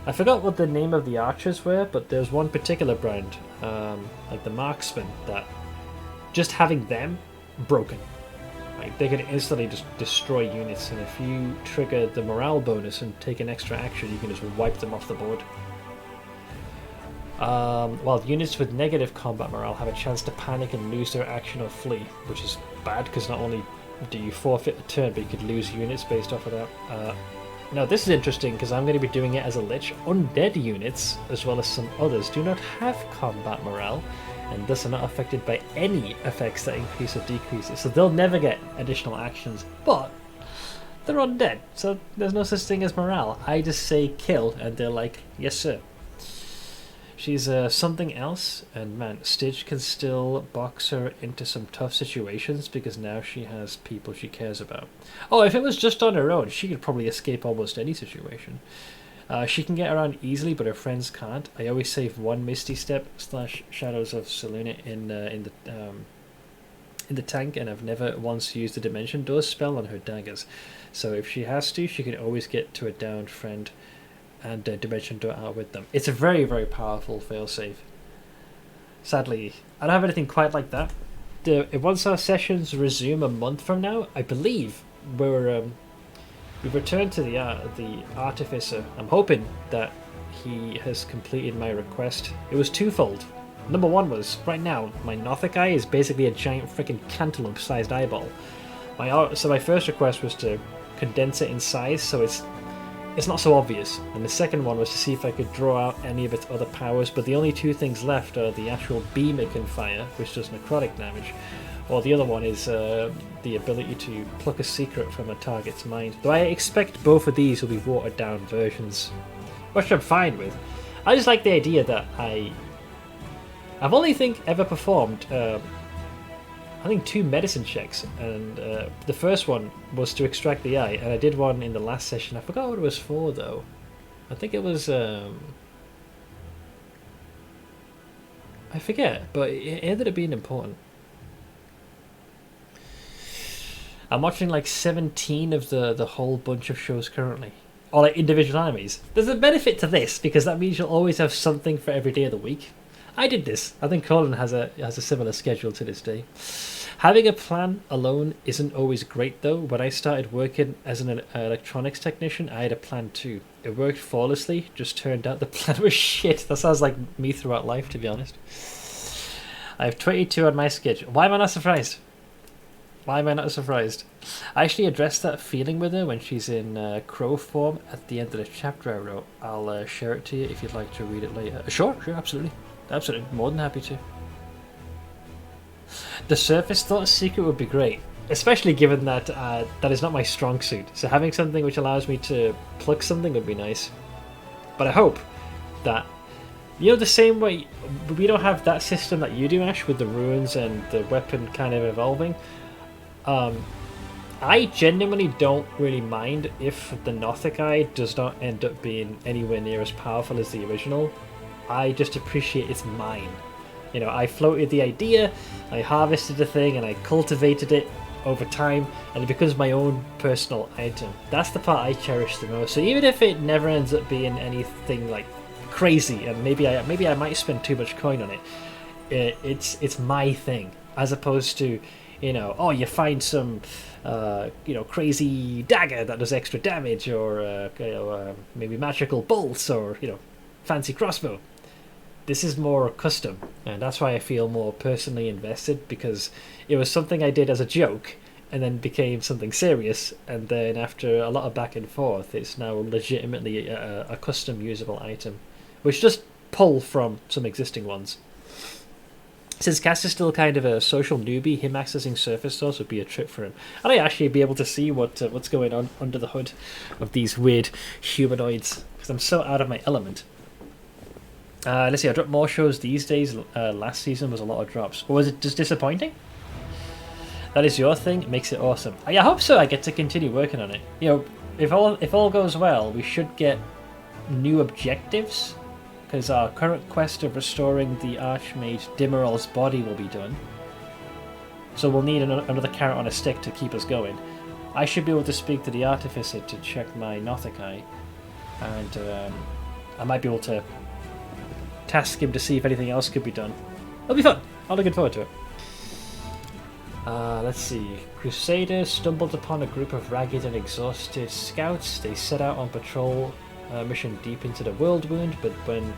I forgot what the name of the archers were, but there's one particular brand, like the marksmen, that just having them, broken. Like, they can instantly just destroy units, and if you trigger the morale bonus and take an extra action, you can just wipe them off the board. While units with negative combat morale have a chance to panic and lose their action or flee, which is bad because not only do you forfeit a turn, but you could lose units based off of that. Now this is interesting because I'm going to be doing it as a Lich. Undead units, as well as some others, do not have combat morale, and thus are not affected by any effects that increase or decrease it. So they'll never get additional actions, but they're undead, so there's no such thing as morale. I just say kill, and they're like, yes sir. She's something else, and man, Stitch can still box her into some tough situations because now she has people she cares about. Oh, if it was just on her own, she could probably escape almost any situation. She can get around easily, but her friends can't. I always save 1 Misty Step / Shadows of Selûne in the tank, and I've never once used the Dimension Door spell on her daggers. So if she has to, she can always get to a downed friend and Dimension Door out with them. It's a very, very powerful failsafe. Sadly, I don't have anything quite like that. Once our sessions resume a month from now, I believe we've returned to the Artificer. I'm hoping that he has completed my request. It was twofold. Number 1 was, right now, my Nothic eye is basically a giant freaking cantaloupe-sized eyeball. So my first request was to condense it in size so it's not so obvious, and the second one was to see if I could draw out any of its other powers, but the only 2 things left are the actual beam it can fire, which does necrotic damage, or the other one is the ability to pluck a secret from a target's mind. Though I expect both of these will be watered down versions, which I'm fine with. I just like the idea that I've only ever performed I think 2 medicine checks, and the first one was to extract the eye, and I did one in the last session. I forgot what it was for though. I think it was I forget, but it ended up being important. I'm watching like 17 of the whole bunch of shows currently, or like individual animes. There's a benefit to this because that means you'll always have something for every day of the week. I did this. I think Colin has a similar schedule to this day. Having a plan alone isn't always great though. When I started working as an electronics technician, I had a plan too. It worked flawlessly, just turned out the plan was shit. That sounds like me throughout life, to be honest. I have 22 on my schedule. Why am I not surprised? Why am I not surprised? I actually addressed that feeling with her when she's in crow form at the end of the chapter I wrote. I'll share it to you if you'd like to read it later. Sure, absolutely. Absolutely, more than happy to. The surface thought secret would be great, especially given that that is not my strong suit. So having something which allows me to pluck something would be nice. But I hope that, you know, the same way we don't have that system that you do, Ash, with the runes and the weapon kind of evolving. I genuinely don't really mind if the Nothic Eye does not end up being anywhere near as powerful as the original. I just appreciate it's mine. You know, I floated the idea, I harvested the thing, and I cultivated it over time, and it becomes my own personal item. That's the part I cherish the most. So even if it never ends up being anything like crazy, and maybe I might spend too much coin on it, it's my thing, as opposed to, you know, oh, you find some you know, crazy dagger that does extra damage, or you know, maybe magical bolts, or, you know, fancy crossbow. This is more custom, and that's why I feel more personally invested, because it was something I did as a joke and then became something serious, and then after a lot of back and forth it's now legitimately a custom usable item, which just pull from some existing ones. Since Cass is still kind of a social newbie, him accessing surface source would be a trip for him. And I actually be able to see what's going on under the hood of these weird humanoids, because I'm so out of my element. Let's see, I dropped more shows these days. Last season was a lot of drops. Or was it just disappointing? That is your thing, it makes it awesome. I hope so. I get to continue working on it. You know, if all goes well, we should get new objectives, because our current quest of restoring the Archmage Dimmeral's body will be done. So we'll need another carrot on a stick to keep us going. I should be able to speak to the Artificer to check my Nothic Eye, and I might be able to task him to see if anything else could be done. It'll be fun. I'm looking forward to it. Let's see. Crusaders stumbled upon a group of ragged and exhausted scouts. They set out on patrol mission deep into the World Wound, but when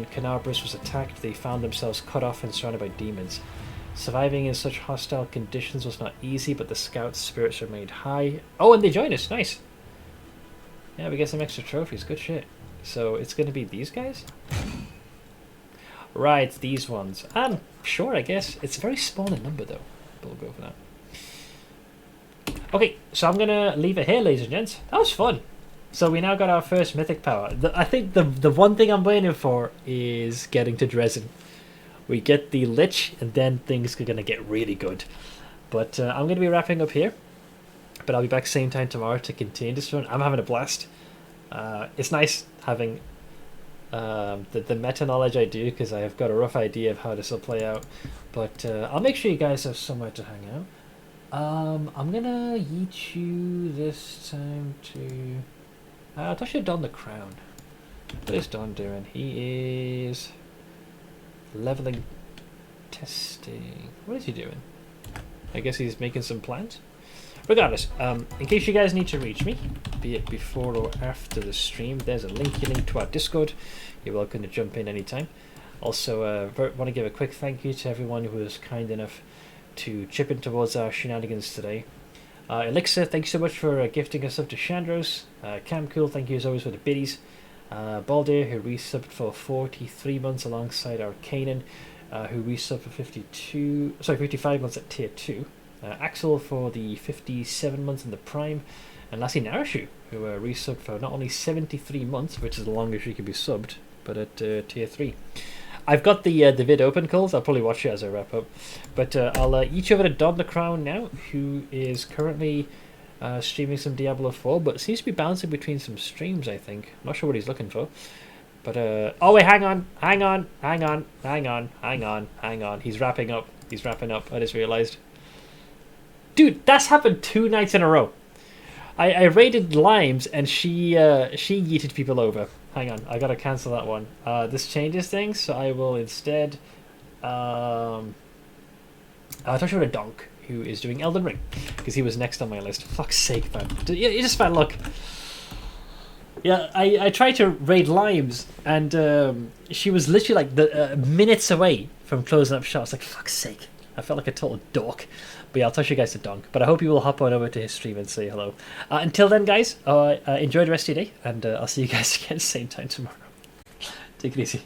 Canabras was attacked, they found themselves cut off and surrounded by demons. Surviving in such hostile conditions was not easy, but the scouts' spirits remained high. Oh, and they joined us. Nice. Yeah, we get some extra trophies. Good shit. So it's going to be these guys? Right, these ones. Sure, I guess. It's very small in number, though. But we'll go for that. Okay, so I'm going to leave it here, ladies and gents. That was fun. So we now got our first mythic power. I think the one thing I'm waiting for is getting to Dresden. We get the Lich, and then things are going to get really good. But I'm going to be wrapping up here. But I'll be back same time tomorrow to continue this run. I'm having a blast. It's nice having the meta knowledge I do, because I have got a rough idea of how this will play out. But I'll make sure you guys have somewhere to hang out. I'm gonna yeet you this time to... I thought you had done the crown. What is Don doing? He is leveling, testing. What is he doing? I guess he's making some plans. Regardless, in case you guys need to reach me, be it before or after the stream, there's a link to our Discord. You're welcome to jump in anytime. Also, want to give a quick thank you to everyone who was kind enough to chip in towards our shenanigans today. Elixir, thanks so much for gifting us up to Chandros. Camcool, thank you as always for the biddies. Baldur, who resubbed for 43 months alongside our Kanan. who resubbed for 55 months at tier 2. Axel for the 57 months in the Prime. And lastly, Narashu, who resubbed for not only 73 months, which is the longest she can be subbed, but at tier 3. I've got the vid open, calls. I'll probably watch it as I wrap up. But I'll each over to Don the Crown now, who is currently streaming some Diablo 4, but seems to be bouncing between some streams, I think. I'm not sure what he's looking for. But, oh wait, hang on. He's wrapping up. I just realized. Dude, that's happened 2 nights in a row. I raided Limes and she yeeted people over. Hang on, I gotta cancel that one. This changes things, so I will instead... I thought you were a Donk, who is doing Elden Ring, because he was next on my list. Fuck's sake, man. You just found luck. Yeah, I tried to raid Limes, and she was literally like minutes away from closing up shop. I was like, fuck's sake. I felt like a total dork. But yeah, I'll touch you guys to Donk. But I hope you will hop on over to his stream and say hello. Until then, guys, enjoy the rest of your day, and I'll see you guys again same time tomorrow. Take it easy.